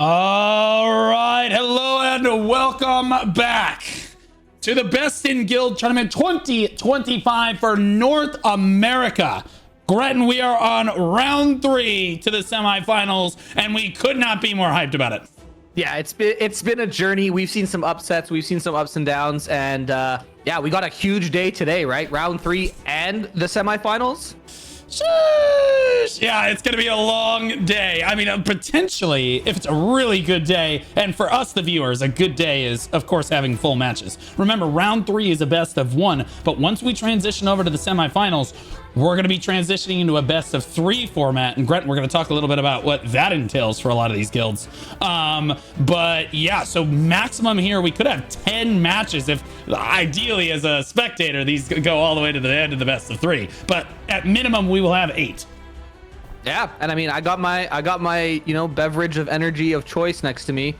All right, hello and welcome back to the Best in Guild Tournament 2025 for North America. Gretton, we are on round 3 to the semifinals, and we could not be more hyped about it. Yeah, it's been a journey. We've seen some upsets, we've seen some ups and downs, and yeah, we got a huge day today, right? Round 3 and the semifinals. Sheesh. Yeah, it's gonna be a long day. I mean, potentially, if it's a really good day, and for us, the viewers, a good day is, of course, having full matches. Remember, round 3 is a best of 1, but once we transition over to the semifinals, we're going to be transitioning into a best of 3 format. And Gretton, we're going to talk a little bit about what that entails for a lot of these guilds. But yeah, so maximum here, we could have 10 matches if ideally as a spectator, these go all the way to the end of the best of 3. But at minimum, we will have 8. Yeah, and I mean, I got my beverage of energy of choice next to me.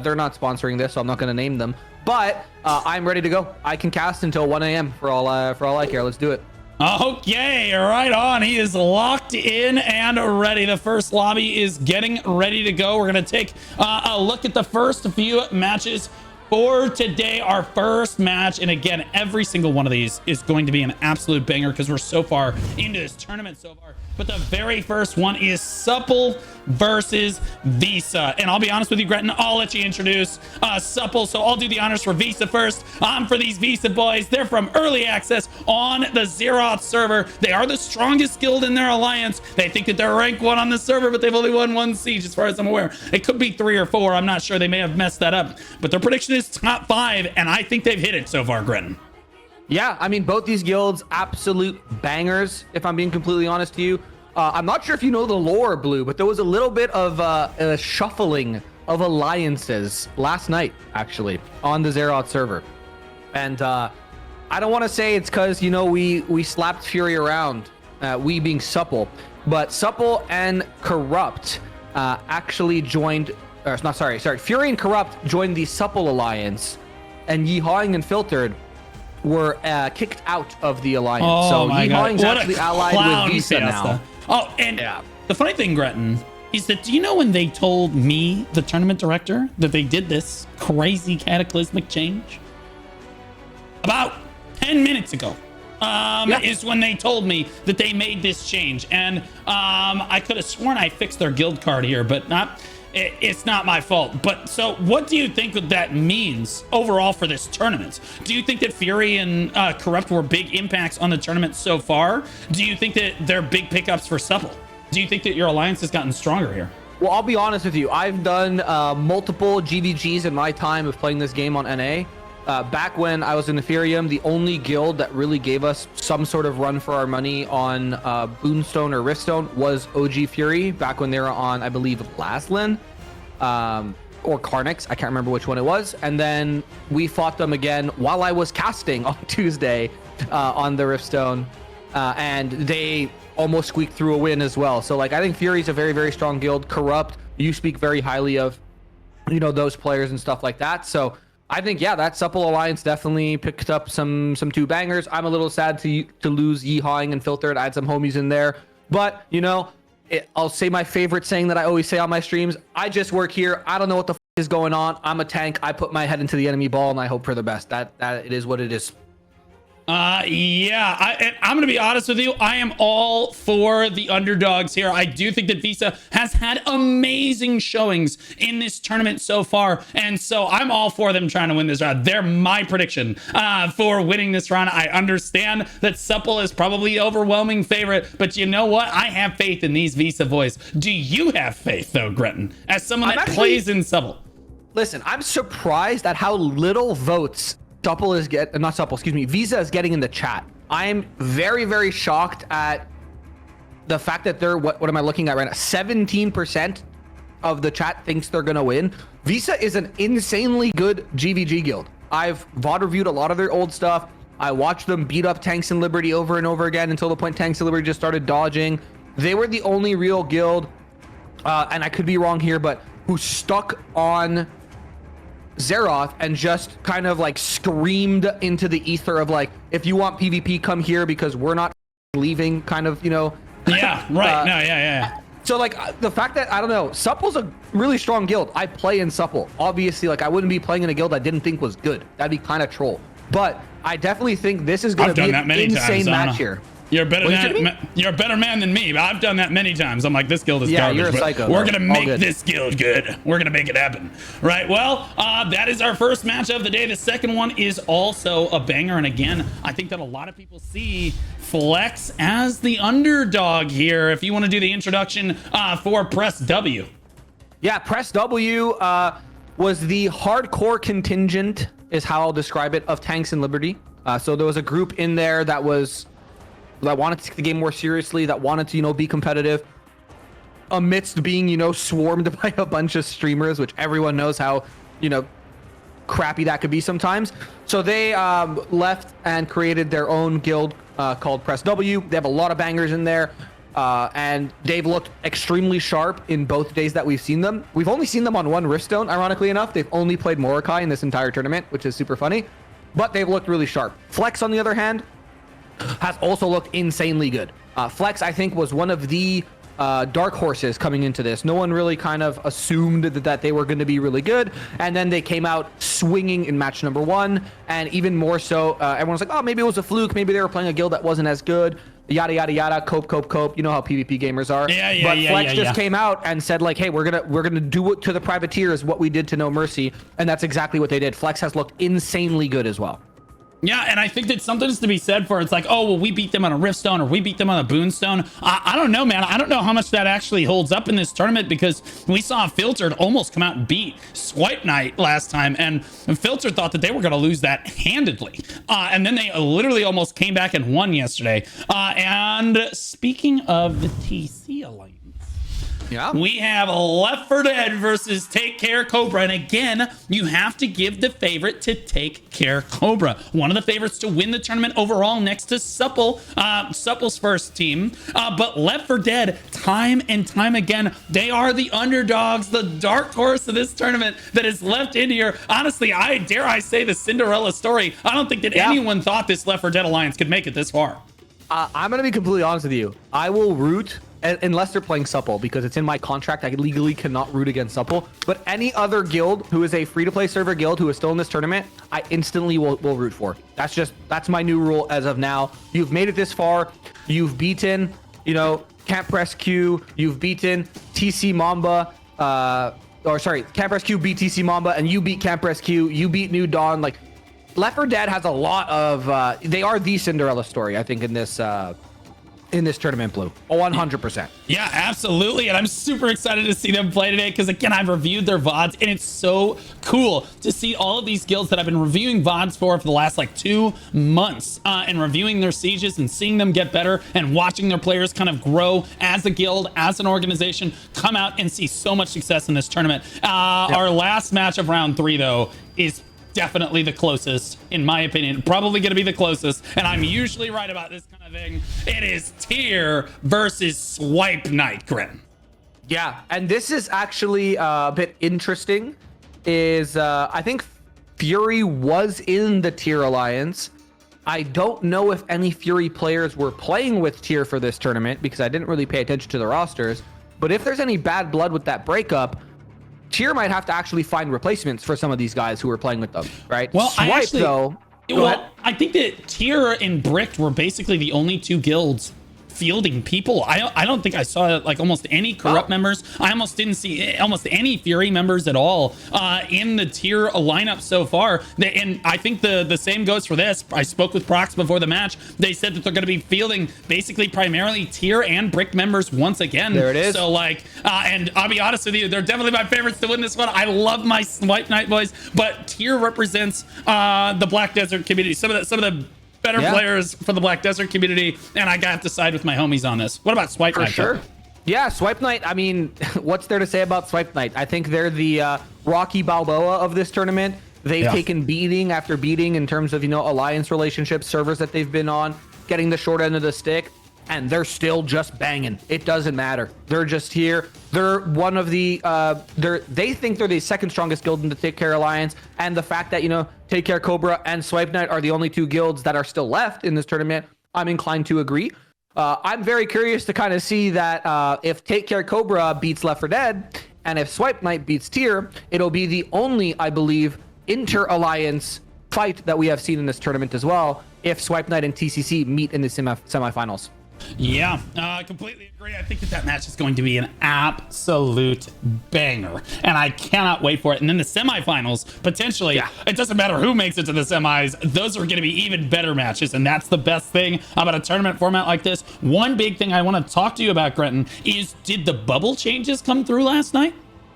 They're not sponsoring this, so I'm not going to name them. But I'm ready to go. I can cast until 1 a.m. for all I care. Let's do it. Okay, right on. He is locked in and ready. The first lobby is getting ready to go. We're going to take a look at the first few matches for today. Our first match, and again, every single one of these is going to be an absolute banger because we're so far into this tournament so far. But the very first one is Supple versus Visa. And I'll be honest with you, Gretton, I'll let you introduce Supple. So I'll do the honors for Visa first. For these Visa boys, they're from early access on the Zeroth server. They are the strongest guild in their alliance. They think that they're rank 1 on the server, but they've only won 1 siege as far as I'm aware. It could be 3 or 4. I'm not sure. They may have messed that up. But their prediction is top 5, and I think they've hit it so far, Gretton. Yeah, I mean, both these guilds, absolute bangers, if I'm being completely honest to you. I'm not sure if you know the lore, Blue, but there was a little bit of a shuffling of alliances last night, actually, on the Zeroth server. And I don't want to say it's because, we slapped Fury around, we being Supple, but Supple and Corrupt actually joined, Fury and Corrupt joined the Supple alliance, and Yeehawing and Filtered were kicked out of the alliance. Oh, so my God. Yeehawing's actually allied with Visa now. Oh, and yeah. The funny thing, Gretton, is that do you know when they told me, the tournament director, that they did this crazy cataclysmic change? About 10 minutes ago. Is when they told me that they made this change. And I could have sworn I fixed their guild card here, but it's not my fault. But so what do you think that means overall for this tournament? Do you think that Fury and Corrupt were big impacts on the tournament so far? Do you think that they're big pickups for Supple? Do you think that your alliance has gotten stronger here? Well, I'll be honest with you. I've done multiple GVGs in my time of playing this game on NA. Back when I was in Ethereum, the only guild that really gave us some sort of run for our money on Boonstone or Riftstone was OG Fury, back when they were on, I believe, Laslin or Carnix. I can't remember which one it was. And then we fought them again while I was casting on Tuesday on the Riftstone, and they almost squeaked through a win as well. So, I think Fury's a very, very strong guild. Corrupt, you speak very highly of, those players and stuff like that. So I think, yeah, that Supple alliance definitely picked up some 2 bangers. I'm a little sad to lose Yeehawing and Filtered. I had some homies in there, but I'll say my favorite saying that I always say on my streams: I just work here. I don't know what the is going on. I'm a tank. I put my head into the enemy ball and I hope for the best. That it is what it is. Yeah, I'm gonna be honest with you. I am all for the underdogs here. I do think that Visa has had amazing showings in this tournament so far, and so I'm all for them trying to win this round. They're my prediction for winning this round. I understand that Supple is probably the overwhelming favorite, but you know what? I have faith in these Visa boys. Do you have faith though, Gretton, as someone that plays in Supple? Listen, I'm surprised at how little votes Visa is getting in the chat. I'm very, very shocked at the fact that they're, what am I looking at right now? 17% of the chat thinks they're gonna win. Visa is an insanely good GVG guild. I've VOD reviewed a lot of their old stuff. I watched them beat up Tanks and Liberty over and over again until the point Tanks and Liberty just started dodging. They were the only real guild, and I could be wrong here, but who stuck on Zeroth and just kind of screamed into the ether of if you want PvP, come here because we're not leaving, kind of, Yeah, right. No, yeah. So like the fact that I don't know, Supple's a really strong guild. I play in Supple. Obviously, like I wouldn't be playing in a guild I didn't think was good. That'd be kind of troll. But I definitely think this is going to be an insane match here. You're a better man than me, but I've done that many times. I'm like, this guild is garbage. You're a psycho. We're gonna make this guild good. We're gonna make it happen, right? Well, that is our first match of the day. The second one is also a banger, and again, I think that a lot of people see Flex as the underdog here. If you want to do the introduction for Press W. Yeah, Press W was the hardcore contingent, is how I'll describe it, of Tanks and Liberty. So there was a group in there that wanted to take the game more seriously, that wanted to, you know, be competitive amidst being, you know, swarmed by a bunch of streamers, which everyone knows how, you know, crappy that could be sometimes. So they left and created their own guild called Press W. They have a lot of bangers in there. And they've looked extremely sharp in both days that we've seen them. We've only seen them on one Riftstone, ironically enough. They've only played Mordecai in this entire tournament, which is super funny. But they've looked really sharp. Flex, on the other hand, has also looked insanely good. Flex, I think, was one of the dark horses coming into this. No one really kind of assumed that they were going to be really good, and then they came out swinging in match number 1, and even more so, everyone's like, oh, maybe it was a fluke, maybe they were playing a guild that wasn't as good, yada yada yada, cope. You know how PvP gamers are. But Flex just came out and said, like, hey, we're gonna do it to the privateers what we did to No Mercy, and that's exactly what they did. Flex has looked insanely good as well. Yeah, and I think that something's to be said for, it's like, oh, well, we beat them on a Riftstone or we beat them on a Boonstone. I don't know, man. I don't know how much that actually holds up in this tournament, because we saw Filtered almost come out and beat Swipe Night last time, and Filtered thought that they were going to lose that handedly. And then they literally almost came back and won yesterday. And speaking of the TC Alliance, yeah, we have Left 4 Dead versus Take Care Cobra. And again, you have to give the favorite to Take Care Cobra. One of the favorites to win the tournament overall next to Supple, Supple's first team. But Left 4 Dead, time and time again, they are the underdogs, the dark horse of this tournament that is left in here. Honestly, I dare say the Cinderella story. I don't think that anyone thought this Left 4 Dead alliance could make it this far. I'm going to be completely honest with you. I will root, unless they're playing Supple, because it's in my contract. I legally cannot root against Supple. But any other guild who is a free-to-play server guild who is still in this tournament, I instantly will root for. That's my new rule as of now. You've made it this far. You've beaten, you know, Camp Press Q. You've beaten TC Mamba. Camp Press Q beat TC Mamba, and you beat Camp Press Q. You beat New Dawn. Like, Left 4 Dead has a lot of. They are the Cinderella story, I think, in this tournament, Blue. 100%. Yeah, absolutely. And I'm super excited to see them play today, because again, I've reviewed their VODs, and it's so cool to see all of these guilds that I've been reviewing VODs for the last like 2 months, and reviewing their sieges and seeing them get better and watching their players kind of grow as a guild, as an organization, come out and see so much success in this tournament. Our last match of round 3, though, is definitely the closest, in my opinion. Probably going to be the closest, and I'm usually right about this kind of thing. It is Tier versus Swipe Night, Grim. Yeah, and this is actually a bit interesting. I think Fury was in the Tier Alliance. I don't know if any Fury players were playing with Tier for this tournament, because I didn't really pay attention to the rosters. But if there's any bad blood with that breakup, Tier might have to actually find replacements for some of these guys who are playing with them, right? Well, Swipe, though. I think that Tier and Bricked were basically the only 2 guilds fielding people. I don't think I saw like almost any corrupt members. I almost didn't see almost any Fury members at all in the Tier lineup so far. And I think the same goes for this. I spoke with Prox before the match. They said that they're going to be fielding basically primarily Tier and Brick members once again. There it is. So like, and I'll be honest with you, they're definitely my favorites to win this one. I love my Swipe Night boys, but Tier represents the Black Desert community. Some of the better players for the Black Desert community, and I got to side with my homies on this. What about Swipe Night? For sure. Yeah, Swipe Night, I mean, what's there to say about Swipe Night? I think they're the Rocky Balboa of this tournament. They've taken beating after beating in terms of, you know, alliance relationships, servers that they've been on, getting the short end of the stick, and they're still just banging. It doesn't matter. They're just here. They're one of the, they think they're the second strongest guild in the Take Care Alliance, and the fact that, you know, Take Care Cobra and Swipe Night are the only 2 guilds that are still left in this tournament, I'm inclined to agree. I'm very curious to kind of see that if Take Care Cobra beats Left 4 Dead, and if Swipe Night beats Tier, it'll be the only, I believe, inter-alliance fight that we have seen in this tournament as well, if Swipe Night and TCC meet in the semifinals. Yeah, I completely agree. I think that match is going to be an absolute banger, and I cannot wait for it. And then the semifinals, potentially, it doesn't matter who makes it to the semis, those are going to be even better matches, and that's the best thing about a tournament format like this. One big thing I want to talk to you about, Grenton, is did the bubble changes come through last night?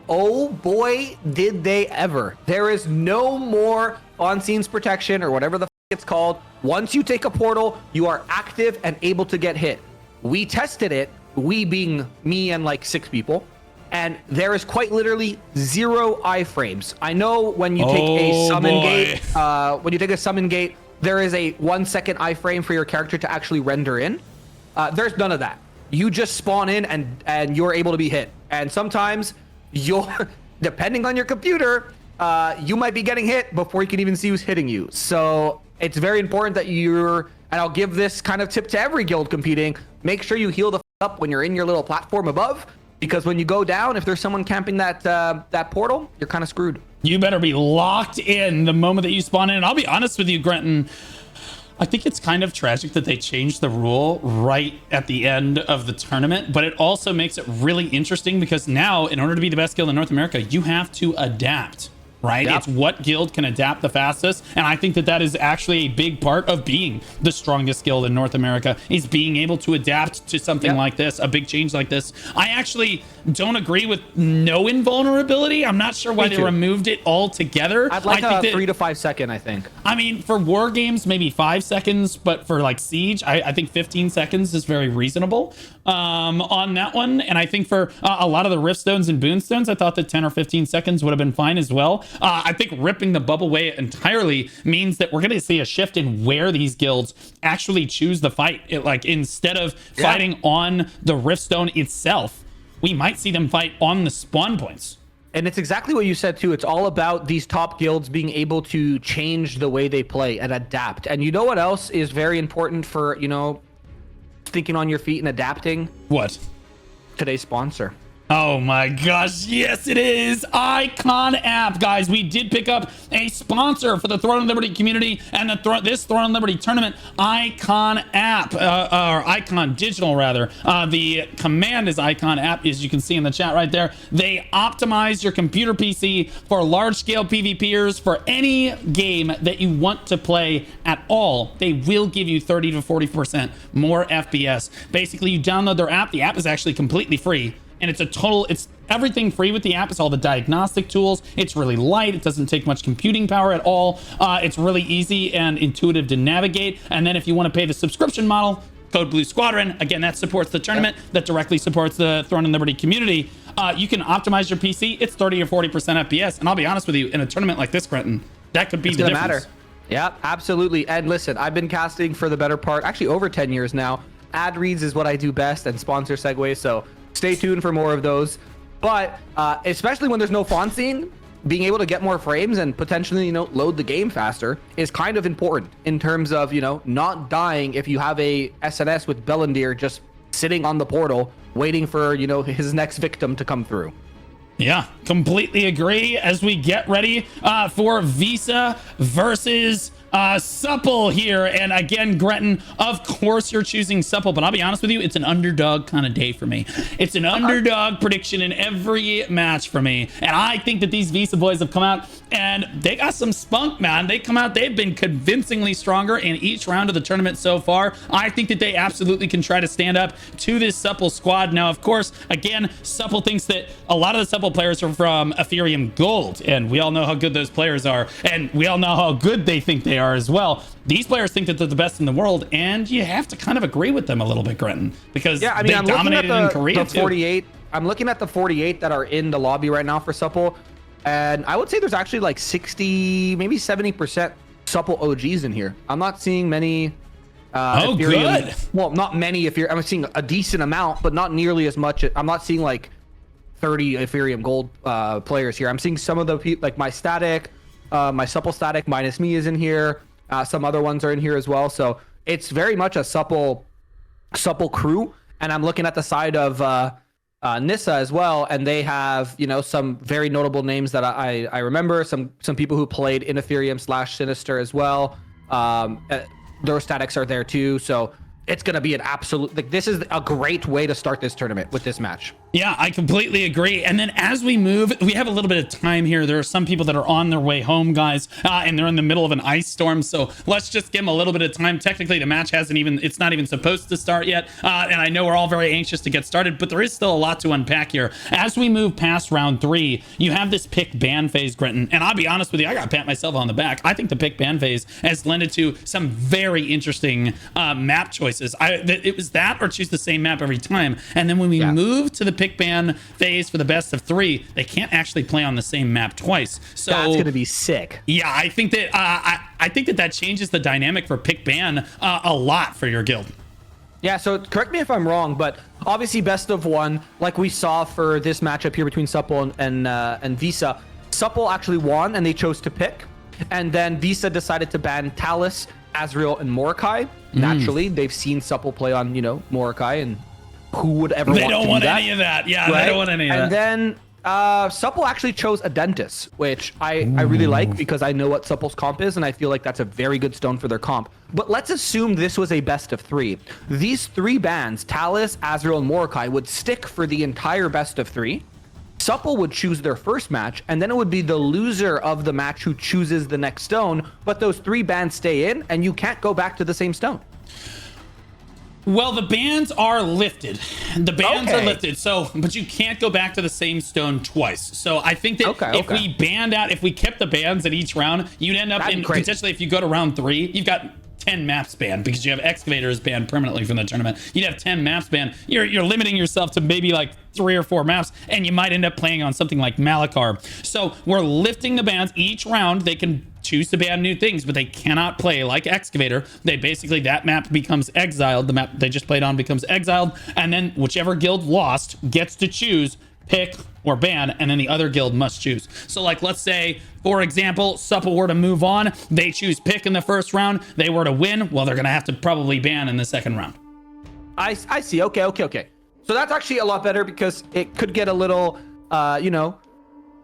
Oh boy, did they ever. There is no more on-scenes protection or whatever the f it's called. Once you take a portal, you are active and able to get hit. We tested it, we being me and like 6 people, and there is quite literally 0 iframes. I know when you take a summon gate, there is a 1-second iframe for your character to actually render in. There's none of that. You just spawn in and you're able to be hit. And sometimes you're, depending on your computer, you might be getting hit before you can even see who's hitting you. So it's very important that and I'll give this kind of tip to every guild competing, make sure you heal the up when you're in your little platform above, because when you go down, if there's someone camping that portal, you're kind of screwed. You better be locked in the moment that you spawn in. And I'll be honest with you, Grenton, I think it's kind of tragic that they changed the rule right at the end of the tournament, but it also makes it really interesting because now, in order to be the best guild in North America, you have to adapt. Right? Yep. It's what guild can adapt the fastest. And I think that is actually a big part of being the strongest guild in North America, is being able to adapt to something like this, a big change like this. I actually don't agree with no invulnerability. I'm not sure why they removed it altogether. I'd like a 3 to 5 second, I think. I mean, for war games, maybe 5 seconds, but for like Siege, I think 15 seconds is very reasonable on that one. And I think for a lot of the Rift Stones and Boon Stones, I thought that 10 or 15 seconds would have been fine as well. I think ripping the bubble away entirely means that we're going to see a shift in where these guilds actually choose the fight. Like, instead of fighting on the Riftstone itself, we might see them fight on the spawn points. And it's exactly what you said too. It's all about these top guilds being able to change the way they play and adapt. And you know what else is very important for, thinking on your feet and adapting? What? Today's sponsor. Oh my gosh, yes it is! Icon app, guys. We did pick up a sponsor for the Throne of Liberty community and this Throne of Liberty tournament. Icon app, or Icon Digital rather. The command is Icon app, as you can see in the chat right there. They optimize your computer PC for large-scale PvPers for any game that you want to play at all. They will give you 30 to 40% more FPS. Basically, you download their app. The app is actually completely free. And it's everything free with the app. It's all the diagnostic tools. It's really light. It doesn't take much computing power at all. It's really easy and intuitive to navigate. And then if you want to pay the subscription model, code Blue Squadron, again, that supports the tournament, that directly supports the Throne and Liberty community. You can optimize your PC. It's 30 or 40% FPS. And I'll be honest with you, in a tournament like this, Grenton, that could be the difference. Matter. Yeah, absolutely. And listen, I've been casting for the better part, actually over 10 years now. Ad reads is what I do best, and sponsor segues. So stay tuned for more of those. But especially when there's no font scene, being able to get more frames and potentially, load the game faster is kind of important in terms of, not dying if you have a SNS with Bellandir just sitting on the portal waiting for, his next victim to come through. Yeah, completely agree. As we get ready for Visa versus Supple here. And again, Grenton, of course you're choosing Supple, but I'll be honest with you, it's an underdog kind of day for me. It's an underdog prediction in every match for me. And I think that these Visa boys have come out and they got some spunk, man. They've been convincingly stronger in each round of the tournament so far. I think that they absolutely can try to stand up to this Supple squad. Now, of course, again, Supple thinks that a lot of the Supple players are from Ethereum Gold, and we all know how good those players are, and we all know how good they think they are as well. These players think that they're the best in the world, and you have to kind of agree with them a little bit, Grenton, because they dominated in Korea too. 48. I'm looking at the 48 that are in the lobby right now for Supple, and I would say there's actually like 60, maybe 70% Supple OGs in here. I'm not seeing many Ethereum, good. Well, not many Ethereum. I'm seeing a decent amount, but not nearly as much. I'm not seeing like 30 Ethereum Gold players here. I'm seeing some of the people, like my Static, my Supple Static minus me is in here. Some other ones are in here as well. So it's very much a Supple Supple crew, and I'm looking at the side of Nissa as well, and they have, you know, some very notable names that I remember. Some people who played in Ethereum / Sinister as well. Their statics are there too, so it's gonna be an absolute, like, this is a great way to start this tournament with this match. Yeah, I completely agree. And then as we move, we have a little bit of time here. There are some people that are on their way home, guys, and they're in the middle of an ice storm. So let's just give them a little bit of time. Technically, the match it's not even supposed to start yet. And I know we're all very anxious to get started, but there is still a lot to unpack here. As we move past round 3, you have this pick ban phase, Grenton. And I'll be honest with you, I got to pat myself on the back. I think the pick ban phase has lended to some very interesting map choices. It was that or choose the same map every time. And then when we move to the pick ban phase for the best of 3, they can't actually play on the same map twice. So that's gonna be sick. Yeah, I think that I think that changes the dynamic for pick ban a lot for your guild. Yeah, so correct me if I'm wrong, but obviously best of 1, like we saw for this matchup here between Supple and Visa, Supple actually won and they chose to pick, and then Visa decided to ban Talus, Azrael, and Mordecai. Naturally, they've seen Supple play on, you know, Mordecai, and who would ever They want don't to want do that? any of that. Yeah, right? they don't want any of that. And then Supple actually chose a dentist, which I really like because I know what Supple's comp is, and I feel like that's a very good stone for their comp. But let's assume this was a best of 3. These 3 bans, Talus, Azrael, and Mordecai, would stick for the entire best of 3. Supple would choose their first match, and then it would be the loser of the match who chooses the next stone, but those 3 bans stay in, and you can't go back to the same stone. Well, the bans are lifted. The bans are lifted. So, but you can't go back to the same stone twice. So I think that if we kept the bans at each round, you'd end up in potentially, if you go to round 3, you've got 10 maps banned because you have excavators banned permanently from the tournament. You'd have 10 maps banned. You're limiting yourself to maybe like 3 or 4 maps, and you might end up playing on something like Malachar. So we're lifting the bans each round. They can choose to ban new things, but they cannot play like excavator. They basically, that map becomes exiled. The map they just played on becomes exiled, and then whichever guild lost gets to choose pick or ban, and then the other guild must choose. So like, let's say for example, Supple were to move on, they choose pick in the first round, they were to win, well, they're gonna have to probably ban in the second round. I see. Okay. So that's actually a lot better because it could get a little you know,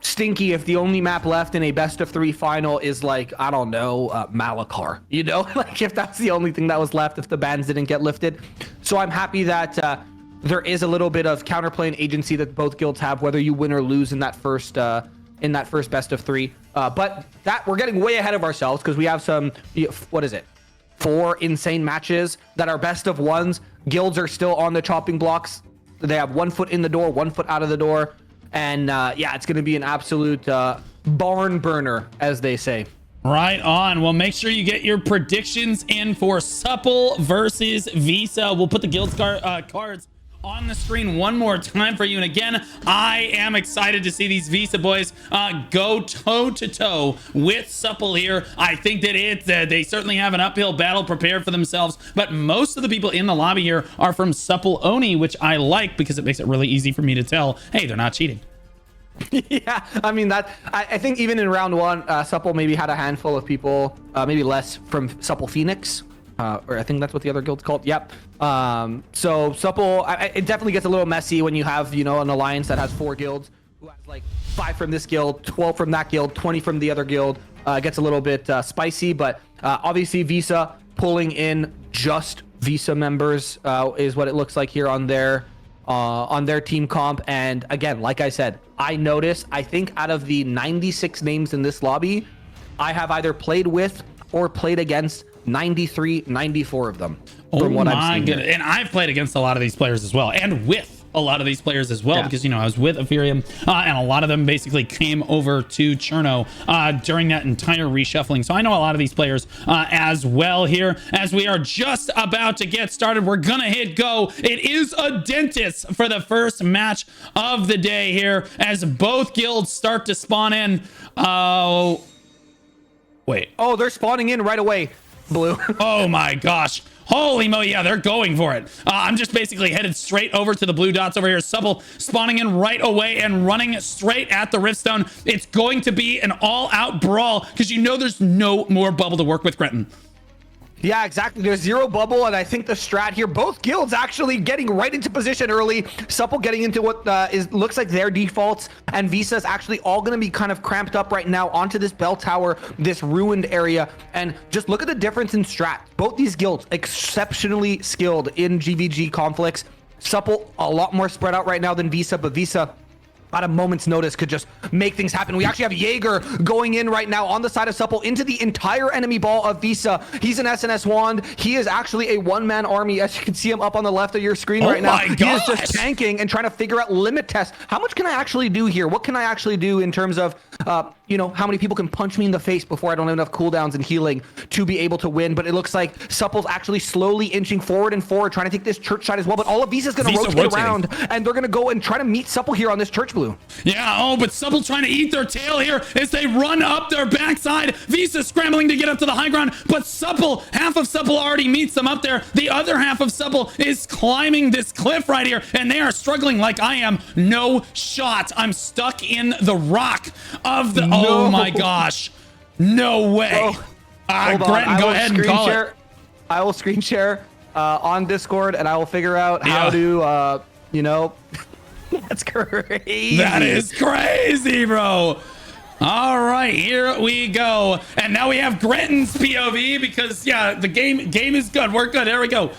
stinky if the only map left in a best of 3 final is like, I don't know, Malachar, you know, like if that's the only thing that was left, if the bans didn't get lifted. So I'm happy that there is a little bit of counterplay and agency that both guilds have, whether you win or lose in that first best of 3. But that, we're getting way ahead of ourselves because we have some, what is it, 4 insane matches that are best of 1s. Guilds are still on the chopping blocks. They have 1 foot in the door, 1 foot out of the door. And yeah, it's going to be an absolute barn burner, as they say. Right on. Well, make sure you get your predictions in for Supple versus Visa. We'll put the guild cards on the screen one more time for you. And again, I am excited to see these Visa boys go toe-to-toe with Supple here. I think that they certainly have an uphill battle prepared for themselves, but most of the people in the lobby here are from Supple Oni, which I like because it makes it really easy for me to tell, hey, they're not cheating. Yeah, I mean, that I think even in round 1, Supple maybe had a handful of people, maybe less, from Supple Phoenix. Or I think that's what the other guild's called. Yep. So Supple, it definitely gets a little messy when you have, you know, an alliance that has 4 guilds who has like 5 from this guild, 12 from that guild, 20 from the other guild. It gets a little bit spicy, but obviously Visa pulling in just Visa members is what it looks like here on their team comp. And again, like I said, I think out of the 96 names in this lobby, I have either played with or played against 94 of them. From what I've seen. And I've played against a lot of these players as well, and with a lot of these players as well, because, you know, I was with Ethereum, and a lot of them basically came over to Cherno during that entire reshuffling. So I know a lot of these players as well here. As we are just about to get started, we're gonna hit go. It is a dentist for the first match of the day here as both guilds start to spawn in. Wait. Oh, they're spawning in right away. Blue. Oh my gosh. Holy mo, yeah, they're going for it. I'm just basically headed straight over to the blue dots over here. Supple spawning in right away and running straight at the Riftstone. It's going to be an all-out brawl because you know there's no more bubble to work with, Grenton. Yeah, exactly. There's 0 bubble, and I think the strat here, both guilds actually getting right into position early. Supple getting into what looks like their defaults, and Visa's actually all going to be kind of cramped up right now onto this bell tower, this ruined area. And just look at the difference in strat. Both these guilds exceptionally skilled in GVG conflicts. Supple a lot more spread out right now than Visa, but Visa at a moment's notice could just make things happen. We actually have Jaeger going in right now on the side of Supple into the entire enemy ball of Visa. He's an SNS wand. He is actually a one-man army, as you can see him up on the left of your screen right now. He is just tanking and trying to figure out limit tests. How much can I actually do here? What can I actually do in terms of, you know, how many people can punch me in the face before I don't have enough cooldowns and healing to be able to win? But it looks like Supple's actually slowly inching forward and forward, trying to take this church side as well. But all of Visa's going to rotate around, and they're going to go and try to meet Supple here on this church blue. Yeah, oh, but Supple trying to eat their tail here as they run up their backside. Visa scrambling to get up to the high ground, but Supple, half of Supple already meets them up there. The other half of Supple is climbing this cliff right here, and they are struggling like I am. No shot. I'm stuck in the rock of the... No. Oh my gosh. No way. Gretton, go ahead and call it. I will screen share on Discord, and I will figure out how to, you know... That's crazy. That is crazy, bro. All right, here we go. And now we have Gretton's POV because, yeah, the game is good. We're good. There we go.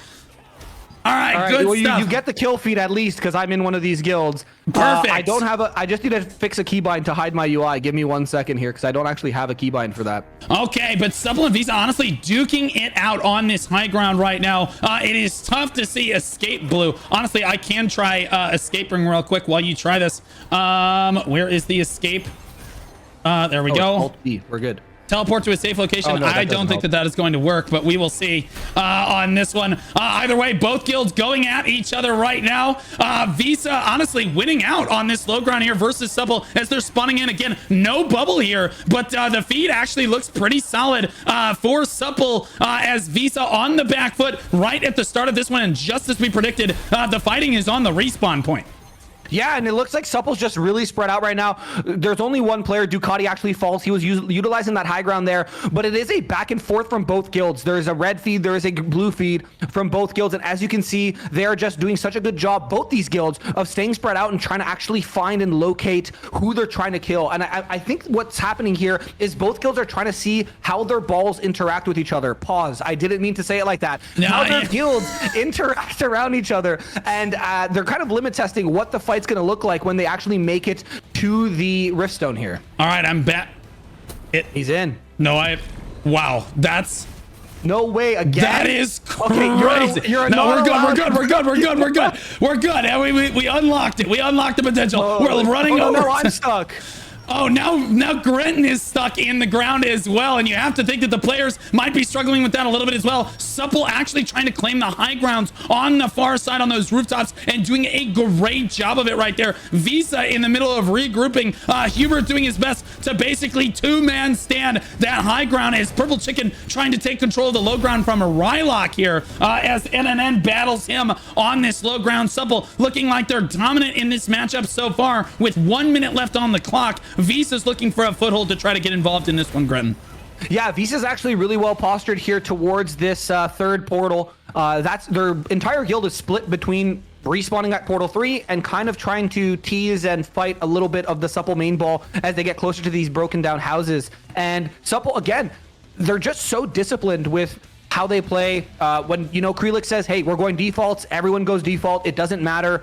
All right, good well, stuff. You get the kill feed at least because I'm in one of these guilds. Perfect. I don't have I just need to fix a keybind to hide my UI. Give me 1 second here because I don't actually have a keybind for that. Okay, but Supple and Visa honestly duking it out on this high ground right now. It is tough to see Escape Blue. Honestly, I can try Escape Ring real quick while you try this. Where is the escape? There we go. Alt-B. We're good. Teleport to a safe location. Oh, no, I don't think that is going to work, but we will see on this one. Either way, both guilds going at each other right now. Visa honestly winning out on this low ground here versus Supple as they're spawning in again. No bubble here, but the feed actually looks pretty solid for Supple as Visa on the back foot right at the start of this one. And just as we predicted, the fighting is on the respawn point. Yeah, and it looks like Supple's just really spread out right now. There's only one player. Ducati actually falls. He was utilizing that high ground there, but it is a back and forth from both guilds. There is a red feed, there is a blue feed from both guilds, and as you can see, they are just doing such a good job, both these guilds, of staying spread out and trying to actually find and locate who they're trying to kill. And I think what's happening here is both guilds are trying to see how their balls interact with each other. Pause. I didn't mean to say it like that. How their guilds interact around each other, and they're kind of limit testing what the fight's going to look like when they actually make it to the Riftstone here. All right, I'm back. He's in. No, wow, that's... No way again. That is crazy. Okay, you're no, we're good. And we unlocked it. We unlocked the potential. We're running over. No, I'm stuck. Oh, now Gretton is stuck in the ground as well, and you have to think that the players might be struggling with that a little bit as well. Supple actually trying to claim the high grounds on the far side on those rooftops and doing a great job of it right there. Visa in the middle of regrouping. Hubert doing his best to basically two-man stand that high ground as Purple Chicken trying to take control of the low ground from a Rylock here as NNN battles him on this low ground. Supple looking like they're dominant in this matchup so far with 1 minute left on the clock. Visa's looking for a foothold to try to get involved in this one, Gretton. Yeah, Visa's actually really well postured here towards this third portal. That's their entire guild is split between respawning at portal 3 and kind of trying to tease and fight a little bit of the Supple main ball as they get closer to these broken down houses. And Supple, again, they're just so disciplined with how they play. When, you know, Krelix says, hey, we're going defaults, everyone goes default, it doesn't matter.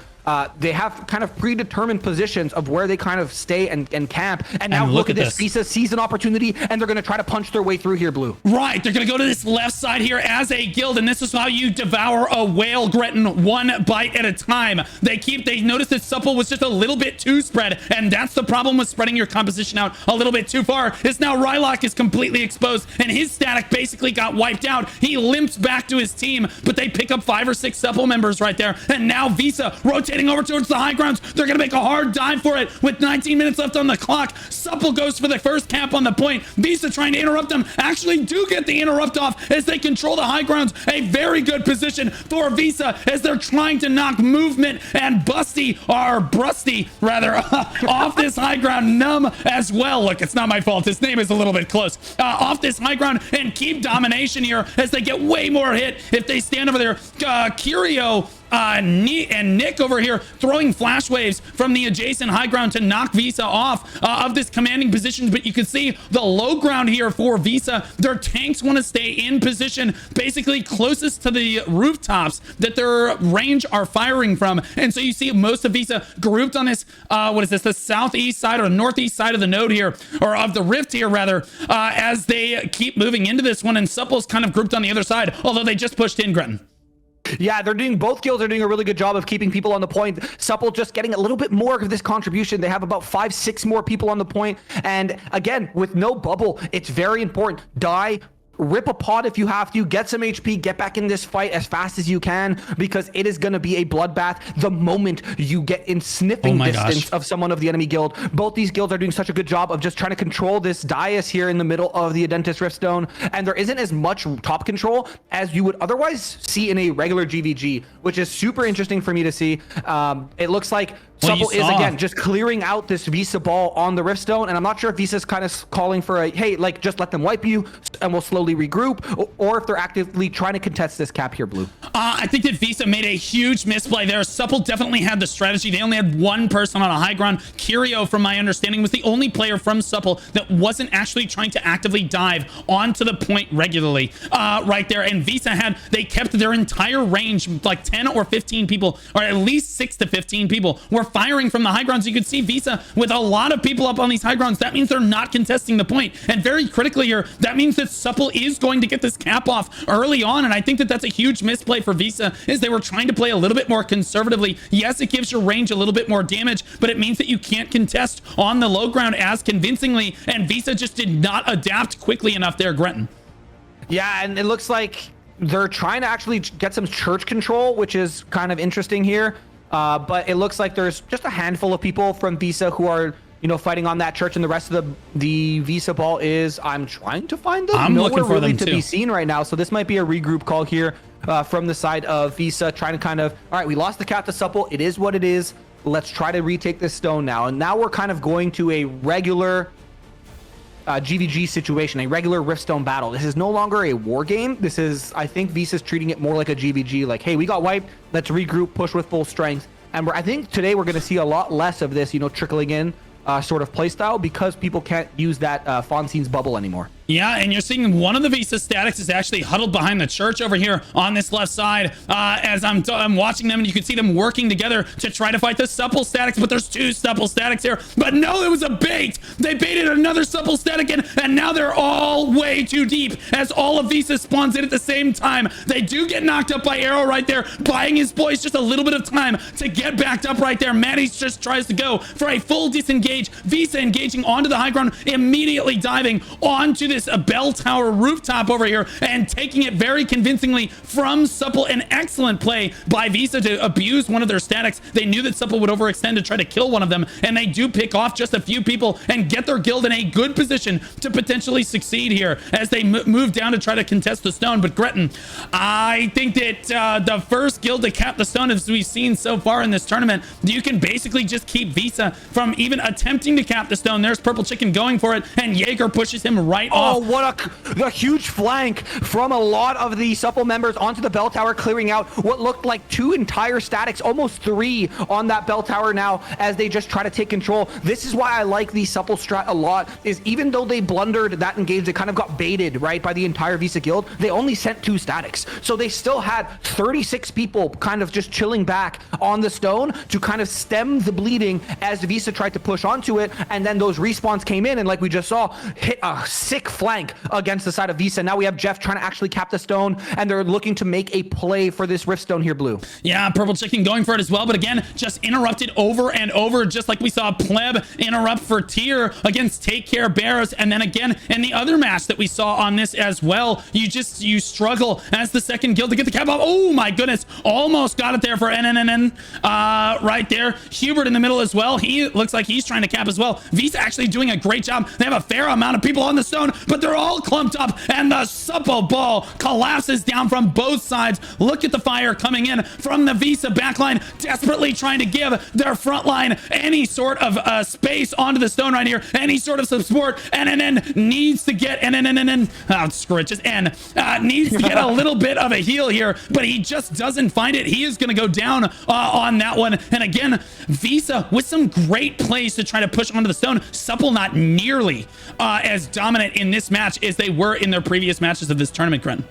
They have kind of predetermined positions of where they kind of stay and camp. And now look at this. Visa sees an opportunity, and they're going to try to punch their way through here, Blue. Right. They're going to go to this left side here as a guild, and this is how you devour a whale, Gretton, one bite at a time. They noticed that Supple was just a little bit too spread, and that's the problem with spreading your composition out a little bit too far, is now Rylock is completely exposed, and his static basically got wiped out. He limps back to his team, but they pick up 5 or 6 Supple members right there, and now Visa rotates rotating over towards the high grounds. They're going to make a hard dive for it with 19 minutes left on the clock. Supple goes for the first cap on the point. Visa trying to interrupt them. Actually do get the interrupt off as they control the high grounds. A very good position for Visa as they're trying to knock Movement and Brusty rather off this high ground. Numb as well. Look, it's not my fault. His name is a little bit close. Off this high ground and keep domination here as they get way more hit if they stand over there. Curio and Nick over here throwing flash waves from the adjacent high ground to knock Visa off of this commanding position. But you can see the low ground here for Visa. Their tanks want to stay in position basically closest to the rooftops that their range are firing from. And so you see most of Visa grouped on this, what is this, the southeast side or northeast side of the node here, or of the rift here rather, as they keep moving into this one. And Supple's kind of grouped on the other side, although they just pushed in, Gretton. Yeah, they're doing, both guilds are doing a really good job of keeping people on the point. Supple just getting a little bit more of this contribution. They have about 5-6 more people on the point. And again, with no bubble, it's very important. Die, rip a pod if you have to, get some HP, get back in this fight as fast as you can, because it is going to be a bloodbath the moment you get in sniffing distance of someone of the enemy guild. Both these guilds are doing such a good job of just trying to control this dais here in the middle of the Adentis Riftstone, and there isn't as much top control as you would otherwise see in a regular GVG, which is super interesting for me to see. It looks like Supple is again just clearing out this Visa ball on the Riftstone, and I'm not sure if Visa's kind of calling for a, hey, like, just let them wipe you and we'll slowly regroup, or if they're actively trying to contest this cap here, Blue. I think that Visa made a huge misplay there. Supple definitely had the strategy. They only had one person on a high ground. Curio, from my understanding, was the only player from Supple that wasn't actually trying to actively dive onto the point regularly right there. And Visa they kept their entire range, like 10 or 15 people, or at least 6 to 15 people were firing from the high grounds. You could see Visa with a lot of people up on these high grounds. That means they're not contesting the point. And very critically here, that means that Supple is going to get this cap off early on. And I think that that's a huge misplay for Visa, is they were trying to play a little bit more conservatively. Yes, it gives your range a little bit more damage, but it means that you can't contest on the low ground as convincingly. And Visa just did not adapt quickly enough there, Gretton. Yeah, and it looks like they're trying to actually get some church control, which is kind of interesting here. But it looks like there's just a handful of people from Visa who are, you know, fighting on that church, and the rest of the Visa ball is, I'm trying to find them. I'm looking for them to be seen right now. So this might be a regroup call here from the side of Visa, trying to kind of, all right, we lost the cap to Supple. It is what it is. Let's try to retake this stone now. And now we're kind of going to a regular GVG situation, a regular Riftstone battle. This is no longer a war game. This is, I think Visa's treating it more like a GVG, like, hey, we got wiped, let's regroup, push with full strength. And I think today we're going to see a lot less of this, you know, trickling in sort of playstyle, because people can't use that Fonzie's bubble anymore. Yeah, and you're seeing one of the Visa statics is actually huddled behind the church over here on this left side. As I'm watching them, and you can see them working together to try to fight the Supple statics, but there's two Supple statics here. But no, it was a bait. They baited another Supple static in, and now they're all way too deep as all of Visa spawns in at the same time. They do get knocked up by Arrow right there, buying his boys just a little bit of time to get backed up right there. Maddie just tries to go for a full disengage. Visa engaging onto the high ground, immediately diving onto this bell tower rooftop over here and taking it very convincingly from Supple. An excellent play by Visa to abuse one of their statics. They knew that Supple would overextend to try to kill one of them, and they do pick off just a few people and get their guild in a good position to potentially succeed here as they move down to try to contest the stone. But Gretton, I think that the first guild to cap the stone, as we've seen so far in this tournament, you can basically just keep Visa from even attempting to cap the stone. There's Purple Chicken going for it, and Jaeger pushes him right off. Oh, what a huge flank from a lot of the Supple members onto the bell tower, clearing out what looked like 2 entire statics, almost 3 on that bell tower now, as they just try to take control. This is why I like the Supple strat a lot, is even though they blundered that engage, they kind of got baited, right, by the entire Visa guild, they only sent 2 statics. So they still had 36 people kind of just chilling back on the stone to kind of stem the bleeding as Visa tried to push onto it, and then those respawns came in, and like we just saw, hit a sick flank against the side of Visa. Now we have Jeff trying to actually cap the stone, and they're looking to make a play for this Rift Stone here, Blue. Yeah, Purple Chicken going for it as well, but again, just interrupted over and over, just like we saw Pleb interrupt for Tier against Take Care Bears. And then again, in the other match that we saw on this as well, you struggle as the second guild to get the cap off. Oh my goodness, almost got it there for NNNN right there. Hubert in the middle as well. He looks like he's trying to cap as well. Visa actually doing a great job. They have a fair amount of people on the stone, but they're all clumped up, and the Supple ball collapses down from both sides. Look at the fire coming in from the Visa backline, desperately trying to give their front line any sort of space onto the stone right here, any sort of support. NNN needs to get screw it, just N needs to get a little bit of a heal here, but he just doesn't find it. He is going to go down on that one. And again, Visa with some great plays to try to push onto the stone. Supple not nearly as dominant in this match as they were in their previous matches of this tournament, Gren.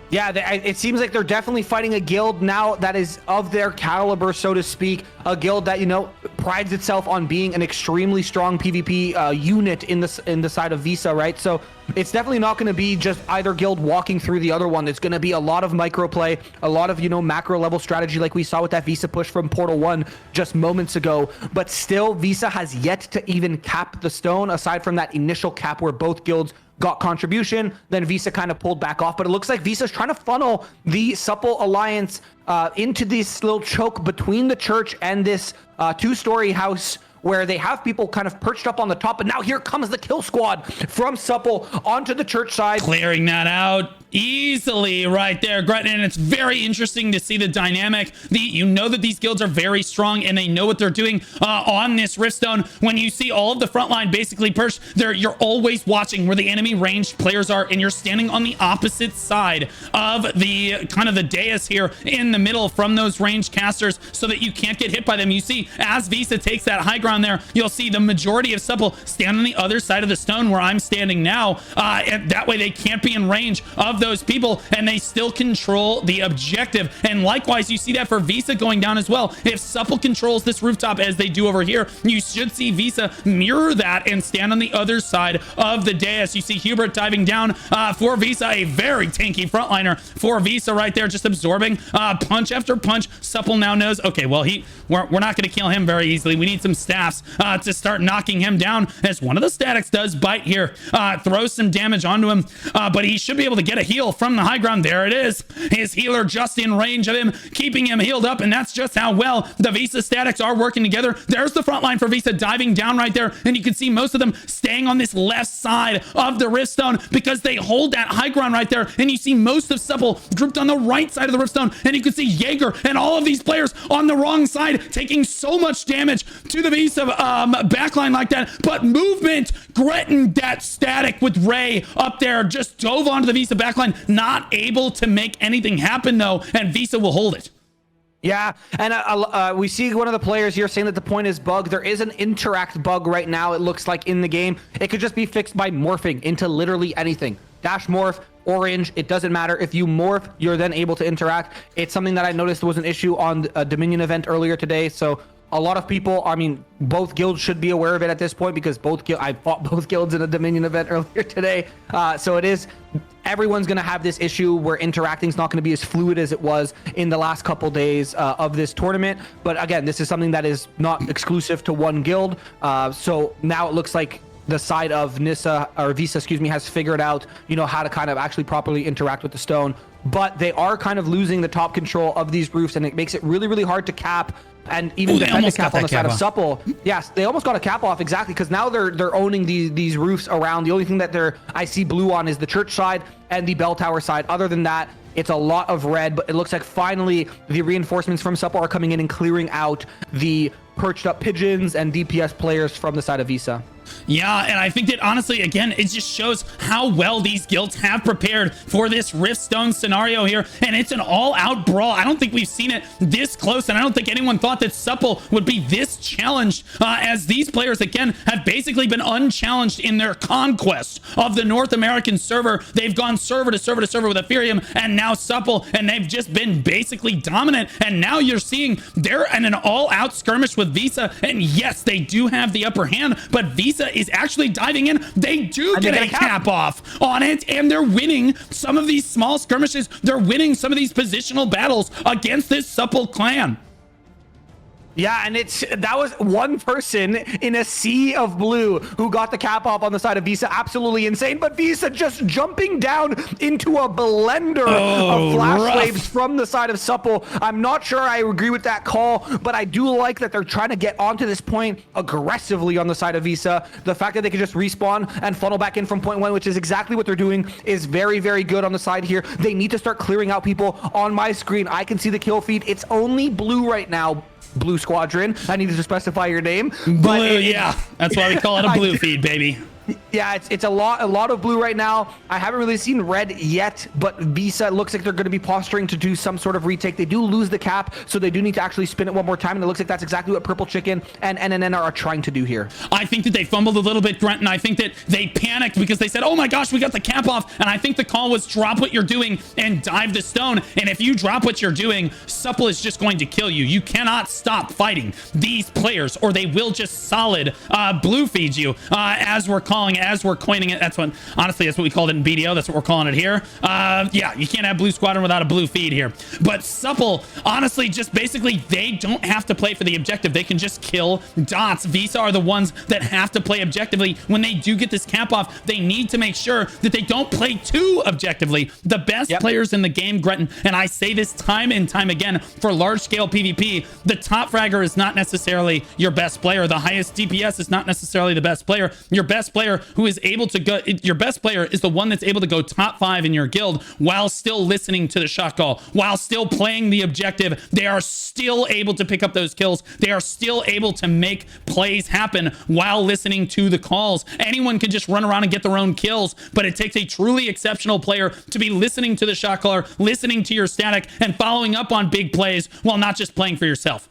Yeah, it seems like they're definitely fighting a guild now that is of their caliber, so to speak. A guild that, you know, prides itself on being an extremely strong PvP unit in the side of Visa, right? So it's definitely not going to be just either guild walking through the other one. It's going to be a lot of micro play, a lot of, you know, macro level strategy like we saw with that Visa push from Portal 1 just moments ago. But still, Visa has yet to even cap the stone, aside from that initial cap where both guilds got contribution, then Visa kind of pulled back off. But it looks like Visa's trying to funnel the Supple Alliance into this little choke between the church and this two-story house, where they have people kind of perched up on the top. But now here comes the kill squad from Supple onto the church side. Clearing that out easily right there, Gretton. And it's very interesting to see the dynamic. You know that these guilds are very strong and they know what they're doing on this Riftstone. When you see all of the front line basically perched there, you're always watching where the enemy ranged players are, and you're standing on the opposite side of the kind of the dais here in the middle from those ranged casters, so that you can't get hit by them. You see, as Visa takes that high ground there, you'll see the majority of Supple stand on the other side of the stone where I'm standing now, and that way they can't be in range of those people, and they still control the objective. And likewise, you see that for Visa going down as well. If Supple controls this rooftop as they do over here, you should see Visa mirror that and stand on the other side of the dais. You see Hubert diving down for Visa, a very tanky frontliner for Visa right there, just absorbing punch after punch. Supple now knows, okay, well, we're not going to kill him very easily. We need some staffs to start knocking him down, as one of the statics does bite here, throws some damage onto him, but he should be able to get a heal from the high ground. There it is, his healer just in range of him, keeping him healed up. And that's just how well the Visa statics are working together. There's the front line for Visa diving down right there, and you can see most of them staying on this left side of the Riftstone because they hold that high ground right there. And you see most of Supple grouped on the right side of the Riftstone, and you can see Jaeger and all of these players on the wrong side taking so much damage to the Visa backline like that. But movement, Gretton, that static with Ray up there just dove onto the Visa backline, not able to make anything happen though, and Visa will hold it. Yeah, and we see one of the players here saying that the point is bugged. There is an interact bug right now, it looks like, in the game. It could just be fixed by morphing into literally anything. Dash morph, orange, it doesn't matter. If you morph, you're then able to interact. It's something that I noticed was an issue on a Dominion event earlier today, so a lot of people, I mean, both guilds should be aware of it at this point, because I fought both guilds in a Dominion event earlier today. So it is, everyone's going to have this issue where interacting is not going to be as fluid as it was in the last couple days of this tournament. But again, this is something that is not exclusive to one guild. So now it looks like the side of Visa, excuse me, has figured out, you know, how to kind of actually properly interact with the stone. But they are kind of losing the top control of these roofs, and it makes it really, really hard to cap and even defend the cap on the side of Supple. Yes, they almost got a cap off, exactly, because now they're owning these roofs around. The only thing that I see blue on is the church side and the bell tower side. Other than that, it's a lot of red, but it looks like finally the reinforcements from Supple are coming in and clearing out the perched up pigeons and DPS players from the side of Visa. Yeah, and I think that honestly, again, it just shows how well these guilds have prepared for this Riftstone scenario here, and it's an all-out brawl. I don't think we've seen it this close, and I don't think anyone thought that Supple would be this challenged, as these players, again, have basically been unchallenged in their conquest of the North American server. They've gone server to server to server with Ethereum, and now Supple, and they've just been basically dominant, and now you're seeing they're in an all-out skirmish with Visa, and yes, they do have the upper hand, but Visa Visa is actually diving in. They do get a cap off on it, and they're winning some of these small skirmishes. They're winning some of these positional battles against this Supple clan. Yeah, and that was one person in a sea of blue who got the cap off on the side of Visa. Absolutely insane. But Visa just jumping down into a blender of flash waves from the side of Supple. I'm not sure I agree with that call, but I do like that they're trying to get onto this point aggressively on the side of Visa. The fact that they can just respawn and funnel back in from point one, which is exactly what they're doing, is very, very good on the side here. They need to start clearing out people. On my screen, I can see the kill feed. It's only blue right now. Blue Squadron. I needed to specify your name. Blue, yeah. That's why we call it a blue feed, baby. Yeah, it's a lot of blue right now. I haven't really seen red yet, but Visa looks like they're going to be posturing to do some sort of retake. They do lose the cap, so they do need to actually spin it one more time, and it looks like that's exactly what Purple Chicken and NNN are trying to do here. I think that they fumbled a little bit, Grant, and I think that they panicked because they said, oh my gosh, we got the cap off, and I think the call was drop what you're doing and dive the stone, and if you drop what you're doing, Supple is just going to kill you. You cannot stop fighting these players, or they will just solid blue feed you, as we're coining it. That's what, honestly, that's what we called it in BDO. That's what we're calling it here. Yeah, you can't have Blue Squadron without a blue feed here. But Supple, honestly, just basically, they don't have to play for the objective. They can just kill dots. Visa are the ones that have to play objectively. When they do get this cap off, they need to make sure that they don't play too objectively. The best players in the game, Gretton, and I say this time and time again, for large-scale PvP, the top fragger is not necessarily your best player. The highest DPS is not necessarily the best player. Your best player who is able to go, your best player is the one that's able to go top 5 in your guild while still listening to the shot call, while still playing the objective. They are still able to pick up those kills. They are still able to make plays happen while listening to the calls. Anyone can just run around and get their own kills, but it takes a truly exceptional player to be listening to the shot caller, listening to your static, and following up on big plays while not just playing for yourself.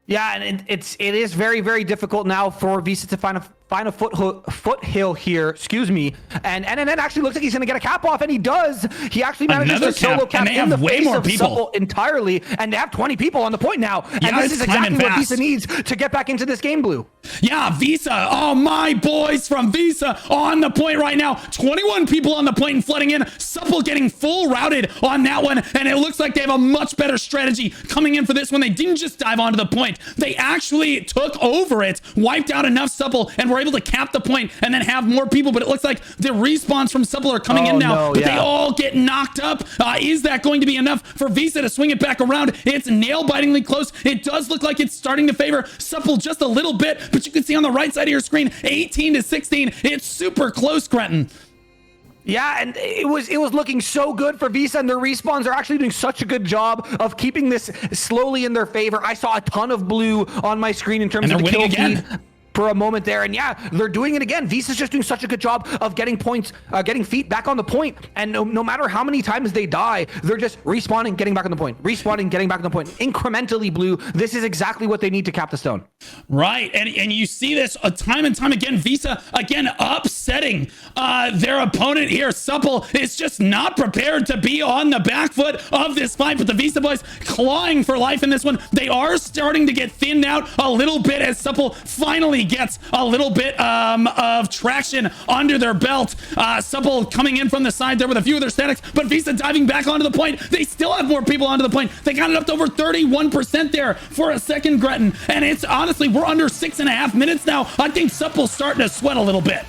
Yeah, and it is very, very difficult now for Visa to find a foothill here, excuse me. And NNN actually looks like he's going to get a cap off, and he does. He actually manages to solo cap in the face of Supple entirely, and they have 20 people on the point now. And this is exactly what Visa needs to get back into this game, Blue. Yeah, Visa. Oh, my boys from Visa on the point right now. 21 people on the point and flooding in. Supple getting full routed on that one, and it looks like they have a much better strategy coming in for this one. They didn't just dive onto the point. They actually took over it, wiped out enough Supple, and were able to cap the point and then have more people. But it looks like the respawns from Supple are coming in now, but they all get knocked up. Is that going to be enough for Visa to swing it back around? It's nail-bitingly close. It does look like it's starting to favor Supple just a little bit, but you can see on the right side of your screen, 18-16. It's super close, Gretton. Yeah, and it was looking so good for Visa, and their respawns are actually doing such a good job of keeping this slowly in their favor. I saw a ton of blue on my screen in terms of the kill feed for a moment there, and yeah, they're doing it again. Visa's just doing such a good job of getting points, getting feet back on the point, and no matter how many times they die, they're just respawning, getting back on the point, respawning, getting back on the point, incrementally. Blue, this is exactly what they need to cap the stone. Right, and you see this time and time again. Visa again upsetting their opponent here. Supple is just not prepared to be on the back foot of this fight, but the Visa boys clawing for life in this one. They are starting to get thinned out a little bit as Supple finally gets a little bit of traction under their belt. Supple coming in from the side there with a few of their statics, but Visa diving back onto the point. They still have more people onto the point. They got it up to over 31% there for a second, Gretton, and it's honestly, we're under 6.5 minutes now. I think Supple's starting to sweat a little bit.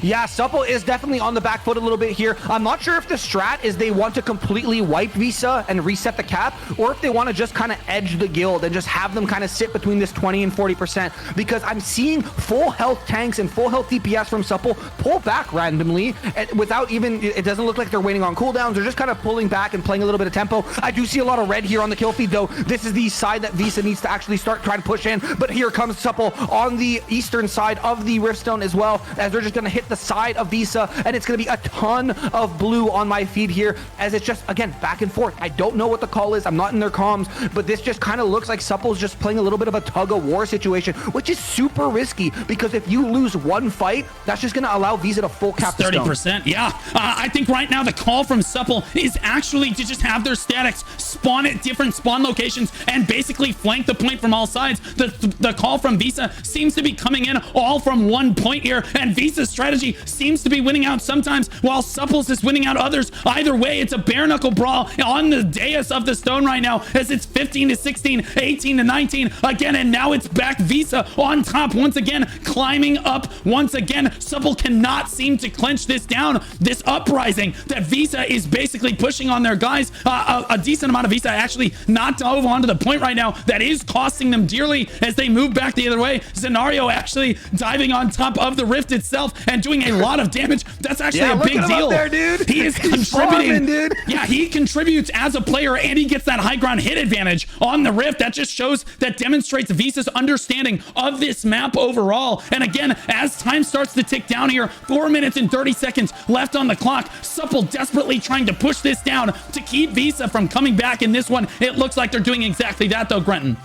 Yeah, Supple is definitely on the back foot a little bit here. I'm not sure if the strat is they want to completely wipe Visa and reset the cap, or if they want to just kind of edge the guild and just have them kind of sit between this 20 and 40%, because I'm seeing full health tanks and full health DPS from Supple pull back randomly without even, it doesn't look like they're waiting on cooldowns. They're just kind of pulling back and playing a little bit of tempo. I do see a lot of red here on the kill feed, though. This is the side that Visa needs to actually start trying to push in, but here comes Supple on the eastern side of the Riftstone as well, as they're just going to hit hit the side of Visa, and it's going to be a ton of blue on my feed here, as it's just, again, back and forth. I don't know what the call is. I'm not in their comms, but this just kind of looks like Supple's just playing a little bit of a tug-of-war situation, which is super risky, because if you lose one fight, that's just going to allow Visa to full cap the stone. 30%, yeah. I think right now the call from Supple is actually to just have their statics spawn at different spawn locations and basically flank the point from all sides. The call from Visa seems to be coming in all from one point here, and Visa's strategy seems to be winning out sometimes while Supple's is winning out others. Either way, it's a bare knuckle brawl on the dais of the stone right now, as it's 15 to 16, 18 to 19 again, and now it's back Visa on top once again, climbing up once again. Supple cannot seem to clinch this down, this uprising that Visa is basically pushing on their guys. A decent amount of Visa actually not dove onto the point right now. That is costing them dearly as they move back the other way. Zenario actually diving on top of the rift itself and doing a lot of damage. That's actually a big deal. There, dude. He is contributing, dude. Yeah, he contributes as a player, and he gets that high ground hit advantage on the rift. That just shows, that demonstrates Visa's understanding of this map overall. And again, as time starts to tick down here, 4 minutes and 30 seconds left on the clock, Supple desperately trying to push this down to keep Visa from coming back in this one. It looks like they're doing exactly that though, Grenton.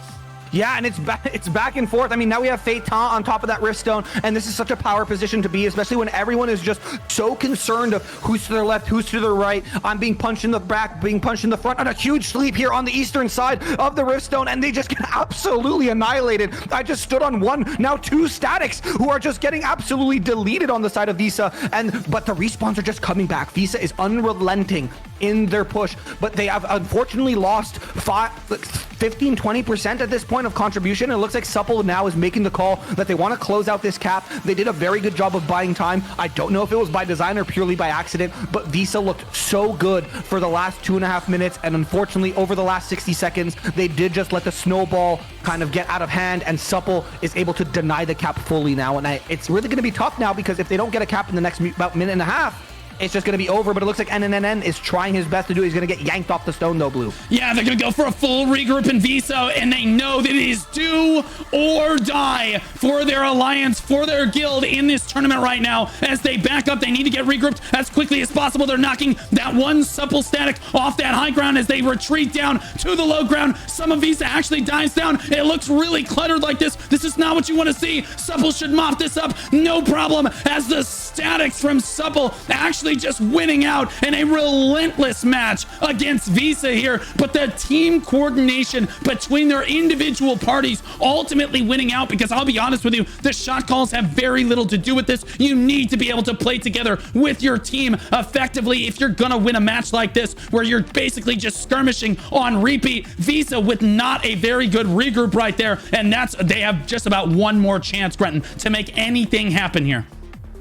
Yeah, and it's back and forth. I mean, now we have Phaeton on top of that Rift Stone, and this is such a power position to be, especially when everyone is just so concerned of who's to their left, who's to their right. I'm being punched in the back, being punched in the front, and a huge sleep here on the eastern side of the Rift Stone, and they just get absolutely annihilated. I just stood on one, now two statics, who are just getting absolutely deleted on the side of Visa, but the respawns are just coming back. Visa is unrelenting in their push, but they have unfortunately lost 15-20% at this point of contribution. It looks like Supple now is making the call that they want to close out this cap. They did a very good job of buying time. I don't know if it was by design or purely by accident, but Visa looked so good for the last 2.5 minutes, and unfortunately over the last 60 seconds they did just let the snowball kind of get out of hand, and Supple is able to deny the cap fully now. And it's really going to be tough now, because if they don't get a cap in the next about minute and a half, it's just going to be over. But it looks like NNN is trying his best to do it. He's going to get yanked off the stone though, Blue. Yeah, they're going to go for a full regroup in Visa, and they know that it is do or die for their alliance, for their guild in this tournament right now. As they back up, they need to get regrouped as quickly as possible. They're knocking that one Supple static off that high ground as they retreat down to the low ground. Some of Visa actually dives down. It looks really cluttered like this. This is not what you want to see. Supple should mop this up, no problem, as the statics from Supple actually just winning out in a relentless match against Visa here. But the team coordination between their individual parties ultimately winning out, because I'll be honest with you, the shot calls have very little to do with this. You need to be able to play together with your team effectively if you're gonna win a match like this, where you're basically just skirmishing on repeat. Visa with not a very good regroup right there, and they have just about one more chance, Grenton, to make anything happen here.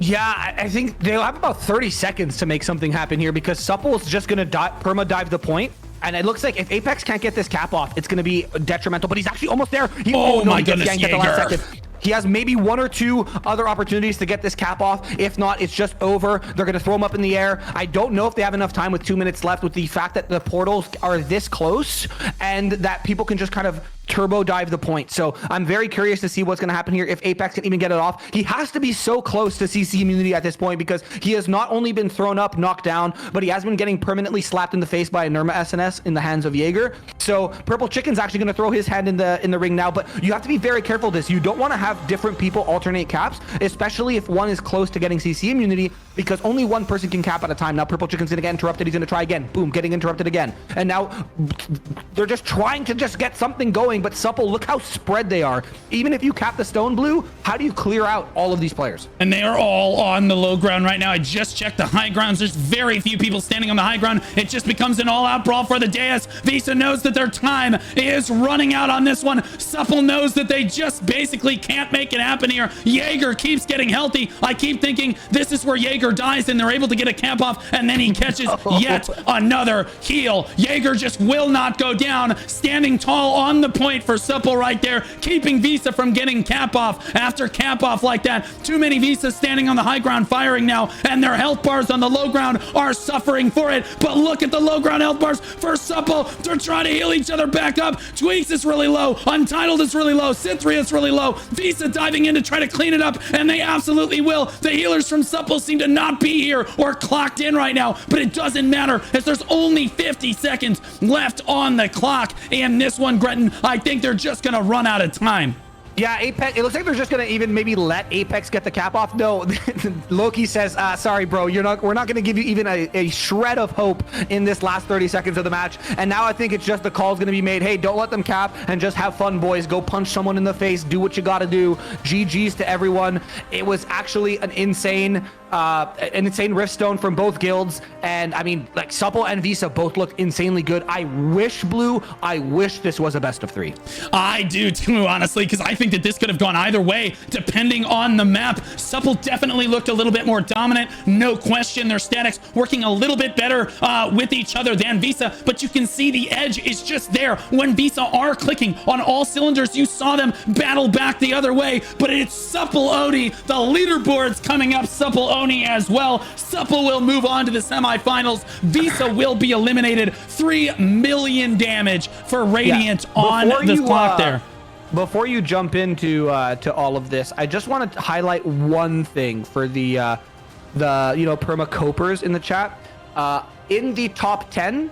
Yeah, I think they'll have about 30 seconds to make something happen here, because Supple is just going to perma dive the point. And it looks like if Apex can't get this cap off, it's going to be detrimental. But he's actually almost there. Oh my goodness, Jaeger. He has maybe one or two other opportunities to get this cap off. If not, it's just over. They're going to throw him up in the air. I don't know if they have enough time with 2 minutes left, with the fact that the portals are this close and that people can just kind of turbo dive the point. So I'm very curious to see what's going to happen here, if Apex can even get it off. He has to be so close to CC immunity at this point, because he has not only been thrown up, knocked down, but he has been getting permanently slapped in the face by a Nirma SNS in the hands of Jaeger. So Purple Chicken's actually going to throw his hand in the ring now, but you have to be very careful of this. You don't want to have different people alternate caps, especially if one is close to getting CC immunity, because only one person can cap at a time. Now Purple Chicken's going to get interrupted. He's going to try again. Boom, getting interrupted again. And now they're just trying to just get something going. But Supple, look how spread they are. Even if you cap the stone, Blue, how do you clear out all of these players? And they are all on the low ground right now. I just checked the high grounds. There's very few people standing on the high ground. It just becomes an all-out brawl for the dais. Visa knows that their time is running out on this one. Supple knows that they just basically can't make it happen here. Jaeger keeps getting healthy. I keep thinking this is where Jaeger Jaeger dies and they're able to get a cap off, and then he catches yet another heal. Jaeger just will not go down, standing tall on the point for Supple right there, keeping Visa from getting cap off after cap off like that. Too many Visas standing on the high ground firing now, and their health bars on the low ground are suffering for it. But look at the low ground health bars for Supple. They're trying to heal each other back up. Tweaks is really low. Untitled is really low. Cythria is really low. Visa diving in to try to clean it up, and they absolutely will. The healers from Supple seem to not be here or clocked in right now, but it doesn't matter as there's only 50 seconds left on the clock. And this one, Gretton, I think they're just gonna run out of time. Yeah, Apex, it looks like they're just gonna even maybe let Apex get the cap off. No, Loki says, sorry, bro, we're not gonna give you even a shred of hope in this last 30 seconds of the match. And now I think it's just the call's gonna be made. Hey, don't let them cap and just have fun, boys. Go punch someone in the face, do what you gotta do. GG's to everyone. It was actually an insane Riftstone from both guilds. And I mean, like, Supple and Visa both look insanely good. I wish this was a best of 3. I do too, honestly, because I think that this could have gone either way depending on the map. Supple definitely looked a little bit more dominant, no question. Their statics working a little bit better with each other than Visa, but you can see the edge is just there. When Visa are clicking on all cylinders, you saw them battle back the other way, but it's Supple Oni. The leaderboard's coming up Supple Oni as well. Supple will move on to the semifinals. Visa will be eliminated. 3 million damage for Radiant on the clock there. Before you jump into to all of this, I just want to highlight one thing for the perma copers in the chat. In the top 10,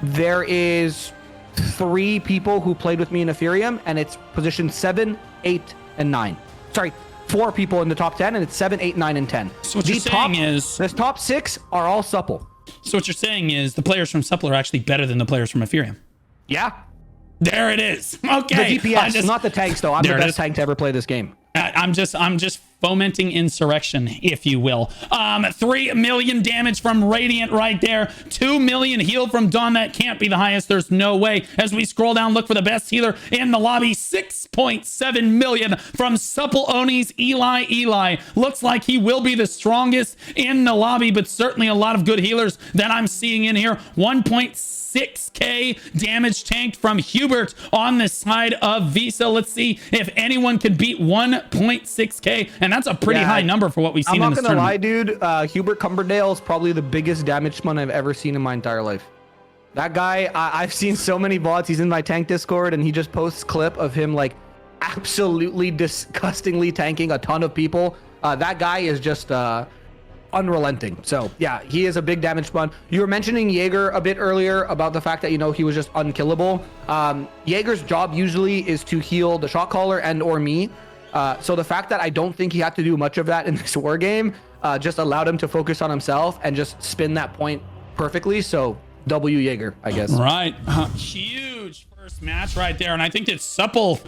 there is 3 people who played with me in Ethereum, and it's position 7, 8, and 9. Sorry, 4 people in the top 10, and it's 7, 8, 9, and 10. So what you're saying is the top 6 are all Supple. So what you're saying is the players from Supple are actually better than the players from Ethereum. Yeah. There it is. Okay. The DPS, not the tanks, though. I'm the best tank to ever play this game. I'm just fomenting insurrection, if you will. 3 million damage from Radiant right there. 2 million heal from Dawn. That can't be the highest. There's no way. As we scroll down, look for the best healer in the lobby. 6.7 million from Supple Oni's Eli. Looks like he will be the strongest in the lobby, but certainly a lot of good healers that I'm seeing in here. 1.6k damage tanked from Hubert on the side of Visa. Let's see if anyone can beat 1.6k, and that's a pretty high number for what we've seen in this tournament. I'm not gonna lie, dude. Hubert Cumberdale is probably the biggest damage spun I've ever seen in my entire life. That guy, I've seen so many VODs. He's in my tank Discord, and he just posts clip of him like absolutely disgustingly tanking a ton of people. That guy is just unrelenting. So yeah, he is a big damage spawn. You were mentioning Jaeger a bit earlier about the fact that, you know, he was just unkillable. Jaeger's job usually is to heal the shot caller and or me. So the fact that I don't think he had to do much of that in this war game just allowed him to focus on himself and just spin that point perfectly. So W Jaeger, I guess. Right. Huge first match right there. And I think that Supple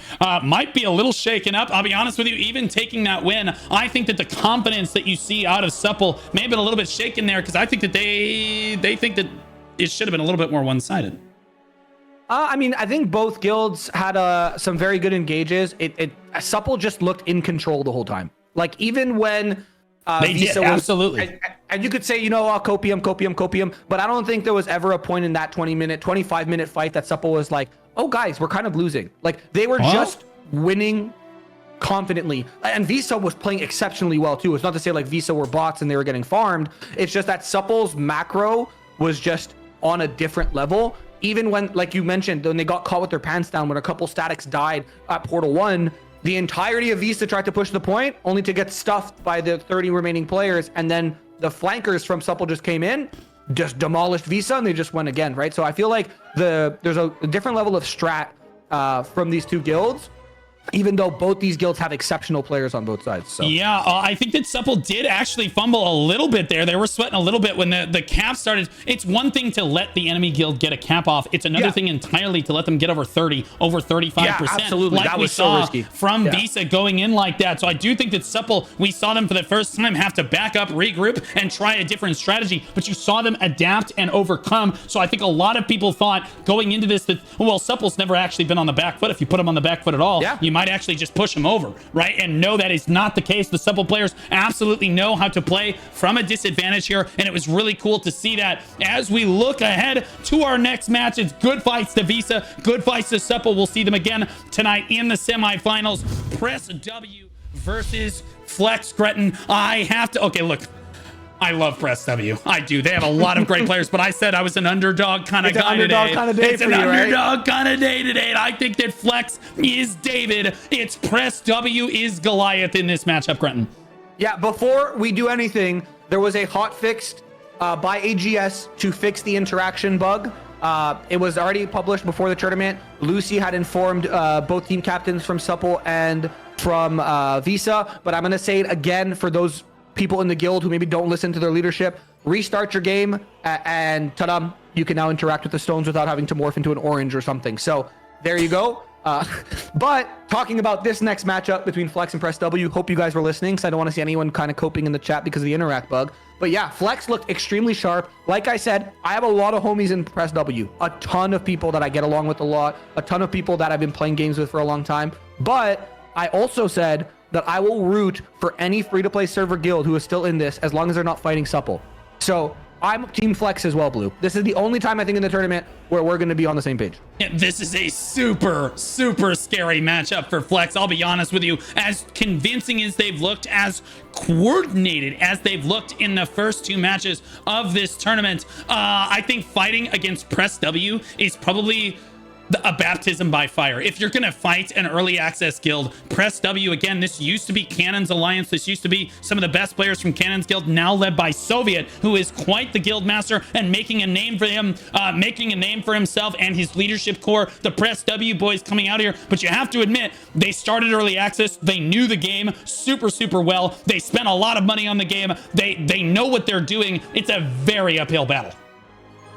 might be a little shaken up. I'll be honest with you, even taking that win, I think that the confidence that you see out of Supple may have been a little bit shaken there, because I think that they think that it should have been a little bit more one-sided. I mean, I think both guilds had some very good engages. Supple just looked in control the whole time. Like, even when they did, absolutely. And you could say, you know, copium, but I don't think there was ever a point in that 25-minute fight that Supple was like, oh, guys, we're kind of losing. Like, they were just winning confidently. And Visa was playing exceptionally well, too. It's not to say, like, Visa were bots and they were getting farmed. It's just that Supple's macro was just on a different level. Even when, like you mentioned, when they got caught with their pants down, when a couple statics died at Portal 1, the entirety of Visa tried to push the point, only to get stuffed by the 30 remaining players. And then the flankers from Supple just came in, just demolished Visa, and they just went again, right? So I feel like there's a different level of strat from these two guilds, even though both these guilds have exceptional players on both sides. So yeah, I think that Supple did actually fumble a little bit there. They were sweating a little bit when the cap started. It's one thing to let the enemy guild get a cap off. It's another thing entirely to let them get over 30, over 35%. Yeah, absolutely. Like that we was saw so risky from Visa going in like that. So I do think that Supple, we saw them for the first time have to back up, regroup, and try a different strategy. But you saw them adapt and overcome. So I think a lot of people thought going into this that, well, Supple's never actually been on the back foot. If you put them on the back foot at all, you might might actually just push him over, right? And no, that is not the case. The Supple players absolutely know how to play from a disadvantage here, and it was really cool to see that. As we look ahead to our next match, it's good fights to Visa, good fights to Supple. We'll see them again tonight in the semifinals. Press W versus Flex Gretton. I have to, okay, look, I love Press W. I do. They have a lot of great players, but I said I was an underdog kind of guy today. It's an underdog kind of day today, and I think that Flex is David. It's Press W is Goliath in this matchup, Gretton. Yeah, before we do anything, there was a hot fix by AGS to fix the interaction bug. It was already published before the tournament. Lucy had informed both team captains from Supple and from Visa, but I'm going to say it again for those people in the guild who maybe don't listen to their leadership. Restart your game and ta-da, you can now interact with the stones without having to morph into an orange or something. So there you go. But talking about this next matchup between Flex and Press W, hope you guys were listening because I don't want to see anyone kind of coping in the chat because of the interact bug. But yeah, Flex looked extremely sharp. Like I said, I have a lot of homies in Press W, a ton of people that I get along with a lot, a ton of people that I've been playing games with for a long time. But I also said that I will root for any free-to-play server guild who is still in this as long as they're not fighting Supple. So I'm Team Flex as well, Blue. This is the only time I think in the tournament where we're going to be on the same page. Yeah, this is a super, super scary matchup for Flex. I'll be honest with you. As convincing as they've looked, as coordinated as they've looked in the first two matches of this tournament, I think fighting against Press W is probably a baptism by fire. If you're gonna fight an early access guild, Press W, again, this used to be Cannon's alliance. This used to be some of the best players from Cannon's guild, now led by Soviet, who is quite the guild master and making a name for him, making a name for himself and his leadership core. The Press W boys coming out here, but you have to admit, they started early access. They knew the game super, super well. They spent a lot of money on the game. They know what they're doing. It's a very uphill battle.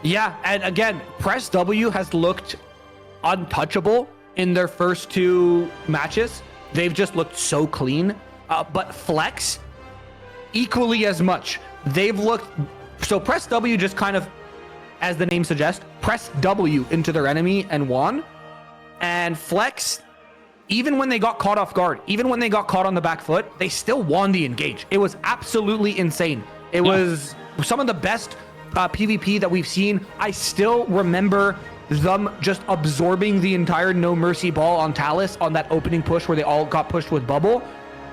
Yeah, and again, Press W has looked untouchable in their first two matches. They've just looked so clean. But Flex, equally as much. They've looked... So Press W just kind of, as the name suggests, pressed W into their enemy and won. And Flex, even when they got caught off guard, even when they got caught on the back foot, they still won the engage. It was absolutely insane. It was some of the best PvP that we've seen. I still remember them just absorbing the entire No Mercy ball on Talus on that opening push where they all got pushed with bubble.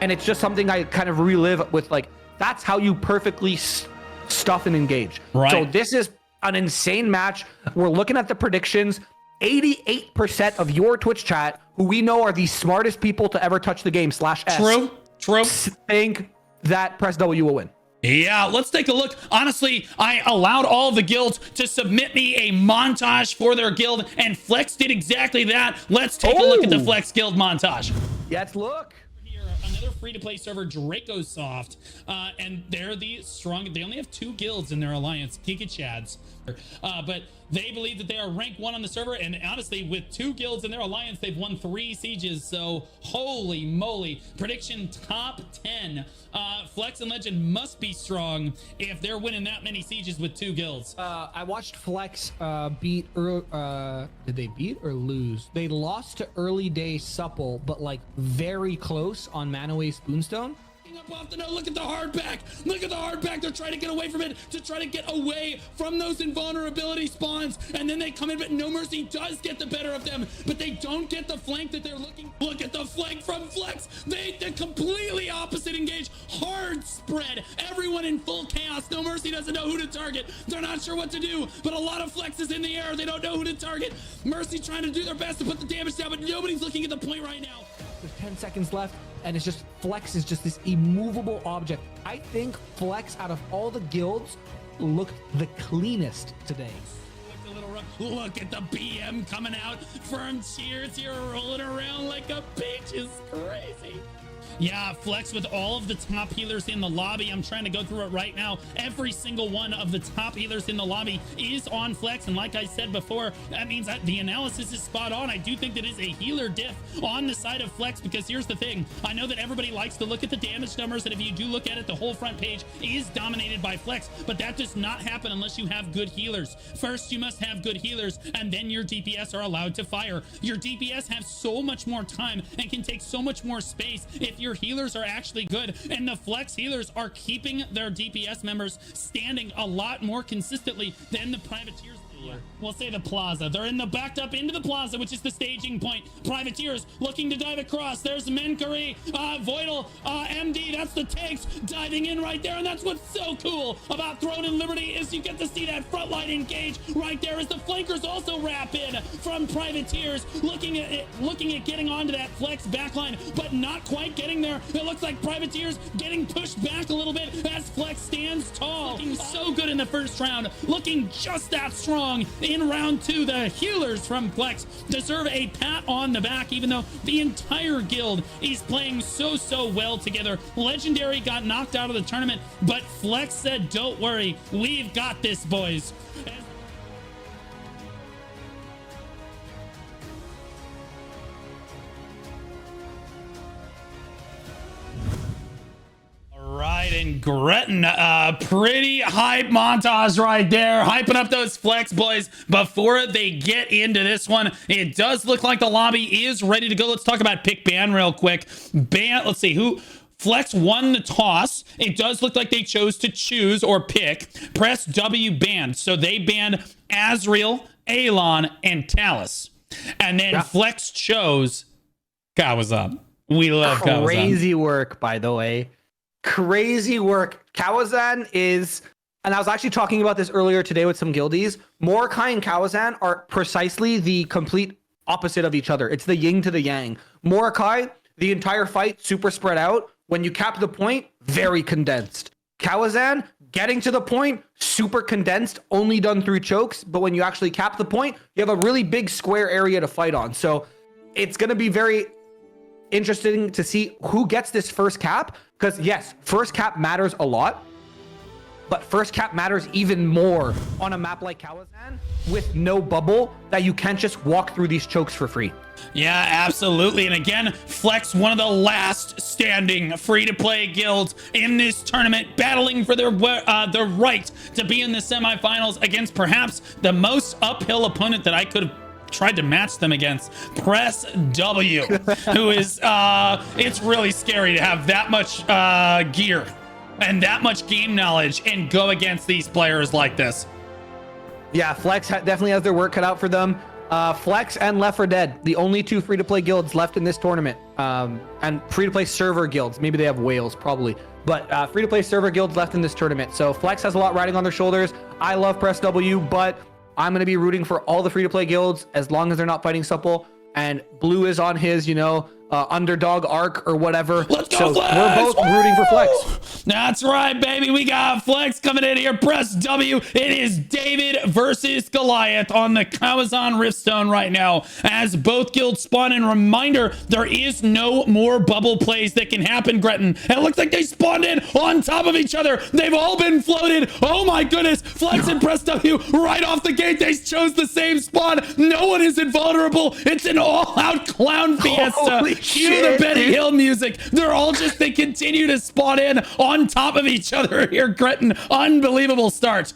And it's just something I kind of relive with, like, that's how you perfectly stuff and engage. Right. So this is an insane match. We're looking at the predictions. 88% of your Twitch chat, who we know are the smartest people to ever touch the game, /S. True. Think that Press W will win. Yeah, let's take a look. Honestly, I allowed all the guilds to submit me a montage for their guild, and Flex did exactly that. Let's take a look at the Flex guild montage. Let's look. Here, another free-to-play server, Dracosoft, and they're the strong. They only have 2 guilds in their alliance, Gigachads, but they believe that they are rank 1 on the server, and honestly, with 2 guilds in their alliance, they've won 3 sieges. So, holy moly! Prediction top 10. Flex and Legend must be strong if they're winning that many sieges with 2 guilds. I watched Flex beat did they beat or lose? They lost to early day Supple, but like very close on Manaway Spoonstone. Up off the no, look at the hard back. Look at the hard back. They're trying to get away from it, to try to get away from those invulnerability spawns, and then they come in, but No Mercy does get the better of them, but they don't get the flank that they're looking. Look at the flank from Flex. They're completely opposite engage. Hard spread. Everyone in full chaos. No Mercy doesn't know who to target. They're not sure what to do, but a lot of Flex is in the air. They don't know who to target. Mercy trying to do their best to put the damage down, but nobody's looking at the point right now. There's 10 seconds left, and it's just Flex is just this immovable object. I think Flex, out of all the guilds, looked the cleanest today. Look at the BM coming out. Firm cheers here, rolling around like a bitch is crazy. Yeah, Flex with all of the top healers in the lobby. I'm trying to go through it right now. Every single one of the top healers in the lobby is on Flex. And like I said before, that means that the analysis is spot on. I do think that is a healer diff on the side of Flex, because here's the thing. I know that everybody likes to look at the damage numbers, and if you do look at it, the whole front page is dominated by Flex, but that does not happen unless you have good healers. First, you must have good healers, and then your DPS are allowed to fire. Your DPS have so much more time and can take so much more space if your healers are actually good, and the Flex healers are keeping their DPS members standing a lot more consistently than the privateers. We'll say the plaza. They're in the backed up into the plaza, which is the staging point. Privateers looking to dive across. There's Menkari, Voidal, MD. That's the tanks diving in right there. And that's what's so cool about Throne and Liberty is you get to see that front line engage right there as the flankers also wrap in from Privateers, looking at getting onto that Flex backline, but not quite getting there. It looks like Privateers getting pushed back a little bit as Flex stands tall. Looking so good in the first round, looking just that strong in round 2. The healers from Flex deserve a pat on the back, even though the entire guild is playing so well together. Legendary got knocked out of the tournament, but Flex said, don't worry, we've got this, boys. Right, and Gretton, pretty hype montage right there, hyping up those Flex boys before they get into this one. It does look like the lobby is ready to go. Let's talk about pick ban real quick. Ban, let's see who. Flex won the toss. It does look like they chose to choose or pick press W banned. So they banned Azriel, Alon, and Talus. And then Flex chose Kawazan. We love Kawazan. Crazy work, by the way. Crazy work. Kawazan is, and I was actually talking about this earlier today with some guildies. Mordecai and Kawazan are precisely the complete opposite of each other. It's the yin to the yang. Mordecai, the entire fight, super spread out. When you cap the point, very condensed. Kawazan, getting to the point, super condensed, only done through chokes. But when you actually cap the point, you have a really big square area to fight on. So it's going to be very interesting to see who gets this first cap, because yes, first cap matters a lot, but first cap matters even more on a map like Kawazan with no bubble that you can't just walk through these chokes for free. Yeah, absolutely. And again, Flex, one of the last standing free-to-play guilds in this tournament, battling for their right to be in the semifinals against perhaps the most uphill opponent that I could have tried to match them against, Press W, who is it's really scary to have that much gear and that much game knowledge and go against these players like this. Yeah, Flex definitely has their work cut out for them. Flex and Left 4 Dead, the only two free-to-play guilds left in this tournament, and free-to-play server guilds. Maybe they have whales, probably, but free-to-play server guilds left in this tournament. So Flex has a lot riding on their shoulders. I love Press W, but I'm going to be rooting for all the free-to-play guilds as long as they're not fighting Supple. And Blue is on his, underdog arc or whatever. Let's go, so Flex! We're both rooting for Flex. That's right, baby. We got Flex coming in here. Press W. It is David versus Goliath on the Kawazan Riftstone right now as both guilds spawn. And reminder, there is no more bubble plays that can happen, Gretton. And it looks like they spawned in on top of each other. They've all been floated. Oh my goodness. Flex and Press W right off the gate. They chose the same spawn. No one is invulnerable. It's an all-out clown fiesta. Cue the Benny Hill music. They continue to spawn in on top of each other here, Gretton. Unbelievable start.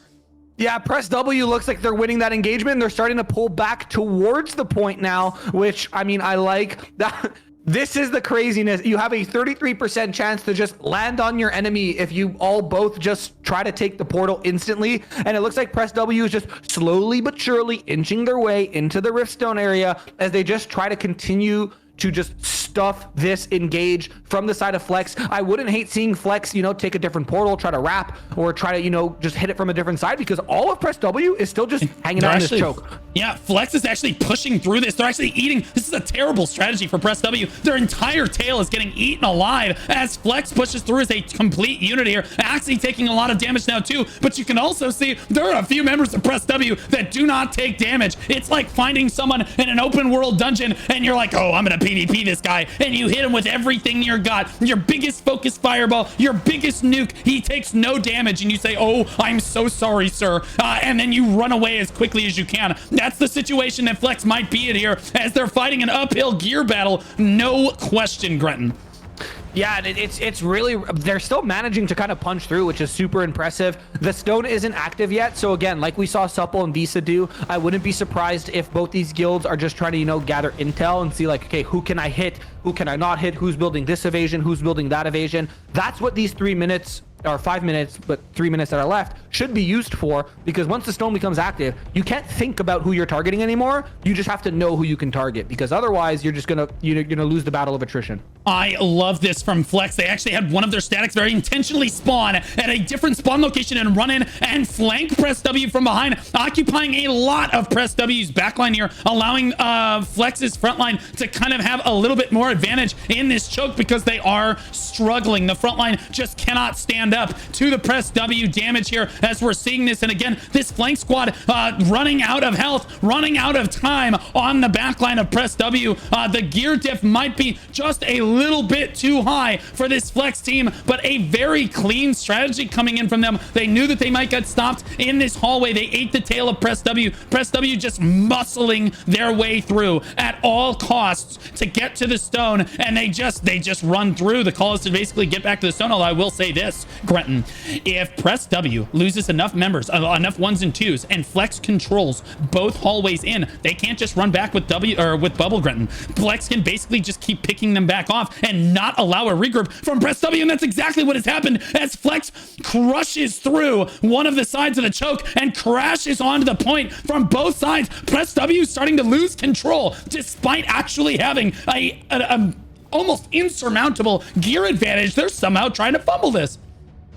Yeah, Press W looks like they're winning that engagement. They're starting to pull back towards the point now, which, I mean, I like that. This is the craziness. You have a 33% chance to just land on your enemy if you all both just try to take the portal instantly. And it looks like Press W is just slowly but surely inching their way into the Riftstone area as they just try to continue to just stuff this engage from the side of Flex. I wouldn't hate seeing Flex, take a different portal, try to wrap, or try to, just hit it from a different side, because all of Press W is still just hanging out in this choke. Yeah, Flex is actually pushing through this. They're actually eating. This is a terrible strategy for Press W. Their entire tail is getting eaten alive as Flex pushes through as a complete unit here. Actually taking a lot of damage now too, but you can also see there are a few members of Press W that do not take damage. It's like finding someone in an open world dungeon and you're like, oh, I'm gonna beat PvP this guy, and you hit him with everything you got, your biggest focus fireball, your biggest nuke. He takes no damage, and you say, oh, I'm so sorry, sir. And then you run away as quickly as you can. That's the situation that Flex might be in here, as they're fighting an uphill gear battle. No question, Grenton. Yeah, and it's really, they're still managing to kind of punch through, which is super impressive. The stone isn't active yet, so again, like we saw Supple and Visa do, I wouldn't be surprised if both these guilds are just trying to, you know, gather intel and see like, okay, who can I hit, who can I not hit, who's building this evasion, who's building that evasion. That's what these 3 minutes or 5 minutes, but 3 minutes that are left should be used for, because once the stone becomes active, you can't think about who you're targeting anymore. You just have to know who you can target, because otherwise you're just gonna lose the battle of attrition. I love this from Flex. They actually had one of their statics very intentionally spawn at a different spawn location and run in and flank Press W from behind, occupying a lot of Press W's backline here, allowing Flex's frontline to kind of have a little bit more advantage in this choke, because they are struggling. The frontline just cannot stand up to the Press W damage here, as we're seeing this. And again, this flank squad running out of health, running out of time on the backline of Press W. The gear diff might be just a little bit too high for this Flex team, but a very clean strategy coming in from them. They knew that they might get stopped in this hallway. They ate the tail of Press W. Press W just muscling their way through at all costs to get to the stone, and they just run through. The call is to basically get back to the stone. Although I will say this, Grenton, if Press W loses enough members, enough ones and twos, and Flex controls both hallways in, they can't just run back with with Bubble, Grenton. Flex can basically just keep picking them back off and not allow a regroup from Press W, and that's exactly what has happened, as Flex crushes through one of the sides of the choke and crashes onto the point from both sides. Press W is starting to lose control, despite actually having a almost insurmountable gear advantage. They're somehow trying to fumble this.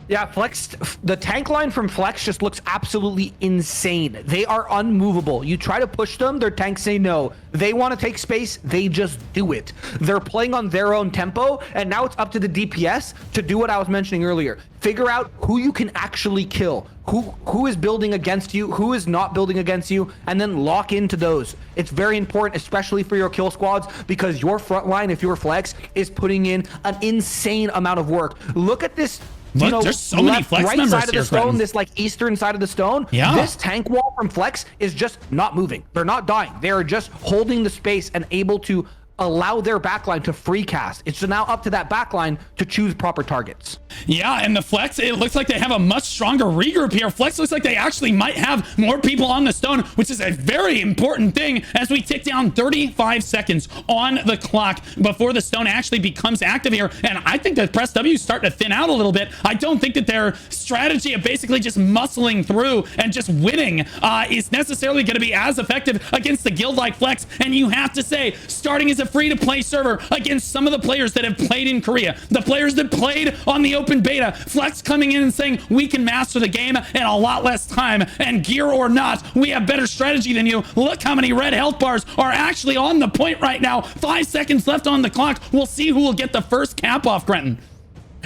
Yeah, Flex, the tank line from Flex just looks absolutely insane. They are unmovable. You try to push them, their tanks say no. They want to take space, they just do it. They're playing on their own tempo, and now it's up to the DPS to do what I was mentioning earlier. Figure out who you can actually kill, who is building against you, who is not building against you, and then lock into those. It's very important, especially for your kill squads, because your front line, if you're Flex, is putting in an insane amount of work. Look at this. Look, there's so many Flex right members side of here, the stone, Grenton. this like eastern side of the stone. Yeah. This tank wall from Flex is just not moving. They're not dying. They are just holding the space and able to allow their backline to free cast. It's now up to that backline to choose proper targets. Yeah, and the Flex, it looks like they have a much stronger regroup here. Flex looks like they actually might have more people on the stone, which is a very important thing, as we tick down 35 seconds on the clock before the stone actually becomes active here. And I think that Press W is starting to thin out a little bit. I don't think that their strategy of basically just muscling through and just winning is necessarily going to be as effective against the guild like Flex. And you have to say, starting as a free-to-play server against some of the players that have played in Korea, the players that played on the open beta, Flex coming in and saying, we can master the game in a lot less time, and gear or not, we have better strategy than you. Look how many red health bars are actually on the point right now. 5 seconds left on the clock. We'll see who will get the first cap off, Grenton.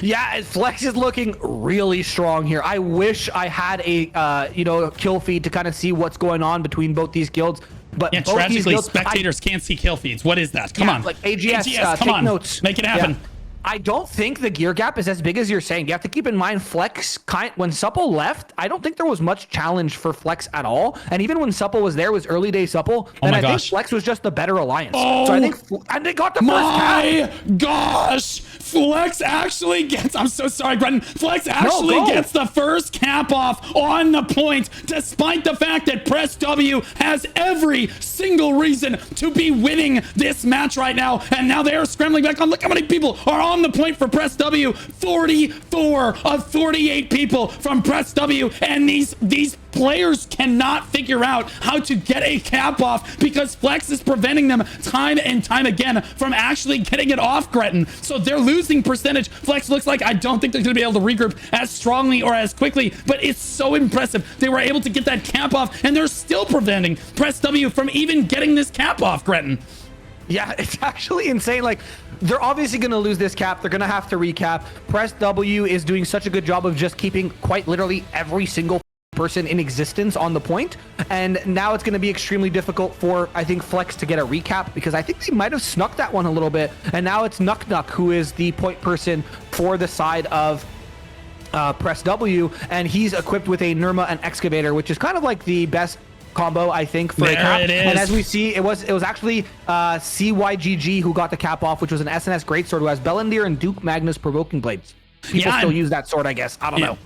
Yeah, Flex is looking really strong here. I wish I had a kill feed to kind of see what's going on between both these guilds. But yeah, tragically, spectators can't see kill feeds. What is that? Come on. Like AGS, come take on. Notes. Make it happen. Yeah. I don't think the gear gap is as big as you're saying. You have to keep in mind, Flex, when Supple left, I don't think there was much challenge for Flex at all. And even when Supple was there, it was early day Supple. And I think Flex was just the better alliance. Oh, so I think, and they got the first cap. My gosh, Flex actually gets, I'm so sorry, Brendan. Flex actually gets the first cap off on the point, despite the fact that Press W has every single reason to be winning this match right now. And now they are scrambling back on. Look how many people are on the point for Press W. 44 of 48 people from Press W. And these players cannot figure out how to get a cap off, because Flex is preventing them time and time again from actually getting it off, Gretton. So they're losing percentage. Flex looks like, I don't think they're going to be able to regroup as strongly or as quickly, but it's so impressive. They were able to get that cap off, and they're still preventing Press W from even getting this cap off, Gretton. Yeah, it's actually insane. Like, they're obviously going to lose this cap. They're going to have to recap. Press W is doing such a good job of just keeping quite literally every single person in existence on the point. And now it's going to be extremely difficult for, I think, Flex to get a recap, because I think they might have snuck that one a little bit. And now it's Nuck Nuck who is the point person for the side of Press W, and he's equipped with a Nirma and Excavator, which is kind of like the best combo, I think, for a cap. And as we see, it was actually CYGG who got the cap off, which was an SNS Greatsword who has Bellendir and Duke Magnus Provoking Blades. People still use that sword, I guess. I don't know.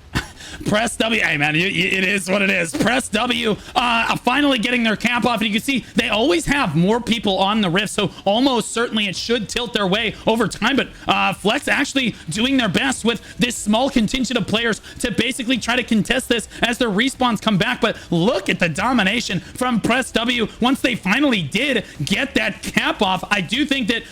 Press W, hey man, it is what it is. Press W finally getting their cap off, and you can see they always have more people on the rift, so almost certainly it should tilt their way over time. But Flex actually doing their best with this small contingent of players to basically try to contest this as their respawns come back. But look at the domination from Press W once they finally did get that cap off. I do think that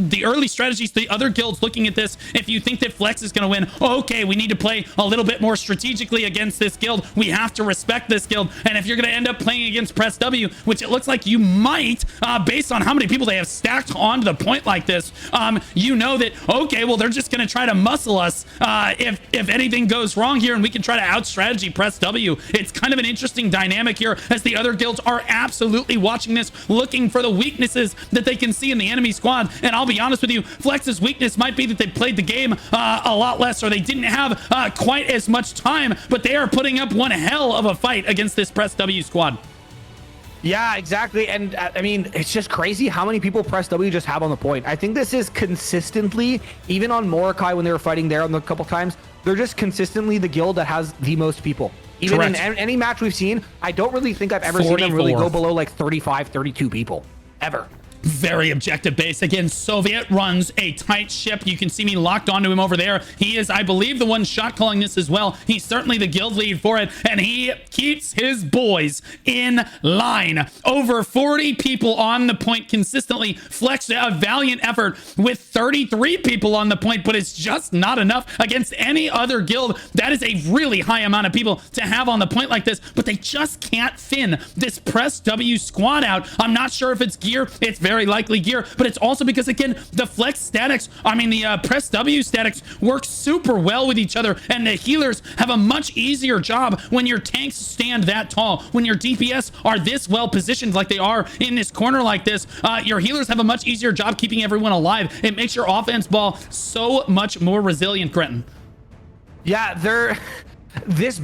the early strategies, the other guilds looking at this, if you think that Flex is going to win, okay, we need to play a little bit more strategically against this guild. We have to respect this guild. And if you're going to end up playing against Press W, which it looks like you might, based on how many people they have stacked onto the point like this, you know that, okay, well, they're just going to try to muscle us if anything goes wrong here, and we can try to out-strategy Press W. It's kind of an interesting dynamic here, as the other guilds are absolutely watching this, looking for the weaknesses that they can see in the enemy squad. And I'll be honest with you, Flex's weakness might be that they played the game a lot less, or they didn't have quite as much time, but they are putting up one hell of a fight against this Press W squad. Yeah, exactly. And I mean, it's just crazy how many people Press W just have on the point. I think this is consistently, even on Mordecai when they were fighting there on the couple times, they're just consistently the guild that has the most people. Even in any match we've seen, I don't really think I've ever seen them really go below like 35, 32 people, ever. Very objective base. Again, Soviet runs a tight ship. You can see me locked onto him over there. He is, I believe, the one shot calling this as well. He's certainly the guild lead for it, and he keeps his boys in line. Over 40 people on the point consistently. Flex a valiant effort with 33 people on the point, but it's just not enough against any other guild. That is a really high amount of people to have on the point like this, but they just can't thin this Press W squad out. I'm not sure if it's gear. It's very likely gear, but it's also because, again, the Flex statics, I mean, the Press W statics work super well with each other, and the healers have a much easier job when your tanks stand that tall. When your DPS are this well positioned like they are in this corner like this, your healers have a much easier job keeping everyone alive. It makes your offense ball so much more resilient, Gretton. Yeah, this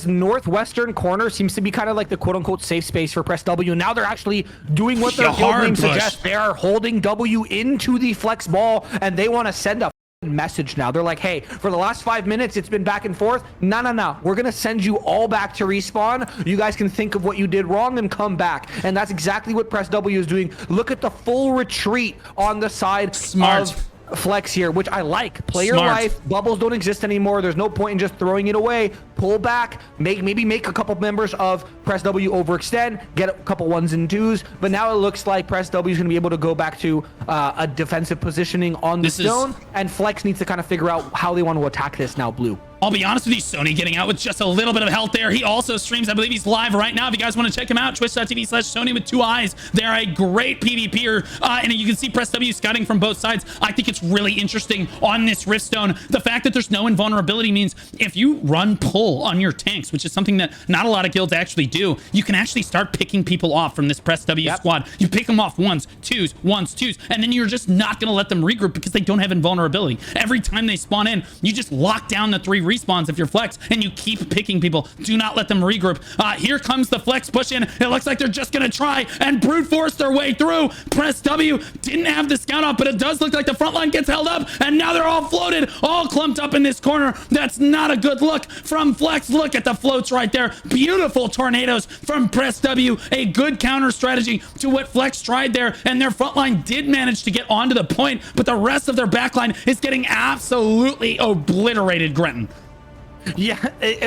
northwestern corner seems to be kind of like the quote-unquote safe space for Press W. Now they're actually doing what their guild name suggests. They are holding W into the Flex ball, and they want to send a message now. They're like, hey, for the last 5 minutes, it's been back and forth. No. We're going to send you all back to respawn. You guys can think of what you did wrong and come back. And that's exactly what Press W is doing. Look at the full retreat on the side of Flex here, which I like. Player life, bubbles don't exist anymore. There's no point in just throwing it away. Pull back, maybe make a couple members of Press W overextend, get a couple ones and twos. But now it looks like Press W is going to be able to go back to a defensive positioning on the stone, and Flex needs to kind of figure out how they want to attack this now, blue. I'll be honest with you, Sony getting out with just a little bit of health there. He also streams, I believe he's live right now. If you guys want to check him out, twitch.tv/Sony with 2 eyes. They're a great PvPer, and you can see Press W scouting from both sides. I think it's really interesting on this Riftstone. The fact that there's no invulnerability means if you run pull on your tanks, which is something that not a lot of guilds actually do, you can actually start picking people off from this Press W squad. You pick them off ones, twos, and then you're just not going to let them regroup because they don't have invulnerability. Every time they spawn in, you just lock down the 3 respawns if you're Flex, and you keep picking people. Do not let them regroup. Here comes the Flex push in. It looks like they're just going to try and brute force their way through. Press W didn't have the scout off, but it does look like the front line gets held up, and now they're all floated, all clumped up in this corner. That's not a good look from Flex. Look at the floats right there. Beautiful tornadoes from Press W. A good counter strategy to what Flex tried there, and their front line did manage to get onto the point, but the rest of their back line is getting absolutely obliterated, Gretton. Yeah,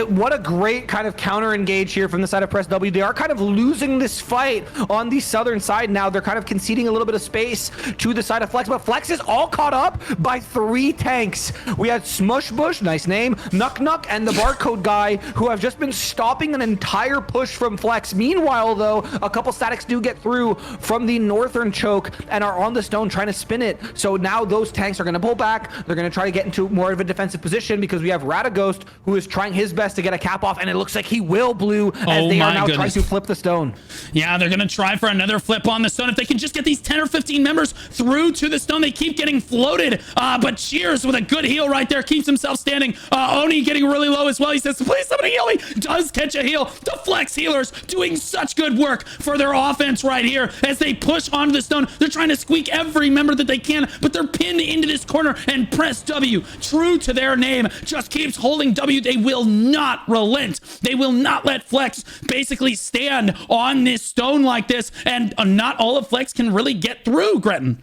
what a great kind of counter engage here from the side of Press W. They are kind of losing this fight on the southern side now. They're kind of conceding a little bit of space to the side of Flex, but Flex is all caught up by 3 tanks. We had Smush Bush, nice name, Nuck Nuck, and the Barcode guy, who have just been stopping an entire push from Flex. Meanwhile, though, a couple statics do get through from the northern choke and are on the stone trying to spin it. So now those tanks are going to pull back. They're going to try to get into more of a defensive position because we have Radaghost, who is trying his best to get a cap off, and it looks like he will, Blue, as they are now trying to flip the stone. Yeah, they're going to try for another flip on the stone. If they can just get these 10 or 15 members through to the stone, they keep getting floated. But Cheers with a good heal right there keeps himself standing. Oni getting really low as well. He says, please somebody heal me. Does catch a heal. The Flex healers doing such good work for their offense right here as they push onto the stone. They're trying to squeak every member that they can, but they're pinned into this corner, and Press W, true to their name, just keeps holding W. They will not relent. They will not let Flex basically stand on this stone like this, and not all of Flex can really get through, Gretton.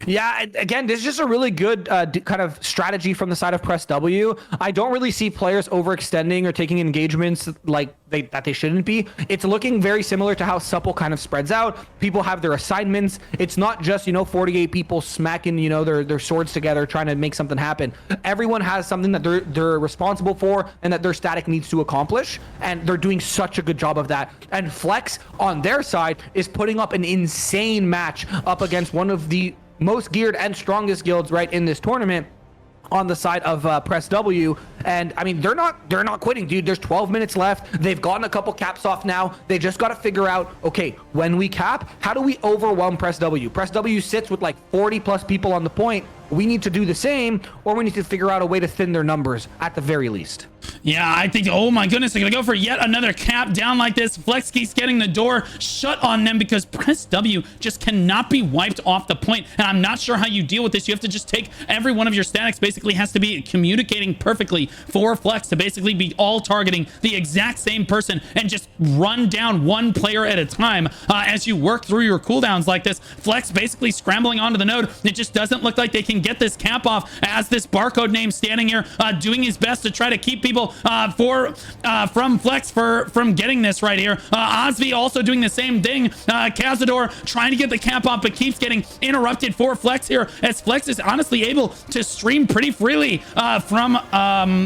Yeah, again, this is just a really good kind of strategy from the side of Press W. I don't really see players overextending or taking engagements like that they shouldn't be. It's looking very similar to how Supple kind of spreads out. People have their assignments. It's not just, 48 people smacking, their swords together trying to make something happen. Everyone has something that they're responsible for and that their static needs to accomplish, and they're doing such a good job of that. And Flex on their side is putting up an insane match up against one of the most geared and strongest guilds right in this tournament on the side of Press W. And I mean, they're not quitting, dude. There's 12 minutes left. They've gotten a couple caps off now. They just got to figure out, okay, when we cap, how do we overwhelm Press W? Press W sits with like 40 plus people on the point. We need to do the same, or we need to figure out a way to thin their numbers at the very least. Yeah, I think, oh my goodness, they're going to go for yet another cap down like this. Flex keeps getting the door shut on them because Press W just cannot be wiped off the point. And I'm not sure how you deal with this. You have to just take every one of your statics, basically has to be communicating perfectly for Flex to basically be all targeting the exact same person and just run down one player at a time as you work through your cooldowns like this. Flex basically scrambling onto the node. It just doesn't look like they can get this cap off as this barcode name standing here doing his best to try to keep people from Flex from getting this right here. Ozzy also doing the same thing. Cazador trying to get the cap off but keeps getting interrupted for Flex here as Flex is honestly able to stream pretty freely from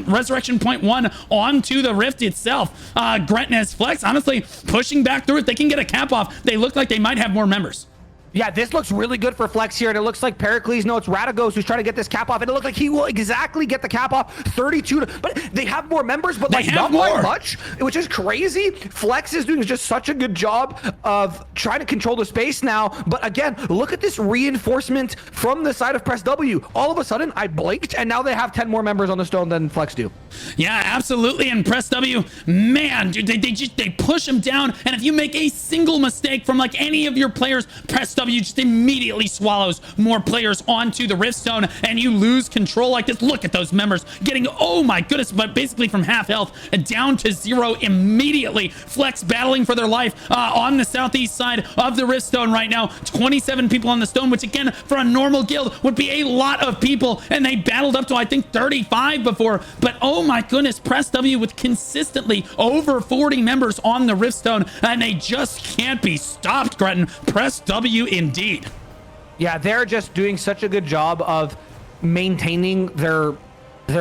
Resurrection Point 1 onto the Rift itself. Gretton as Flex honestly pushing back through it. They can get a cap off. They look like they might have more members. Yeah, this looks really good for Flex here, and it looks like Pericles, no, it's Radagos who's trying to get this cap off, and it looks like he will exactly get the cap off. 32, but they have more members, but like not by much, which is crazy. Flex is doing just such a good job of trying to control the space now, but again, look at this reinforcement from the side of Press W. All of a sudden, I blinked, and now they have 10 more members on the stone than Flex do. Yeah, absolutely, and Press W, man, dude, they push him down, and if you make a single mistake from like any of your players, Press W just immediately swallows more players onto the Rift Stone, and you lose control like this. Look at those members getting, oh my goodness, but basically from half health down to 0 immediately. Flex battling for their life on the southeast side of the Rift Stone right now. 27 people on the stone, which again, for a normal guild would be a lot of people, and they battled up to, I think, 35 before, but oh my goodness, Press W with consistently over 40 members on the Rift Stone, and they just can't be stopped, Gretton. Press W indeed. Yeah, they're just doing such a good job of maintaining their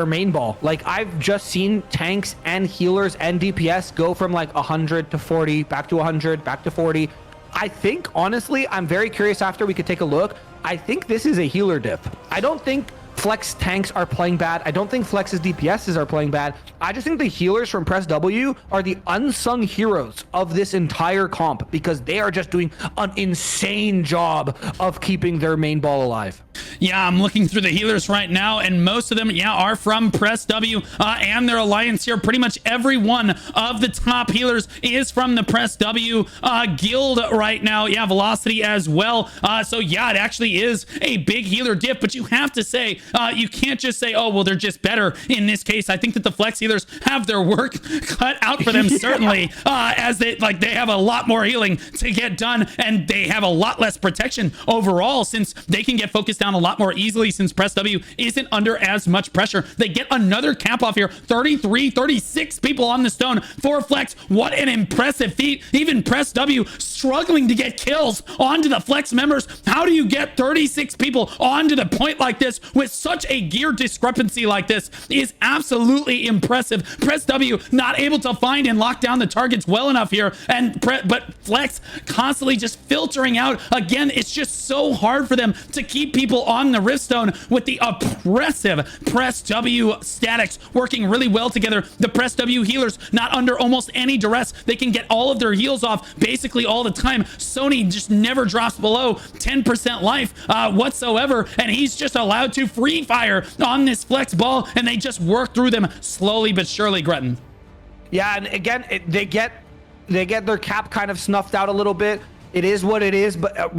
main ball. Like, I've just seen tanks and healers and DPS go from like 100 to 40, back to 100, back to 40. I think, honestly, I'm very curious after we could take a look. I think this is a healer dip. I don't think Flex tanks are playing bad. I don't think Flex's DPSs are playing bad. I just think the healers from Press W are the unsung heroes of this entire comp because they are just doing an insane job of keeping their main ball alive. Yeah, I'm looking through the healers right now, and most of them, yeah, are from Press W and their alliance here. Pretty much every one of the top healers is from the Press W guild right now. Yeah, Velocity as well. So yeah, it actually is a big healer diff, but you have to say, you can't just say, oh, well, they're just better in this case. I think that the Flex healers have their work cut out for them, certainly, as they have a lot more healing to get done, and they have a lot less protection overall since they can get focused down a lot more easily since Press W isn't under as much pressure. They get another cap off here. 33, 36 people on the stone for Flex. What an impressive feat. Even Press W struggling to get kills onto the Flex members. How do you get 36 people onto the point like this with such a gear discrepancy like this is absolutely impressive. Press W not able to find and lock down the targets well enough here, but Flex constantly just filtering out. Again, it's just so hard for them to keep people on the Riftstone with the oppressive Press W statics working really well together. The Press W healers not under almost any duress. They can get all of their heals off basically all the time. Sony just never drops below 10% life whatsoever, and he's just allowed to free fire on this Flex ball, and they just work through them slowly but surely, Gretton. Yeah, and again, they get their cap kind of snuffed out a little bit. It is what it is, but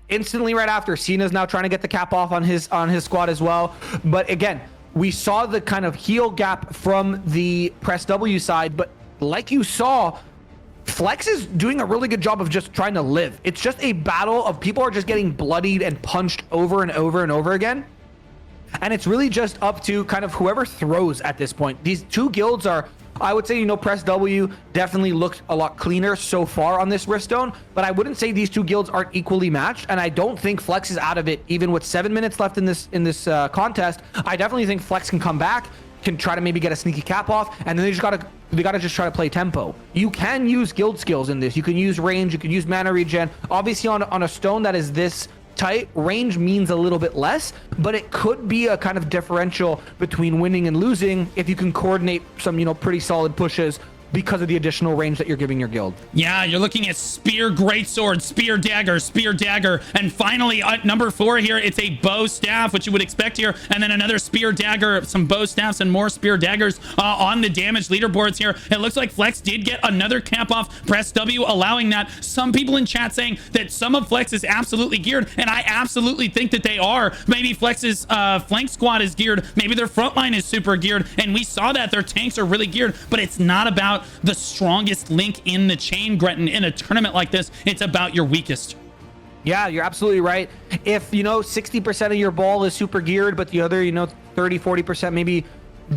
instantly right after, Cena's now trying to get the cap off on his squad as well. But again, we saw the kind of heal gap from the Press W side, but like you saw, Flex is doing a really good job of just trying to live. It's just a battle of people are just getting bloodied and punched over and over and over again. And it's really just up to kind of whoever throws at this point. These two guilds are, I would say, Press W definitely looked a lot cleaner so far on this Riftstone, but I wouldn't say these two guilds aren't equally matched, and I don't think Flex is out of it even with 7 minutes left in this contest. I definitely think Flex can come back, can try to maybe get a sneaky cap off, and then they gotta just try to play tempo. You can use guild skills in this. You can use range, you can use mana regen. Obviously on a stone that is this tight, range means a little bit less, but it could be a kind of differential between winning and losing if you can coordinate some, pretty solid pushes because of the additional range that you're giving your guild. Yeah, you're looking at spear, greatsword, spear, dagger, and finally number 4 here, it's a bow staff, which you would expect here, and then another spear, dagger, some bow staffs, and more spear daggers on the damage leaderboards here. It looks like Flex did get another cap off Press W, allowing that. Some people in chat saying that some of Flex is absolutely geared, and I absolutely think that they are. Maybe Flex's flank squad is geared, maybe their front line is super geared, and we saw that their tanks are really geared, but it's not about the strongest link in the chain, Gretton. In a tournament like this, it's about your weakest. Yeah, you're absolutely right. If 60% of your ball is super geared, but the other 30-40% maybe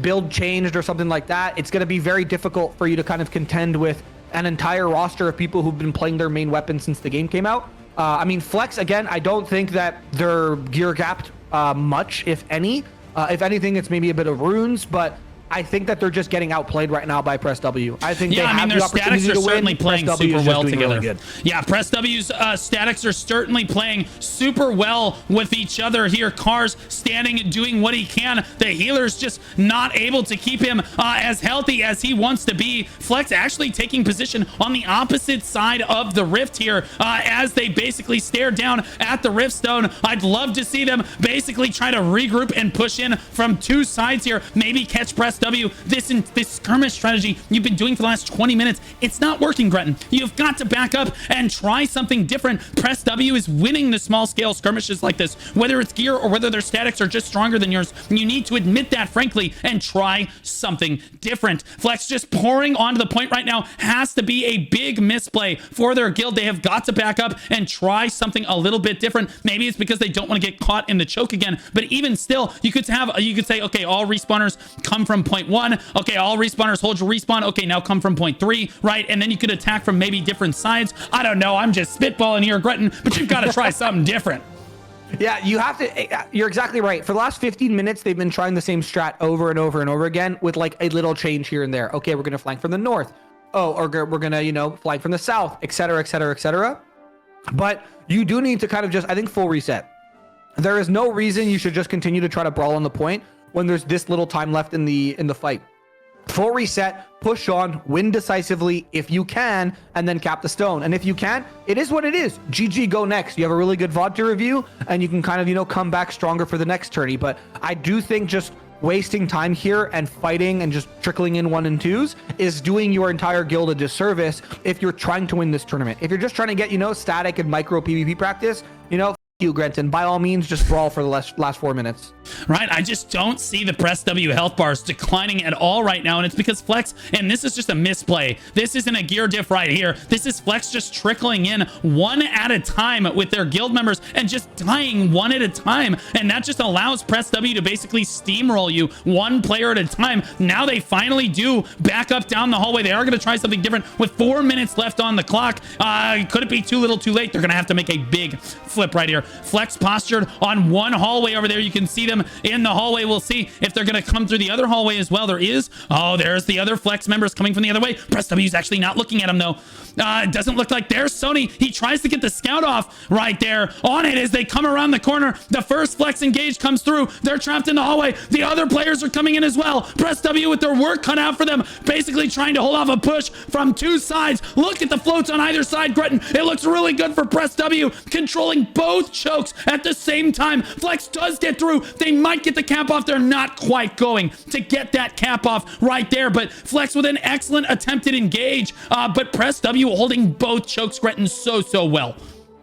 build changed or something like that, it's going to be very difficult for you to kind of contend with an entire roster of people who've been playing their main weapon since the game came out. I mean, Flex, again, I don't think that they're gear gapped much, if any. If anything, it's maybe a bit of runes, but I think that they're just getting outplayed right now by Press W. I think they have their the opportunity statics are to win. certainly playing super well together. Really yeah, Press W's statics are certainly playing super well with each other here. Cars standing and doing what he can. The healer's just not able to keep him as healthy as he wants to be. Flex actually taking position on the opposite side of the rift here as they basically stare down at the Riftstone. I'd love to see them basically try to regroup and push in from two sides here. Maybe catch Press W. This skirmish strategy you've been doing for the last 20 minutes, it's not working, Gretton. You've got to back up and try something different. Press W is winning the small scale skirmishes like this, whether it's gear or whether their statics are just stronger than yours. You need to admit that, frankly, and try something different. Flex just pouring onto the point right now has to be a big misplay for their guild. They have got to back up and try something a little bit different. Maybe it's because they don't want to get caught in the choke again, but even still, you could say, okay, all respawners come from point 1. Okay, all respawners hold your respawn. Okay, now come from point 3, right? And then you could attack from maybe different sides. I don't know. I'm just spitballing here, Gretton, but you've got to try something different. Yeah, you have to. You're exactly right. For the last 15 minutes, they've been trying the same strat over and over and over again with like a little change here and there. Okay, we're going to flank from the north. Oh, or we're going to, flank from the south, etc., etc., etc. But you do need to kind of just, I think, full reset. There is no reason you should just continue to try to brawl on the point when there's this little time left in the fight. Full reset, push on, win decisively if you can, and then cap the stone. And if you can't, it is what it is. GG, go next. You have a really good VOD to review, and you can kind of, come back stronger for the next tourney. But I do think just wasting time here and fighting and just trickling in 1 and 2s is doing your entire guild a disservice if you're trying to win this tournament. If you're just trying to get, static and micro PvP practice, you, Grenton, by all means, just brawl for the last 4 minutes. Right, I just don't see the Press W health bars declining at all right now, and it's because Flex, and this is just a misplay. This isn't a gear diff right here. This is Flex just trickling in 1 at a time with their guild members and just dying 1 at a time, and that just allows Press W to basically steamroll you 1 player at a time. Now they finally do back up down the hallway. They are going to try something different with 4 minutes left on the clock. Could it be too little too late? They're going to have to make a big flip right here. Flex postured on one hallway over there. You can see them in the hallway. We'll see if they're going to come through the other hallway as well. There is. Oh, there's the other Flex members coming from the other way. Press W is actually not looking at him, though. It doesn't look like there's Sony. He tries to get the scout off right there on it as they come around the corner. The first Flex engage comes through. They're trapped in the hallway. The other players are coming in as well. Press W with their work cut out for them, basically trying to hold off a push from two sides. Look at the floats on either side, Gretton. It looks really good for Press W, controlling both chokes at the same time. Flex does get through. They might get the cap off. They're not quite going to get that cap off right there, but Flex with an excellent attempted engage, but Press W holding both chokes, Gretton, so well.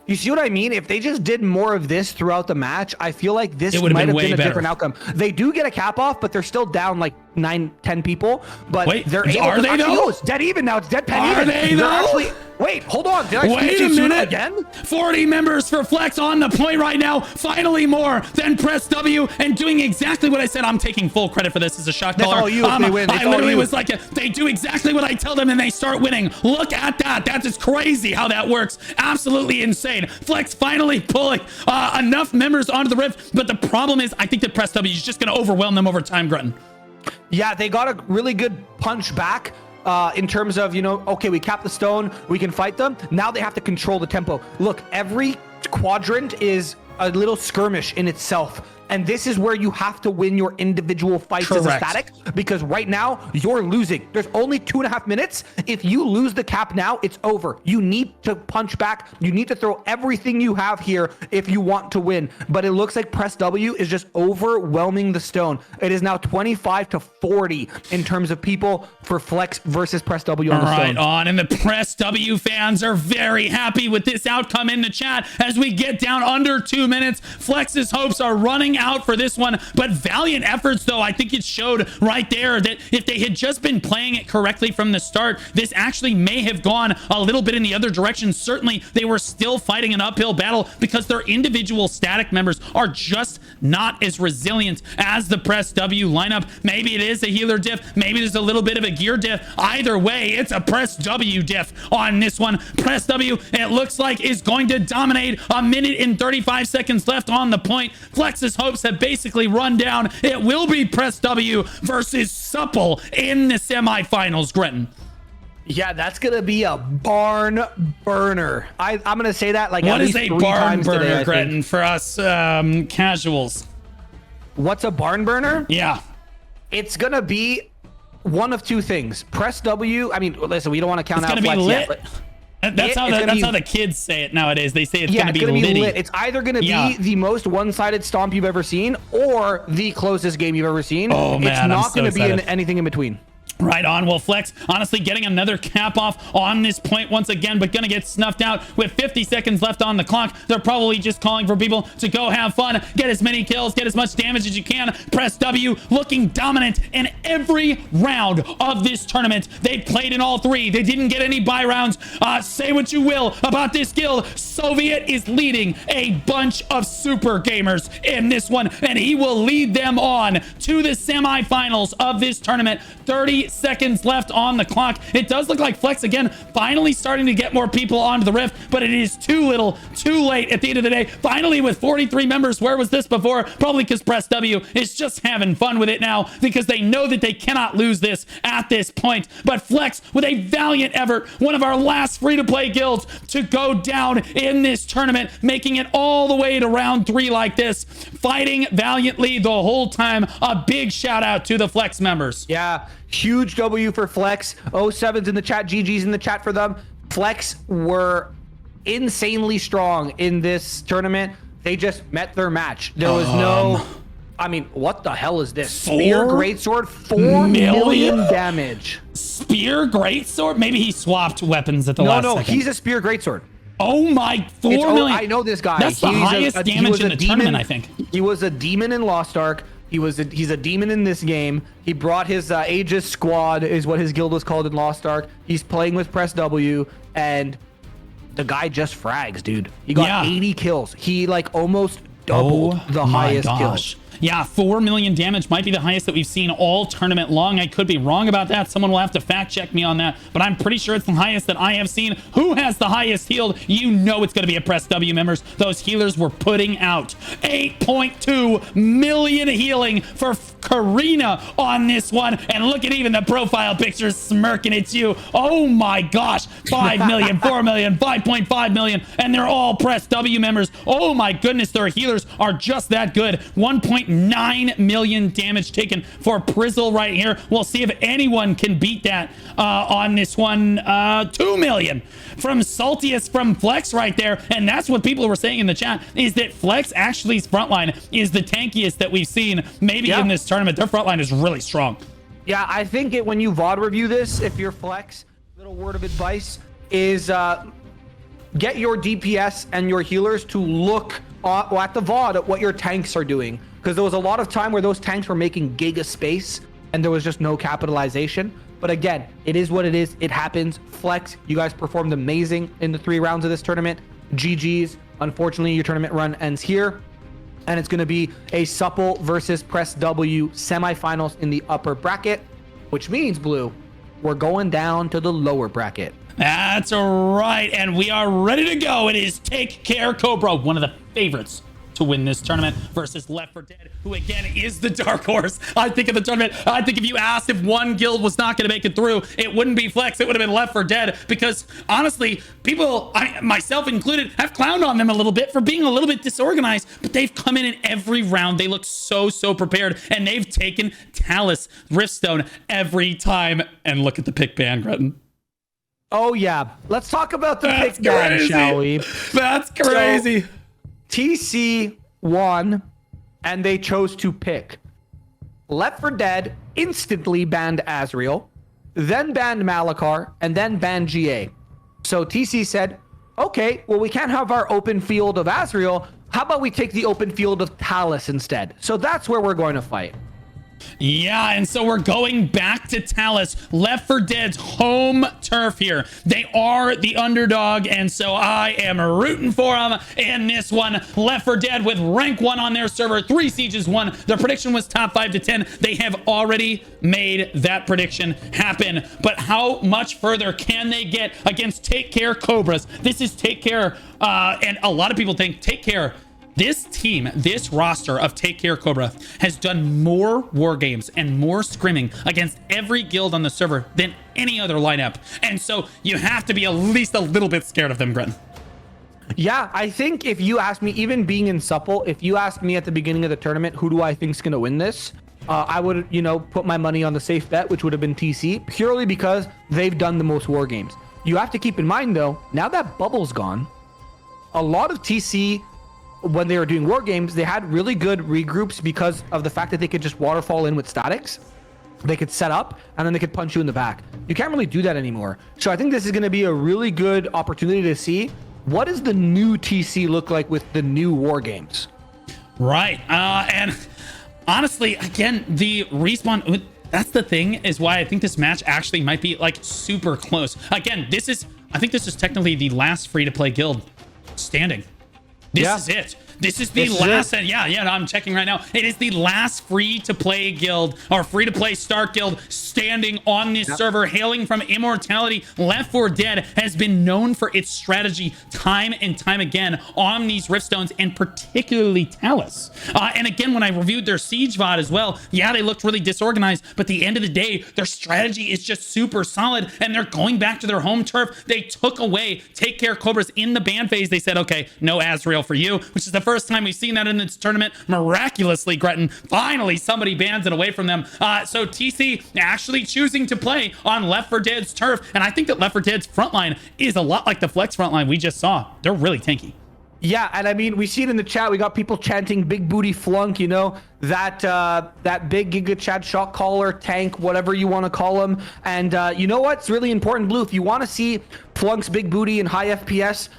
You see what I mean? If they just did more of this throughout the match, I feel like this been might have way been a better. different outcome. They do get a cap off, but they're still down like 9-10 people. But Wait, they're able are to, they actually, though? no, it's dead even now. It's dead pen Are even. they They're though? actually, wait, hold on. Did I speak Wait too a soon minute. again? 40 members for Flex on the point right now. Finally more than Press W and doing exactly what I said. I'm taking full credit for this as a shot That's caller. all you if they win. That's I all literally you. was like, they do exactly what I tell them and they start winning. Look at that. That is crazy how that works. Absolutely insane. Flex finally pulling enough members onto the rift. But the problem is, I think that Press W is just going to overwhelm them over time, Grutton. Yeah, they got a really good punch back in terms of, okay, we cap the stone, we can fight them. Now they have to control the tempo. Look, every quadrant is a little skirmish in itself. And this is where you have to win your individual fights as a Correct. static, because right now you're losing. There's only 2.5 minutes. If you lose the cap now, it's over. You need to punch back. You need to throw everything you have here if you want to win. But it looks like Press W is just overwhelming the stone. It is now 25-40 in terms of people for Flex versus Press W on the Right stone. on, and the Press W fans are very happy with this outcome in the chat as we get down under 2 minutes. Flex's hopes are running out for this one, but valiant efforts, though. I think it showed right there that if they had just been playing it correctly from the start, this actually may have gone a little bit in the other direction. Certainly, they were still fighting an uphill battle because their individual static members are just not as resilient as the Press W lineup. Maybe it is a healer diff. Maybe there's a little bit of a gear diff. Either way, it's a Press W diff on this one. Press W, it looks like, is going to dominate. 1 minute and 35 seconds left on the point. Flex's hopes have basically run down. It will be Press W versus Supple in the semifinals, Gretton. Yeah, that's going to be a barn burner. I'm going to say that like What at is least a 3 barn times today, I burner, think. Gretton, for us casuals? What's a barn burner? Yeah. It's going to be one of two things. Press W. I mean, listen, we don't want to count It's out going to be Flex lit. yet, but That's how the kids say it nowadays. They say it's yeah, going to it's be gonna be litty. lit. It's either going to Yeah. be the most one-sided stomp you've ever seen or the closest game you've ever seen. Oh, man, it's I'm not so going to be excited. anything in between. Right on. Well, Flex honestly getting another cap off on this point once again, but gonna get snuffed out with 50 seconds left on the clock. They're probably just calling for people to go have fun, get as many kills, get as much damage as you can. Press W looking dominant in every round of this tournament. They played in all 3. They didn't get any buy rounds. Say what you will about this guild. Soviet is leading a bunch of super gamers in this one, and he will lead them on to the semifinals of this tournament. 30 seconds left on the clock. It does look like Flex again finally starting to get more people onto the rift, but it is too little, too late at the end of the day. Finally, with 43 members, where was this before? Probably because Press W is just having fun with it now because they know that they cannot lose this at this point. But Flex with a valiant effort, one of our last free-to-play guilds to go down in this tournament, making it all the way to round 3 like this, fighting valiantly the whole time. A big shout out to the Flex members. Yeah, huge W for Flex. 07's in the chat, GG's in the chat for them. Flex were insanely strong in this tournament. They just met their match. There was no... I mean, what the hell is this? Spear Greatsword, 4 million damage. Spear Greatsword? Maybe he swapped weapons at the last second. No, he's a Spear Greatsword. Oh my, 4 million. I know this guy. That's the highest damage in the tournament, I think. He was a demon in Lost Ark. He's a demon in this game. He brought his Aegis squad, is what his guild was called in Lost Ark. He's playing with Press W, and the guy just frags, dude. He got 80 kills. He like almost doubled the highest kills. Yeah, 4 million damage might be the highest that we've seen all tournament long. I could be wrong about that. Someone will have to fact check me on that, but I'm pretty sure it's the highest that I have seen. Who has the highest healed? You know it's going to be a Press W members. Those healers were putting out 8.2 million healing for Karina on this one. And look at even the profile pictures smirking at you. Oh my gosh. 5 million, 4 million, 5.5 million, and they're all Press W members. Oh my goodness, their healers are just that good. 1.9 million damage taken for Prizzle right here. We'll see if anyone can beat that on this one. 2 million from Saltiest from Flex right there. And that's what people were saying in the chat, is that Flex actually's frontline is the tankiest that we've seen maybe in this tournament. Their frontline is really strong. Yeah, I think when you VOD review this, if you're Flex, little word of advice is get your DPS and your healers to look at the VOD at what your tanks are doing. Because there was a lot of time where those tanks were making giga space and there was just no capitalization. But again, it is what it is. It happens. Flex, you guys performed amazing in the 3 rounds of this tournament. GG's. Unfortunately, your tournament run ends here. And it's going to be a Supple versus Press W semifinals in the upper bracket, which means, Blue, we're going down to the lower bracket. That's right, and we are ready to go. It is Take Care Cobra, one of the favorites to win this tournament, versus Left 4 Dead, who again is the dark horse. I think of the tournament, I think if you asked if one guild was not going to make it through, it wouldn't be Flex, it would have been Left 4 Dead, because honestly, people, myself included, have clowned on them a little bit for being a little bit disorganized, but they've come in every round. They look so prepared, and they've taken Talus, Riftstone every time. And look at the pick ban, Gretton. Oh yeah, let's talk about the pick ban, shall we? That's crazy. So, TC won, and they chose to pick. Left 4 Dead instantly banned Azriel, then banned Malakar, and then banned GA. So TC said, okay, well, we can't have our open field of Azriel. How about we take the open field of Talus instead? So that's where we're going to fight. Yeah, and so we're going back to Talus, Left 4 Dead's home turf here. They are the underdog, and so I am rooting for them in this one. Left 4 Dead with rank 1 on their server, 3 sieges won. Their prediction was top 5 to 10. They have already made that prediction happen. But how much further can they get against Take Care Cobras? This is Take Care, and a lot of people think Take Care. This team, this roster of Take Care Cobra has done more war games and more scrimming against every guild on the server than any other lineup. And so you have to be at least a little bit scared of them, Gretton. Yeah, I think if you ask me, even being in Supple, if you asked me at the beginning of the tournament, who do I think is going to win this? I would, put my money on the safe bet, which would have been TC, purely because they've done the most war games. You have to keep in mind, though, now that Bubble's gone, a lot of TC, when they were doing war games, they had really good regroups because of the fact that they could just waterfall in with statics. They could set up and then they could punch you in the back. You can't really do that anymore. So I think this is going to be a really good opportunity to see what does the new TC look like with the new war games. Right. And honestly, again, the respawn, that's the thing, is why I think this match actually might be like super close. Again, I think this is technically the last free-to-play guild standing. This is it. This is the last. Yeah, no, I'm checking right now. It is the last free-to-play guild or free-to-play start guild standing on this server, hailing from Immortality. Left 4 Dead has been known for its strategy time and time again on these Riftstones, and particularly Talus. And again, when I reviewed their Siege VOD as well, yeah, they looked really disorganized, but at the end of the day, their strategy is just super solid, and they're going back to their home turf. They took away Take Care Cobras in the ban phase. They said, okay, no Azriel for you, which is the first time we've seen that in this tournament. Miraculously, Gretton, finally somebody bans it away from them. So TC actually choosing to play on Left 4 Dead's turf, and I think that Left 4 Dead's frontline is a lot like the Flex frontline we just saw. They're really tanky. Yeah, and I mean, we see it in the chat. We got people chanting big booty flunk, that big Giga Chad shot caller, tank, whatever you want to call him. And you know what's really important, Blue? If you want to see Flunk's big booty and high FPS,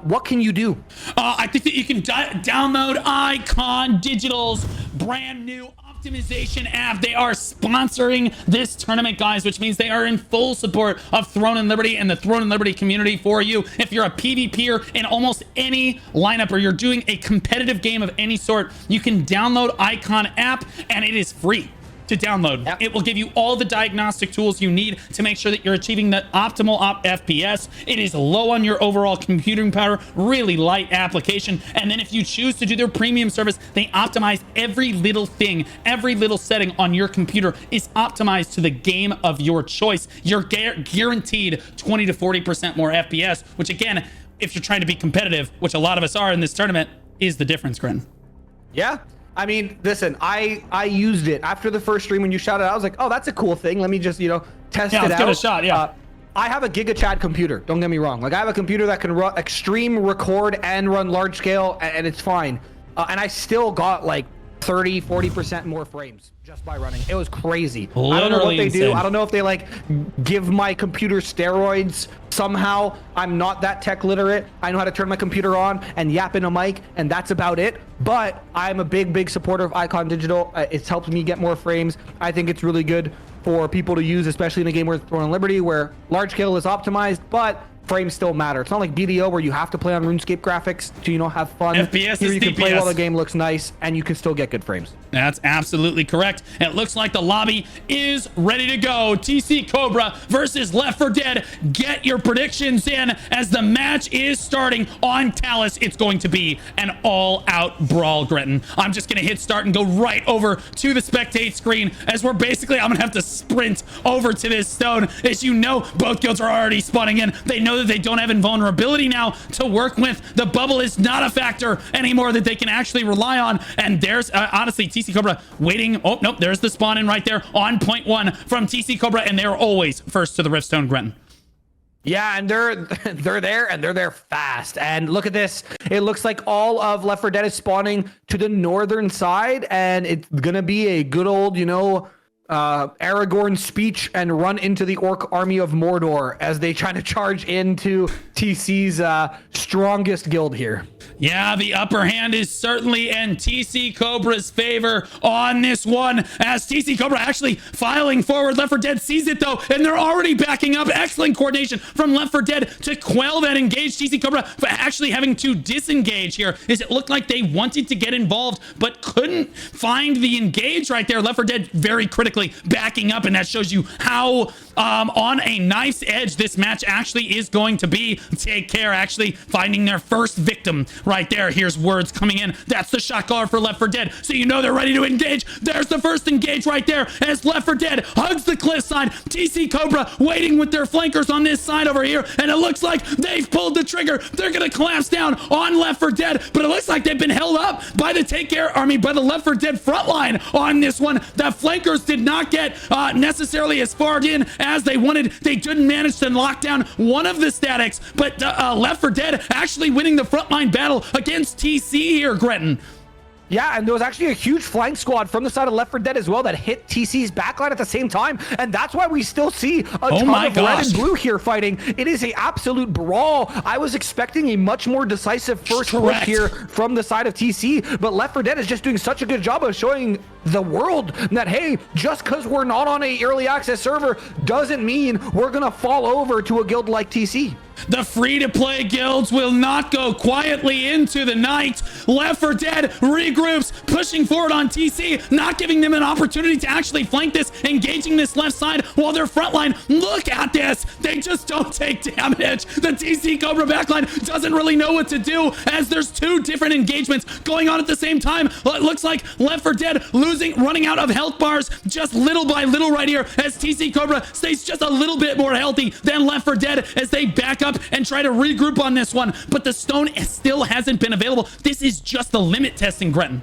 what can you do? I think that you can download Icon Digital's brand new optimization app. They are sponsoring this tournament, guys, which means they are in full support of Throne and Liberty and the Throne and Liberty community for you. If you're a PvPer in almost any lineup or you're doing a competitive game of any sort, you can download Icon app and it is free to download. Yep. It will give you all the diagnostic tools you need to make sure that you're achieving the optimal FPS. It is low on your overall computing power, really light application. And then if you choose to do their premium service, they optimize every little thing, every little setting on your computer is optimized to the game of your choice. You're guaranteed 20 to 40% more FPS, which again, if you're trying to be competitive, which a lot of us are in this tournament, is the difference, Grin. Yeah. I mean, listen, I used it after the first stream when you shouted out. I was like, oh, that's a cool thing. Let me just, test it out. Let's get a shot, yeah. I have a GigaChad computer. Don't get me wrong. Like, I have a computer that can run extreme record and run large scale, and it's fine. And I still got like 30, 40% more frames just by running. It was crazy. Literally I don't know what they insane. do. I don't know if they like give my computer steroids somehow. I'm not that tech literate. I know how to turn my computer on and yap in a mic, and that's about it. But I'm a big supporter of Icon Digital. It's helped me get more frames. I think it's really good for people to use, especially in a game where Throne and Liberty, where large scale is optimized, but frames still matter. It's not like BDO where you have to play on RuneScape graphics to, have fun. FPS Here is you can play DPS. while the game looks nice, and you can still get good frames. That's absolutely correct. It looks like the lobby is ready to go. TC Cobra versus Left 4 Dead. Get your predictions in as the match is starting on Talus. It's going to be an all-out brawl, Gretton. I'm just going to hit start and go right over to the spectate screen as I'm going to have to sprint over to this stone. As you know, both guilds are already spawning in. They know that they don't have invulnerability now to work with. The bubble is not a factor anymore that they can actually rely on. And there's honestly TC Cobra waiting. Oh, nope. There's the spawn in right there on point one from TC Cobra. And they're always first to the Riftstone, Gren. Yeah, and they're there, and they're there fast. And look at this. It looks like all of Left 4 Dead is spawning to the northern side, and it's gonna be a good old, Aragorn speech and run into the orc army of Mordor as they try to charge into TC's strongest guild here. Yeah, the upper hand is certainly in TC Cobra's favor on this one, as TC Cobra actually filing forward. Left 4 Dead sees it though, and they're already backing up. Excellent coordination from Left 4 Dead to quell that engage. TC Cobra actually having to disengage here, as it looked like they wanted to get involved but couldn't find the engage right there. Left 4 Dead very critically backing up, and that shows you how on a knife's edge this match actually is going to be. Take care, actually finding their first victim right there. Here's words coming in. That's the shot caller for Left 4 Dead, so you know they're ready to engage. There's the first engage right there as Left 4 Dead hugs the cliff side. TC Cobra waiting with their flankers on this side over here, and it looks like they've pulled the trigger. They're gonna collapse down on Left 4 Dead, but it looks like they've been held up by the by the Left 4 Dead front line on this one. The flankers did not get necessarily as far in as they wanted. They didn't manage to lock down one of the statics, but Left 4 Dead actually winning the frontline battle against TC here, Gretton. Yeah, and there was actually a huge flank squad from the side of Left 4 Dead as well that hit TC's backline at the same time, and that's why we still see a ton of red and blue here fighting. It is an absolute brawl. I was expecting a much more decisive first push here from the side of TC, but Left 4 Dead is just doing such a good job of showing the world that, hey, just because we're not on a early access server doesn't mean we're gonna fall over to a guild like TC. The free-to-play guilds will not go quietly into the night. Left 4 Dead regroups, pushing forward on TC, not giving them an opportunity to actually flank this, engaging this left side while their front line, look at this, they just don't take damage. The TC Cobra backline doesn't really know what to do, as there's two different engagements going on at the same time. It looks like Left 4 Dead running out of health bars just little by little right here, as TC Cobra stays just a little bit more healthy than Left 4 Dead as they back up and try to regroup on this one, but the stone still hasn't been available. This is just the limit testing, Gretton.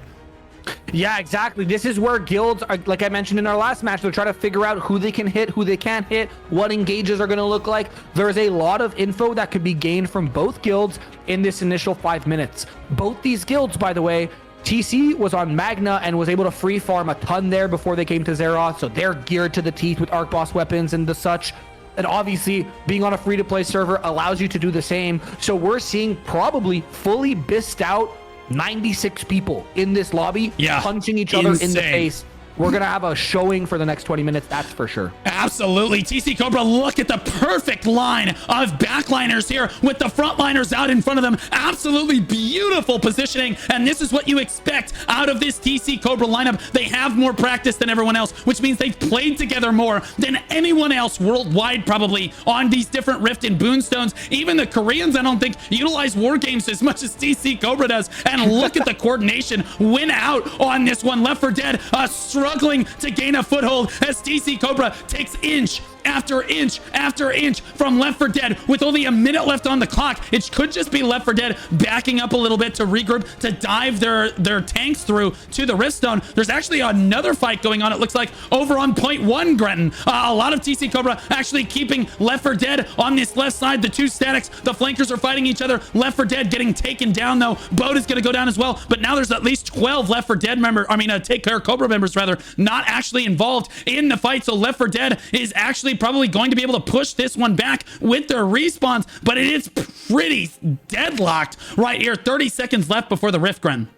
Yeah, exactly. This is where guilds are, like I mentioned in our last match, they're trying to figure out who they can hit, who they can't hit, what engages are going to look like. There's a lot of info that could be gained from both guilds in this initial 5 minutes. Both these guilds, by the way, TC was on Magna and was able to free farm a ton there before they came to Zeroth, so they're geared to the teeth with Arc Boss weapons and the such. And obviously, being on a free-to-play server allows you to do the same. So we're seeing probably fully bissed out 96 people in this lobby, punching each other in the face. we're going to have a showing for the next 20 minutes. That's for sure. Absolutely. TC Cobra, look at the perfect line of backliners here with the frontliners out in front of them. Absolutely beautiful positioning. And this is what you expect out of this TC Cobra lineup. They have more practice than everyone else, which means they've played together more than anyone else worldwide, probably, on these different Rift and Boonstones. Even the Koreans, I don't think, utilize war games as much as TC Cobra does. And look at the coordination win out on this one. Left 4 Dead struggling to gain a foothold as TC Cobra takes inch after inch after inch from Left 4 Dead with only a minute left on the clock. It could just be Left 4 Dead backing up a little bit to regroup, to dive their tanks through to the Riftstone. There's actually another fight going on, it looks like, over on point 1, Gretton. A lot of TC Cobra actually keeping Left 4 Dead on this left side. The two statics, the flankers are fighting each other. Left 4 Dead getting taken down, though. Boat is going to go down as well, but now there's at least 12 Left 4 Dead members, Take Care Cobra members, rather, not actually involved in the fight. So Left 4 Dead is actually probably going to be able to push this one back with their respawns, but it is pretty deadlocked right here. 30 seconds left before the Rift, Gren.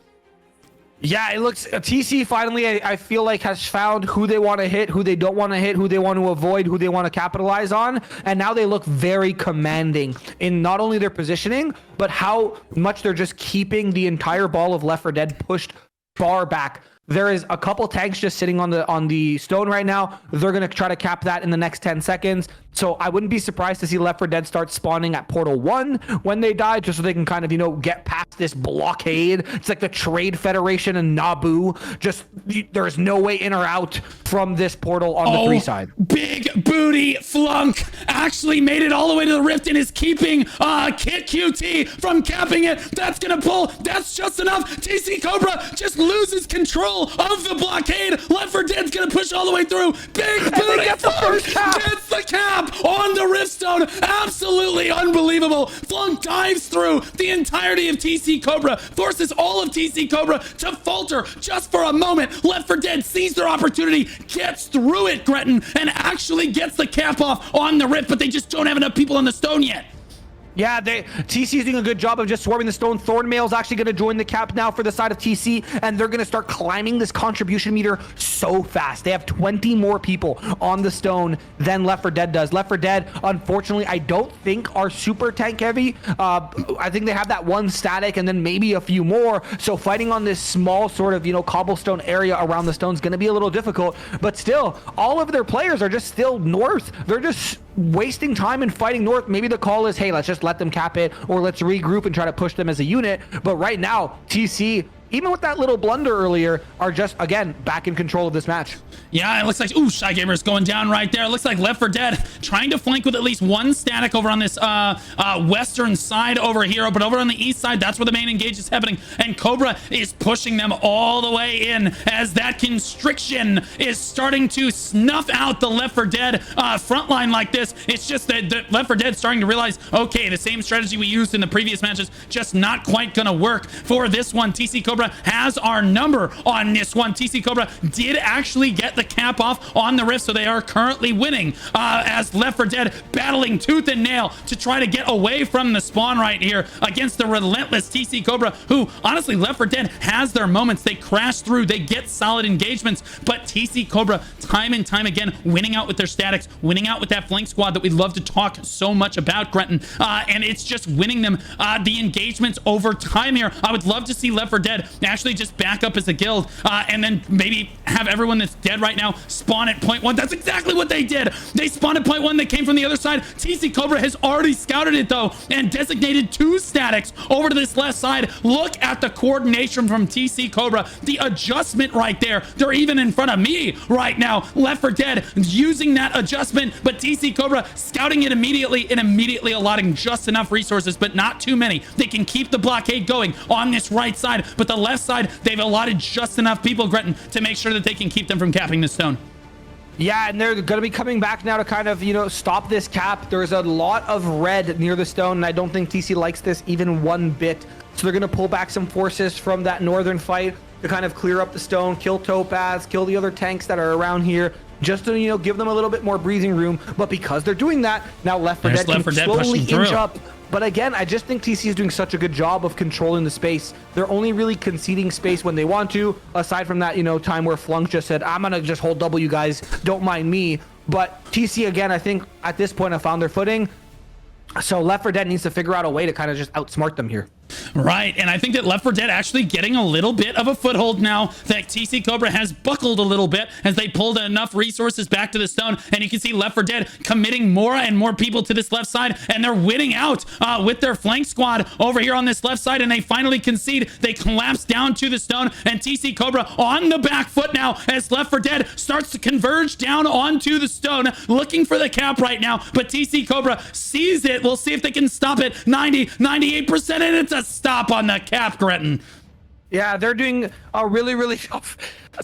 Yeah, it looks TC finally, I feel like, has found who they want to hit, who they don't want to hit, who they want to avoid, who they want to capitalize on. And now they look very commanding in not only their positioning, but how much they're just keeping the entire ball of Left 4 Dead pushed far back. There is a couple tanks just sitting on the stone right now. They're going to try to cap that in the next 10 seconds. So I wouldn't be surprised to see Left 4 Dead start spawning at Portal 1 when they die, just so they can kind of, get past this blockade. It's like the Trade Federation and Naboo. Just, there's no way in or out from this portal on the 3 side. Big booty Flunk actually made it all the way to the Rift and is keeping Kit QT from capping it. That's going to pull. That's just enough. TC Cobra just loses control of the blockade. Left 4 Dead's going to push all the way through. Big booty gets the first cap. Gets the cap on the Riftstone. Absolutely unbelievable. Flunk dives through the entirety of TC Cobra, forces all of TC Cobra to falter just for a moment. Left 4 Dead sees their opportunity, gets through it, Gretton, and actually gets the cap off on the Rift, but they just don't have enough people on the stone yet. Yeah, TC is doing a good job of just swarming the stone. Thornmail is actually going to join the cap now for the side of TC, and they're going to start climbing this contribution meter so fast. They have 20 more people on the stone than Left 4 Dead does. Left 4 Dead, unfortunately, I don't think are super tank heavy. I think they have that one static and then maybe a few more. So fighting on this small sort of, cobblestone area around the stone is going to be a little difficult. But still, all of their players are just still north. They're just wasting time and fighting north. Maybe the call is, hey, let's just let them cap it, or let's regroup and try to push them as a unit. But right now, TC, even with that little blunder earlier, are just, again, back in control of this match. Yeah, it looks like, Shy Gamer's going down right there. It looks like Left 4 Dead trying to flank with at least one static over on this western side over here. But over on the east side, that's where the main engage is happening. And Cobra is pushing them all the way in as that constriction is starting to snuff out the Left 4 Dead front line like this. It's just that the Left 4 Dead starting to realize, okay, the same strategy we used in the previous matches, just not quite going to work for this one. TC Cobra has our number on this one. TC Cobra did actually get the cap off on the Rift, so they are currently winning as Left 4 Dead battling tooth and nail to try to get away from the spawn right here against the relentless TC Cobra, who honestly, Left 4 Dead has their moments. They crash through, they get solid engagements, but TC Cobra time and time again winning out with their statics, winning out with that flank squad that we love to talk so much about, Gretton, and it's just winning them the engagements over time here. I would love to see Left 4 Dead actually just back up as a guild and then maybe have everyone that's dead right now spawn at point 1. That's exactly what they did. They spawned at point 1. They came from the other side. TC Cobra has already scouted it though and designated 2 statics over to this left side. Look at the coordination from TC Cobra. The adjustment right there. They're even in front of me right now. Left 4 Dead using that adjustment, but TC Cobra scouting it immediately and immediately allotting just enough resources, but not too many. They can keep the blockade going on this right side, but the left side, they've allotted just enough people, Gretton, to make sure that they can keep them from capping the stone. Yeah, and they're going to be coming back now to kind of, stop this cap. There's a lot of red near the stone, and I don't think TC likes this even one bit. So they're going to pull back some forces from that northern fight to kind of clear up the stone, kill Topaz, kill the other tanks that are around here, just to, give them a little bit more breathing room. But because they're doing that, now Left 4 Dead can slowly inch up But again, I just think TC is doing such a good job of controlling the space. They're only really conceding space when they want to, aside from that, time where Flunk just said, I'm gonna just hold W, guys, don't mind me. But TC, again, I think at this point have found their footing. So Left 4 Dead needs to figure out a way to kind of just outsmart them here. Right, and I think that Left 4 Dead actually getting a little bit of a foothold now, that TC Cobra has buckled a little bit as they pulled enough resources back to the stone, and you can see Left 4 Dead committing more and more people to this left side, and they're winning out with their flank squad over here on this left side, and they finally concede. They collapse down to the stone, and TC Cobra on the back foot now as Left 4 Dead starts to converge down onto the stone, looking for the cap right now, but TC Cobra sees it. We'll see if they can stop it. 98%, and it's a stop on the cap, Gretton. Yeah, they're doing a really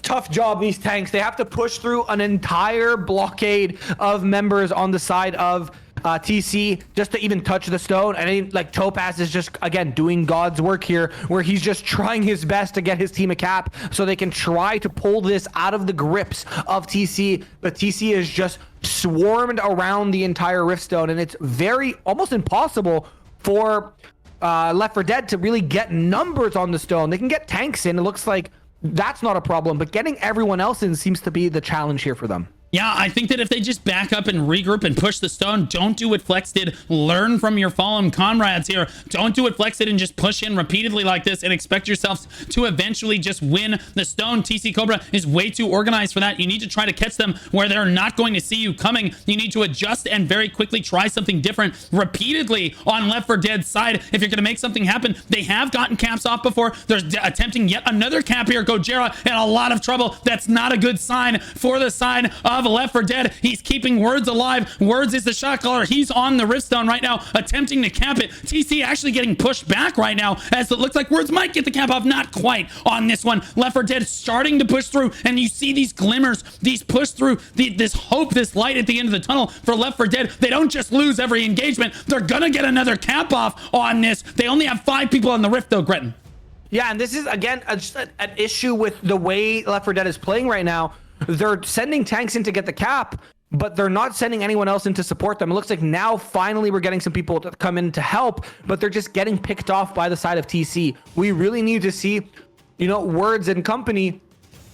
tough job, these tanks. They have to push through an entire blockade of members on the side of TC just to even touch the stone. And like Topaz is just, again, doing God's work here, where he's just trying his best to get his team a cap so they can try to pull this out of the grips of TC. But TC is just swarmed around the entire rift stone, and it's almost impossible for Left 4 Dead to really get numbers on the stone. They can get tanks in. It looks like that's not a problem, but getting everyone else in seems to be the challenge here for them. Yeah, I think that if they just back up and regroup and push the stone, don't do what Flex did. Learn from your fallen comrades here. Don't do what Flex did and just push in repeatedly like this and expect yourselves to eventually just win the stone. TC Cobra is way too organized for that. You need to try to catch them where they're not going to see you coming. You need to adjust and very quickly try something different repeatedly on Left 4 Dead's side if you're going to make something happen. They have gotten caps off before. They're attempting yet another cap here. Gojira in a lot of trouble. That's not a good sign for the side of Left 4 Dead. He's keeping Words alive. Words is the shot caller. He's on the riftstone right now, attempting to cap it. TC actually getting pushed back right now, as it looks like Words might get the cap off. Not quite on this one. Left 4 Dead starting to push through, and you see these glimmers, these push through, this hope, this light at the end of the tunnel for Left 4 Dead. They don't just lose every engagement. They're gonna get another cap off on this. They only have 5 people on the rift though, Gretton. Yeah, and this is, again, just an issue with the way Left 4 Dead is playing right now. They're sending tanks in to get the cap, but they're not sending anyone else in to support them. It looks like now finally we're getting some people to come in to help, but they're just getting picked off by the side of TC. We really need to see, Words and company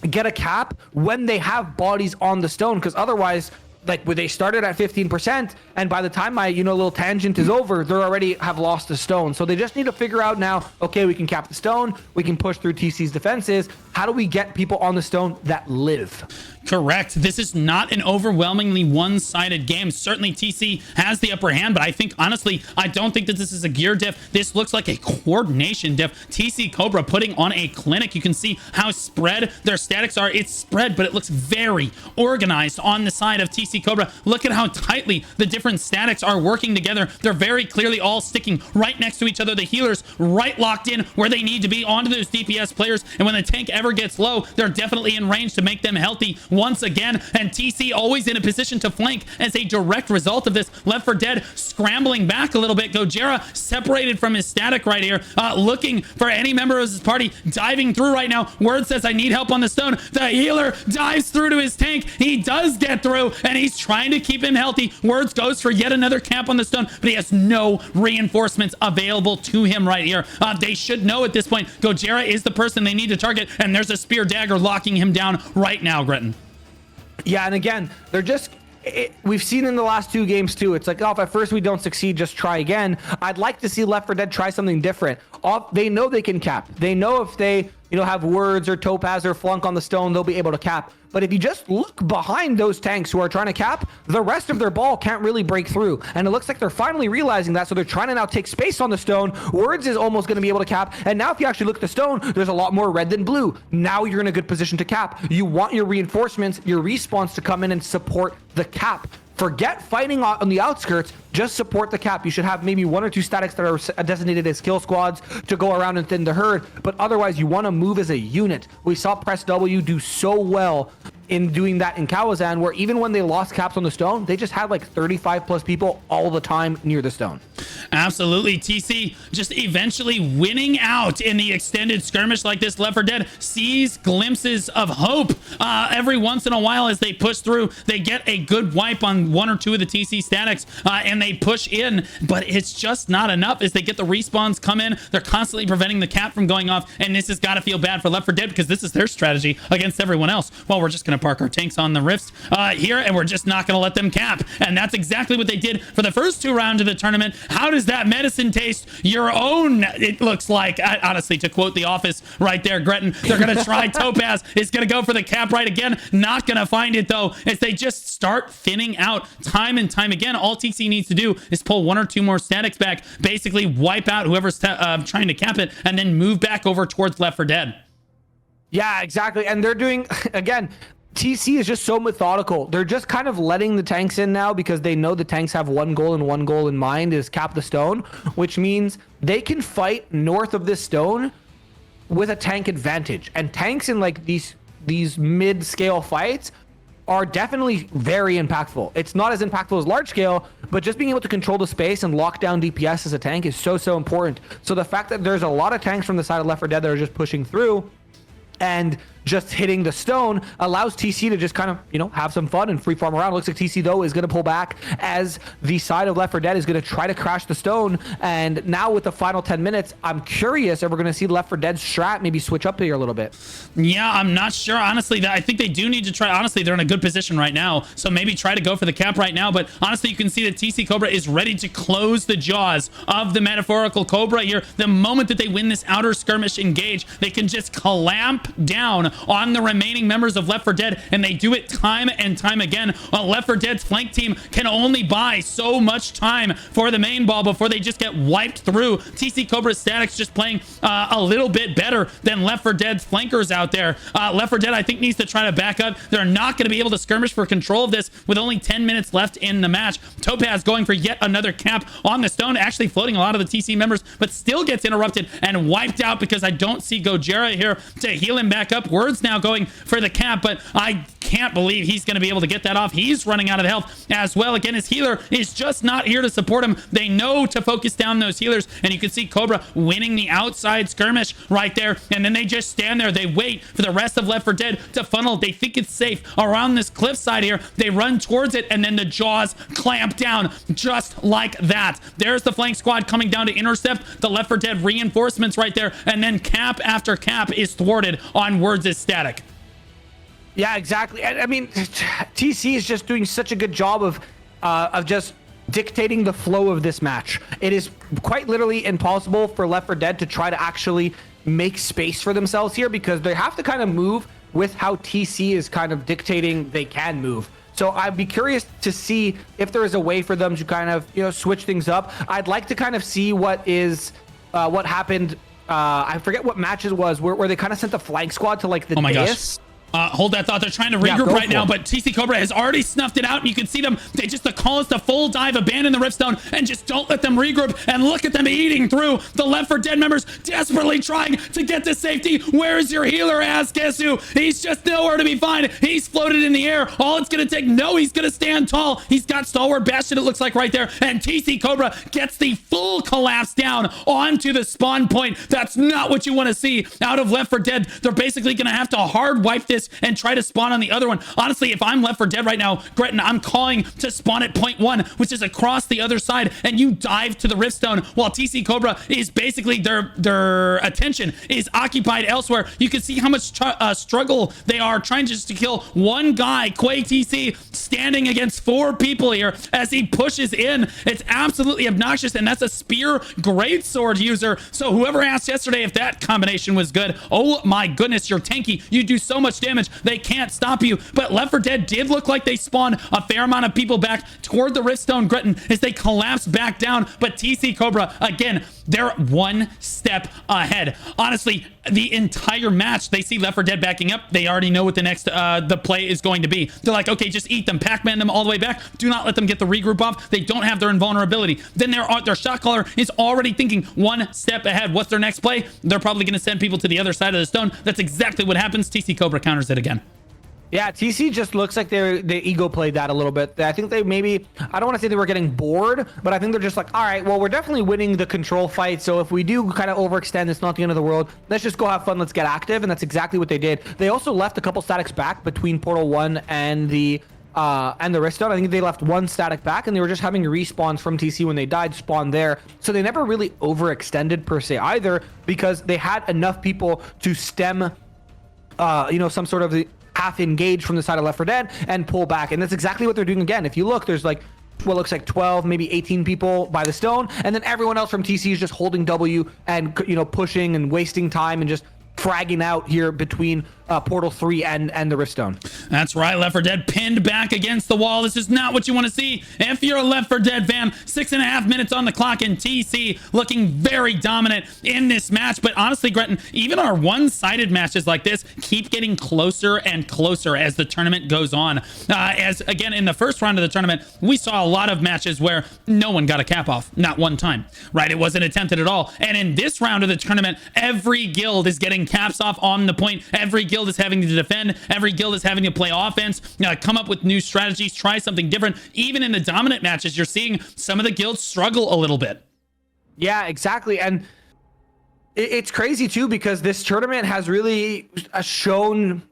get a cap when they have bodies on the stone, because otherwise, like, they started at 15%, and by the time my little tangent is over, they already have lost the stone. So they just need to figure out now, okay, we can cap the stone, we can push through TC's defenses. How do we get people on the stone that live? Correct. This is not an overwhelmingly one-sided game. Certainly TC has the upper hand, but I think, honestly, I don't think that this is a gear diff. This looks like a coordination diff. TC Cobra putting on a clinic. You can see how spread their statics are. It's spread, but it looks very organized on the side of TC Cobra. Look at how tightly the different statics are working together. They're very clearly all sticking right next to each other. The healers right locked in where they need to be onto those DPS players, and when the tank ever gets low, they're definitely in range to make them healthy once again. And TC always in a position to flank as a direct result of this. Left 4 Dead scrambling back a little bit. Gojira separated from his static right here, looking for any member of his party, diving through right now. Word says, I need help on the stone. The healer dives through to his tank. He does get through, and he's trying to keep him healthy. Words goes for yet another camp on the stone, but he has no reinforcements available to him right here. They should know at this point, Gojira is the person they need to target, and there's a spear dagger locking him down right now, Gretton. Yeah, and again, they're just... we've seen in the last 2 games too. It's like, if at first we don't succeed, just try again. I'd like to see Left 4 Dead try something different. They know they can cap. They know if they, have Words or Topaz or Flunk on the stone, they'll be able to cap. But if you just look behind those tanks who are trying to cap, the rest of their ball can't really break through. And it looks like they're finally realizing that, so they're trying to now take space on the stone. Words is almost going to be able to cap. And now if you actually look at the stone, there's a lot more red than blue. Now you're in a good position to cap. You want your reinforcements, your respawns to come in and support the cap. Forget fighting on the outskirts, just support the cap. You should have maybe 1 or 2 statics that are designated as kill squads to go around and thin the herd, but otherwise you want to move as a unit. We saw Press W do so well in doing that in Kawazan, where even when they lost caps on the stone, they just had like 35 plus people all the time near the stone. Absolutely. TC just eventually winning out in the extended skirmish like this. Left 4 Dead sees glimpses of hope every once in a while as they push through. They get a good wipe on 1 or 2 of the TC statics and they push in, but it's just not enough as they get the respawns come in. They're constantly preventing the cap from going off, and this has got to feel bad for Left 4 Dead because this is their strategy against everyone else. Well, we're just going to park our tanks on the rifts here, and we're just not going to let them cap. And that's exactly what they did for the first 2 rounds of the tournament. How does that medicine taste? Your own, it looks like. Honestly, to quote The Office right there, Gretton, they're going to try Topaz. Is going to go for the cap right again. Not going to find it, though, as they just start thinning out time and time again. All TC needs to do is pull 1 or 2 more statics back, basically wipe out whoever's trying to cap it, and then move back over towards Left 4 Dead. Yeah, exactly. And they're doing, again, TC is just so methodical. They're just kind of letting the tanks in now because they know the tanks have one goal and one goal in mind is cap the stone, which means they can fight north of this stone with a tank advantage. And tanks in like these mid-scale fights are definitely very impactful. It's not as impactful as large scale, but just being able to control the space and lock down DPS as a tank is so important. So the fact that there's a lot of tanks from the side of Left 4 Dead that are just pushing through and just hitting the stone allows TC to just kind of, you know, have some fun and free farm around. It looks like TC, though, is going to pull back as the side of Left 4 Dead is going to try to crash the stone. And now with the final 10 minutes, I'm curious if we're going to see Left 4 Dead strat maybe switch up here a little bit. Yeah, I'm not sure. Honestly, I think they do need to try. Honestly, they're in a good position right now. So maybe try to go for the cap right now. But honestly, you can see that TC Cobra is ready to close the jaws of the metaphorical Cobra here. The moment that they win this outer skirmish engage, they can just clamp down on the remaining members of Left 4 Dead, and they do it time and time again. Left 4 Dead's flank team can only buy so much time for the main ball before they just get wiped through. TC Cobra's statics just playing a little bit better than Left 4 Dead's flankers out there. Left 4 Dead, I think, needs to try to back up. They're not going to be able to skirmish for control of this with only 10 minutes left in the match. Topaz going for yet another cap on the stone, actually floating a lot of the TC members, but still gets interrupted and wiped out because I don't see Gojira here to heal him back up. Word's now going for the cap, but I can't believe he's going to be able to get that off. He's running out of health as well. Again, his healer is just not here to support him. They know to focus down those healers, and you can see Cobra winning the outside skirmish right there, and then they just stand there. They wait for the rest of Left 4 Dead to funnel. They think it's safe around this cliffside here. They run towards it, and then the jaws clamp down just like that. There's the flank squad coming down to intercept the Left 4 Dead reinforcements right there, and then cap after cap is thwarted on Words' static. Yeah, exactly. I mean, TC is just doing such a good job of just dictating the flow of this match. It is quite literally impossible for Left 4 Dead to try to actually make space for themselves here because they have to kind of move with how TC is kind of dictating they can move. So I'd be curious to see if there is a way for them to kind of, you know, switch things up. I'd like to kind of see what happened. I forget what match it was where they kind of sent the flank squad to like the dais. Hold that thought. They're trying to regroup right now, but TC Cobra has already snuffed it out, and you can see them. They just call us the full dive, abandon the Riftstone, and just don't let them regroup. And look at them eating through the Left 4 Dead members, desperately trying to get to safety. Where's your healer, Askesu? He's just nowhere to be found. He's floated in the air. All it's going to take, no, he's going to stand tall. He's got Stalwart Bastion, it looks like right there. And TC Cobra gets the full collapse down onto the spawn point. That's not what you want to see out of Left 4 Dead. They're basically going to have to hard wipe this and try to spawn on the other one. Honestly, if I'm Left 4 Dead right now, Gretton, I'm calling to spawn at point 1, which is across the other side, and you dive to the Riftstone while TC Cobra is basically their attention is occupied elsewhere. You can see how much struggle they are trying just to kill one guy, Quay TC, standing against 4 people here as he pushes in. It's absolutely obnoxious, and that's a spear greatsword user. So whoever asked yesterday if that combination was good, oh my goodness, you're tanky. You do so much damage. They can't stop you. But Left 4 Dead did look like they spawned a fair amount of people back toward the Riftstone, Gretton, as they collapse back down. But TC Cobra, again, they're one step ahead. Honestly, the entire match, they see Left 4 Dead backing up. They already know what the next the play is going to be. They're like, okay, just eat them, Pac-Man them all the way back. Do not let them get the regroup off. They don't have their invulnerability. Then their shot caller is already thinking one step ahead. What's their next play? They're probably going to send people to the other side of the stone. That's exactly what happens. TC Cobra counters it again. Yeah, TC just looks like they ego played that a little bit. I think they maybe, I don't want to say they were getting bored, but I think they're just like, all right, well, we're definitely winning the control fight. So if we do kind of overextend, it's not the end of the world. Let's just go have fun. Let's get active. And that's exactly what they did. They also left a couple statics back between Portal 1 and the Riftstone. I think they left one static back, and they were just having respawns from TC when they died spawn there. So they never really overextended per se either, because they had enough people to stem some sort of the half engage from the side of Left 4 Dead and pull back. And that's exactly what they're doing again. If you look, there's like what looks like 12, maybe 18 people by the stone, and then everyone else from TC is just holding W and pushing and wasting time and just fragging out here between Portal 3 and the Riftstone. That's right, Left 4 Dead pinned back against the wall. This is not what you want to see if you're a Left 4 Dead fan. 6.5 minutes on the clock, and TC looking very dominant in this match. But honestly, Gretton, even our one-sided matches like this keep getting closer and closer as the tournament goes on. As again, in the first round of the tournament, we saw a lot of matches where no one got a cap off, not one time, right? It wasn't attempted at all. And in this round of the tournament, every guild is getting caps off on the point. Every guild is having to defend. Every guild is having to play offense, come up with new strategies, try something different. Even in the dominant matches, you're seeing some of the guilds struggle a little bit. Yeah, exactly. And it's crazy too, because this tournament has really shown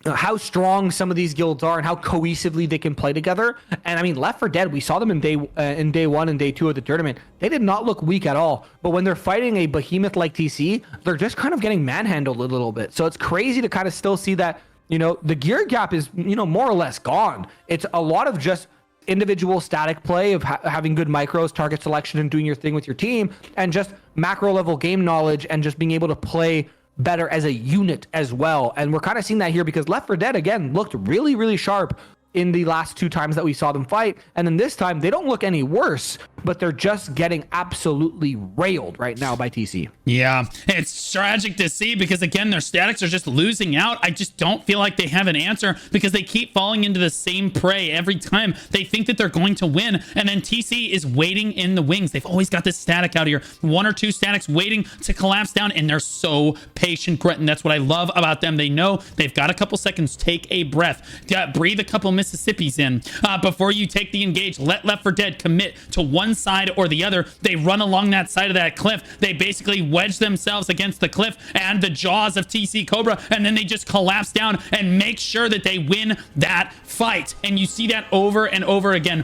how strong some of these guilds are and how cohesively they can play together. And I mean, Left 4 Dead, we saw them in day 1 and day 2 of the tournament. They did not look weak at all. But when they're fighting a behemoth like TC, they're just kind of getting manhandled a little bit. So it's crazy to kind of still see that, the gear gap is, more or less gone. It's a lot of just individual static play of having good micros, target selection, and doing your thing with your team, and just macro level game knowledge and just being able to play better as a unit as well. And we're kind of seeing that here, because Left 4 Dead again looked really, really sharp in the last 2 times that we saw them fight, and then this time they don't look any worse, but they're just getting absolutely railed right now by TC. Yeah, it's tragic to see, because again, their statics are just losing out. I just don't feel like they have an answer, because they keep falling into the same prey every time. They think that they're going to win, and then TC is waiting in the wings. They've always got this static out here, 1 or 2 statics waiting to collapse down, and they're so patient, Gretton. That's what I love about them. They know they've got a couple seconds. Take a breath, breathe a couple Mississippi's in before you take the engage. Let Left 4 Dead commit to one side or the other. They run along that side of that cliff. They basically wedge themselves against the cliff and the jaws of TC Cobra, and then they just collapse down and make sure that they win that fight. And you see that over and over again.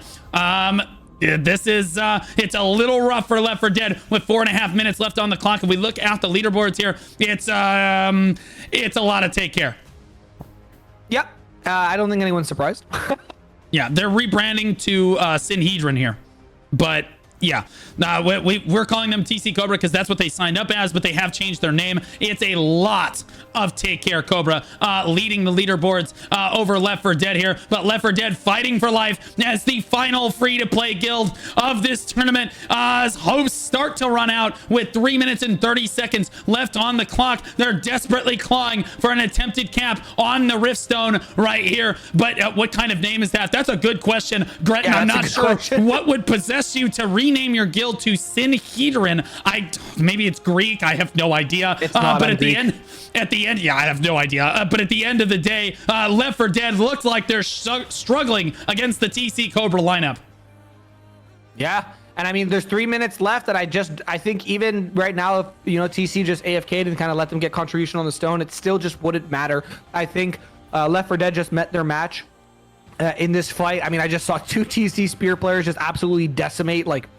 This is it's a little rough for Left 4 Dead with 4.5 minutes left on the clock. If we look at the leaderboards here, it's a lot of take care. Yep. I don't think anyone's surprised. Yeah, they're rebranding to Synhedron here, but yeah, we're calling them TC Cobra because that's what they signed up as, but they have changed their name. It's a lot of Take Care Cobra leading the leaderboards over Left 4 Dead here, but Left 4 Dead fighting for life as the final free-to-play guild of this tournament. As hopes start to run out with 3 minutes and 30 seconds left on the clock. They're desperately clawing for an attempted cap on the Riftstone right here, but what kind of name is that? That's a good question, Gretton. Yeah, I'm not sure what would possess you to rename your guild to Synhedron. Maybe it's Greek. I have no idea. It's not but at Greek. the end, yeah, I have no idea. But at the end of the day, Left 4 Dead looks like they're struggling against the TC Cobra lineup. Yeah. And I mean, there's 3 minutes left, and I think even right now, if TC just AFK'd and kind of let them get contribution on the stone, it still just wouldn't matter. I think Left 4 Dead just met their match in this fight. I mean, I just saw 2 TC Spear players just absolutely decimate like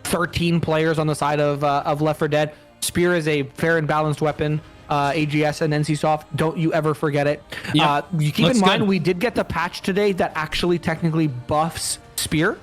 13 players on the side of Left 4 Dead. Spear is a fair and balanced weapon. AGS and NCSoft, don't you ever forget it. Yep. You keep in mind, we did get the patch today that actually technically buffs Spear.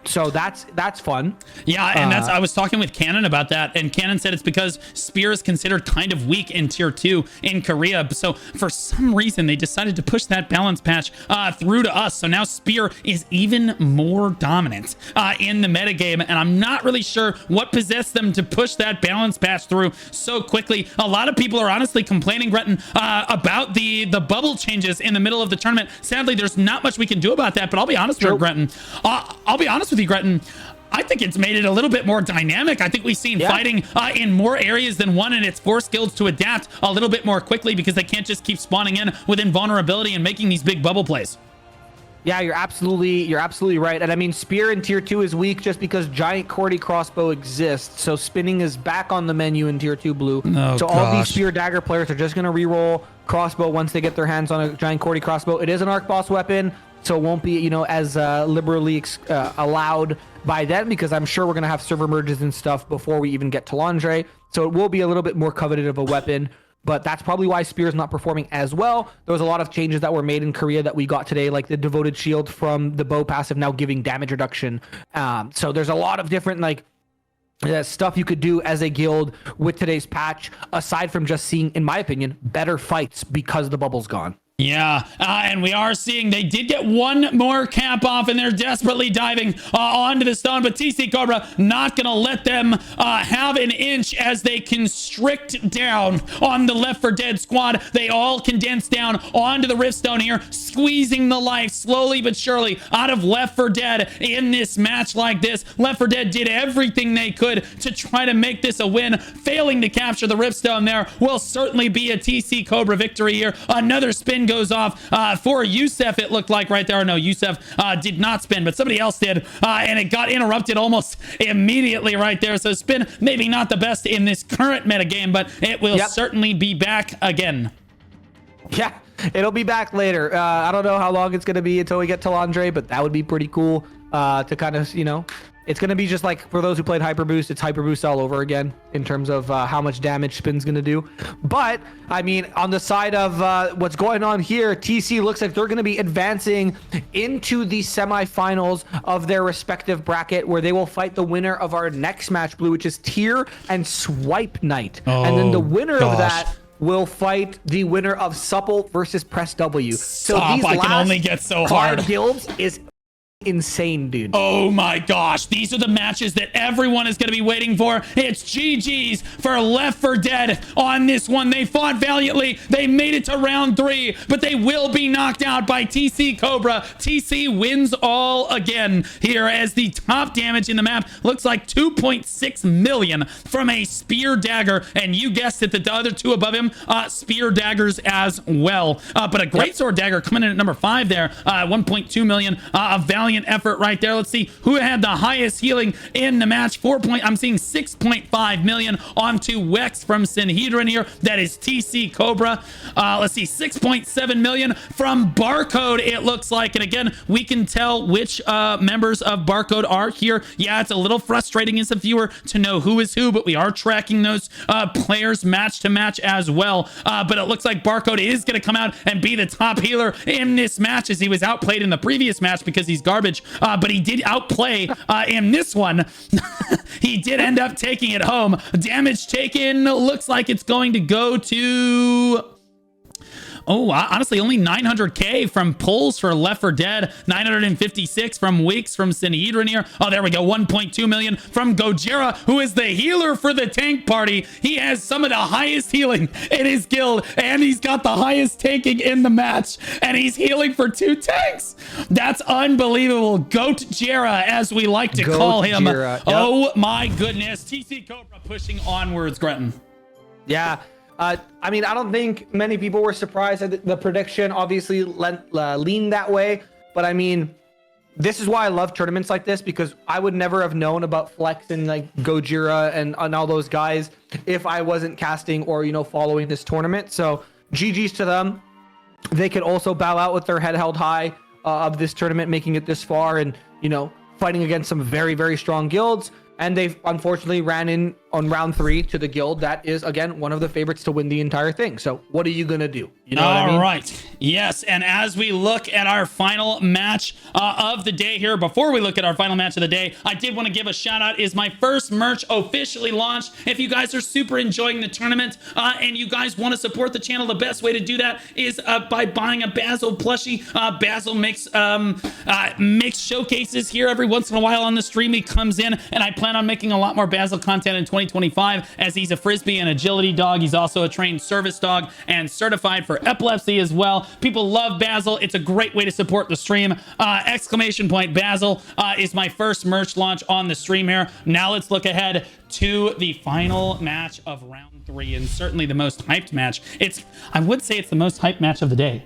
So that's fun. Yeah, and I was talking with Cannon about that, and Cannon said it's because Spear is considered kind of weak in tier 2 in Korea. So for some reason, they decided to push that balance patch through to us. So now Spear is even more dominant in the metagame, and I'm not really sure what possessed them to push that balance patch through so quickly. A lot of people are honestly complaining, Gretton, about the bubble changes in the middle of the tournament. Sadly, there's not much we can do about that, but I'll be honest with you, Gretton. I think it's made it a little bit more dynamic. I think we've seen fighting in more areas than one, and it's forced guilds to adapt a little bit more quickly because they can't just keep spawning in with invulnerability and making these big bubble plays. Yeah, you're absolutely right. And I mean, spear in tier 2 is weak just because giant Cordy crossbow exists. So spinning is back on the menu in tier 2 blue. So all these spear dagger players are just going to reroll crossbow once they get their hands on a giant Cordy crossbow. It is an arc boss weapon, so it won't be, you know, as liberally allowed by them, because I'm sure we're going to have server merges and stuff before we even get to Landre. So it will be a little bit more coveted of a weapon. But that's probably why Spear is not performing as well. There was a lot of changes that were made in Korea that we got today, like the devoted shield from the bow passive now giving damage reduction. So there's a lot of different like stuff you could do as a guild with today's patch, aside from just seeing, in my opinion, better fights because the bubble's gone. Yeah, and we are seeing they did get one more cap off, and they're desperately diving onto the stone, but TC Cobra not going to let them have an inch as they constrict down on the Left 4 Dead squad. They all condense down onto the Riftstone here, squeezing the life slowly but surely out of Left 4 Dead in this match like this. Left 4 Dead did everything they could to try to make this a win. Failing to capture the Riftstone there will certainly be a TC Cobra victory here. Another spin goes off for Youssef, it looked like right there. No, Youssef did not spin, but somebody else did, and it got interrupted almost immediately right there. So spin maybe not the best in this current metagame, but it will certainly be back again. Yeah, it'll be back later. I don't know how long it's going to be until we get to Landre, but that would be pretty cool to kind of, you know, it's going to be just like for those who played Hyper Boost, it's Hyper Boost all over again in terms of how much damage Spin's going to do. But, I mean, on the side of what's going on here, TC looks like they're going to be advancing into the semifinals of their respective bracket, where they will fight the winner of our next match, Blue, which is Tier and Swipe Night. And then the winner of that will fight the winner of Supple versus Press W. So these I can only get so hard. Guilds is insane, dude. Oh my gosh, these are the matches that everyone is going to be waiting for. It's GG's for Left 4 Dead on this one. They fought valiantly. They made it to round 3, but they will be knocked out by TC Cobra. TC wins all again here, as the top damage in the map looks like 2.6 million from a spear dagger, and you guessed it, that the other two above him spear daggers as well. But a great sword dagger coming in at number 5 there, 1.2 million of valiant effort right there. Let's see who had the highest healing in the match. I'm seeing 6.5 million onto Wex from Synhedron here. That is TC Cobra. Let's see, 6.7 million from Barcode, it looks like. And again, we can tell which members of Barcode are here. Yeah, it's a little frustrating as a viewer to know who is who, but we are tracking those players match to match as well. But it looks like Barcode is going to come out and be the top healer in this match, as he was outplayed in the previous match because he's garbage. But he did outplay in this one. He did end up taking it home. Damage taken looks like it's going to go to... Oh, honestly, only 900k from pulls for Left 4 Dead, 956 from Weeks from Synhedron here. Oh, there we go, 1.2 million from Gojira, who is the healer for the tank party. He has some of the highest healing in his guild, and he's got the highest tanking in the match, and he's healing for 2 tanks. That's unbelievable. Goat Jera, as we like to call him. Jera. Yep. Oh my goodness. TC Cobra pushing onwards, Gretton. Yeah. I mean, I don't think many people were surprised at the prediction. Obviously, leaned that way. But I mean, this is why I love tournaments like this, because I would never have known about Flex and like Gojira and all those guys if I wasn't casting or, you know, following this tournament. So GG's to them. They could also bow out with their head held high of this tournament, making it this far, and, you know, fighting against some very, very strong guilds. And they've unfortunately ran in on round 3 to the guild that is, again, one of the favorites to win the entire thing. So what are you going to do? You know what I mean? All right. Yes. And as we look at our final match of the day here, before we look at our final match of the day, I did want to give a shout out. Is my first merch officially launched? If you guys are super enjoying the tournament and you guys want to support the channel, the best way to do that is by buying a Basil plushie. Basil makes showcases here every once in a while on the stream. He comes in, and I plan on making a lot more Basil content in 2020. 2025, as he's a frisbee and agility dog. He's also a trained service dog and certified for epilepsy as well. People love Basil. It's a great way to support the stream. Exclamation point Basil is my first merch launch on the stream here. Now let's look ahead to the final match of round 3, and certainly the most hyped match. I would say it's the most hyped match of the day.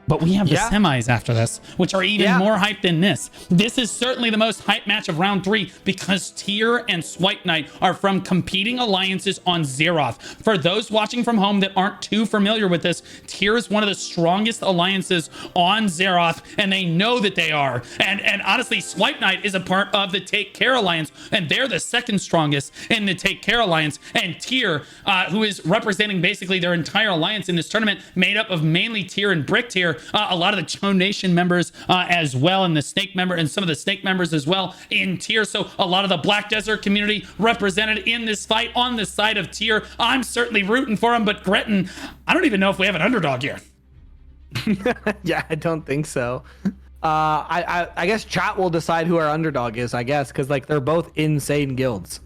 But we have the semis after this, which are even more hyped than this. This is certainly the most hyped match of round 3 because Tyr and Swipe Knight are from competing alliances on Zeroth. For those watching from home that aren't too familiar with this, Tyr is one of the strongest alliances on Zeroth, and they know that they are. And honestly, Swipe Knight is a part of the Take Care Alliance, and they're the second strongest in the Take Care Alliance. And Tyr, who is representing basically their entire alliance in this tournament, made up of mainly Tyr and Brick Tyr, a lot of the Cho Nation members as well, and the Snake member, and some of the Snake members as well in Tyr. So a lot of the Black Desert community represented in this fight on the side of Tyr. I'm certainly rooting for him, but Gretton, I don't even know if we have an underdog here. Yeah, I don't think so. I guess chat will decide who our underdog is, I guess, because like they're both insane guilds.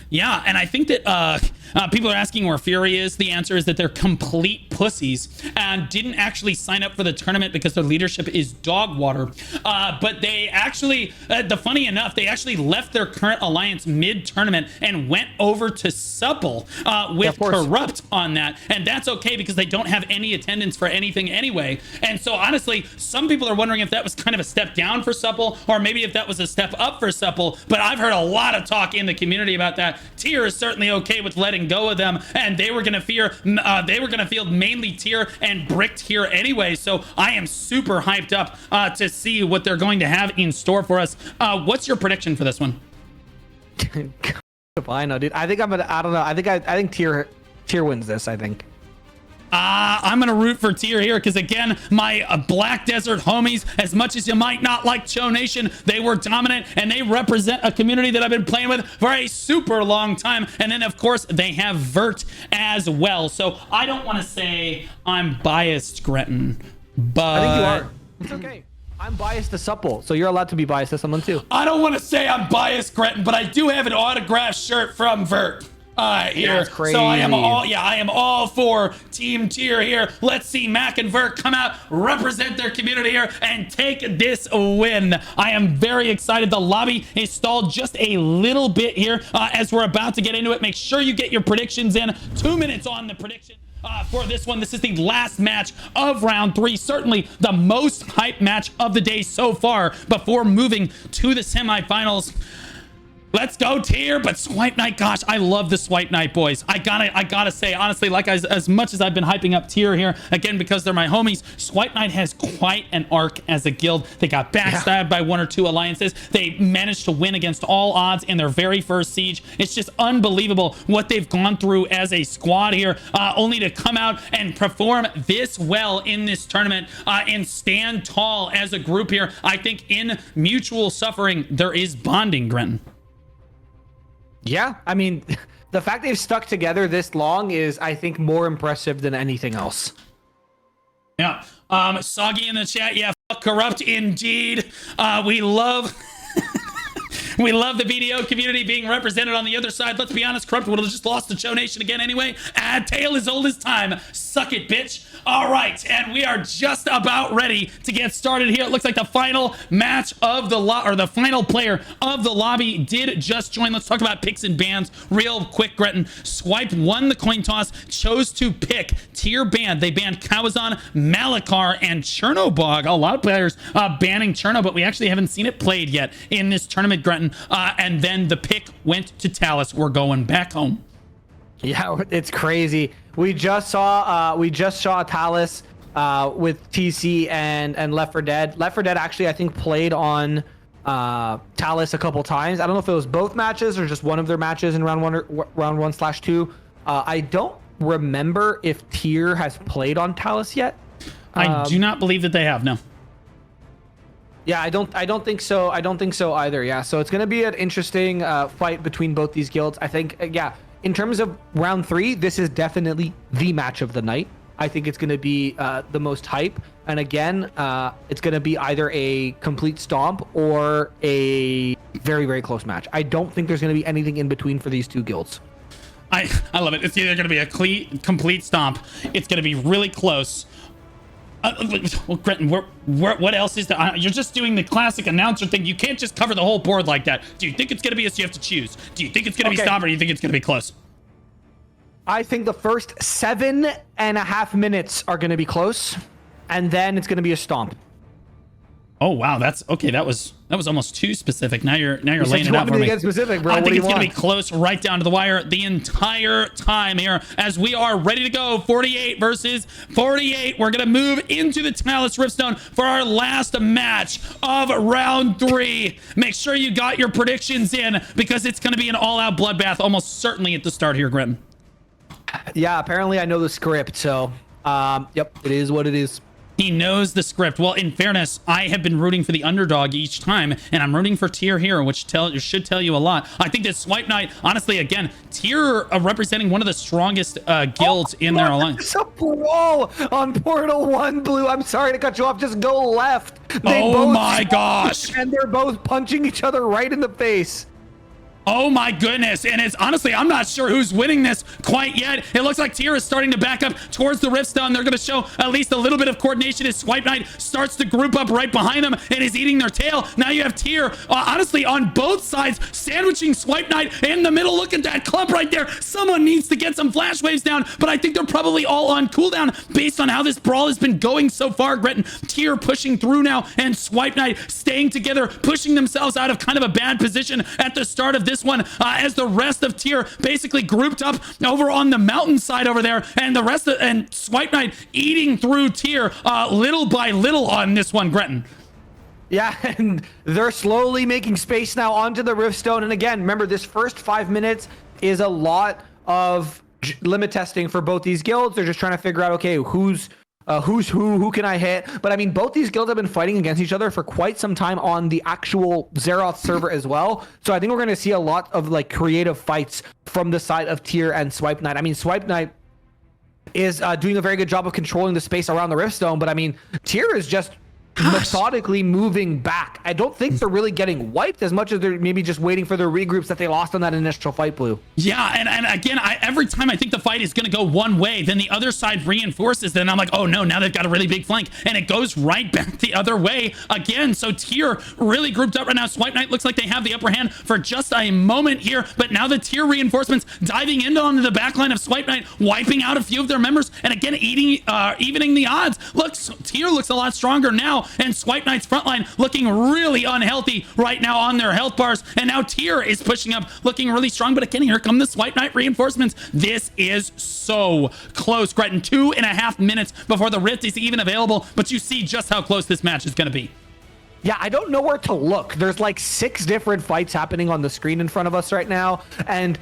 Yeah, and I think that people are asking where Fury is. The answer is that they're complete pussies and didn't actually sign up for the tournament because their leadership is dog water. But they actually, funny enough, they actually left their current alliance mid-tournament and went over to Supple with Corrupt on that. And that's okay because they don't have any attendance for anything anyway. And so honestly, some people are wondering if that was kind of a step down for Supple or maybe if that was a step up for Supple. But I've heard a lot of talk in the community about that. Tyr is certainly okay with letting go of them, and they were going to field mainly Tyr and Brick Tyr anyway. So I am super hyped up to see what they're going to have in store for us. What's your prediction for this one? I know, dude. I think I don't know. I think Tyr wins this, I think. I'm going to root for Tyr here because, again, my Black Desert homies, as much as you might not like Cho Nation, they were dominant and they represent a community that I've been playing with for a super long time. And then, of course, they have Vert as well. So I don't want to say I'm biased, Gretton, but... I think you are. It's okay. I'm biased to Supple, so you're allowed to be biased to someone too. I don't want to say I'm biased, Gretton, but I do have an autographed shirt from Vert. Here. That's crazy. So I am all for Team Tyr here. Let's see Mac and Vert come out, represent their community here, and take this win. I am very excited. The lobby is stalled just a little bit here as we're about to get into it. Make sure you get your predictions in. 2 minutes on the prediction. For this one, this is the last match of round 3, certainly the most hyped match of the day so far before moving to the semifinals. Let's go Tyr, but Swipe Knight, gosh, I love the Swipe Knight boys. I gotta say, honestly, like as much as I've been hyping up Tyr here, again, because they're my homies, Swipe Knight has quite an arc as a guild. They got backstabbed by 1 or 2 alliances. They managed to win against all odds in their very first siege. It's just unbelievable what they've gone through as a squad here, only to come out and perform this well in this tournament and stand tall as a group here. I think in mutual suffering, there is bonding, Grenton. Yeah, I mean, the fact they've stuck together this long is, I think, more impressive than anything else. Yeah. Soggy in the chat. Yeah, fuck Corrupt indeed. We love... We love the BDO community being represented on the other side. Let's be honest, Corrupt would have just lost to Cho Nation again anyway. Tale as old as time. Suck it, bitch. All right, and we are just about ready to get started here. It looks like the final match of the final player of the lobby did just join. Let's talk about picks and bans real quick, Gretton. Swipe won the coin toss, chose to pick Tyr banned. They banned Kawazan, Malakar, and Chernobog. A lot of players banning Cherno, but we actually haven't seen it played yet in this tournament, Gretton. And then the pick went to Talus. We're going back home. Yeah, it's crazy. We just saw Talus with TC and Left 4 Dead. Left 4 Dead actually, I think, played on Talus a couple times. I don't know if it was both matches or just one of their matches in round 1/2. I don't remember if Tyr has played on Talus yet. I do not believe that they have. No. Yeah, I don't think so. I don't think so either. Yeah, so it's gonna be an interesting fight between both these guilds. I think, yeah, in terms of round 3, this is definitely the match of the night. I think it's gonna be the most hype, and again, it's gonna be either a complete stomp or a very, very close match. I don't think there's gonna be anything in between for these two guilds. I love it. It's either going to be a complete stomp. It's going to be really close. Well, Gretton, what else is there? You're just doing the classic announcer thing. You can't just cover the whole board like that. Do you think it's going to be so you have to choose? Do you think it's going to be stomp or do you think it's going to be close? I think the first 7.5 minutes are going to be close, and then it's going to be a stomp. Oh wow, that's okay. That was almost too specific. Now you're laying it out for me. me. Get specific, bro. I think it's going to be close, right down to the wire, the entire time here. As we are ready to go, 48 versus 48. We're gonna move into the Talus Riftstone for our last match of round 3. Make sure you got your predictions in because it's gonna be an all-out bloodbath, almost certainly at the start here, Grim. Yeah, apparently I know the script, so yep, it is what it is. He knows the script. Well, in fairness, I have been rooting for the underdog each time, and I'm rooting for Tyr here, which should tell you a lot. I think this Swipe Knight, honestly, again, Tyr representing one of the strongest guilds in their alliance. It's a brawl on Portal 1, Blue. I'm sorry to cut you off. Just go left. Oh my gosh. And they're both punching each other right in the face. Oh my goodness. And it's honestly, I'm not sure who's winning this quite yet. It looks like Tyr is starting to back up towards the Riftstone. They're going to show at least a little bit of coordination as Swipe Knight starts to group up right behind them and is eating their tail. Now you have Tyr, honestly, on both sides, sandwiching Swipe Knight in the middle. Look at that clump right there. Someone needs to get some flash waves down, but I think they're probably all on cooldown based on how this brawl has been going so far. Gretton, Tyr pushing through now and Swipe Knight staying together, pushing themselves out of kind of a bad position at the start of this one, as the rest of Tyr basically grouped up over on the mountainside over there, and the rest of and Swipe Knight eating through Tyr little by little on this one, Gretton. Yeah, and they're slowly making space now onto the Riftstone. And again, remember, this first 5 minutes is a lot of limit testing for both these guilds. They're just trying to figure out, okay, who's who can I hit? But I mean, both these guilds have been fighting against each other for quite some time on the actual Zeroth server as well. So I think we're going to see a lot of like creative fights from the side of Tyr and Swipe Knight. I mean, Swipe Knight is doing a very good job of controlling the space around the Riftstone, but I mean, Tyr is just methodically moving back. I don't think they're really getting wiped as much as they're maybe just waiting for their regroups that they lost on that initial fight, Blue. Yeah, and again, every time I think the fight is going to go one way, then the other side reinforces. Then I'm like, oh no, now they've got a really big flank, and it goes right back the other way again. So Tyr really grouped up right now. Swipe Knight looks like they have the upper hand for just a moment here, but now the Tyr reinforcements diving into onto the backline of Swipe Knight, wiping out a few of their members, and again, evening the odds. Tyr looks a lot stronger now, and Swipe Knight's frontline looking really unhealthy right now on their health bars, and now Tyr is pushing up, looking really strong, but again, here come the Swipe Knight reinforcements. This is so close, Gretton. 2.5 minutes before the Rift is even available, but you see just how close this match is going to be. Yeah, I don't know where to look. There's like 6 different fights happening on the screen in front of us right now, and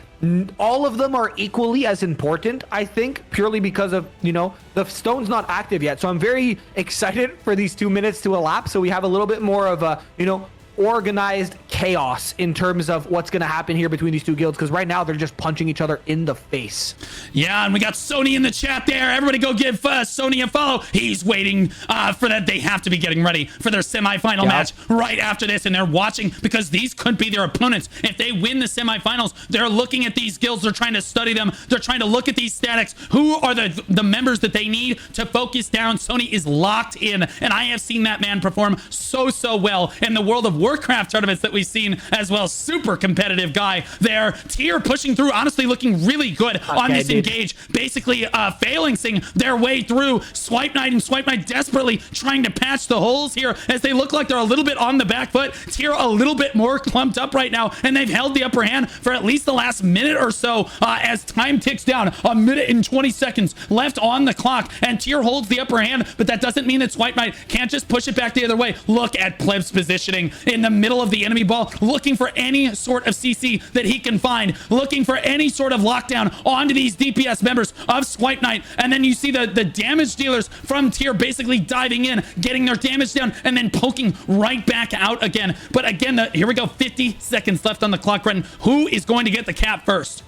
all of them are equally as important, I think, purely because of, you know, the stone's not active yet. So I'm very excited for these 2 minutes to elapse, so we have a little bit more of a, you know, organized chaos in terms of what's going to happen here between these two guilds, because right now they're just punching each other in the face. Yeah, and we got Sony in the chat there. Everybody go give Sony a follow. He's waiting for that. They have to be getting ready for their semifinal match right after this, and they're watching because these could be their opponents. If they win the semifinals, they're looking at these guilds. They're trying to study them. They're trying to look at these statics. Who are the members that they need to focus down? Sony is locked in, and I have seen that man perform so well in the World of Warcraft tournaments that we've seen as well. Super competitive guy there. Tyr pushing through, honestly looking really good on this engage, basically phalanxing their way through. Swipe Knight and Swipe Knight desperately trying to patch the holes here as they look like they're a little bit on the back foot. Tyr a little bit more clumped up right now, and they've held the upper hand for at least the last minute or so as time ticks down. 1 minute and 20 seconds left on the clock, and Tyr holds the upper hand, but that doesn't mean that Swipe Knight can't just push it back the other way. Look at Pleb's positioning in the middle of the enemy ball, looking for any sort of CC that he can find, looking for any sort of lockdown onto these DPS members of Swipe Knight. And then you see the damage dealers from Tyr basically diving in, getting their damage down, and then poking right back out again. But again, here we go, 50 seconds left on the clock, Gretton. Who is going to get the cap first?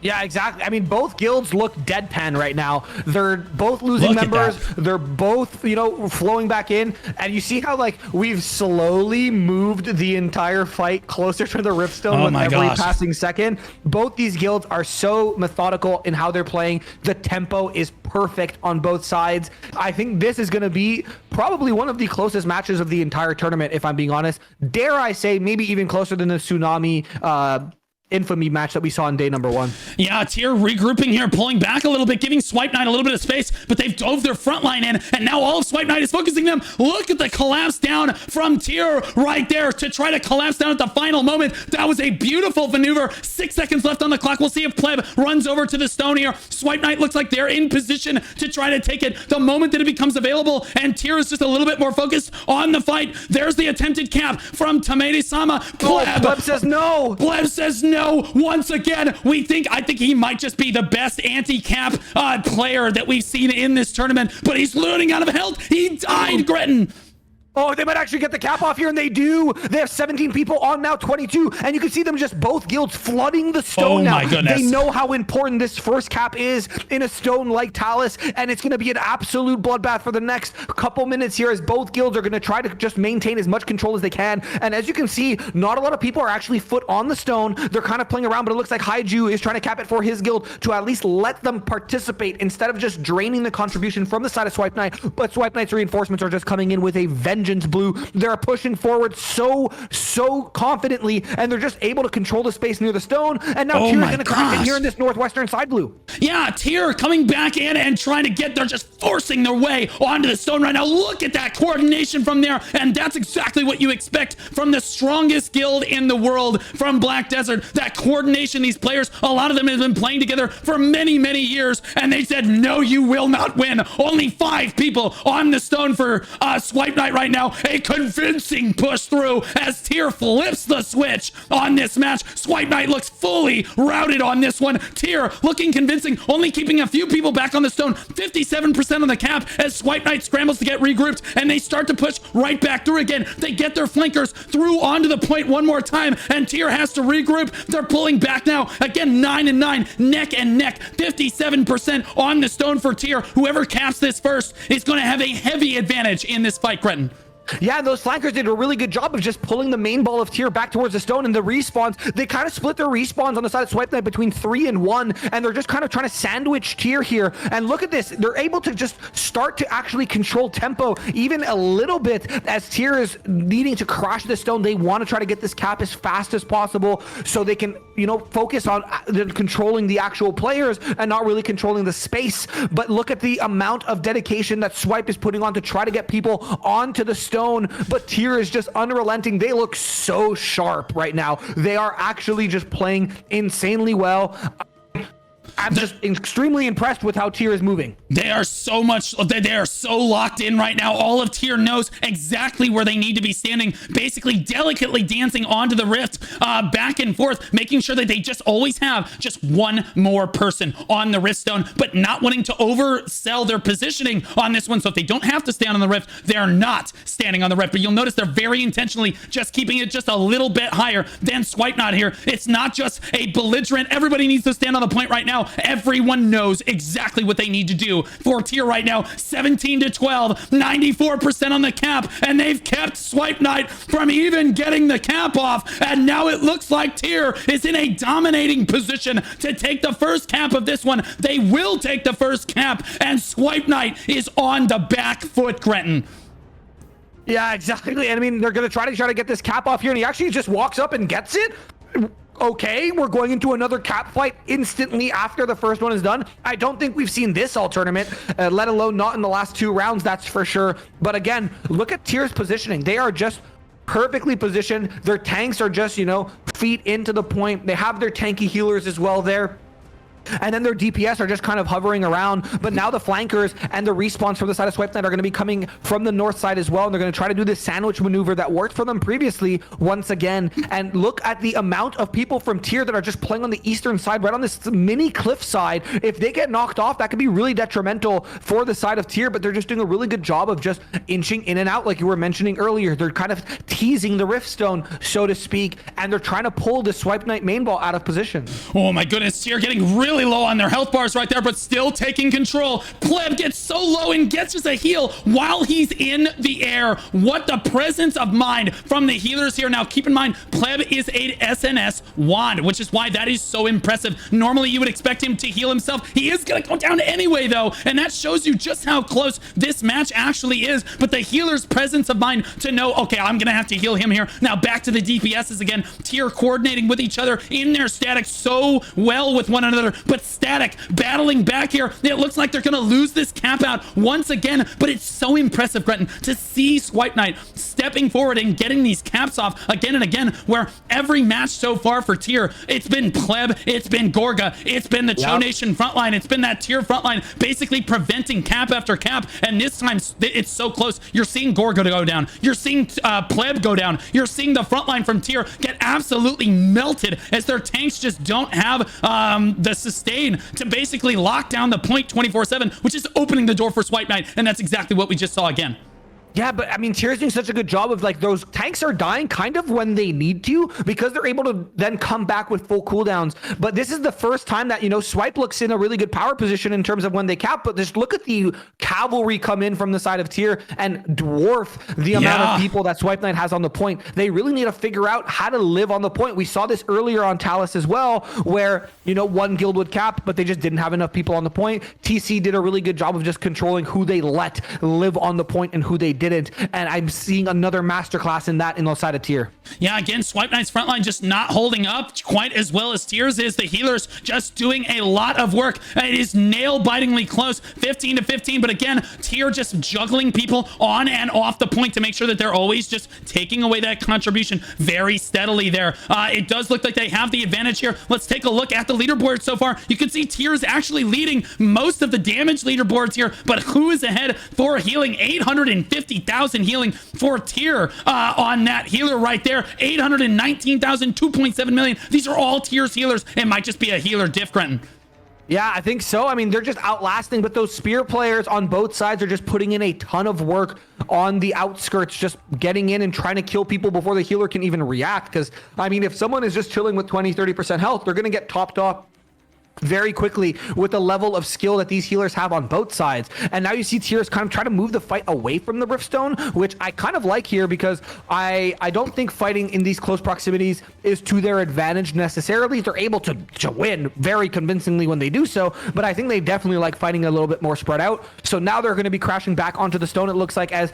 Yeah, exactly. I mean, both guilds look deadpan right now. They're both losing Look at members. that. They're both, you know, flowing back in. And you see how, like, we've slowly moved the entire fight closer to the Riftstone Oh with my every gosh. passing second. Both these guilds are so methodical in how they're playing. The tempo is perfect on both sides. I think this is going to be probably one of the closest matches of the entire tournament, if I'm being honest. Dare I say, maybe even closer than the Tsunami infamy match that we saw in day number 1. Yeah, Tier regrouping here, pulling back a little bit, giving Swipe Knight a little bit of space, but they've dove their front line in, and now all of Swipe Knight is focusing them. Look at the collapse down from Tier right there to try to collapse down at the final moment. That was a beautiful maneuver. 6 seconds left on the clock. We'll see if Pleb runs over to the stone here. Swipe Knight looks like they're in position to try to take it the moment that it becomes available, and Tier is just a little bit more focused on the fight. There's the attempted cap from Tamede-sama. Pleb says no. Pleb says no once again. I think he might just be the best anti-cap player that we've seen in this tournament, but he's running out of health. He died, Gretton. Oh, they might actually get the cap off here, and they do. They have 17 people on now, 22, and you can see them just both guilds flooding the stone now. Oh my goodness. They know how important this first cap is in a stone like Talus, and it's going to be an absolute bloodbath for the next couple minutes here as both guilds are going to try to just maintain as much control as they can. And as you can see, not a lot of people are actually foot on the stone. They're kind of playing around, but it looks like Haiju is trying to cap it for his guild to at least let them participate instead of just draining the contribution from the side of Swipe Knight. But Swipe Knight's reinforcements are just coming in with a vengeance. Blue, they're pushing forward so confidently, and they're just able to control the space near the stone. And now Tier's going to crack in here in this northwestern side, Blue. Yeah, Tier coming back in and trying to get, they're just forcing their way onto the stone right now. Look at that coordination from there, and that's exactly what you expect from the strongest guild in the world, from Black Desert. That coordination, these players, a lot of them have been playing together for many years, and they said, no, you will not win. Only 5 people on the stone for Swipe Knight right now. A convincing push through as Tier flips the switch on this match. Swipe Knight looks fully routed on this one. Tier looking convincing, only keeping a few people back on the stone. 57% on the cap as Swipe Knight scrambles to get regrouped, and they start to push right back through again. They get their flankers through onto the point one more time, and Tier has to regroup. They're pulling back now. Again, 9 and 9, neck and neck. 57% on the stone for Tier. Whoever caps this first is going to have a heavy advantage in this fight, Gretton. Yeah, those flankers did a really good job of just pulling the main ball of Tier back towards the stone, and the respawns, they kind of split their respawns on the side of Swipe Knight between 3 and 1, and they're just kind of trying to sandwich Tier here. And look at this, they're able to just start to actually control tempo even a little bit as Tier is needing to crash the stone. They want to try to get this cap as fast as possible so they can, you know, focus on controlling the actual players and not really controlling the space. But look at the amount of dedication that Swipe is putting on to try to get people onto the stone. But Tier is just unrelenting. They look so sharp right now. They are actually just playing insanely well. I'm just extremely impressed with how Tier is moving. They are so locked in right now. All of Tier knows exactly where they need to be standing, basically delicately dancing onto the rift, back and forth, making sure that they just always have just one more person on the rift stone, but not wanting to oversell their positioning on this one. So if they don't have to stand on the rift, they're not standing on the rift. But you'll notice they're very intentionally just keeping it just a little bit higher than Swipe Knot here. It's not just a belligerent, everybody needs to stand on the point right now. Everyone knows exactly what they need to do for Tier right now. 17 to 12, 94% on the cap, and they've kept Swipe Knight from even getting the cap off. And now it looks like Tier is in a dominating position to take the first cap of this one. They will take the first cap, and Swipe Knight is on the back foot, Gretton. Yeah, exactly. And I mean, they're going to try to get this cap off here, and he actually just walks up and gets it. Okay, we're going into another cap fight instantly after the first one is done. I don't think we've seen this all tournament, let alone not in the last 2 rounds, that's for sure. But again, look at Tier's positioning. They are just perfectly positioned. Their tanks are just, you know, feet into the point. They have their tanky healers as well there. and then their DPS are just kind of hovering around. But now the flankers and the respawns from the side of Swipe Knight are going to be coming from the north side as well, and they're going to try to do this sandwich maneuver that worked for them previously once again. And look at the amount of people from Tier that are just playing on the eastern side, right on this mini cliff side. If they get knocked off, that could be really detrimental for the side of Tier, but they're just doing a really good job of just inching in and out like you were mentioning earlier. They're kind of teasing the Riftstone, so to speak, and they're trying to pull the Swipe Knight main ball out of position. Oh my goodness, Tier getting really low on their health bars right there, but still taking control. Pleb gets so low and gets just a heal while he's in the air. What the presence of mind from the healers here. Now keep in mind, Pleb is a SNS wand, which is why that is so impressive. Normally you would expect him to heal himself. He is gonna go down anyway though, and that shows you just how close this match actually is. But the healer's presence of mind to know, okay, I'm gonna have to heal him here. Now back to the DPSs again. Tier coordinating with each other in their static so well with one another, but static battling back here. It looks like they're gonna lose this cap out once again, but it's so impressive, Gretton, to see Swipe Knight stepping forward and getting these caps off again and again, where every match so far for Tier, it's been Pleb, it's been Gorga, it's been the Cho Nation frontline, it's been that Tier frontline basically preventing cap after cap, and this time it's so close. You're seeing Gorga go down, you're seeing Pleb go down, you're seeing the frontline from Tier get absolutely melted as their tanks just don't have the sustain to basically lock down the point 24/7, which is opening the door for Swipe Knight, and that's exactly what we just saw again. Yeah, but I mean, Tier's doing such a good job of like those tanks are dying kind of when they need to, because they're able to then come back with full cooldowns. But this is the first time that, you know, Swipe looks in a really good power position in terms of when they cap. But just look at the cavalry come in from the side of Tier and dwarf the amount of people that Swipe Knight has on the point. They really need to figure out how to live on the point. We saw this earlier on Talus as well, where, you know, one guild would cap, but they just didn't have enough people on the point. TC did a really good job of just controlling who they let live on the point and who they didn't. And I'm seeing another masterclass in that in the side of Tier. Yeah, again, Swipe Knight's frontline just not holding up quite as well as Tier's is. The healers just doing a lot of work. It is nail-bitingly close, 15 to 15. But again, Tier just juggling people on and off the point to make sure that they're always just taking away that contribution very steadily there. It does look like they have the advantage here. Let's take a look at the leaderboard so far. You can see Tier is actually leading most of the damage leaderboards here, but who is ahead for healing? 850,000 healing for Tier on that healer right there. 819,000, 2.7 million. These are all Tier's healers. It might just be a healer diff, Grenton. Yeah, I think so. I mean, they're just outlasting, but those spear players on both sides are just putting in a ton of work on the outskirts, just getting in and trying to kill people before the healer can even react. Because, I mean, if someone is just chilling with 20, 30% health, they're going to get topped off very quickly with the level of skill that these healers have on both sides. And now you see Tiers kind of try to move the fight away from the Riftstone, which I kind of like here, because I don't think fighting in these close proximities is to their advantage necessarily. They're able to win very convincingly when they do so, but I think they definitely like fighting a little bit more spread out. So now they're going to be crashing back onto the stone, it looks like, as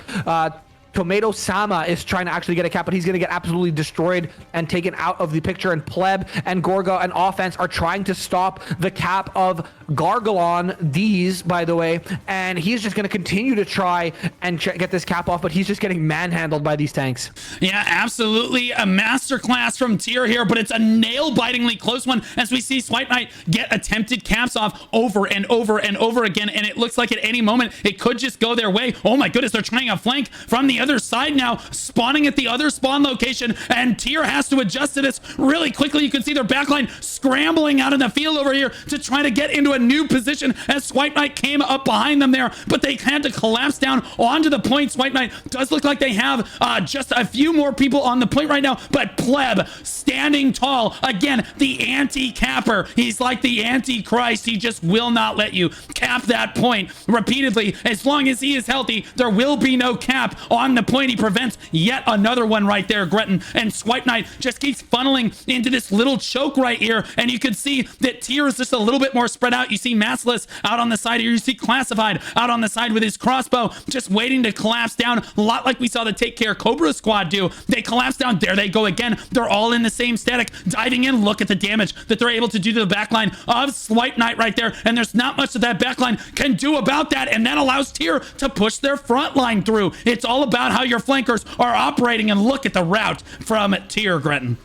Tomato Sama is trying to actually get a cap, but he's going to get absolutely destroyed and taken out of the picture. And Pleb and Gorga and offense are trying to stop the cap of Gargalon, these, by the way. And he's just going to continue to try and get this cap off, but he's just getting manhandled by these tanks. Yeah, absolutely a masterclass from Tier here, but it's a nail-bitingly close one as we see Swipe Knight get attempted caps off over and over and over again. And it looks like at any moment it could just go their way. Oh my goodness, they're trying a flank from the other side now, spawning at the other spawn location, and Tier has to adjust to this really quickly. You can see their backline scrambling out in the field over here to try to get into a new position as Swipe Knight came up behind them there, but they had to collapse down onto the point. Swipe Knight does look like they have just a few more people on the point right now, but Pleb standing tall again, the anti-capper. He's like the anti-Christ. He just will not let you cap that point repeatedly. As long as he is healthy, there will be no cap on the point. He prevents yet another one right there, Gretton, and Swipe Knight just keeps funneling into this little choke right here, and you can see that Tier is just a little bit more spread out. You see Massless out on the side here, you see Classified out on the side with his crossbow, just waiting to collapse down, a lot like we saw the Take Care Cobra squad do. They collapse down, there they go again. They're all in the same static, diving in. Look at the damage that they're able to do to the backline of Swipe Knight right there, and there's not much that backline can do about that, and that allows Tier to push their front line through. It's all about how your flankers are operating, and look at the route from Tier, Gretton.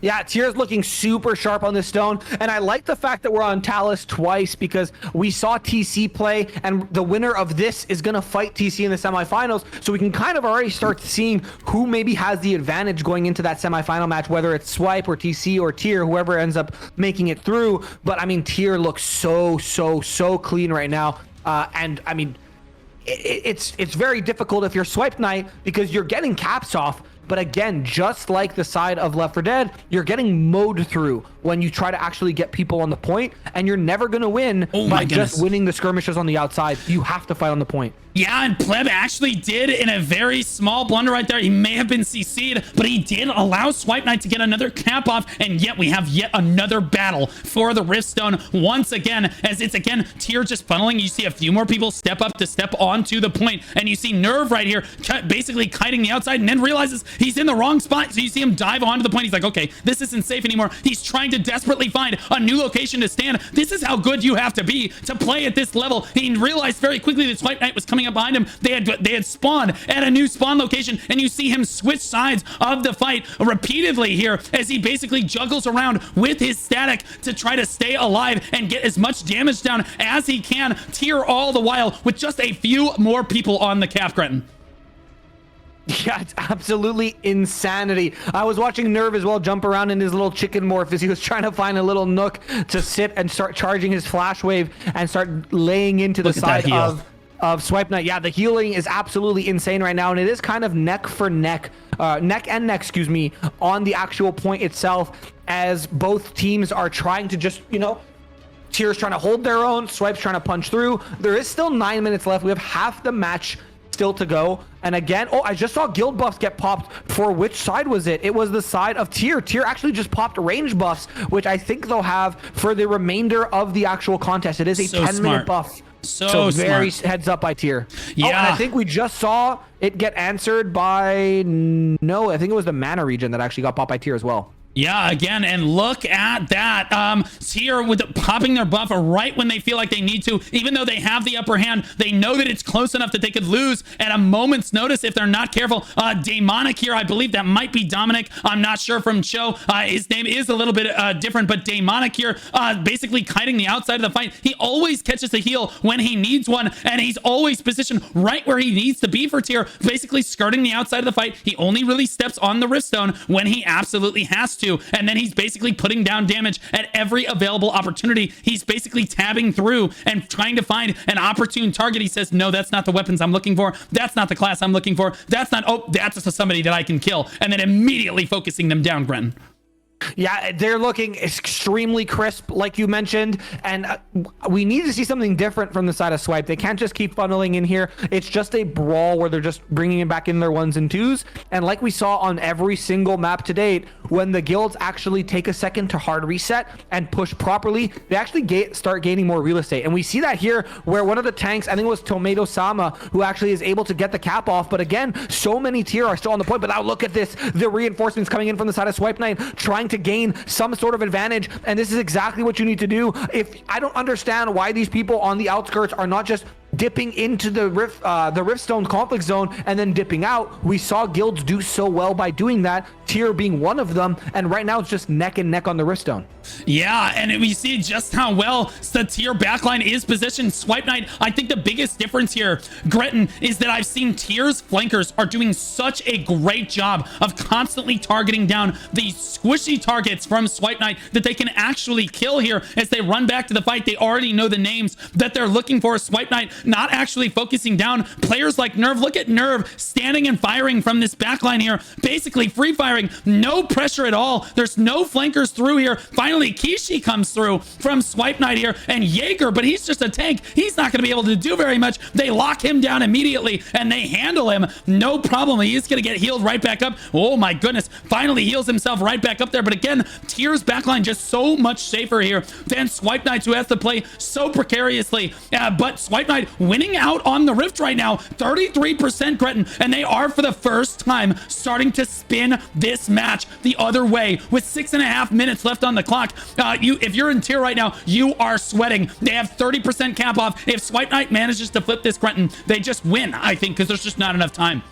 Yeah, Tier's looking super sharp on this stone, and I like the fact that we're on Talus twice because we saw TC play, and the winner of this is going to fight TC in the semifinals, so we can kind of already start seeing who maybe has the advantage going into that semifinal match, whether it's Swipe or TC or Tier, whoever ends up making it through. But I mean, Tier looks so clean right now, and I mean, it's very difficult if you're Swipe Knight because you're getting caps off. But again, just like the side of Left 4 Dead, you're getting mowed through when you try to actually get people on the point, and you're never going to win by just winning the skirmishes on the outside. You have to fight on the point. Yeah, and Pleb actually did in a very small blunder right there. He may have been CC'd, but he did allow Swipe Knight to get another cap off, and yet we have yet another battle for the Riftstone once again, as it's again Tier just funneling. You see a few more people step up to step onto the point, and you see Nerve right here basically kiting the outside, and then realizes he's in the wrong spot, so you see him dive onto the point. He's like, okay, this isn't safe anymore. He's trying to desperately find a new location to stand. This is how good you have to be to play at this level. He realized very quickly that Swipe Knight was coming up behind him. They had spawned at a new spawn location, and you see him switch sides of the fight repeatedly here as he basically juggles around with his static to try to stay alive and get as much damage down as he can. Tier all the while with just a few more people on the cap, Gretton. Yeah, it's absolutely insanity. I was watching Nerve as well jump around in his little chicken morph as he was trying to find a little nook to sit and start charging his flash wave and start laying into the side of Swipe Knight. Yeah, the healing is absolutely insane right now, and it is kind of neck and neck, excuse me, on the actual point itself, as both teams are trying to just, you know, Tier's trying to hold their own, Swipe's trying to punch through. There is still 9 minutes left. We have half the match still to go. And again, oh, I just saw guild buffs get popped. For which side was it? It was the side of Tier. Tier actually just popped range buffs, which I think they'll have for the remainder of the actual contest. It is a 10-minute buff. So very heads up by Tier. Yeah. Oh, and I think we just saw it get answered by, no, I think it was the mana region that actually got popped by Tier as well. Yeah, again, and look at that. Tier with popping their buff right when they feel like they need to, even though they have the upper hand. They know that it's close enough that they could lose at a moment's notice if they're not careful. Daemonic here, I believe that might be Dominic. I'm not sure from Cho. His name is a little bit different, but Daemonic here basically kiting the outside of the fight. He always catches a heal when he needs one, and he's always positioned right where he needs to be for Tier, basically skirting the outside of the fight. He only really steps on the Riftstone when he absolutely has to. And then he's basically putting down damage at every available opportunity. He's basically tabbing through and trying to find an opportune target. He says, no, that's not the weapons I'm looking for. That's not the class I'm looking for. That's not, oh, that's just somebody that I can kill. And then immediately focusing them down, Gren. Yeah, they're looking extremely crisp, like you mentioned, and we need to see something different from the side of Swipe. They can't just keep funneling in here. It's just a brawl where they're just bringing it back in their ones and twos, and like we saw on every single map to date, when the guilds actually take a second to hard reset and push properly, they actually start gaining more real estate. And we see that here where one of the tanks, I think it was Tomato Sama, who actually is able to get the cap off, but again, so many Tier are still on the point. But now look at this, the reinforcements coming in from the side of Swipe Knight, trying to gain some sort of advantage, and this is exactly what you need to do. If I don't understand why these people on the outskirts are not just dipping into the Riftstone conflict zone and then dipping out. We saw guilds do so well by doing that, Tier being one of them, and right now it's just neck and neck on the Riftstone. Yeah, and we see just how well the Tier backline is positioned. Swipe Knight, I think the biggest difference here, Gretton, is that I've seen Tier's flankers are doing such a great job of constantly targeting down these squishy targets from Swipe Knight that they can actually kill here as they run back to the fight. They already know the names that they're looking for. Swipe Knight not actually focusing down players like Nerve. Look at Nerve standing and firing from this backline here, basically free firing, no pressure at all. There's no flankers through here. Finally, Kishi comes through from Swipe Knight here, and Jaeger, but he's just a tank. He's not going to be able to do very much. They lock him down immediately, and they handle him. No problem. He is going to get healed right back up. Oh my goodness. Finally heals himself right back up there. But again, Tier's backline just so much safer here than Swipe Knight, who has to play so precariously. But Swipe Knight winning out on the Rift right now, 33% Gretton, and they are for the first time starting to spin this match the other way with 6.5 minutes left on the clock. If you're in Tier right now, you are sweating. They have 30% cap off. If Swipe Knight manages to flip this, Gretton, they just win, I think, because there's just not enough time.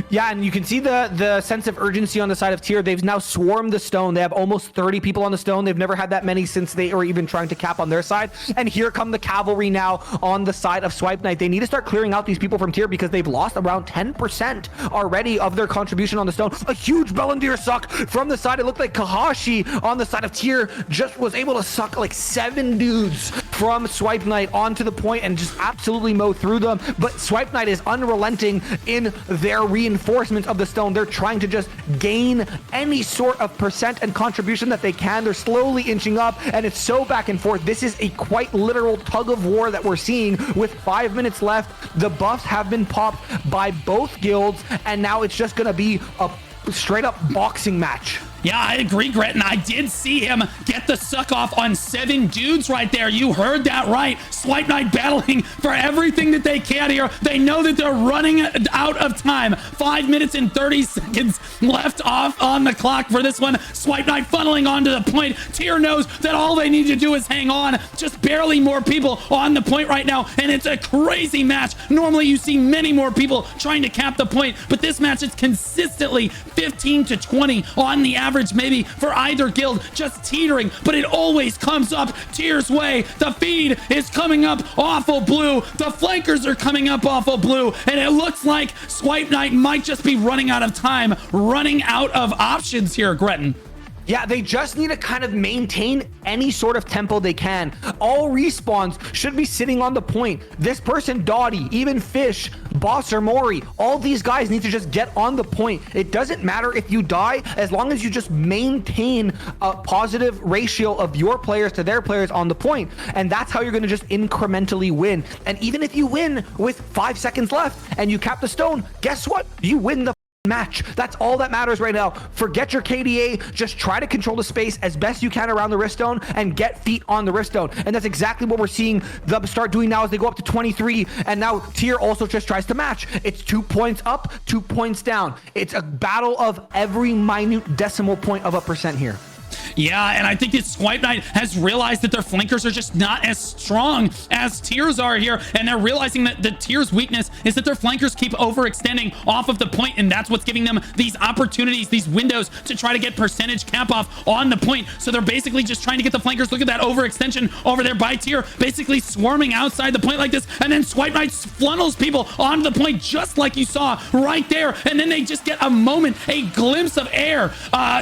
Yeah, and you can see the sense of urgency on the side of Tier. They've now swarmed the stone. They have almost 30 people on the stone. They've never had that many since they were even trying to cap on their side. And here come the cavalry now on the side of Swipe Knight. They need to start clearing out these people from Tier because they've lost around 10% already of their contribution on the stone. A huge Bellandir suck from the side. It looked like Kahashi on the side of Tier just was able to suck like 7 dudes from Swipe Knight onto the point and just absolutely mow through them. But Swipe Knight is unrelenting in their reinforcements of the stone. They're trying to just gain any sort of percent and contribution that they can. They're slowly inching up, and it's so back and forth. This is a quite literal tug of war that we're seeing with 5 minutes left. The buffs have been popped by both guilds, and now it's just going to be a straight up boxing match. Yeah, I agree, Gretton. I did see him get the suck off on 7 dudes right there. You heard that right. Swipe Knight battling for everything that they can here. They know that they're running out of time. 5 minutes and 30 seconds left off on the clock for this one. Swipe Knight funneling onto the point. Tier knows that all they need to do is hang on. Just barely more people on the point right now, and it's a crazy match. Normally, you see many more people trying to cap the point, but this match is consistently 15 to 20 on the average, maybe for either guild, just teetering, but it always comes up Tier's way. The feed is coming up awful blue. The flankers are coming up awful blue, and it looks like Swipe Knight might just be running out of time, running out of options here, Gretton. Yeah, they just need to kind of maintain any sort of tempo they can. All respawns should be sitting on the point. This person, Dottie, even Fish, Boss or Mori, all these guys need to just get on the point. It doesn't matter if you die, as long as you just maintain a positive ratio of your players to their players on the point. And that's how you're going to just incrementally win. And even if you win with 5 seconds left and you cap the stone, guess what? You win the match. That's all that matters right now. Forget your KDA. Just try to control the space as best you can around the Rift Stone and get feet on the Rift Stone. And that's exactly what we're seeing them start doing now as they go up to 23. And now Tier also just tries to match. It's 2 points up, 2 points down. It's a battle of every minute decimal point of a percent here. Yeah, and I think that Swipe Knight has realized that their flankers are just not as strong as Tier's are here, and they're realizing that the Tier's weakness is that their flankers keep overextending off of the point, and that's what's giving them these opportunities, these windows to try to get percentage cap off on the point. So they're basically just trying to get the flankers. Look at that overextension over there by Tier, basically swarming outside the point like this, and then Swipe Knight funnels people onto the point just like you saw right there, and then they just get a moment, a glimpse of air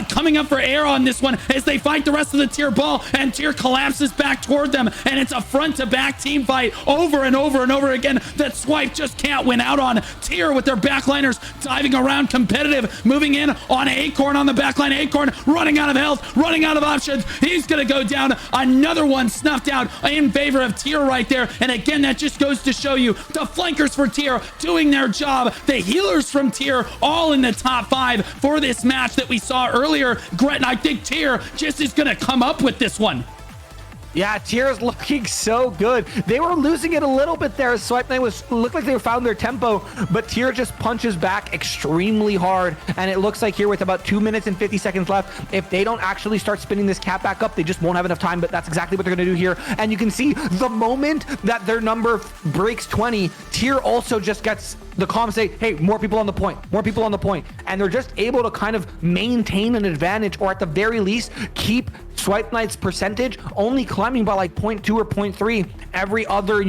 coming up for air on this one as they fight the rest of the Tier ball, and Tier collapses back toward them, and it's a front-to-back team fight over and over and over again that Swipe just can't win out on. Tier with their backliners diving around competitive, moving in on Acorn on the backline. Acorn running out of health, running out of options. He's gonna go down. Another one snuffed out in favor of Tier right there, and again, that just goes to show you the flankers for Tier doing their job. The healers from Tier all in the top 5 for this match that we saw earlier. Gretton, I think Tier just is gonna come up with this one. Yeah, Tier is looking so good. They were losing it a little bit there. Swipe Knight looked like they found their tempo, but Tier just punches back extremely hard. And it looks like here with about 2 minutes and 50 seconds left, if they don't actually start spinning this cap back up, they just won't have enough time. But that's exactly what they're going to do here. And you can see the moment that their number breaks 20, Tier also just gets the comms say, hey, more people on the point, more people on the point. And they're just able to kind of maintain an advantage, or at the very least, keep Swipe Knight's percentage only climbing by like 0.2 or 0.3 every other,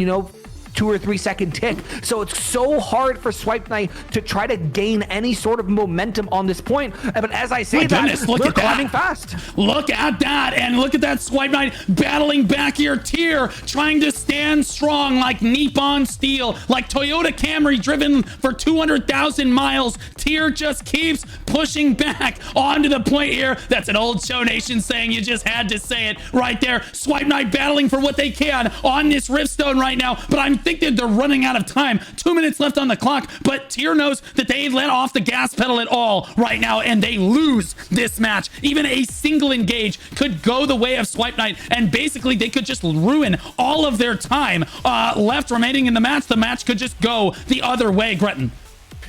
2 or 3 second tick. So it's so hard for Swipe Knight to try to gain any sort of momentum on this point. But as I say that, look they're at that. climbing fast. Look at that, and look at that Swipe Knight battling back here. Tier trying to stand strong like Nippon Steel, like Toyota Camry driven for 200,000 miles. Tier just keeps pushing back onto the point here. That's an old Show Nation saying, you just had to say it right there. Swipe Knight battling for what they can on this Riftstone right now, but I'm thinking they're running out of time. 2 minutes left on the clock, but Tier knows that they let off the gas pedal at all right now, and they lose this match. Even a single engage could go the way of Swipe Knight, and basically they could just ruin all of their time left remaining in the match. The match could just go the other way, Gretton.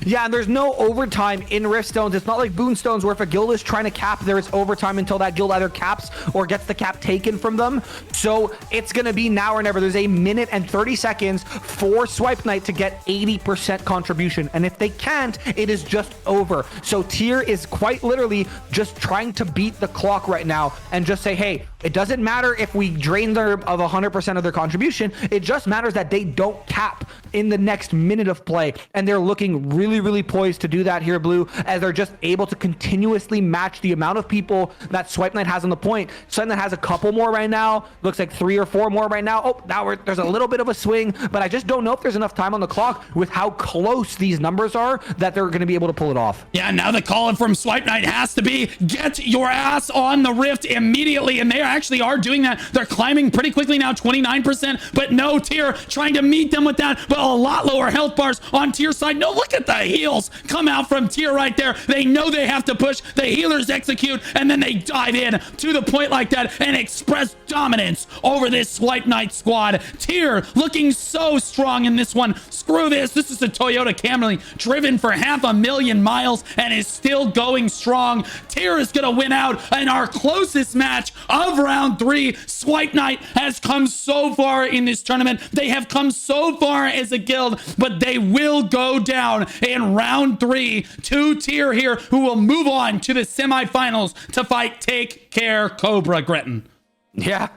Yeah, and there's no overtime in Rift Stones. It's not like Boon Stones where if a guild is trying to cap, there is overtime until that guild either caps or gets the cap taken from them. So it's going to be now or never. There's a minute and 30 seconds for Swipe Night to get 80% contribution. And if they can't, it is just over. So Tier is quite literally just trying to beat the clock right now and just say, hey, it doesn't matter if we drain them of 100% of their contribution. It just matters that they don't cap in the next minute of play. And they're looking really poised to do that here, Blue, as they're just able to continuously match the amount of people that Swipe Night has on the point. Swipe Night has a couple more right now. Looks like 3 or 4 more right now. Oh, now there's a little bit of a swing, but I just don't know if there's enough time on the clock with how close these numbers are that they're going to be able to pull it off. Yeah, now the call from Swipe Night has to be, get your ass on the Rift immediately, and they actually are doing that. They're climbing pretty quickly now, 29%, but no, Tier trying to meet them with that, but a lot lower health bars on Tier side. No, look at the heals come out from Tier right there. They know they have to push. The healers execute, and then they dive in to the point like that and express dominance over this Swipe Night squad. Tier looking so strong in this one. Screw this. This is a Toyota Camry driven for 500,000 miles and is still going strong. Tier is going to win out in our closest match of round 3. Swipe Night has come so far in this tournament. They have come so far as a guild, but they will go down in round 3 to Tier here, who will move on to the semifinals to fight Take Care Cobra. Gretton. Yeah.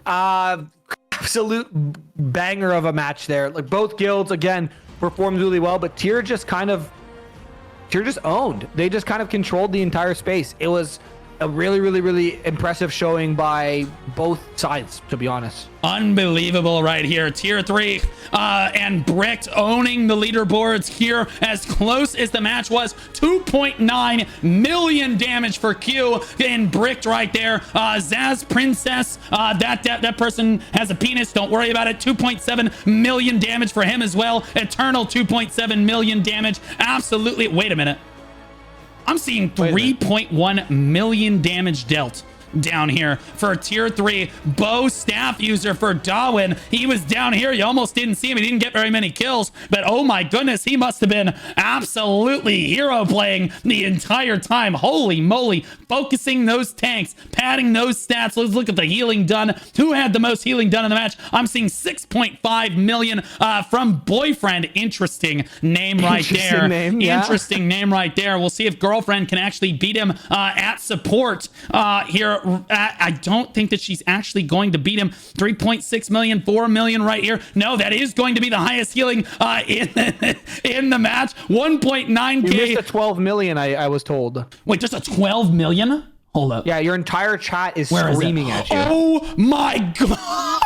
Absolute banger of a match there. Like both guilds, again, performed really well, but Tier just owned. They just kind of controlled the entire space. It was a really impressive showing by both sides, to be honest. Unbelievable right here. Tier 3 and Bricked owning the leaderboards here. As close as the match was, 2.9 million damage for Q in Bricked right there. Zaz Princess, that person has a penis, don't worry about it. 2.7 million damage for him as well. Eternal 2.7 million damage. Absolutely. Wait a minute. I'm seeing 3.1 million damage dealt down here for Tier 3. Bow staff user for Darwin. He was down here. You almost didn't see him. He didn't get very many kills, but oh my goodness, he must have been absolutely hero playing the entire time. Holy moly. Focusing those tanks, padding those stats. Let's look at the healing done. Who had the most healing done in the match? I'm seeing 6.5 million from Boyfriend. Interesting name right there. Interesting name right there. We'll see if Girlfriend can actually beat him at support here. I don't think that she's actually going to beat him. 3.6 million, 4 million right here. No, that is going to be the highest healing in the match. 1.9k. You missed a 12 million, I was told. Wait, just a 12 million? Hold up. Yeah, your entire chat is screaming at you. Oh my god.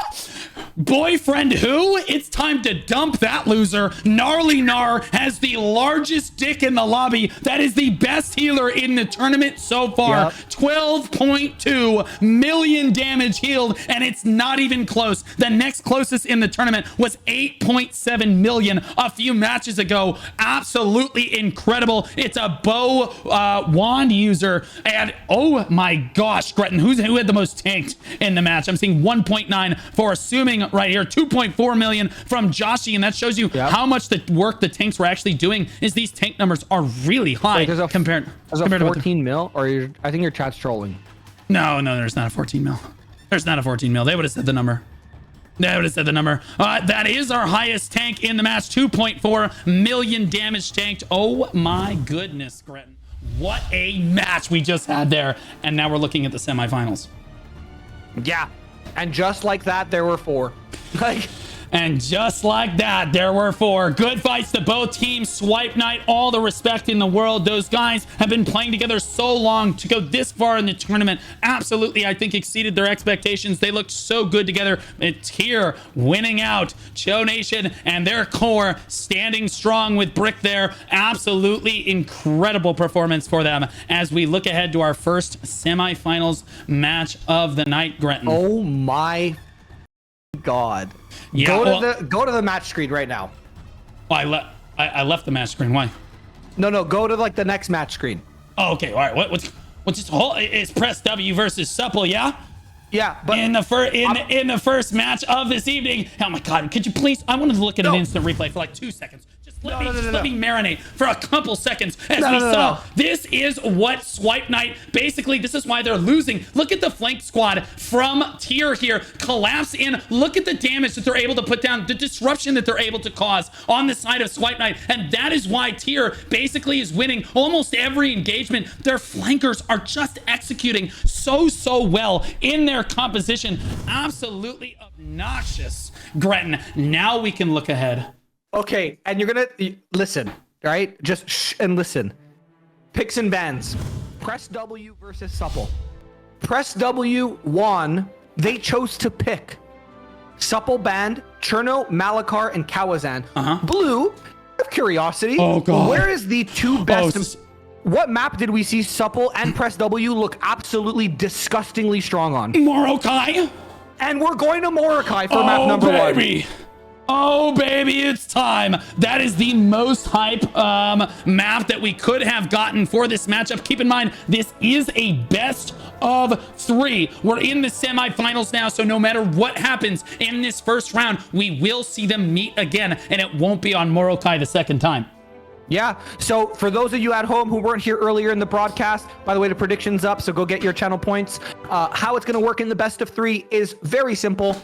Boyfriend who? It's time to dump that loser. Gnarly Gnar has the largest dick in the lobby. That is the best healer in the tournament so far. Yep. 12.2 million damage healed, and it's not even close. The next closest in the tournament was 8.7 million a few matches ago. Absolutely incredible. It's a bow wand user, and oh my gosh, Gretton, who had the most tanked in the match? I'm seeing 1.9 for assuming right here, 2.4 million from Joshi, and that shows you how much the work the tanks were actually doing. Is these tank numbers are really high. Wait, compared to 14 mil, or I think your chat's trolling. No, there's not a 14 mil. There's not a 14 mil. They would have said the number. That is our highest tank in the match. 2.4 million damage tanked. Oh my goodness, Gretton. What a match we just had there. And now we're looking at the semifinals. Yeah. And just like that, there were 4. And just like that, there were 4. Good fights to both teams. Swipe Night, all the respect in the world. Those guys have been playing together so long to go this far in the tournament. Absolutely, I think, exceeded their expectations. They looked so good together. It's here, winning out. Cho Nation and their core standing strong with Brick there. Absolutely incredible performance for them as we look ahead to our first semifinals match of the night, Gretton. Oh my god. Yeah, go to the match screen right now. Oh, I left the match screen. Why? No, go to like the next match screen. Oh, okay. All right. What's this whole? It's Press W versus Supple, yeah? Yeah, but in the first match of this evening. Oh my god, could you please? I wanted to look at an instant replay for like 2 seconds. Just Let me marinate for a couple seconds as we saw. This is what Swipe Night, basically, this is why they're losing. Look at the flank squad from Tier here, collapse in. Look at the damage that they're able to put down, the disruption that they're able to cause on the side of Swipe Night. And that is why Tier basically is winning almost every engagement. Their flankers are just executing so well in their composition. Absolutely obnoxious. Gretton, now we can look ahead. Okay, and you're gonna listen, right? Just shh and listen. Picks and bans. Press W versus Supple. Press W won. They chose to pick. Supple banned Cherno, Malakar, and Kawazan. Blue, out of curiosity, oh god, where is the two best? What map did we see Supple and Press W look absolutely disgustingly strong on? Morokai. And we're going to Morokai for map number one. Oh, baby, it's time. That is the most hype map that we could have gotten for this matchup. Keep in mind, this is a best of 3. We're in the semifinals now, so no matter what happens in this first round, we will see them meet again, and it won't be on Morokai the second time. Yeah, so for those of you at home who weren't here earlier in the broadcast, by the way, the prediction's up, so go get your channel points. How it's going to work in the best of 3 is very simple.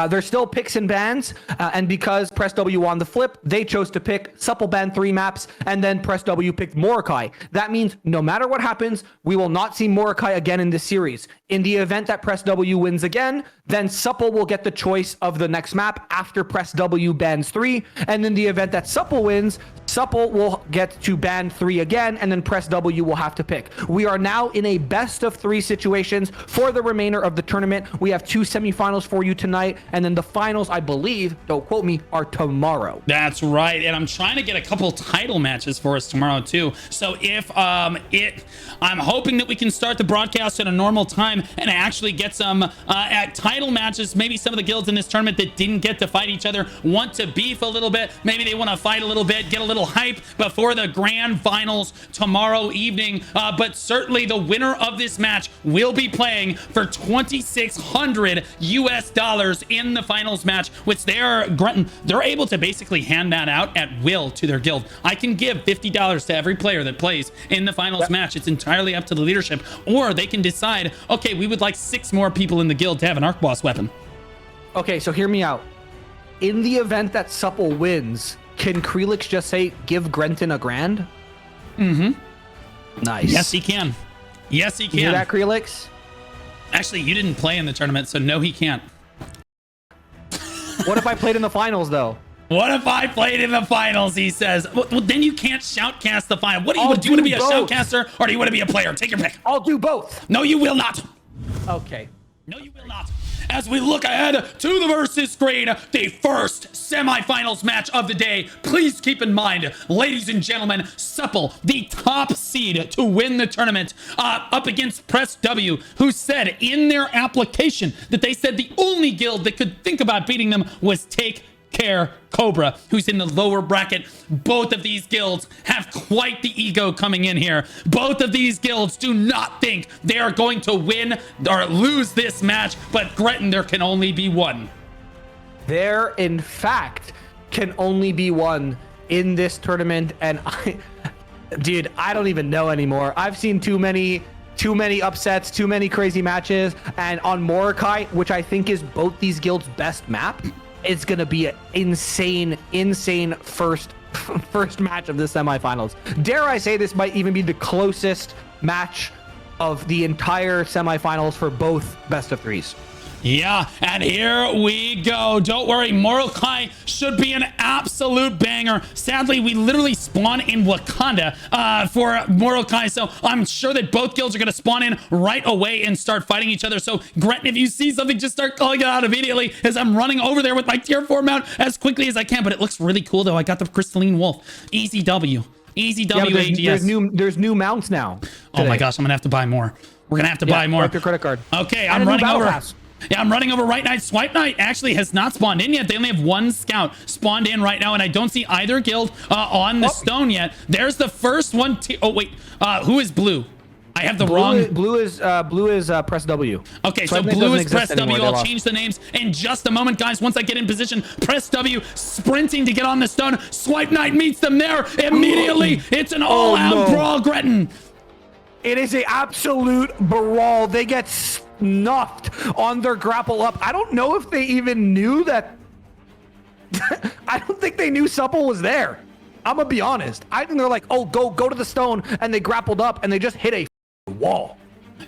There's still picks and bans, and because Press W won the flip, they chose to pick Supple ban 3 maps, and then Press W picked Morokai. That means no matter what happens, we will not see Morokai again in this series. In the event that Press W wins again, then Supple will get the choice of the next map after Press W bans 3, and in the event that Supple wins, Supple will get to ban 3 again, and then Press W will have to pick. We are now in a best of 3 situations for the remainder of the tournament. We have 2 semifinals for you tonight, and then the finals, I believe, don't quote me, are tomorrow. That's right, and I'm trying to get a couple title matches for us tomorrow too. So if I'm hoping that we can start the broadcast at a normal time and actually get some title matches. Maybe some of the guilds in this tournament that didn't get to fight each other want to beef a little bit. Maybe they want to fight a little bit, get a little hype before the grand finals tomorrow evening. But certainly the winner of this match will be playing for $2,600 US in the finals match, which they're able to basically hand that out at will to their guild. I can give $50 to every player that plays in the finals match. It's entirely up to the leadership, or they can decide, okay, we would like 6 more people in the guild to have an arc boss weapon. Okay, so hear me out. In the event that Supple wins, can Krelix just say, give Grenton $1,000? Nice. Yes, he can. Yes, he can. You hear that, Krelix? Actually, you didn't play in the tournament, so no, he can't. What if I played in the finals, though? What if I played in the finals, he says. Well, then you can't shoutcast the final. What do you want to be, a shoutcaster, or do you want to be a player? Take your pick. I'll do both. No, you will not. Okay. No, you will not. As we look ahead to the versus screen, the first semifinals match of the day. Please keep in mind, ladies and gentlemen, Supple, the top seed to win the tournament, up against Press W, who said in their application that they said the only guild that could think about beating them was Take Care Cobra, who's in the lower bracket. Both of these guilds have quite the ego coming in here. Both of these guilds do not think they are going to win or lose this match, but Gretton, there can only be one. There, in fact, can only be one in this tournament, and dude, I don't even know anymore. I've seen too many upsets, too many crazy matches, and on Morokai, which I think is both these guilds' best map, it's gonna be an insane first match of the semifinals. Dare I say this might even be the closest match of the entire semifinals for both best of 3s. Yeah, and here we go. Don't worry, Morokai should be an absolute banger. Sadly, we literally spawn in Wakanda for Morokai, so I'm sure that both guilds are going to spawn in right away and start fighting each other. So, Gretton, if you see something, just start calling it out immediately as I'm running over there with my tier 4 mount as quickly as I can. But it looks really cool, though. I got the Crystalline Wolf. Easy W. Easy W, yeah, there's new mounts now today. Oh my gosh, I'm going to have to buy more. We're going to have to buy more. Up your credit card. Okay, I'm running over. Yeah, I'm running over right now. Swipe Night actually has not spawned in yet. They only have 1 scout spawned in right now, and I don't see either guild on the stone yet. There's the first one. Oh, wait. Who is blue? I have the wrong. Blue is press W. Okay, so I think it blue doesn't is exist press anymore. W. They I'll lost. change the names in just a moment, guys. Once I get in position, press W, sprinting to get on the stone. Swipe Knight meets them there immediately. It's an all-out brawl, Gretton. It is an absolute brawl. They get snuffed on their grapple up. I don't know if they even knew that. I don't think they knew Supple was there. I'm gonna be honest. I think they're like, oh, go to the stone, and they grappled up and they just hit a wall.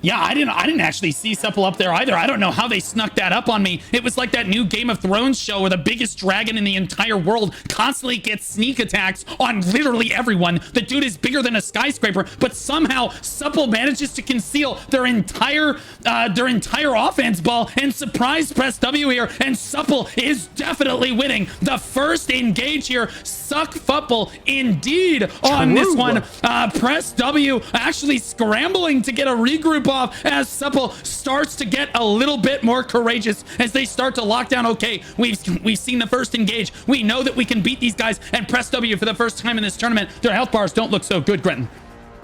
Yeah, I didn't actually see Supple up there either. I don't know how they snuck that up on me. It was like that new Game of Thrones show where the biggest dragon in the entire world constantly gets sneak attacks on literally everyone. The dude is bigger than a skyscraper, but somehow Supple manages to conceal their entire offense ball and surprise press W here, and Supple is definitely winning the first engage here. Suck Fupple indeed on this one. Press W actually scrambling to get a regroup off as Supple starts to get a little bit more courageous as they start to lock down. Okay, we've seen the first engage. We know that we can beat these guys, and press W for the first time in this tournament. Their health bars don't look so good, Gretton.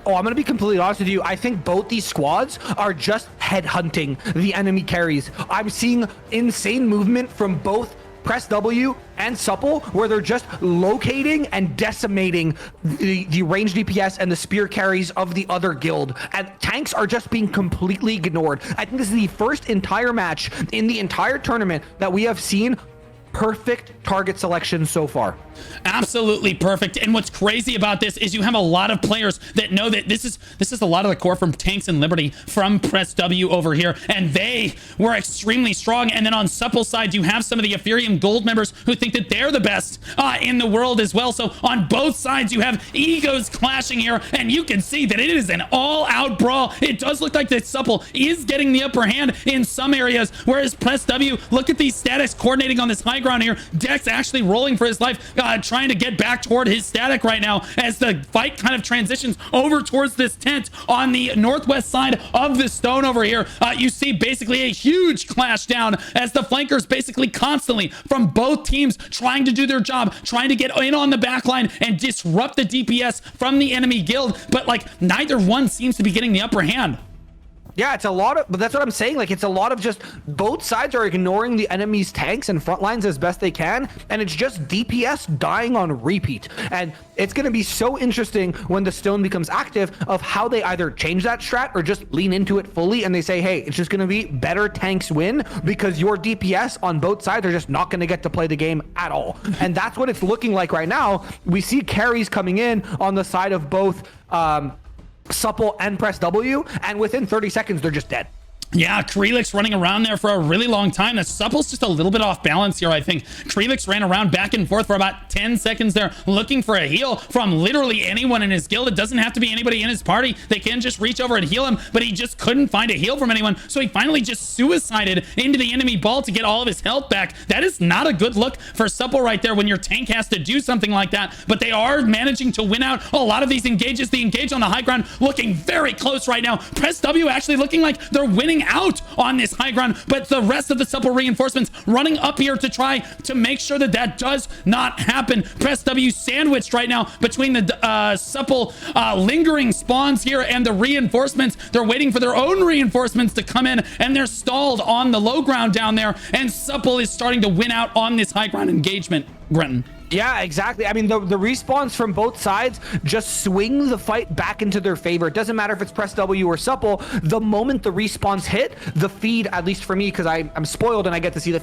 Oh, I'm going to be completely honest with you. I think both these squads are just headhunting the enemy carries. I'm seeing insane movement from both Press W and Supple, where they're just locating and decimating the range DPS and the spear carries of the other guild. And tanks are just being completely ignored. I think this is the first entire match in the entire tournament that we have seen perfect target selection so far. Absolutely perfect. And what's crazy about this is you have a lot of players that know that this is a lot of the core from Tanks and Liberty from Press W over here, and they were extremely strong. And then on Supple's side, you have some of the Ethereum Gold members who think that they're the best in the world as well. So on both sides, you have egos clashing here, and you can see that it is an all-out brawl. It does look like that Supple is getting the upper hand in some areas, whereas Press W, look at these statics coordinating on this high ground here. Dex actually rolling for his life, trying to get back toward his static right now as the fight kind of transitions over towards this tent on the northwest side of the stone over here. You see basically a huge clash down as the flankers basically constantly from both teams trying to do their job, trying to get in on the backline and disrupt the DPS from the enemy guild, but like neither one seems to be getting the upper hand. Yeah, it's a lot of, but that's what I'm saying. Like, it's a lot of just both sides are ignoring the enemy's tanks and front lines as best they can. And it's just DPS dying on repeat. And it's going to be so interesting when the stone becomes active of how they either change that strat or just lean into it fully. And they say, hey, it's just going to be better tanks win because your DPS on both sides are just not going to get to play the game at all. And that's what it's looking like right now. We see carries coming in on the side of both, Supple and Press W, and within 30 seconds they're just dead. Yeah, Krelix running around there for a really long time. The Supple's just a little bit off balance here, I think. Krelix ran around back and forth for about 10 seconds there, looking for a heal from literally anyone in his guild. It doesn't have to be anybody in his party. They can just reach over and heal him, but he just couldn't find a heal from anyone. So he finally just suicided into the enemy ball to get all of his health back. That is not a good look for Supple right there when your tank has to do something like that, but they are managing to win out a lot of these engages. The engage on the high ground looking very close right now. Press W actually looking like they're winning out on this high ground, but the rest of the Supple reinforcements running up here to try to make sure that that does not happen. Press W sandwiched right now between the Supple lingering spawns here and the reinforcements. They're waiting for their own reinforcements to come in, and they're stalled on the low ground down there, and Supple is starting to win out on this high ground engagement. Gretton. Yeah, exactly. I mean, the respawns from both sides just swing the fight back into their favor. It doesn't matter if it's Press W or Supple. The moment the respawns hit, the feed, at least for me, because I'm spoiled and I get to see the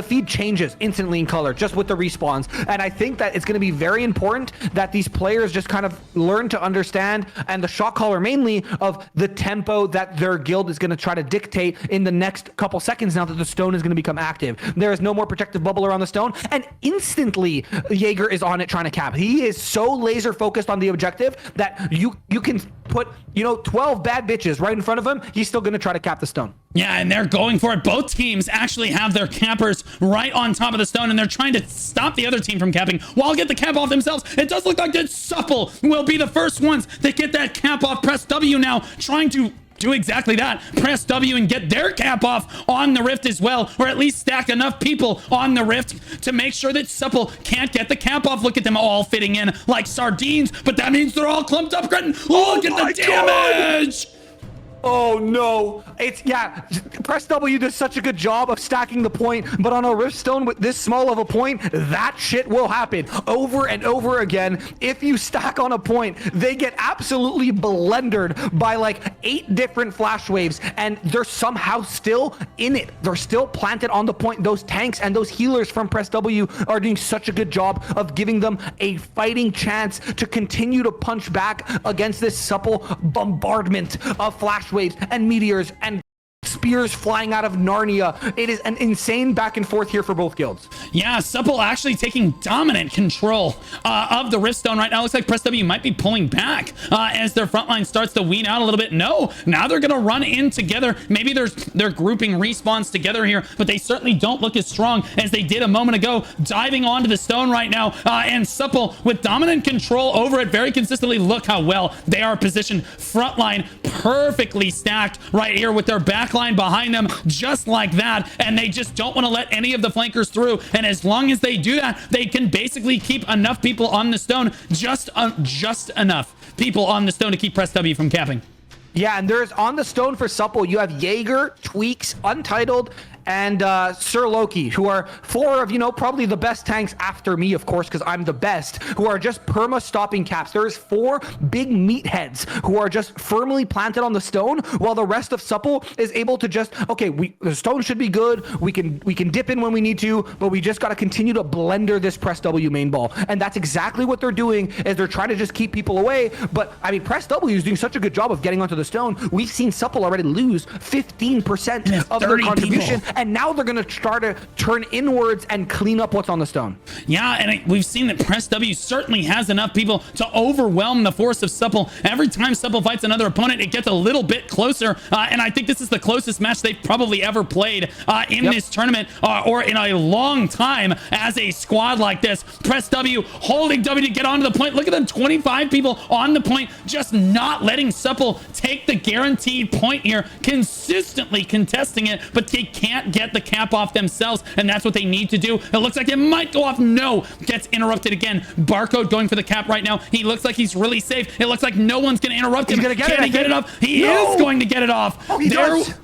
feed changes instantly in color just with the respawns. And I think that it's going to be very important that these players just kind of learn to understand, and the shot caller mainly, of the tempo that their guild is going to try to dictate in the next couple seconds now that the stone is going to become active. There is no more protective bubble around the stone, and instantly Jaeger is on it trying to cap. He is so laser focused on the objective that you can put 12 bad bitches right in front of him. He's still going to try to cap the stone. Yeah, and they're going for it. Both teams actually have their cappers right on top of the stone, and they're trying to stop the other team from capping while get the cap off themselves. It does look like that Supple will be the first ones that get that cap off. Press W now trying to do exactly that. Press W and get their cap off on the rift as well, or at least stack enough people on the rift to make sure that Supple can't get the cap off. Look at them all fitting in like sardines, but that means they're all clumped up. Gretton, look at the damage. Oh no, Press W does such a good job of stacking the point, but on a Riftstone with this small of a point, that shit will happen over and over again. If you stack on a point, they get absolutely blendered by like 8 different flash waves, and they're somehow still in it. They're still planted on the point. Those tanks and those healers from Press W are doing such a good job of giving them a fighting chance to continue to punch back against this Supple bombardment of flash waves and meteors and spears flying out of Narnia. It is an insane back and forth here for both guilds. Yeah, Supple actually taking dominant control of the Riftstone right now. Looks like Press W might be pulling back as their front line starts to wean out a little bit. No, now they're gonna run in together. Maybe they're grouping respawns together here, but they certainly don't look as strong as they did a moment ago, diving onto the stone right now. And Supple with dominant control over it very consistently. Look how well they are positioned. Front line perfectly stacked right here with their back line behind them, just like that, and they just don't want to let any of the flankers through. And as long as they do that, they can basically keep enough people on the stone, just enough people on the stone to keep Press W from capping. Yeah, and there's on the stone for Supple, you have Jaeger, Tweaks, Untitled, and Sir Loki, who are 4 of, you know, probably the best tanks after me, of course, because I'm the best, who are just perma-stopping caps. There's 4 big meatheads who are just firmly planted on the stone, while the rest of Supple is able to just, okay, the stone should be good, we can dip in when we need to, but we just got to continue to blender this Press W main ball. And that's exactly what they're doing, is they're trying to just keep people away. But, I mean, Press W is doing such a good job of getting onto the stone. We've seen Supple already lose 15% of their contribution. People. And now they're going to start to turn inwards and clean up what's on the stone. Yeah, and we've seen that Press W certainly has enough people to overwhelm the force of Supple. Every time Supple fights another opponent, it gets a little bit closer. And I think this is the closest match they've probably ever played in this tournament or in a long time as a squad like this. Press W holding W to get onto the point. Look at them, 25 people on the point, just not letting Supple take the guaranteed point here, consistently contesting it, but they can't get the cap off themselves, and that's what they need to do. It looks like it might go off. No, gets interrupted again. Barcode going for the cap right now. He looks like he's really safe. It looks like no one's going to interrupt him. Can he get it off? He is going to get it off. Oh, he does.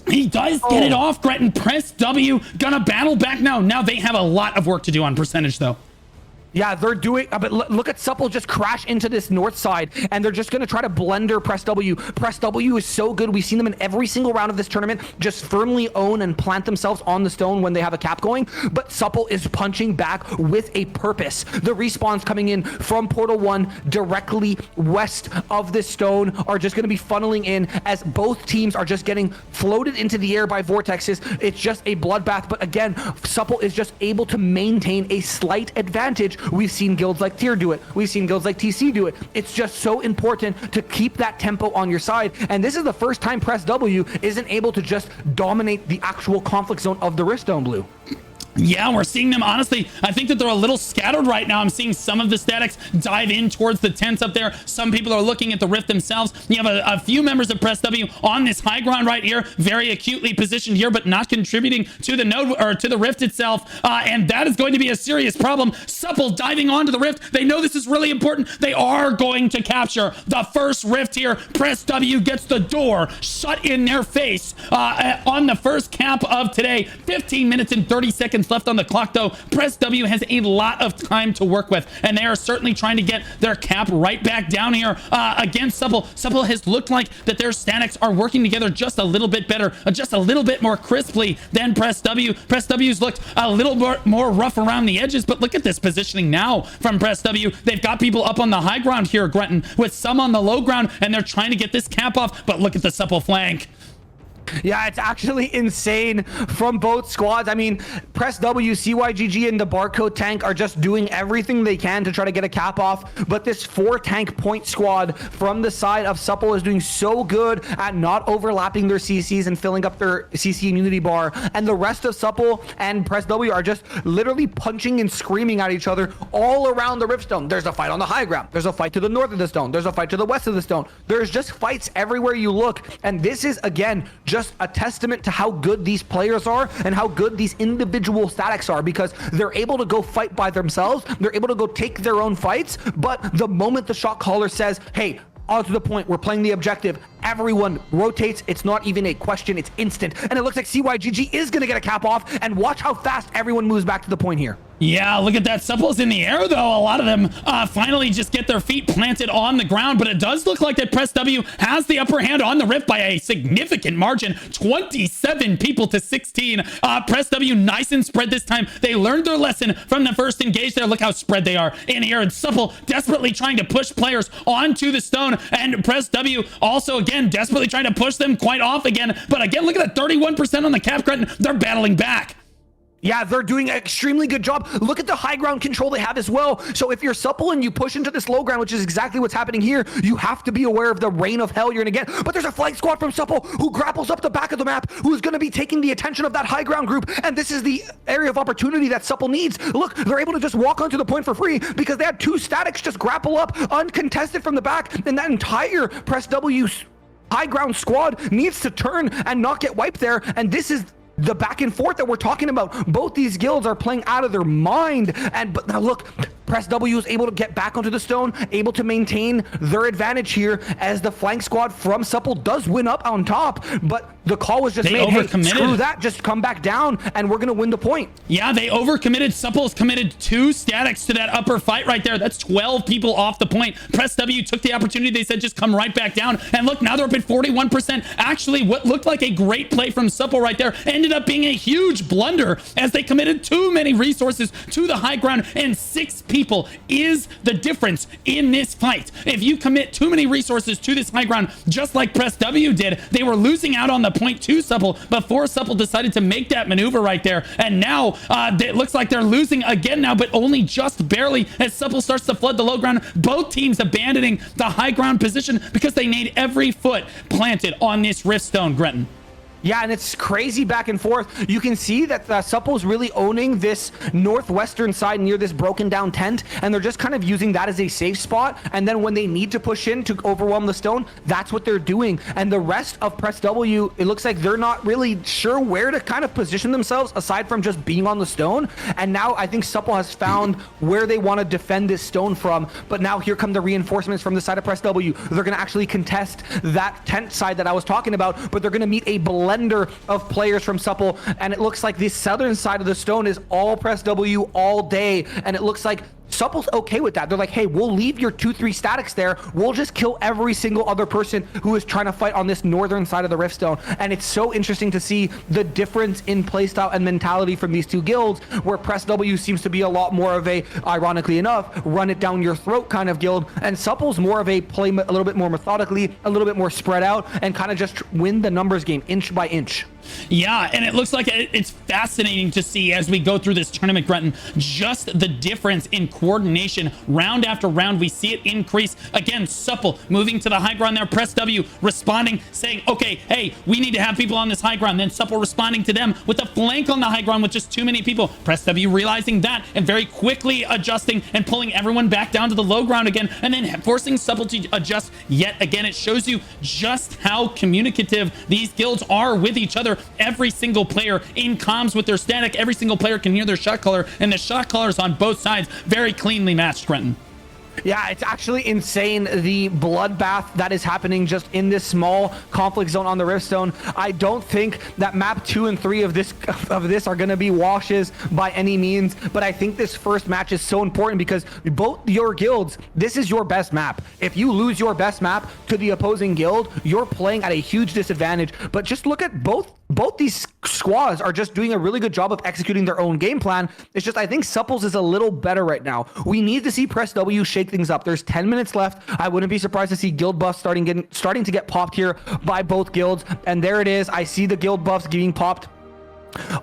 He does get it off, Gretton. Press W gonna battle back now. Now they have a lot of work to do on percentage, though. Yeah, they're doing, but look at Supple just crash into this north side, and they're just going to try to blender Press W. Press W is so good. We've seen them in every single round of this tournament just firmly own and plant themselves on the stone when they have a cap going, but Supple is punching back with a purpose. The respawns coming in from Portal 1 directly west of this stone are just going to be funneling in as both teams are just getting floated into the air by vortexes. It's just a bloodbath, but again, Supple is just able to maintain a slight advantage. We've seen guilds like Tier do it. We've seen guilds like TC do it. It's just so important to keep that tempo on your side. And this is the first time Press W isn't able to just dominate the actual conflict zone of the Riftstone Blue. Yeah, we're seeing them. Honestly, I think that they're a little scattered right now. I'm seeing some of the statics dive in towards the tents up there. Some people are looking at the rift themselves. You have a few members of Press W on this high ground right here, very acutely positioned here, but not contributing to the node or to the rift itself. And that is going to be a serious problem. Supple diving onto the rift. They know this is really important. They are going to capture the first rift here. Press W gets the door shut in their face on the first cap of today. 15 minutes and 30 seconds left on the clock, though. Press W has a lot of time to work with, and they are certainly trying to get their cap right back down here against Supple. Supple has looked like that their statics are working together just a little bit better, just a little bit more crisply than Press W. Press W's looked a little more rough around the edges, but look at this positioning now from Press W. They've got people up on the high ground here, Gretton, with some on the low ground, and they're trying to get this cap off, but look at the Supple flank. Yeah, it's actually insane from both squads. I mean, Press W, CYGG, and the Barcode tank are just doing everything they can to try to get a cap off. But this 4-tank point squad from the side of Supple is doing so good at not overlapping their CCs and filling up their CC immunity bar. And the rest of Supple and Press W are just literally punching and screaming at each other all around the Riftstone. There's a fight on the high ground. There's a fight to the north of the stone. There's a fight to the west of the stone. There's just fights everywhere you look. And this is, again, just a testament to how good these players are and how good these individual statics are, because they're able to go fight by themselves. They're able to go take their own fights, but the moment the shot caller says, hey, on to the point, we're playing the objective, everyone rotates. It's not even a question, it's instant. And it looks like CYGG is going to get a cap off, and watch how fast everyone moves back to the point here. Yeah, look at that. Supple's in the air, though. A lot of them finally just get their feet planted on the ground, but it does look like that Press W has the upper hand on the Rift by a significant margin. 27 people to 16. Press W nice and spread this time. They learned their lesson from the first engage there. Look how spread they are in here. And Supple desperately trying to push players onto the stone. And Press W also, again, desperately trying to push them quite off again. But again, look at that 31% on the cap, Gretton. They're battling back. Yeah, they're doing an extremely good job. Look at the high ground control they have as well. So if you're Supple and you push into this low ground, which is exactly what's happening here, you have to be aware of the rain of hell you're gonna get. But there's a flank squad from Supple who grapples up the back of the map, who's gonna be taking the attention of that high ground group. And this is the area of opportunity that Supple needs. Look, they're able to just walk onto the point for free because they had 2 statics just grapple up uncontested from the back. And that entire Press W high ground squad needs to turn and not get wiped there. And this is the back and forth that we're talking about. Both these guilds are playing out of their mind. But now look, Press W is able to get back onto the stone, able to maintain their advantage here as the flank squad from Supple does win up on top. But the call was just made, hey, screw that, just come back down and we're gonna win the point. Yeah, they overcommitted. Supple's committed 2 statics to that upper fight right there. That's 12 people off the point. Press W took the opportunity. They said just come right back down. And look, now they're up at 41%. Actually, what looked like a great play from Supple right there ended up being a huge blunder as they committed too many resources to the high ground, and 6 people is the difference in this fight. If you commit too many resources to this high ground, just like Press W did, they were losing out on the point to Supple before Supple decided to make that maneuver right there. And now it looks like they're losing again now, but only just barely as Supple starts to flood the low ground. Both teams abandoning the high ground position because they need every foot planted on this rift stone, Gretton. Yeah, and it's crazy back and forth. You can see that Supple's really owning this northwestern side near this broken down tent, and they're just kind of using that as a safe spot. And then when they need to push in to overwhelm the stone, that's what they're doing. And the rest of Press W, it looks like they're not really sure where to kind of position themselves aside from just being on the stone. And now I think Supple has found where they want to defend this stone from. But now here come the reinforcements from the side of Press W. They're going to actually contest that tent side that I was talking about, but they're going to meet a blender of players from Supple, and it looks like the southern side of the stone is all Press W all day, and it looks like Supple's okay with that. They're like, hey, we'll leave your 2-3 statics there. We'll just kill every single other person who is trying to fight on this northern side of the rift stone. And it's so interesting to see the difference in playstyle and mentality from these two guilds, where Press W seems to be a lot more of a, ironically enough, run it down your throat kind of guild, and Supple's more of a play a little bit more methodically, a little bit more spread out, and kind of just win the numbers game inch by inch. Yeah, and it looks like it's fascinating to see as we go through this tournament, Gretton, just the difference in coordination round after round. We see it increase. Again, Supple moving to the high ground there. Press W responding, saying, okay, hey, we need to have people on this high ground. Then Supple responding to them with a flank on the high ground with just too many people. Press W realizing that and very quickly adjusting and pulling everyone back down to the low ground again, and then forcing Supple to adjust yet again. It shows you just how communicative these guilds are with each other. Every single player in comms with their static. Every single player can hear their shot caller, and the shot callers on both sides very cleanly matched, Quentin. Yeah, it's actually insane, the bloodbath that is happening just in this small conflict zone on the Riftstone. I don't think that map 2 and 3 of this are going to be washes by any means, but I think this first match is so important because both your guilds, this is your best map. If you lose your best map to the opposing guild, you're playing at a huge disadvantage. But just look at both these squads are just doing a really good job of executing their own game plan. It's just I think Supple's is a little better right now. We need to see Press W shake things up. There's 10 minutes left. I wouldn't be surprised to see guild buffs starting to get popped here by both guilds. And there it is. I see the guild buffs getting popped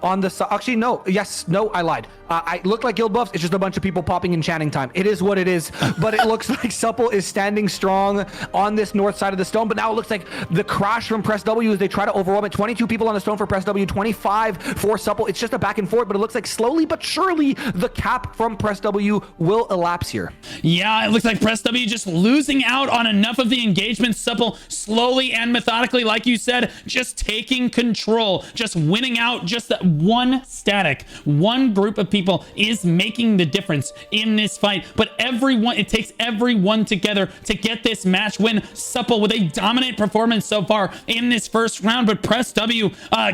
on the side. Actually, no. Yes, no, I lied. I look like guild buffs. It's just a bunch of people popping in chanting time. It is what it is. But it looks like Supple is standing strong on this north side of the stone. But now it looks like the crash from Press W as they try to overwhelm it. 22 people on the stone for Press W, 25 for Supple. It's just a back and forth, but it looks like slowly but surely the cap from Press W will elapse here. Yeah, it looks like Press W just losing out on enough of the engagement. Supple slowly and methodically, like you said, just taking control, just winning out just that one static, one group of people people is making the difference in this fight. But it takes everyone together to get this match win. Supple with a dominant performance so far in this first round, but Press W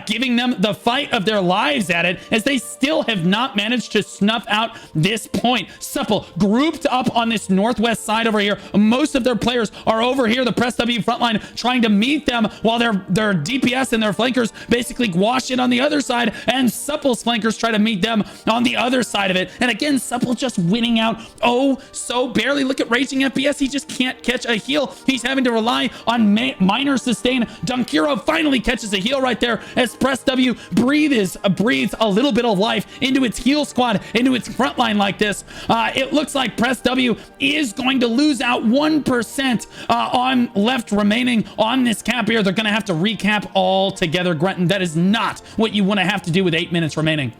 giving them the fight of their lives at it, as they still have not managed to snuff out this point. Supple grouped up on this northwest side over here. Most of their players are over here, the Press W frontline, trying to meet them, while their DPS and their flankers basically wash it on the other side, and Supple's flankers try to meet them on the other side of it. And again, Supple just winning out oh so barely. Look at Raging FPS. He just can't catch a heal. He's having to rely on minor sustain. Dunkiro finally catches a heal right there, as Press W breathes a little bit of life into its heal squad, into its front line like this. It looks like Press W is going to lose out 1% on left remaining on this cap here. They're going to have to recap all together, Gretton. That is not what you want to have to do with 8 minutes remaining.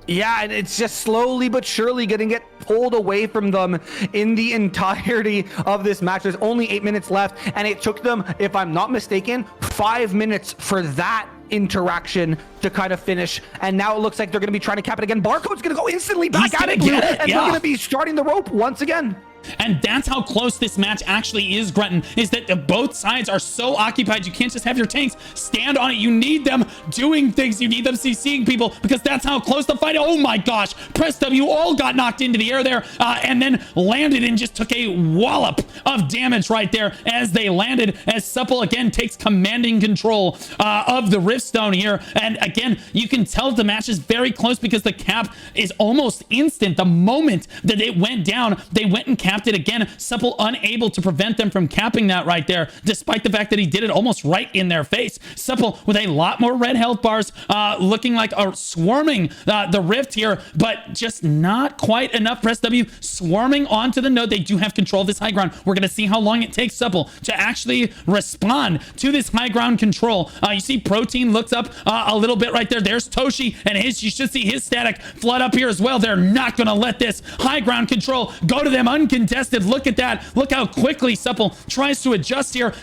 Yeah, and it's just slowly but surely going to get pulled away from them in the entirety of this match. There's only 8 minutes left, and it took them, if I'm not mistaken, 5 minutes for that interaction to kind of finish. And now it looks like they're going to be trying to cap it again. Barcode's going to go instantly back at it, and they're going to be starting the rope once again. And that's how close this match actually is, Gretton, is that both sides are so occupied. You can't just have your tanks stand on it. You need them doing things. You need them CCing people, because that's how close the fight. Oh my gosh. Press W all got knocked into the air there, and then landed and just took a wallop of damage right there as they landed, as Supple again takes commanding control of the Riftstone here. And again, you can tell the match is very close, because the cap is almost instant. The moment that it went down, they went and capped it again. Supple unable to prevent them from capping that right there, despite the fact that he did it almost right in their face. Supple with a lot more red health bars, looking like swarming the Rift here, but just not quite enough. Press W swarming onto the node. They do have control of this high ground. We're going to see how long it takes Supple to actually respond to this high ground control. You see Protein looks up a little bit right there. There's Toshi and his, you should see his static flood up here as well. They're not going to let this high ground control go to them uncontested. Look at that. Look how quickly Supple tries to adjust here.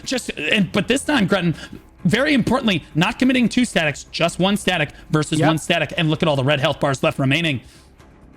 But this time, Gretton, very importantly, not committing 2 statics, just 1 static versus 1 static. And look at all the red health bars left remaining.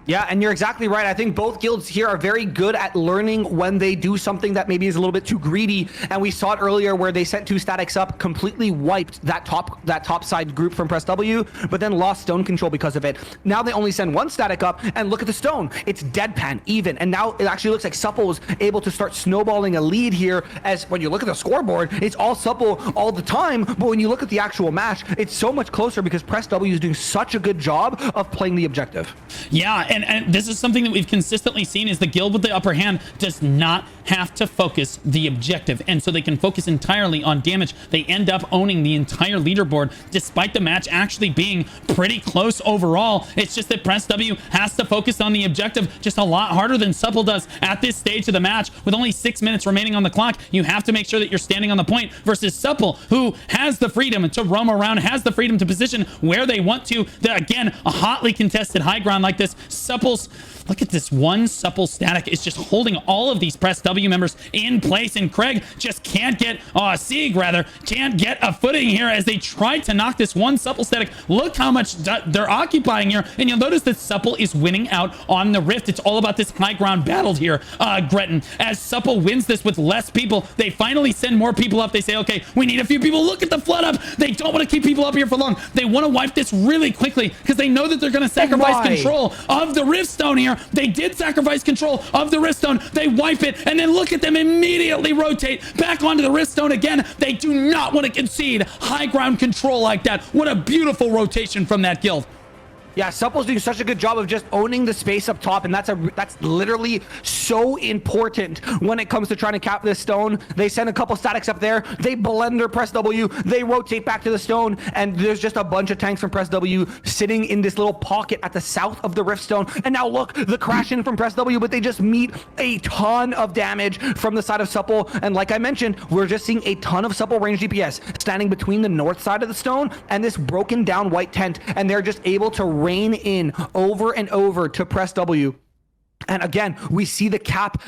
Yeah, and you're exactly right. I think both guilds here are very good at learning when they do something that maybe is a little bit too greedy. And we saw it earlier where they sent 2 statics up, completely wiped that top side group from Press W, but then lost stone control because of it. Now they only send 1 static up, and look at the stone. It's deadpan, even. And now it actually looks like Supple was able to start snowballing a lead here, as when you look at the scoreboard, it's all Supple all the time. But when you look at the actual match, it's so much closer, because Press W is doing such a good job of playing the objective. Yeah, and this is something that we've consistently seen, is the guild with the upper hand does not have to focus the objective, and so they can focus entirely on damage. They end up owning the entire leaderboard, despite the match actually being pretty close overall. It's just that Press W has to focus on the objective just a lot harder than Supple does at this stage of the match. With only 6 minutes remaining on the clock, you have to make sure that you're standing on the point, versus Supple, who has the freedom to roam around, has the freedom to position where they want to. Again, a hotly contested high ground like this, Supple's, look at this, 1 Supple static is just holding all of these Press W members in place, and Craig just can't get, Sieg rather, can't get a footing here as they try to knock this 1 Supple static. Look how much they're occupying here, and you'll notice that Supple is winning out on the Rift. It's all about this high ground battle here, Gretton. As Supple wins this with less people, they finally send more people up. They say, okay, we need a few people. Look at the flood up. They don't want to keep people up here for long. They want to wipe this really quickly, because they know that they're going to sacrifice control of the Riftstone here. They did sacrifice control of the Riftstone. They wipe it, and then look at them immediately rotate back onto the Riftstone again. They do not want to concede high ground control like that. What a beautiful rotation from that guild. Yeah, Supple's doing such a good job of just owning the space up top, and that's literally so important when it comes to trying to cap this stone. They send a couple statics up there, they blender Press W, they rotate back to the stone, and there's just a bunch of tanks from Press W sitting in this little pocket at the south of the Riftstone. And now look, the crash in from Press W, but they just meet a ton of damage from the side of Supple. And like I mentioned, we're just seeing a ton of Supple range DPS standing between the north side of the stone and this broken down white tent, and they're just able to rain in over and over to Press W. And again, we see the cap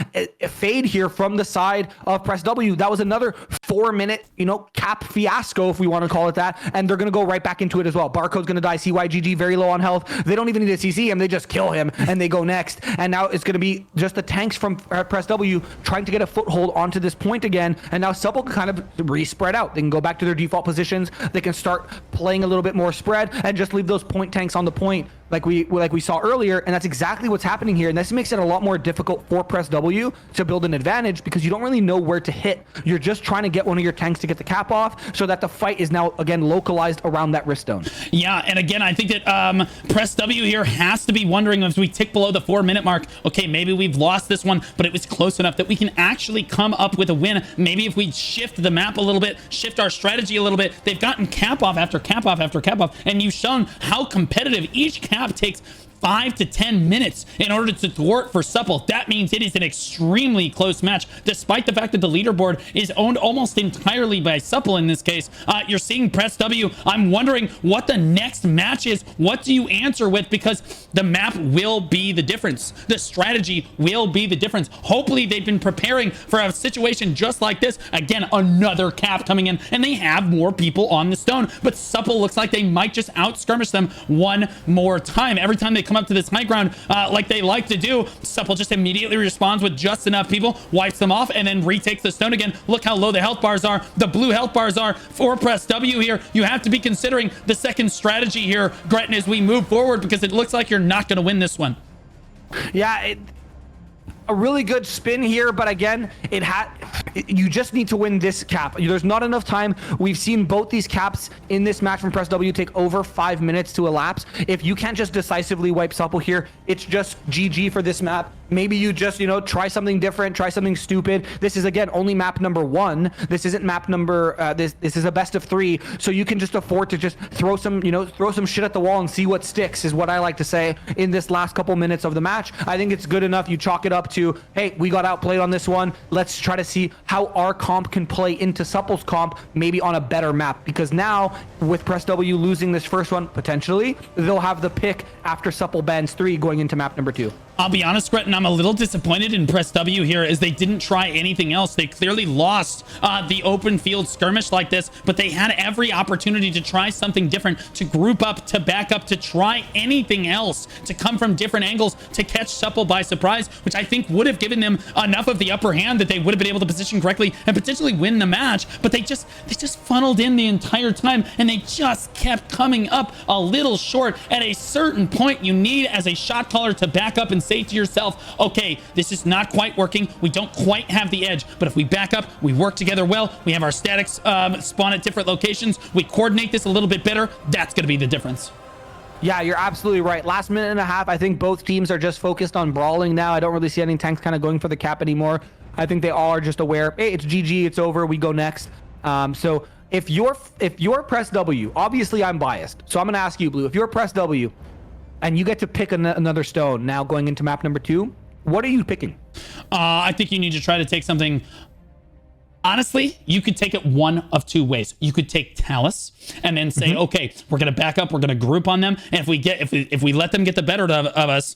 fade here from the side of Press W. That was another 4-minute, cap fiasco, if we want to call it that. And they're going to go right back into it as well. Barcode's going to die. CYGG very low on health. They don't even need to CC him. They just kill him and they go next. And now it's going to be just the tanks from Press W trying to get a foothold onto this point again. And now Supple can kind of re-spread out. They can go back to their default positions. They can start playing a little bit more spread and just leave those point tanks on the point like we saw earlier. And that's exactly what's happening here. And this makes it a lot more difficult for Press W to build an advantage because you don't really know where to hit. You're just trying to get one of your tanks to get the cap off so that the fight is now again localized around that wrist stone. Yeah, and again, I think that Press W here has to be wondering if we tick below the 4-minute mark. Okay, maybe we've lost this one, but it was close enough that we can actually come up with a win. Maybe if we shift the map a little bit, shift our strategy a little bit. They've gotten cap off after cap off after cap off, and you've shown how competitive each cap takes 5 to 10 minutes in order to thwart for Supple. That means it is an extremely close match, despite the fact that the leaderboard is owned almost entirely by Supple in this case. You're seeing Press W. I'm wondering what the next match is. What do you answer with? Because the map will be the difference. The strategy will be the difference. Hopefully they've been preparing for a situation just like this. Again, another cap coming in, and they have more people on the stone, but Supple looks like they might just out-skirmish them one more time. Every time they come up to this high ground like they like to do, Supple just immediately responds with just enough people, wipes them off, and then retakes the stone again. Look how low the health bars are. The blue health bars are for Press W here. You have to be considering the second strategy here, Gretton, as we move forward, because it looks like you're not going to win this one. Yeah, a really good spin here, but again, you just need to win this cap. There's not enough time. We've seen both these caps in this match from Press W take over 5 minutes to elapse. If you can't just decisively wipe Supple here, it's just GG for this map. Maybe you just, try something different, try something stupid. This is, again, only map number 1. This isn't map number, this is a best of 3. So you can just afford to just throw some shit at the wall and see what sticks, is what I like to say in this last couple minutes of the match. I think it's good enough. You chalk it up to, hey, we got outplayed on this one. Let's try to see how our comp can play into Supple's comp, maybe on a better map. Because now, with Press W losing this first one, potentially, they'll have the pick after Supple bans 3 going into map number 2. I'll be honest, Gretton, I'm a little disappointed in Press W here as they didn't try anything else. They clearly lost the open field skirmish like this, but they had every opportunity to try something different, to group up, to back up, to try anything else, to come from different angles, to catch Supple by surprise, which I think would have given them enough of the upper hand that they would have been able to position correctly and potentially win the match. But they just funneled in the entire time, and they just kept coming up a little short. At a certain point, you need, as a shot caller, to back up and say to yourself, okay, this is not quite working. We don't quite have the edge, but if we back up, we work together well, we have our statics spawn at different locations, we coordinate this a little bit better, that's going to be the difference. Yeah, you're absolutely right. Last minute and a half, I think both teams are just focused on brawling now. I don't really see any tanks kind of going for the cap anymore. I think they all are just aware, hey, it's GG, it's over, we go next. So if you're Press W, obviously I'm biased, so I'm going to ask you, Blue, if you're Press W, and you get to pick another stone now going into map number 2, what are you picking? I think you need to try to take something. Honestly, you could take it one of 2 ways. You could take Talus and then say, okay, we're going to back up, we're going to group on them, and if we let them get the better of us,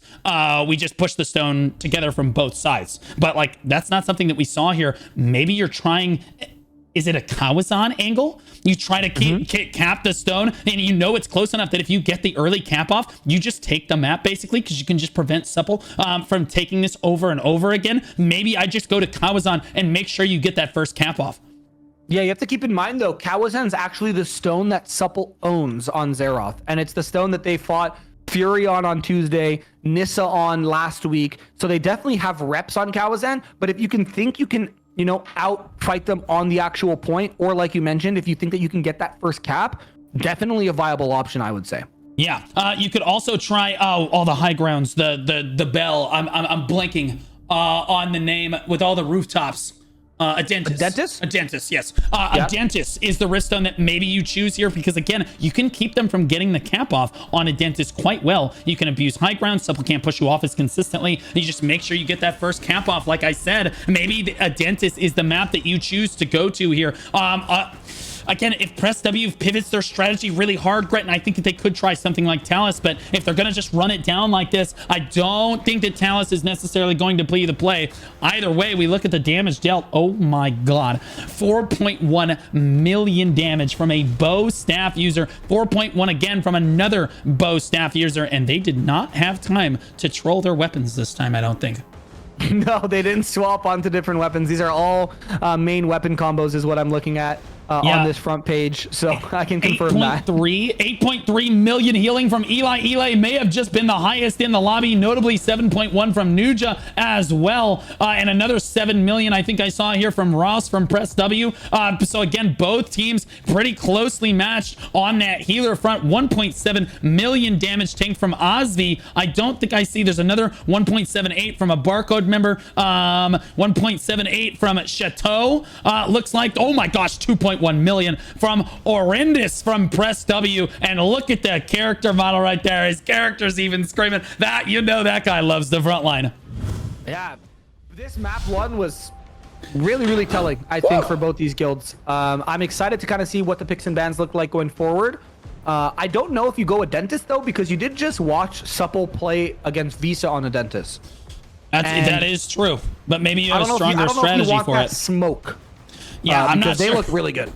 we just push the stone together from both sides. But like, that's not something that we saw here. Maybe you're trying, is it a Kawazan angle? You try to cap the stone, and you know it's close enough that if you get the early cap off, you just take the map, basically, because you can just prevent Supple from taking this over and over again. Maybe I just go to Kawazan and make sure you get that first cap off. Yeah, you have to keep in mind, though, Kawazan's actually the stone that Supple owns on Xerath, and it's the stone that they fought Fury on Tuesday, Nissa on last week. So they definitely have reps on Kawazan, but if you can outfight them on the actual point, or like you mentioned, if you think that you can get that first cap, definitely a viable option, I would say. Yeah, you could also try all the high grounds, the bell. I'm blanking on the name with all the rooftops. A dentist. A dentist? A dentist, yes. A dentist is the wrist stone that maybe you choose here because, again, you can keep them from getting the cap off on a dentist quite well. You can abuse high ground. Supple can't push you off as consistently. You just make sure you get that first cap off. Like I said, maybe a dentist is the map that you choose to go to here. again, if Press W pivots their strategy really hard, Gretton, I think that they could try something like Talus, but if they're going to just run it down like this, I don't think that Talus is necessarily going to be the play. Either way, we look at the damage dealt. Oh my God. 4.1 million damage from a bow staff user. 4.1 again from another bow staff user, and they did not have time to troll their weapons this time, I don't think. No, they didn't swap onto different weapons. These are all main weapon combos is what I'm looking at on this front page. So I can confirm that. 8.3 million healing from Eli. Eli may have just been the highest in the lobby, notably 7.1 from Nuja as well. And another 7 million I think I saw here from Ross from Press W. So again, both teams pretty closely matched on that healer front. 1.7 million damage tank from Ozzy. I don't think I see there's another 1.78 from a barcode member. 1.78 from Chateau. Looks like, oh my gosh, 2.1 million from Horrendous from Press W. And look at that character model right there. His character's even screaming that, you know, that guy loves the front line. Yeah, this map one was really telling, I think, for both these guilds. I'm excited to kind of see what the picks and bans look like going forward. I don't know if you go a Dentist though, because you did just watch Supple play against Visa on a Dentist. That is true, but maybe you have a stronger strategy for it. Smoke. Yeah, I'm not sure. They look really good.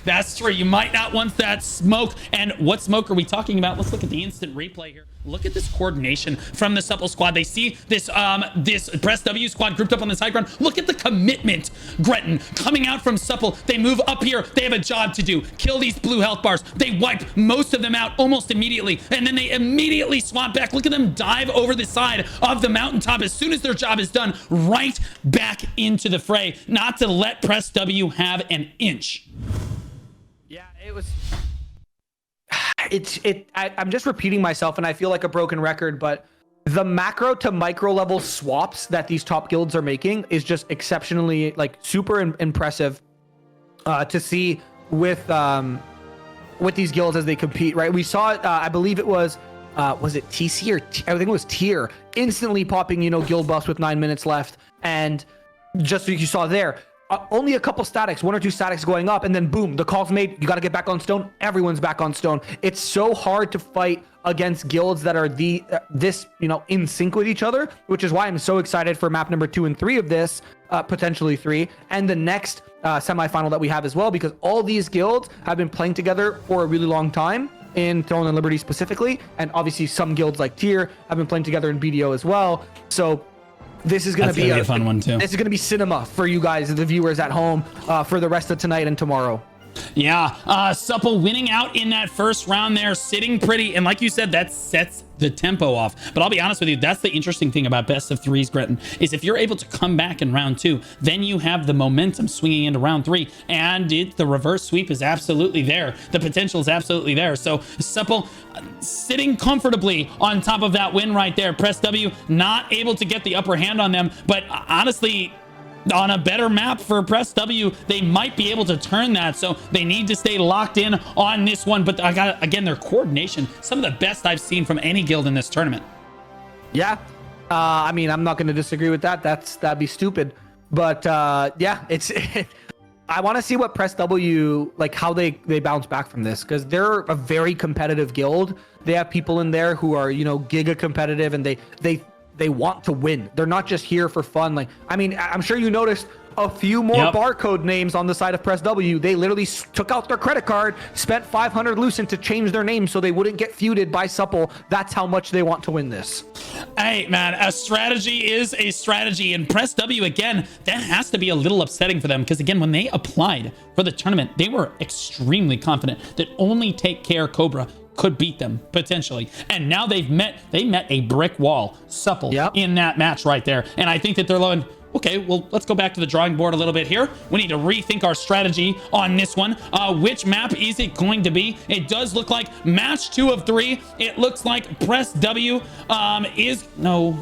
That's true. You might not want that smoke. And what smoke are we talking about? Let's look at the instant replay here. Look at this coordination from the Supple squad. They see this this Press W squad grouped up on this high ground. Look at the commitment, Gretton, coming out from Supple. They move up here. They have a job to do. Kill these blue health bars. They wipe most of them out almost immediately. And then they immediately swap back. Look at them dive over the side of the mountaintop as soon as their job is done, right back into the fray. Not to let Press W have an inch. Yeah, it was... I'm just repeating myself, and I feel like a broken record, but the macro to micro level swaps that these top guilds are making is just exceptionally, like, super impressive to see with these guilds as they compete, right? We saw it, I believe it was it TC or I think it was Tier, instantly popping, you know, guild buffs with 9 minutes left, and just like you saw there, only a couple statics, 1 or 2 statics going up, and then boom, the call's made. You got to get back on stone. Everyone's back on stone. It's so hard to fight against guilds that are this, you know, in sync with each other, which is why I'm so excited for map number 2 and 3 of this, potentially 3, and the next semifinal that we have as well, because all these guilds have been playing together for a really long time in Throne and Liberty specifically, and obviously some guilds like Tier have been playing together in BDO as well. So this is going to be a fun one too. This is going to be cinema for you guys, the viewers at home, for the rest of tonight and tomorrow. Yeah, Supple winning out in that first round there, sitting pretty, and like you said, that sets the tempo off. But I'll be honest with you, that's the interesting thing about best of threes, Gretton, is if you're able to come back in round 2, then you have the momentum swinging into round 3, and the reverse sweep is absolutely there. The potential is absolutely there. So Supple sitting comfortably on top of that win right there. Press W not able to get the upper hand on them, but honestly, on a better map for Press W, they might be able to turn that. So they need to stay locked in on this one. But I got, again, their coordination, some of the best I've seen from any guild in this tournament. Yeah. I mean, I'm not going to disagree with that. That'd be stupid. But yeah, I want to see what Press W, like how they bounce back from this, because they're a very competitive guild. They have people in there who are, you know, giga competitive, and they want to win. They're not just here for fun. Like, I mean, I'm sure you noticed a few more barcode names on the side of Press W. They literally took out their credit card, spent 500 Lucent to change their name so they wouldn't get feuded by Supple. That's how much they want to win this. Hey, man, a strategy is a strategy. And Press W, again, that has to be a little upsetting for them, because, again, when they applied for the tournament, they were extremely confident that only Take Care Cobra could beat them potentially, and now they met a brick wall, Supple, in that match right there. And I think that they're going, okay, well, let's go back to the drawing board a little bit here. We need to rethink our strategy on this one. Which map is it going to be? It does look like match 2 of 3. It looks like Press W so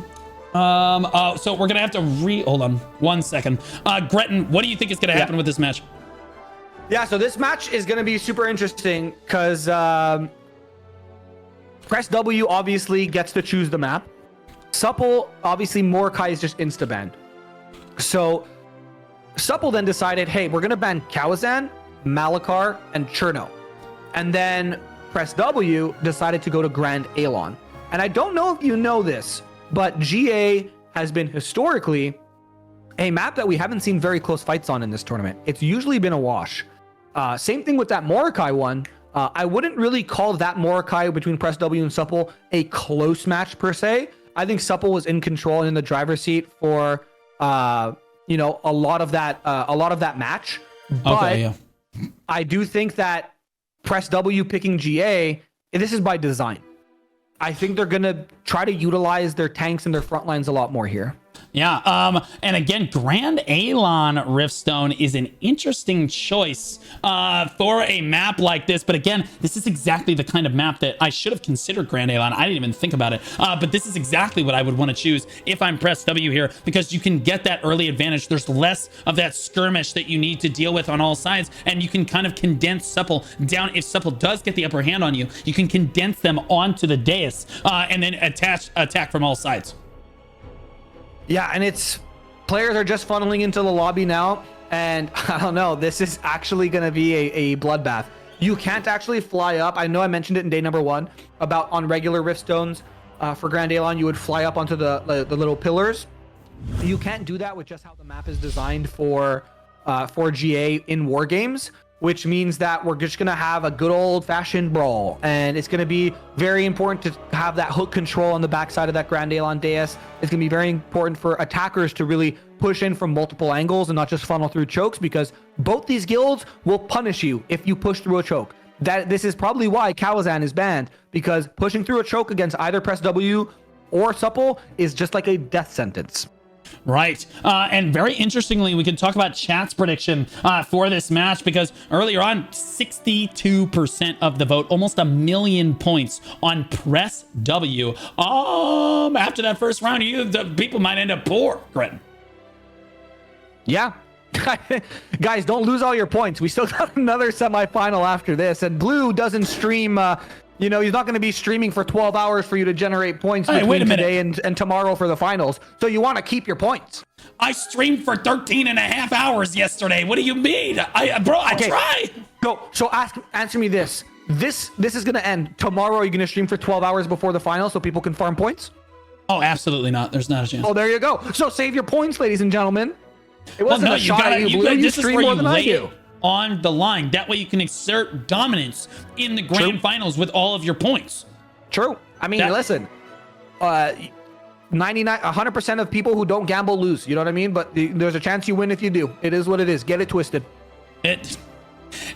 we're gonna have to hold on 1 second. Gretton, what do you think is gonna happen with this match? Yeah, so this match is gonna be super interesting because Press W obviously gets to choose the map. Supple, obviously, Mordecai is just insta-banned. So Supple then decided, hey, we're going to ban Kawazan, Malachar, and Cherno. And then Press W decided to go to Grand Alon. And I don't know if you know this, but GA has been historically a map that we haven't seen very close fights on in this tournament. It's usually been a wash. Same thing with that Morokai one. I wouldn't really call that Morokai between Press W and Supple a close match per se. I think Supple was in control and in the driver's seat for a lot of that match. But Okay, yeah. I do think that Press W picking GA, this is by design. I think they're gonna try to utilize their tanks and their front lines a lot more here. Yeah, and again, Grand Alon Riftstone is an interesting choice for a map like this. But again, this is exactly the kind of map that I should have considered Grand Alon. I didn't even think about it, but this is exactly what I would want to choose if I'm Press W here, because you can get that early advantage. There's less of that skirmish that you need to deal with on all sides, and you can kind of condense Supple down. If Supple does get the upper hand on you, you can condense them onto the dais and then attack from all sides. Yeah, and it's players are just funneling into the lobby now, and I don't know, this is actually going to be a bloodbath. You can't actually fly up. I know I mentioned it in day number 1 about on regular Riftstones for Grand Alon, you would fly up onto the little pillars. You can't do that with just how the map is designed for GA in war games, which means that we're just going to have a good old-fashioned brawl, and it's going to be very important to have that hook control on the backside of that Grand Alon dais. It's going to be very important for attackers to really push in from multiple angles and not just funnel through chokes, because both these guilds will punish you if you push through a choke. This is probably why Kawazan is banned, because pushing through a choke against either Press W or Supple is just like a death sentence. Right. And very interestingly, we can talk about chat's prediction for this match, because earlier on, 62% of the vote, almost 1 million points on Press W. After that first round, the people might end up poor, Gretton. Yeah. Guys, don't lose all your points. We still got another semifinal after this, and Blue doesn't stream he's not going to be streaming for 12 hours for you to generate points between today and tomorrow for the finals. So you want to keep your points. I streamed for 13 and a half hours yesterday. What do you mean? I try. So answer me this. This is going to end tomorrow. Are you going to stream for 12 hours before the final so people can farm points? Oh, absolutely not. There's not a chance. Oh, there you go. So save your points, ladies and gentlemen. It wasn't a shot at you, Blue. You stream more than I do. On the line. That way you can exert dominance in the grand finals with all of your points. True. I mean, listen, 100% of people who don't gamble lose. You know what I mean? But there's a chance you win if you do. It is what it is. Get it twisted. It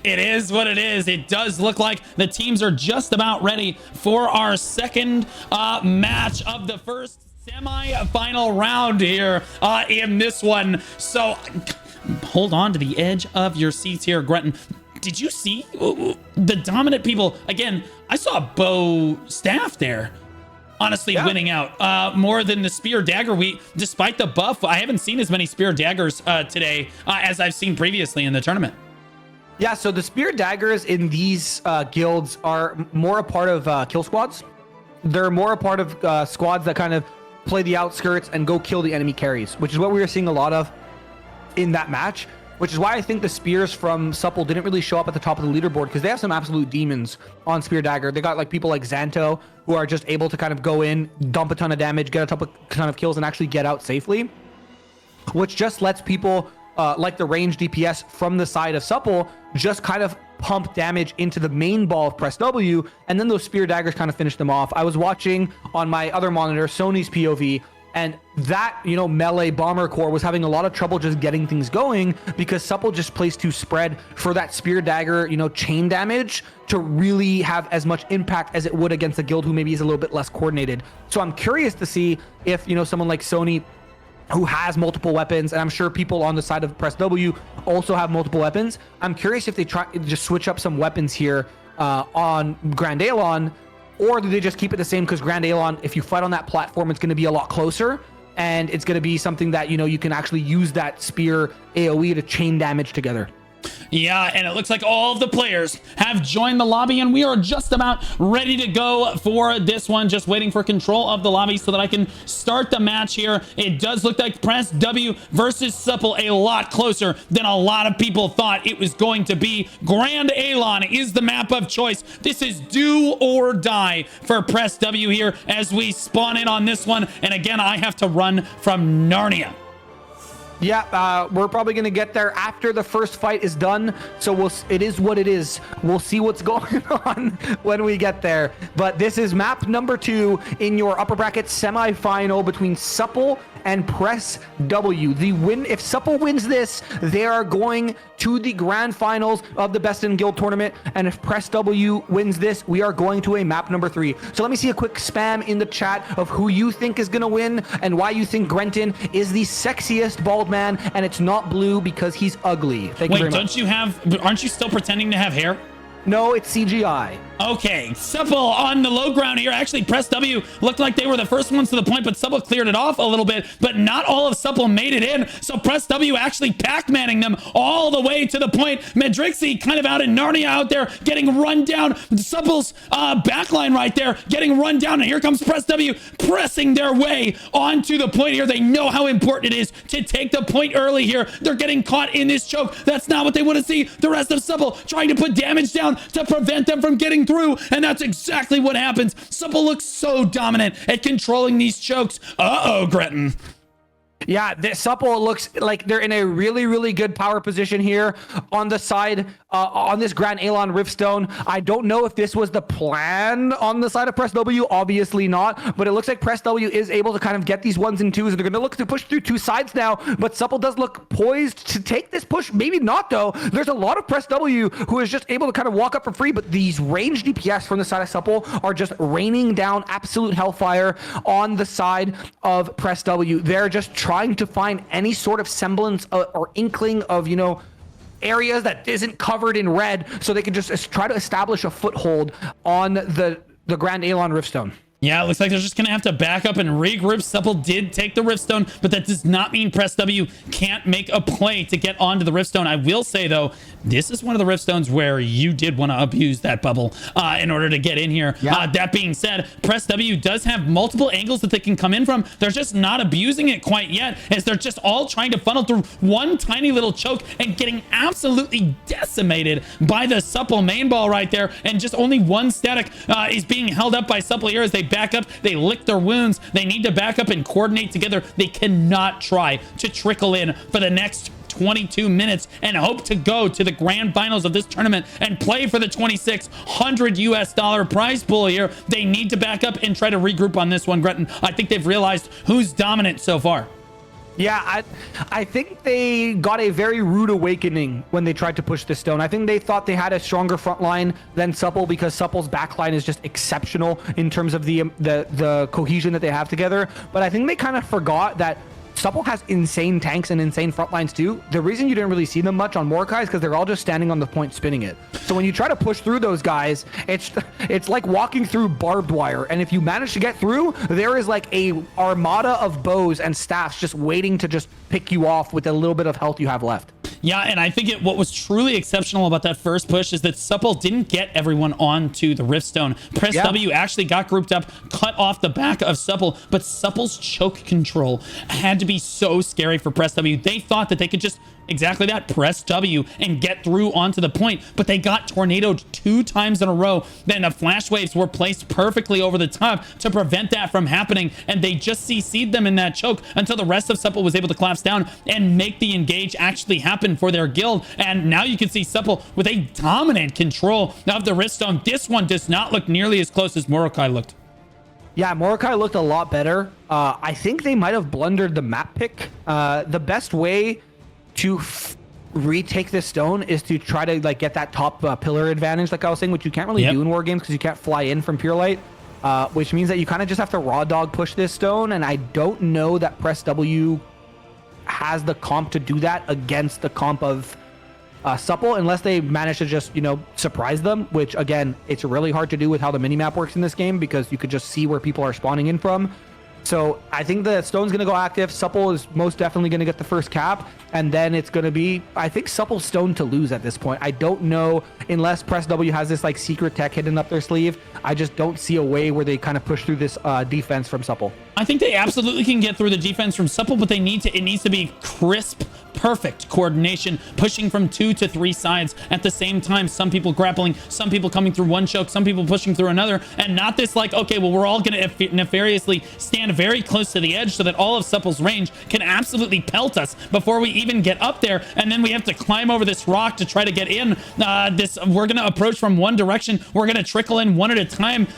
is what it is. It does look like the teams are just about ready for our second match of the first semi-final round here in this one. So hold on to the edge of your seats here, Gretton. Did you see the dominant people? Again, I saw Bo Staff there, honestly, winning out more than the Spear Dagger. Despite the buff, I haven't seen as many Spear Daggers today as I've seen previously in the tournament. Yeah, so the Spear Daggers in these guilds are more a part of kill squads. They're more a part of squads that kind of play the outskirts and go kill the enemy carries, which is what we were seeing a lot of in that match, which is why I think the spears from Supple didn't really show up at the top of the leaderboard, because they have some absolute demons on Spear Dagger. They got like people like Xanto who are just able to kind of go in, dump a ton of damage, get a ton of kills, and actually get out safely, which just lets people like the range DPS from the side of Supple just kind of pump damage into the main ball of Press W, and then those Spear Daggers kind of finish them off. I was watching on my other monitor Sony's POV, and that, melee bomber core was having a lot of trouble just getting things going, because Supple just plays too spread for that Spear Dagger, chain damage to really have as much impact as it would against a guild who maybe is a little bit less coordinated. So I'm curious to see if, someone like Sony, who has multiple weapons, and I'm sure people on the side of Press W also have multiple weapons. I'm curious if they try to just switch up some weapons here on Grand Alon, or do they just keep it the same? Because Grand Alon, if you fight on that platform, it's going to be a lot closer, and it's going to be something that, you can actually use that spear AoE to chain damage together. Yeah, and it looks like all of the players have joined the lobby, and we are just about ready to go for this one. Just waiting for control of the lobby so that I can start the match here. It does look like Press W versus Supple a lot closer than a lot of people thought it was going to be. Grand Elon is the map of choice. This is do or die for Press W here as we spawn in on this one. And again, I have to run from Narnia. Yeah, we're probably going to get there after the first fight is done. So it is what it is. We'll see what's going on when we get there. But this is map number 2 in your upper bracket semifinal between Supple and Press W. If Supple wins this, they are going to the grand finals of the Best in Guild tournament. And if Press W wins this, we are going to a map number 3. So let me see a quick spam in the chat of who you think is going to win and why you think Grenton is the sexiest bald man, and it's not blue because he's ugly. Thank you very much. Aren't you still pretending to have hair? No, it's CGI. Okay, Supple on the low ground here. Actually, Press W looked like they were the first ones to the point, but Supple cleared it off a little bit, but not all of Supple made it in. So Press W actually Pac-Manning them all the way to the point. Medrixie kind of out in Narnia out there getting run down. Supple's backline right there getting run down, and here comes Press W pressing their way onto the point here. They know how important it is to take the point early here. They're getting caught in this choke. That's not what they want to see. The rest of Supple trying to put damage down to prevent them from getting through, and that's exactly what happens. Supple looks so dominant at controlling these chokes. Uh-oh, Gretton. Yeah, Supple looks like they're in a really, really good power position here on the side, on this Grand Elon Riftstone. I don't know if this was the plan on the side of Press W. Obviously not, but it looks like Press W is able to kind of get these 1s and 2s, and they're going to look to push through 2 sides now, but Supple does look poised to take this push. Maybe not, though. There's a lot of Press W who is just able to kind of walk up for free, but these range DPS from the side of Supple are just raining down absolute hellfire on the side of Press W. They're just trying to find any sort of semblance or inkling of, areas that isn't covered in red so they can just try to establish a foothold on the Grand Elon Riftstone. Yeah, it looks like they're just going to have to back up and regroup. Supple did take the Riftstone, but that does not mean Press W can't make a play to get onto the Riftstone. I will say, though, this is one of the Riftstones where you did want to abuse that bubble in order to get in here. Yeah. That being said, Press W does have multiple angles that they can come in from. They're just not abusing it quite yet, as they're just all trying to funnel through one tiny little choke and getting absolutely decimated by the Supple main ball right there. And just only one static is being held up by Supple here as they back up. They lick their wounds. They need to back up and coordinate together. They cannot try to trickle in for the next 22 minutes and hope to go to the grand finals of this tournament and play for the $2,600 prize pool here. They need to back up and try to regroup on this one, Gretton. I think they've realized who's dominant so far. Yeah, I think they got a very rude awakening when they tried to push this stone. I think they thought they had a stronger front line than Supple because Supple's back line is just exceptional in terms of the cohesion that they have together. But I think they kind of forgot that Supple has insane tanks and insane front lines too. The reason you didn't really see them much on Mordecai is because they're all just standing on the point spinning it. So when you try to push through those guys, it's like walking through barbed wire. And if you manage to get through, there is like a armada of bows and staffs just waiting to just pick you off with a little bit of health you have left. Yeah, and I think what was truly exceptional about that first push is that Supple didn't get everyone onto the Riftstone. Press W actually got grouped up, cut off the back of Supple, but Supple's choke control had to be so scary for Press W. They thought that they could just exactly that, press W and get through onto the point, but they got tornadoed 2 times in a row. Then the flash waves were placed perfectly over the top to prevent that from happening, and they just CC'd them in that choke until the rest of Supple was able to collapse down and make the engage actually happen for their guild. And now you can see Supple with a dominant control of the Riftstone. This one does not look nearly as close as Mordecai looked. Yeah, Mordecai looked a lot better. I think they might have blundered the map pick. The best way to retake this stone is to try to like get that top pillar advantage, like I was saying, which you can't really do in war games because you can't fly in from pure light, which means that you kind of just have to raw dog push this stone. And I don't know that Press W has the comp to do that against the comp of Supple, unless they manage to just, surprise them, which again, it's really hard to do with how the minimap works in this game because you could just see where people are spawning in from. So I think the Stone's going to go active. Supple is most definitely going to get the first cap. And then it's going to be, I think, Supple Stone to lose at this point. I don't know, unless Press W has this like secret tech hidden up their sleeve. I just don't see a way where they kind of push through this defense from Supple. I think they absolutely can get through the defense from Supple, but it needs to be crisp, perfect coordination, pushing from 2 to 3 sides at the same time. Some people grappling, some people coming through one choke, some people pushing through another, and not this like, okay, well, we're all going to nefariously stand very close to the edge so that all of Supple's range can absolutely pelt us before we even get up there, and then we have to climb over this rock to try to get in. We're going to approach from one direction. We're going to trickle in one at a time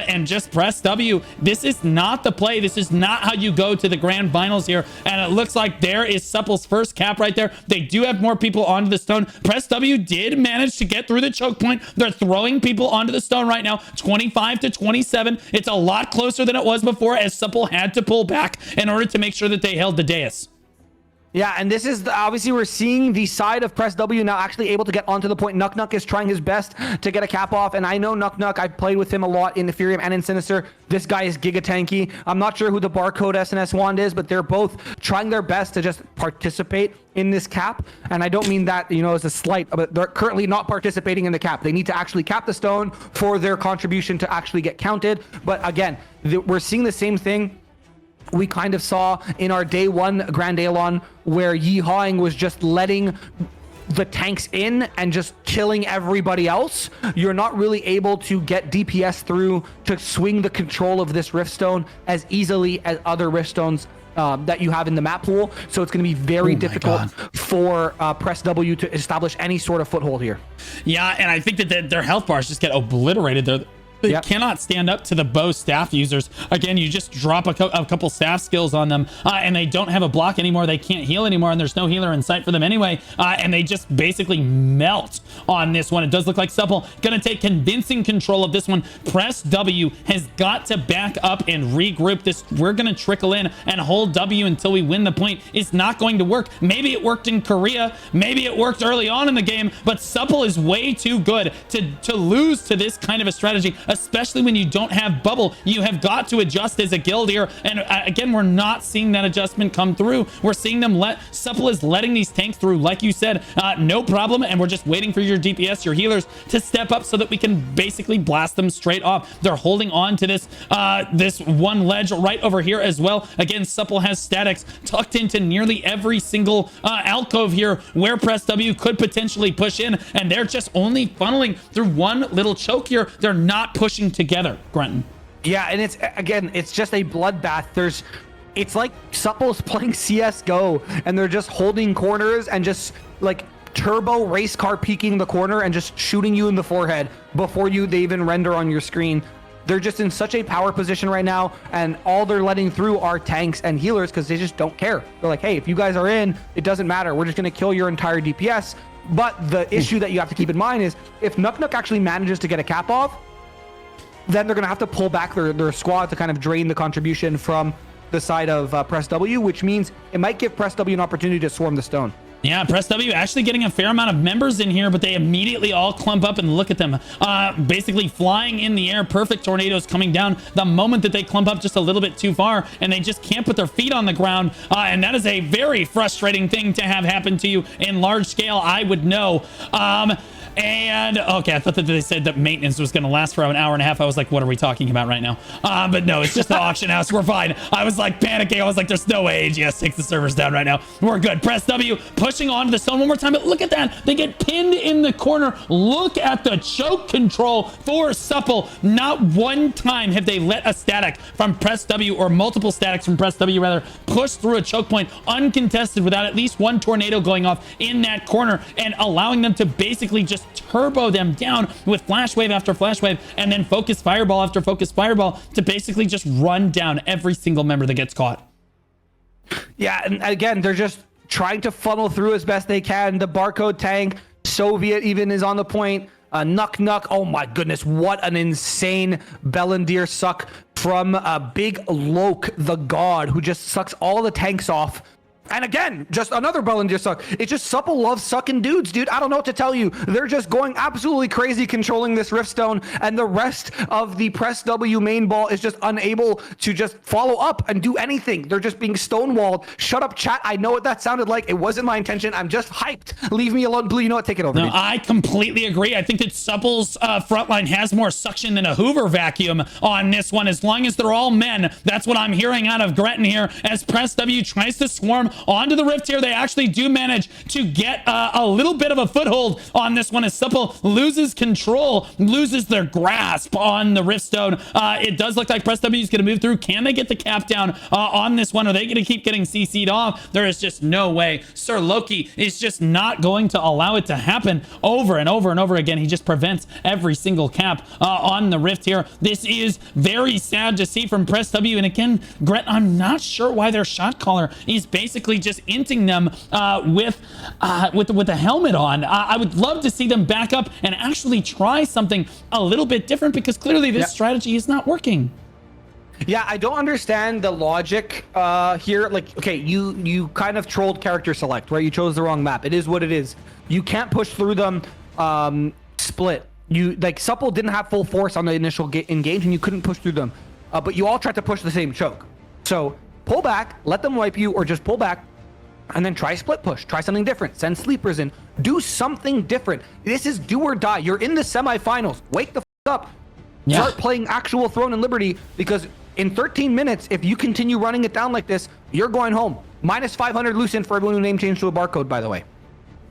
and just press W. This is not the play. This is not how you go to the grand finals here, and it looks like there is Supple's first cap right there. They do have more people onto the stone. Press W did manage to get through the choke point. They're throwing people onto the stone right now, 25 to 27. It's a lot closer than it was before, as Supple had to pull back in order to make sure that they held the dais. Yeah, and this is obviously we're seeing the side of Press W now actually able to get onto the point. Nuck is trying his best to get a cap off, and I know Nuck. I've played with him a lot in Ethereum and in Sinister. This guy is giga tanky. I'm not sure who the barcode SNS wand is, but they're both trying their best to just participate in this cap. And I don't mean that, as a slight, but they're currently not participating in the cap. They need to actually cap the stone for their contribution to actually get counted. But again, we're seeing the same thing we kind of saw in our day one Grand Alon, where Yeehawing was just letting the tanks in and just killing everybody else. You're not really able to get DPS through to swing the control of this Riftstone as easily as other Riftstones that you have in the map pool. So it's going to be very difficult for Press W to establish any sort of foothold here. Yeah, and I think that their health bars just get obliterated. They cannot stand up to the bow staff users. Again, you just drop a couple staff skills on them, and they don't have a block anymore. They can't heal anymore, and there's no healer in sight for them anyway, and they just basically melt on this one. It does look like Supple going to take convincing control of this one. Press W has got to back up and regroup this. We're going to trickle in and hold W until we win the point. It's not going to work. Maybe it worked in Korea. Maybe it worked early on in the game, but Supple is way too good to lose to this kind of a strategy, especially when you don't have bubble. You have got to adjust as a guild here, and again, we're not seeing that adjustment come through. We're seeing them Supple is letting these tanks through, like you said, no problem, and we're just waiting for your DPS, your healers, to step up so that we can basically blast them straight off. They're holding on to this this one ledge right over here as well. Again, Supple has statics tucked into nearly every single alcove here where Press W could potentially push in, and they're just only funneling through one little choke here. They're not pushing together, Grunton. Yeah, and it's just a bloodbath. It's like Supple's playing CS:GO, and they're just holding corners and just like turbo race car peeking the corner and just shooting you in the forehead before they even render on your screen. They're just in such a power position right now, and all they're letting through are tanks and healers because they just don't care. They're like, hey, if you guys are in, it doesn't matter. We're just going to kill your entire DPS. But the issue that you have to keep in mind is if Nuck actually manages to get a cap off, then they're going to have to pull back their squad to kind of drain the contribution from the side of Press W, which means it might give Press W an opportunity to swarm the stone. Yeah, Press W actually getting a fair amount of members in here, but they immediately all clump up and look at them. Basically flying in the air, perfect tornadoes coming down the moment that they clump up just a little bit too far, and they just can't put their feet on the ground. And that is a very frustrating thing to have happen to you in large scale, I would know. And okay, I thought that they said that maintenance was going to last for an hour and a half. I was like, what are we talking about right now? But no, it's just the auction house. We're fine. I was like panicking. I was like, there's no way AGS takes the servers down right now. We're good. Press W, pushing onto the stone one more time. But look at that. They get pinned in the corner. Look at the choke control for Supple. Not one time have they let a static from Press W, or multiple statics from Press W rather, push through a choke point uncontested without at least one tornado going off in that corner and allowing them to basically just turbo them down with flash wave after flash wave, and then focus fireball after focus fireball to basically just run down every single member that gets caught. Yeah, and again, they're just trying to funnel through as best they can. The barcode tank, Soviet even is on the point. Nuck. Oh my goodness, what an insane Bellendir suck from Big Loke, the god, who just sucks all the tanks off And again, just another Bellinger suck. It's just Supple loves sucking dudes, dude. I don't know what to tell you. They're just going absolutely crazy controlling this Riftstone, and the rest of the Press W main ball is just unable to just follow up and do anything. They're just being stonewalled. Shut up, chat. I know what that sounded like. It wasn't my intention. I'm just hyped. Leave me alone. Blue, you know what? Take it over. No, Dude. I completely agree. I think that Supple's front line has more suction than a Hoover vacuum on this one. As long as they're all men, that's what I'm hearing out of Gretton here. As Press W tries to swarm onto the Rift here, they actually do manage to get a little bit of a foothold on this one as Supple loses control, loses their grasp on the Riftstone. It does look like Press W is going to move through. Can they get the cap down on this one? Are they going to keep getting CC'd off? There is just no way. Sir Loki is just not going to allow it to happen over and over and over again. He just prevents every single cap on the Rift here. This is very sad to see from Press W. And again, Gret, I'm not sure why their shot caller is basically just inting them with the helmet on. I would love to see them back up and actually try something a little bit different, because clearly this strategy is not working. Yeah, I don't understand the logic here. Like, okay, you kind of trolled character select, right? You chose the wrong map. It is what it is. You can't push through them split. You like Supple didn't have full force on the initial engage, and you couldn't push through them. But you all tried to push the same choke. So pull back, let them wipe you, or just pull back, and then try split push. Try something different. Send sleepers in. Do something different. This is do or die. You're in the semifinals. Wake the up. Yeah. Start playing actual Throne and Liberty, because in 13 minutes, if you continue running it down like this, you're going home. Minus 500 Lucent for everyone who name changed to a barcode, by the way.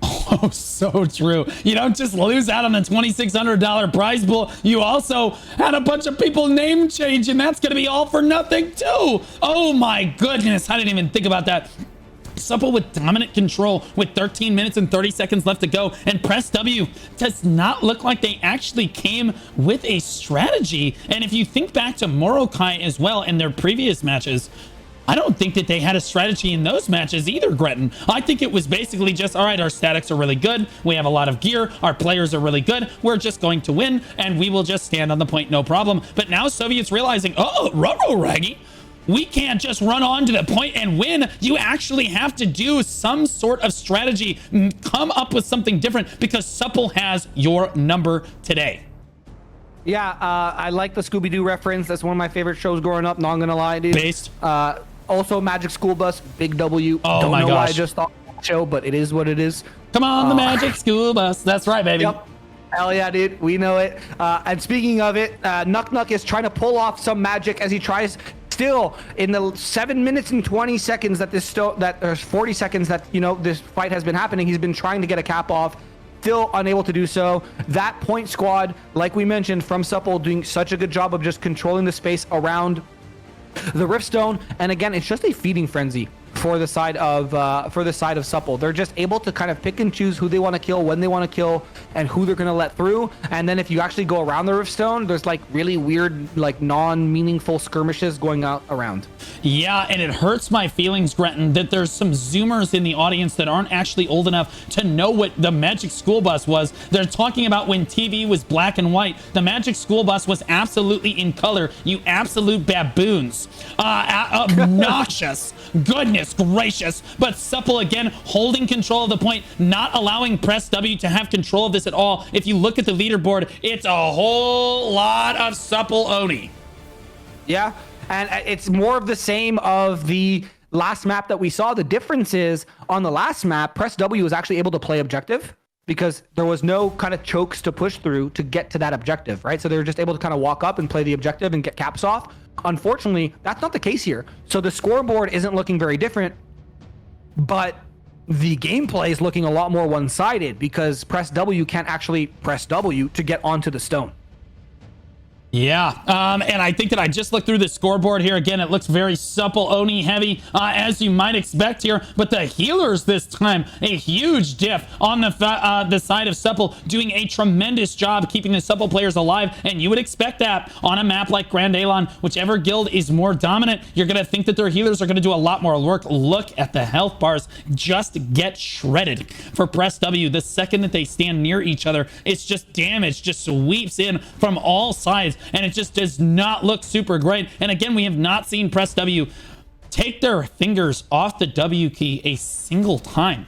Oh, so true. You don't just lose out on the $2,600 prize pool. You also had a bunch of people name change, and that's going to be all for nothing too. Oh my goodness. I didn't even think about that. Supple with dominant control with 13 minutes and 30 seconds left to go, and Press W does not look like they actually came with a strategy. And if you think back to Morokai as well in their previous matches, I don't think that they had a strategy in those matches either, Gretton. I think it was basically just, all right, our statics are really good. We have a lot of gear. Our players are really good. We're just going to win, and we will just stand on the point, no problem. But now Soviet's realizing, oh, ruh-roh, Raggy. We can't just run on to the point and win. You actually have to do some sort of strategy, come up with something different, because Supple has your number today. Yeah, I like the Scooby-Doo reference. That's one of my favorite shows growing up, not gonna lie, dude. Based. Also, Magic School Bus, big W. Oh, Don't my know gosh. why I just thought that show, but it is what it is. Come on, the Magic School Bus. That's right, baby. Yep. Hell yeah, dude. We know it. And speaking of it, Nuck is trying to pull off some magic as he tries. Still, in the 7 minutes and 20 seconds that there's 40 seconds that, you know, this fight has been happening, he's been trying to get a cap off. Still unable to do so. That point squad, like we mentioned, from Supple, doing such a good job of just controlling the space around the Riftstone. And again, it's just a feeding frenzy for the side of Supple. They're just able to kind of pick and choose who they want to kill, when they want to kill, and who they're going to let through. And then if you actually go around the Riftstone, there's like really weird, like non-meaningful skirmishes going out around. Yeah, and it hurts my feelings, Gretton, that there's some Zoomers in the audience that aren't actually old enough to know what the Magic School Bus was. They're talking about when TV was black and white. The Magic School Bus was absolutely in color, you absolute baboons. Obnoxious. Goodness gracious. But Supple again holding control of the point, not allowing Press W to have control of this at all. If you look at the leaderboard, it's a whole lot of Supple Oni. Yeah, and it's more of the same of the last map that we saw. The difference is on the last map, Press W was actually able to play objective because there was no kind of chokes to push through to get to that objective, right? So they were just able to kind of walk up and play the objective and get caps off. Unfortunately, that's not the case here. So the scoreboard isn't looking very different, but the gameplay is looking a lot more one-sided because Press W can't actually press W to get onto the stone. Yeah, and I think that I just looked through the scoreboard here. Again, it looks very Supple Oni heavy, as you might expect here. But the healers this time, a huge diff on the side of Supple, doing a tremendous job keeping the Supple players alive. And you would expect that on a map like Grand Alon. Whichever guild is more dominant, you're going to think that their healers are going to do a lot more work. Look at the health bars just get shredded for Press W. The second that they stand near each other, it's just damage just sweeps in from all sides. And it just does not look super great. And again, we have not seen Press W take their fingers off the W key a single time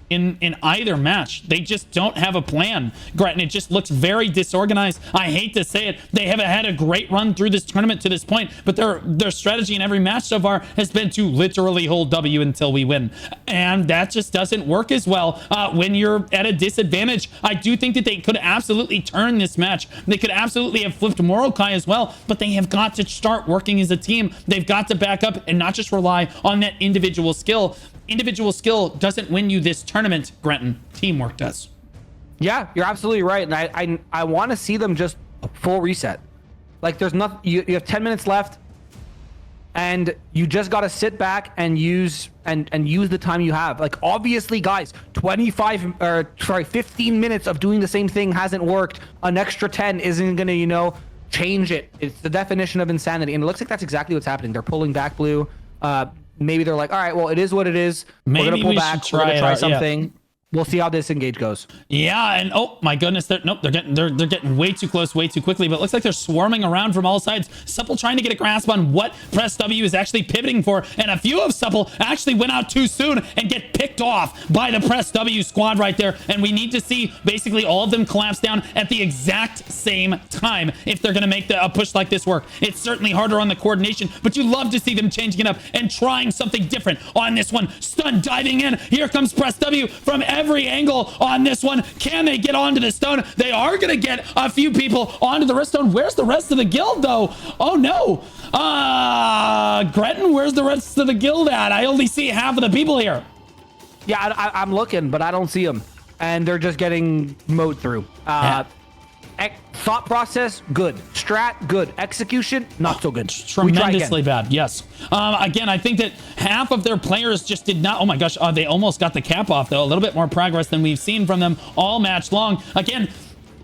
in either match. They just don't have a plan, Gretton. It just looks very disorganized. I hate to say it. They haven't had a great run through this tournament to this point, but their strategy in every match so far has been to literally hold W until we win. And that just doesn't work as well when you're at a disadvantage. I do think that they could absolutely turn this match. They could absolutely have flipped Morokai as well, but they have got to start working as a team. They've got to back up and not just rely on that individual skill. Individual skill doesn't win you this tournament, Gretton. Teamwork does. Yeah, you're absolutely right. And I want to see them just full reset. Like there's nothing, you have 10 minutes left and you just got to sit back and use the time you have. Like obviously guys, 15 minutes of doing the same thing hasn't worked. An extra 10 isn't going to, you know, change it. It's the definition of insanity. And it looks like that's exactly what's happening. They're pulling back blue. Maybe they're like, all right, well, it is what it is. Maybe we're gonna pull back. We're gonna try something. Yeah. We'll see how this engage goes. Yeah, and oh my goodness, they're getting way too close, way too quickly. But it looks like they're swarming around from all sides. Supple trying to get a grasp on what Press W is actually pivoting for, and a few of Supple actually went out too soon and get picked off by the Press W squad right there. And we need to see basically all of them collapse down at the exact same time if they're gonna make a push like this work. It's certainly harder on the coordination, but you love to see them changing it up and trying something different on this one. Stun diving in. Here comes Press W from every angle on this one. Can they get onto the stone? They are going to get a few people onto the redstone. Where's the rest of the guild, though? Oh, no. Gretton, where's the rest of the guild at? I only see half of the people here. Yeah, I'm looking, but I don't see them. And they're just getting mowed through. Yeah. Thought process, good. Strat, good. Execution, not so good. Tremendously bad, yes. Again, I think that half of their players just did not... Oh my gosh, they almost got the cap off, though. A little bit more progress than we've seen from them all match long. Again,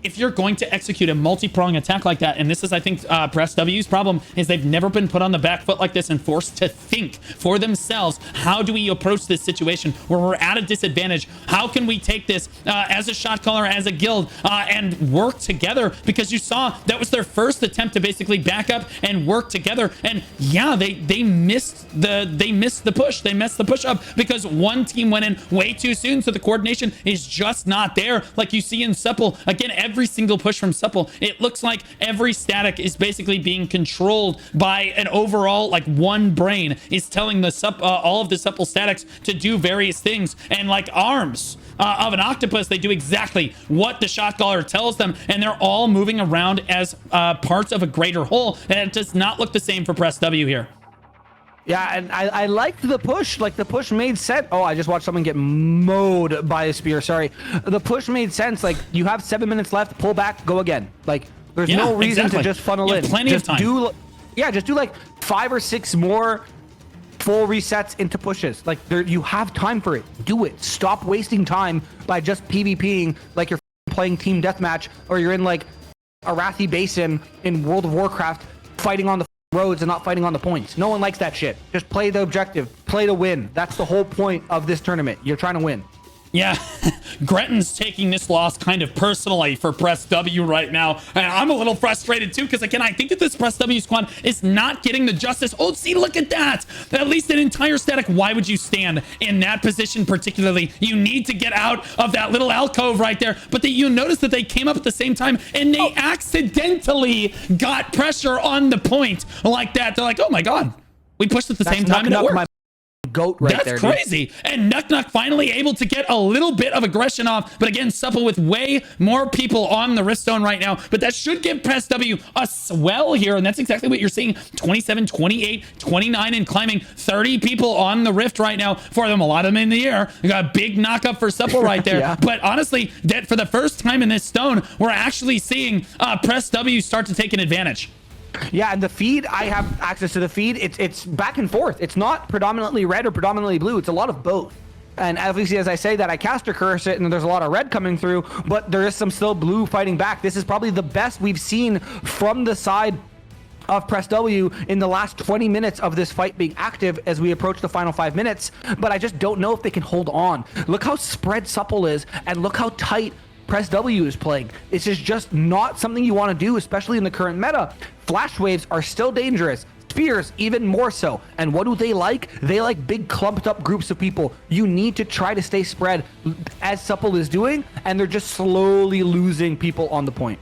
if you're going to execute a multi-prong attack like that, and this is, I think, Press W's problem, is they've never been put on the back foot like this and forced to think for themselves, how do we approach this situation where we're at a disadvantage? How can we take this as a shot caller, as a guild, and work together? Because you saw that was their first attempt to basically back up and work together. And yeah, they missed the push. They messed the push up because one team went in way too soon, so the coordination is just not there. Like you see in Supple, again, every single push from Supple, it looks like every static is basically being controlled by an overall, like one brain is telling the all of the Supple statics to do various things. And like arms of an octopus, they do exactly what the shot caller tells them, and they're all moving around as parts of a greater whole. And it does not look the same for Press W here. Yeah, and I liked the push. Like, the push made sense. Oh, I just watched someone get mowed by a spear. Sorry. The push made sense. Like, you have 7 minutes left. Pull back. Go again. Like, there's no reason to just funnel in. Plenty of time. Just do like 5 or 6 more full resets into pushes. Like, you have time for it. Do it. Stop wasting time by just PvPing like you're playing Team Deathmatch, or you're in, like, Arathi Basin in World of Warcraft fighting on the roads and not fighting on the points. No one likes that shit. Just play the objective, play to win. That's the whole point of this tournament. You're trying to win. Yeah, Gretton's taking this loss kind of personally for Press W right now. And I'm a little frustrated too, because again, I think that this Press W squad is not getting the justice. Oh, see, look at that. At least an entire static. Why would you stand in that position particularly? You need to get out of that little alcove right there. But you notice that they came up at the same time and they accidentally got pressure on the point like that. They're like, oh my God, we pushed at the same time and it worked. Goat right That's there. That's crazy. Dude. And Nuck Nuck finally able to get a little bit of aggression off. But again, Supple with way more people on the Riftstone right now. But that should give Press W a swell here. And that's exactly what you're seeing. 27, 28, 29 and climbing. 30 people on the Rift right now for them. A lot of them in the air. We got a big knock up for Supple right there. Yeah. But honestly, that for the first time in this stone, we're actually seeing Press W start to take an advantage. Yeah, and the feed, I have access to the feed. It's back and forth. It's not predominantly red or predominantly blue. It's a lot of both. And obviously, as I say that, I caster curse it, and there's a lot of red coming through, but there is some still blue fighting back. This is probably the best we've seen from the side of Press W in the last 20 minutes of this fight being active as we approach the final 5 minutes. But I just don't know if they can hold on. Look how spread Supple is, and look how tight Press W is playing. This is just not something you want to do, especially in the current meta. Flash waves are still dangerous. Spears even more so. And what do they like? They like big clumped up groups of people. You need to try to stay spread as Supple is doing, and they're just slowly losing people on the point.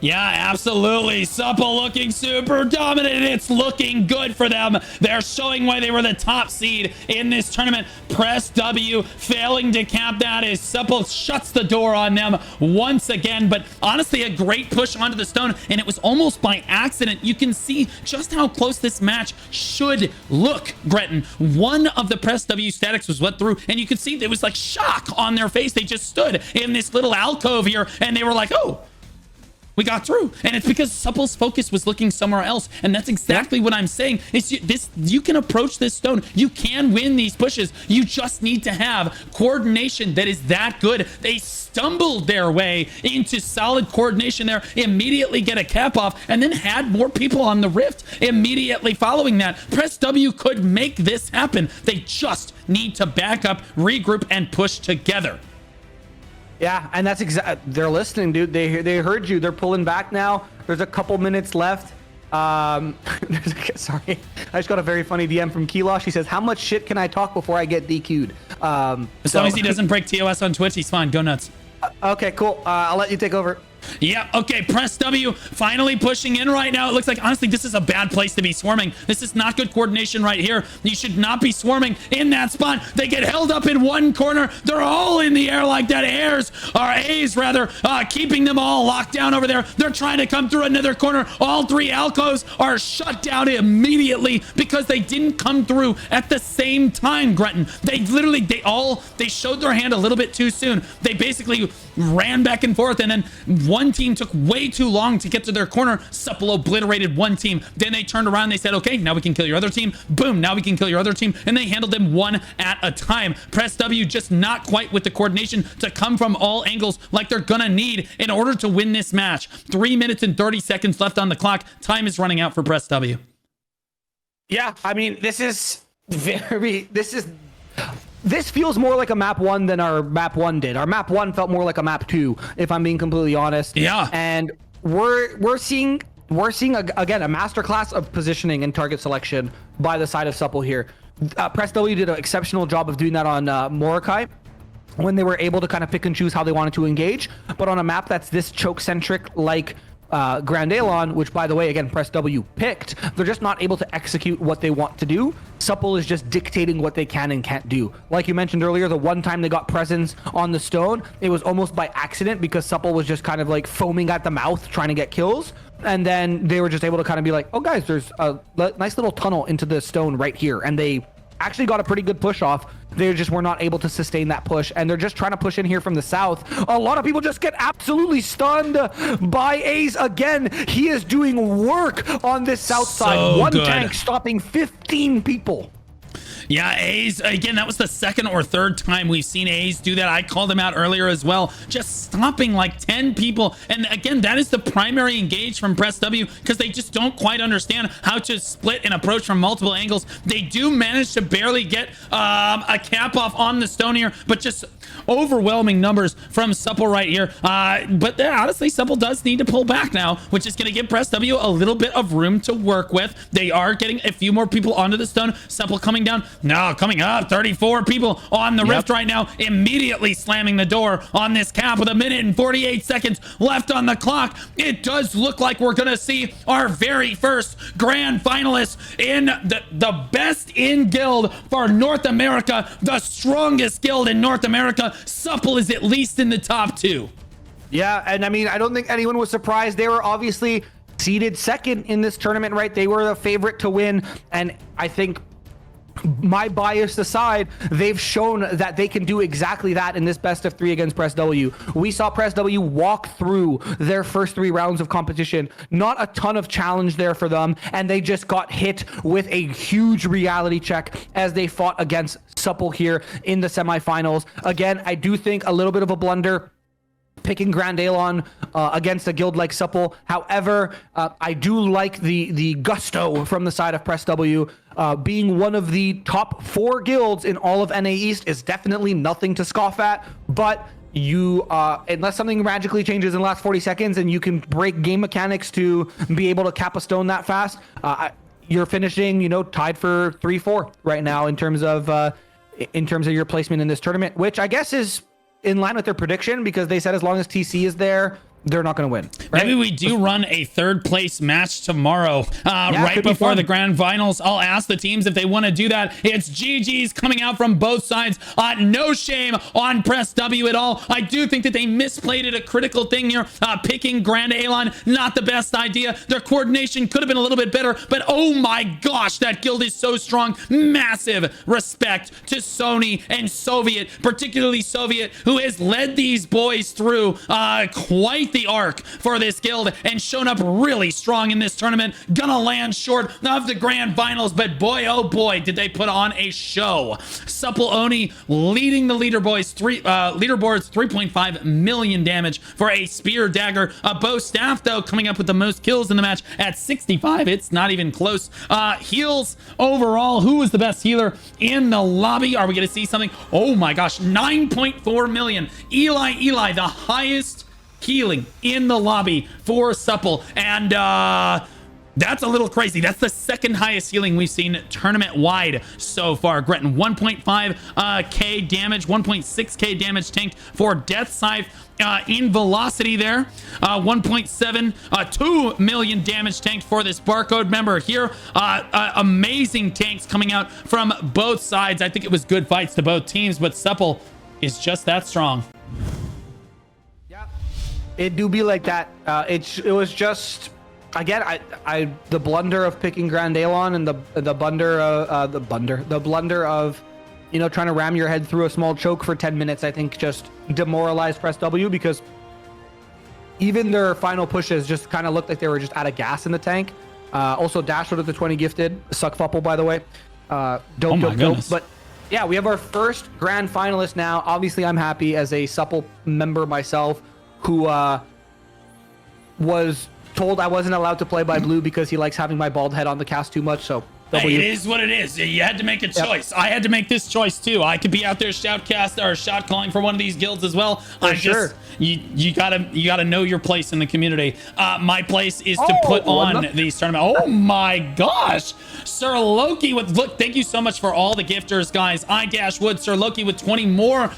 Yeah, absolutely. Supple looking super dominant. It's looking good for them. They're showing why they were the top seed in this tournament. Press W failing to cap that as Supple shuts the door on them once again. But honestly, a great push onto the stone, and it was almost by accident. You can see just how close this match should look, Gretton. One of the Press W statics was wet through, and you could see there was like shock on their face. They just stood in this little alcove here, and they were like, oh, we got through. And it's because Supple's focus was looking somewhere else. And that's exactly what I'm saying. You can approach this stone. You can win these pushes. You just need to have coordination that is that good. They stumbled their way into solid coordination there, immediately get a cap off, and then had more people on the rift immediately following that. Press W could make this happen. They just need to back up, regroup, and push together. Yeah, and that's they're listening, dude. They heard you. They're pulling back now. There's a couple minutes left. Sorry, I just got a very funny DM from Keelosh. He says, how much shit can I talk before I get DQ'd? As long as he doesn't break TOS on Twitch, he's fine. Go nuts. Okay, cool. I'll let you take over. Yeah, okay, Press W finally pushing in right now. It looks like, honestly, this is a bad place to be swarming. This is not good coordination right here. You should not be swarming in that spot. They get held up in one corner. They're all in the air like that. A's rather, keeping them all locked down over there. They're trying to come through another corner. All three alcoves are shut down immediately because they didn't come through at the same time, Gretton. They showed their hand a little bit too soon. They basically ran back and forth, and then one team took way too long to get to their corner. Supple obliterated one team. Then they turned around and they said, okay, now we can kill your other team. Boom, now we can kill your other team. And they handled them one at a time. Press W just not quite with the coordination to come from all angles like they're gonna need in order to win this match. 3 minutes and 30 seconds left on the clock. Time is running out for Press W. Yeah, I mean, this feels more like a map 1 than our map 1 did. Our map 1 felt more like a map 2, if I'm being completely honest. Yeah. And we're seeing again a masterclass of positioning and target selection by the side of Supple here. Press W did an exceptional job of doing that on Morokai, when they were able to kind of pick and choose how they wanted to engage. But on a map that's this choke centric, like Grand Alon, which by the way, again, Press W picked, they're just not able to execute what they want to do. Supple is just dictating what they can and can't do. Like you mentioned earlier, the one time they got presence on the stone, it was almost by accident because Supple was just kind of like foaming at the mouth trying to get kills. And then they were just able to kind of be like, oh guys, there's a nice little tunnel into the stone right here. And they actually got a pretty good push off. They just were not able to sustain that push, and they're just trying to push in here from the south. A lot of people just get absolutely stunned by Ace again. He is doing work on this south side. One tank stopping 15 people. Yeah, A's, again, that was the second or third time we've seen A's do that. I called him out earlier as well, just stopping like 10 people. And again, that is the primary engage from Press W, because they just don't quite understand how to split and approach from multiple angles. They do manage to barely get a cap off on the stone here, but just overwhelming numbers from Supple right here. But honestly, Supple does need to pull back now, which is going to give Press W a little bit of room to work with. They are getting a few more people onto the stone. Supple coming down. No, coming up, 34 people on the rift right now, immediately slamming the door on this cap with 1 minute and 48 seconds left on the clock. It does look like we're going to see our very first grand finalist in the best in guild for North America, the strongest guild in North America. Supple is at least in the top 2. Yeah, and I mean, I don't think anyone was surprised. They were obviously seeded second in this tournament, right? They were the favorite to win, and I think, my bias aside, they've shown that they can do exactly that in this best of 3 against Press W. We saw Press W walk through their first 3 rounds of competition. Not a ton of challenge there for them, and they just got hit with a huge reality check as they fought against Supple here in the semifinals. Again, I do think a little bit of a blunder picking Grand Alon against a guild like Supple. However, I do like the gusto from the side of Press W. Being one of the top 4 guilds in all of NA East is definitely nothing to scoff at, but you unless something magically changes in the last 40 seconds and you can break game mechanics to be able to cap a stone that fast, you're finishing, you know, tied for 3-4 right now in terms of your placement in this tournament, which I guess is in line with their prediction, because they said as long as TC is there, they're not going to win. Right? Maybe we do run a third place match tomorrow, right before the grand finals. I'll ask the teams if they want to do that. It's GG's coming out from both sides. No shame on Press W at all. I do think that they misplayed it, a critical thing here. Picking Grand Alon, not the best idea. Their coordination could have been a little bit better, but oh my gosh, that guild is so strong. Massive respect to Sony and Soviet, particularly Soviet, who has led these boys through quite the arc for this guild and shown up really strong in this tournament. Gonna land short of the grand finals, but boy, oh boy, did they put on a show. Supple Oni leading the leaderboards 3.5 million damage for a spear dagger. Bo Staff, though, coming up with the most kills in the match at 65. It's not even close. Heals overall, who is the best healer in the lobby? Are we gonna see something? Oh my gosh, 9.4 million. Eli, the highest healing in the lobby for Supple, and that's a little crazy. That's the second highest healing we've seen tournament wide so far. Gretton, 1.5k damage, 1.6k damage tanked for Death Scythe. In velocity there, 1.7, 2 million damage tanked for this barcode member here. Amazing tanks coming out from both sides. I think it was good fights to both teams, but Supple is just that strong. It do be like that. It was just, again, the blunder of picking Grand Alon and the blunder of, you know, trying to ram your head through a small choke for 10 minutes, I think just demoralized Press W, because even their final pushes just kind of looked like they were just out of gas in the tank. Also, Dashwood at the 20 gifted. Suck Fupple, by the way. Dope. But yeah, we have our first grand finalist now. Obviously, I'm happy as a Supple member myself, who was told I wasn't allowed to play by Blue because he likes having my bald head on the cast too much. So hey, it is what it is. You had to make a choice. Yep. I had to make this choice too. I could be out there shoutcast or shout calling for one of these guilds as well. You gotta know your place in the community. My place is to put on these tournaments. Oh my gosh, Sir Loki with look. Thank you so much for all the gifters, guys. iDashwood, Sir Loki with 20 more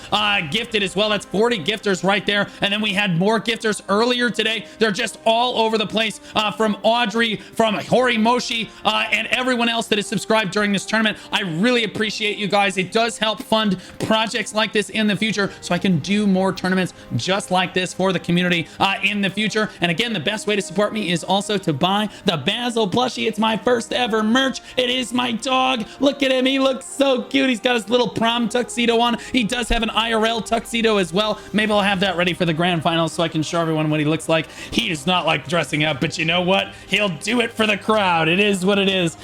gifted as well. That's 40 gifters right there. And then we had more gifters earlier today. They're just all over the place. From Audrey, from Hori Moshi, and everyone else that is subscribed during this tournament. I really appreciate you guys. It does help fund projects like this in the future, so I can do more tournaments just like this for the community in the future. And again, the best way to support me is also to buy the Basil plushie. It's my first ever merch. It is my dog. Look at him. He looks so cute. He's got his little prom tuxedo on. He does have an IRL tuxedo as well. Maybe I'll have that ready for the grand finals so I can show everyone what he looks like. He does not like dressing up, but you know what? He'll do it for the crowd. It is what it is.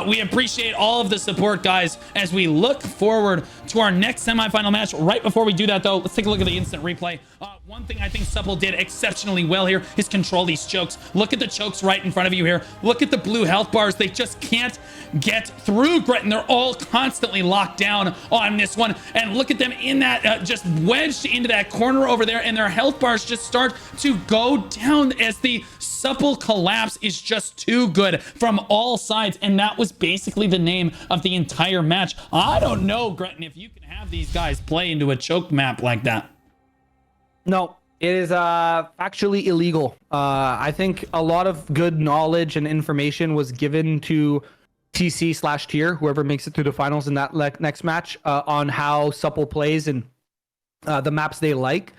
We appreciate all of the support, guys, as we look forward to our next semifinal match. Right before we do that, though, let's take a look at the instant replay. One thing I think Supple did exceptionally well here is control these chokes. Look at the chokes right in front of you here. Look at the blue health bars. They just can't get through Gretton. They're all constantly locked down on this one. And look at them in that, just wedged into that corner over there, and their health bars just start to go down as the Supple collapse is just too good from all sides. And that was basically the name of the entire match. I don't know, Gretton, if you can have these guys play into a choke map like that. No, it is actually illegal. I think a lot of good knowledge and information was given to TC/tier, whoever makes it through the finals in that next match, on how Supple plays and the maps they like.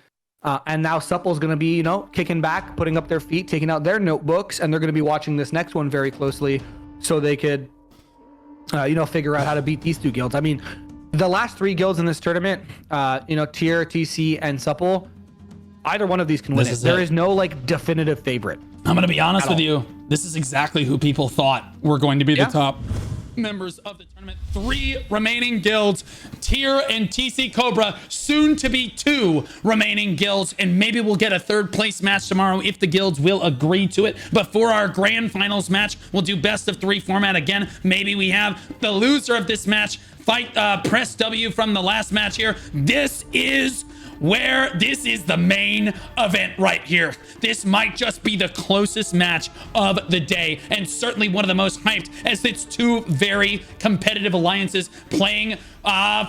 And now Supple's going to be, you know, kicking back, putting up their feet, taking out their notebooks, and they're going to be watching this next one very closely so they could, you know, figure out how to beat these two guilds. I mean, the last three guilds in this tournament, you know, Tier, TC, and Supple, either one of these can win it. There is no, like, definitive favorite. I'm going to be honest with you. This is exactly who people thought were going to be the top members of the tournament. 3 remaining guilds, Tier and TC Cobra, soon to be 2 remaining guilds, and maybe we'll get a third place match tomorrow if the guilds will agree to it. But for our grand finals match, we'll do best of 3 format again. Maybe we have the loser of this match fight Press W from the last match here. This is where this is the main event right here. This might just be the closest match of the day, and certainly one of the most hyped, as it's two very competitive alliances playing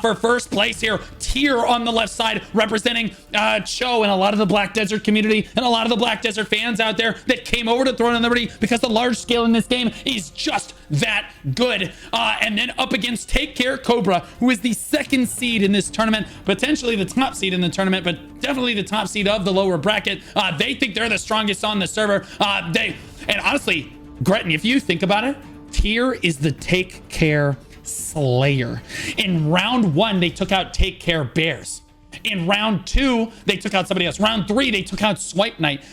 for first place here. Tier on the left side representing Cho and a lot of the Black Desert community and a lot of the Black Desert fans out there that came over to Throne of Liberty because the large scale in this game is just that good. And then up against Take Care Cobra, who is the second seed in this tournament, potentially the top seed in the tournament, but definitely the top seed of the lower bracket. They think they're the strongest on the server. And honestly, Gretton, if you think about it, Tier is the Take Care Slayer. In round 1, they took out Take Care Bears. In round 2, they took out somebody else. Round 3, they took out Swipe Knight.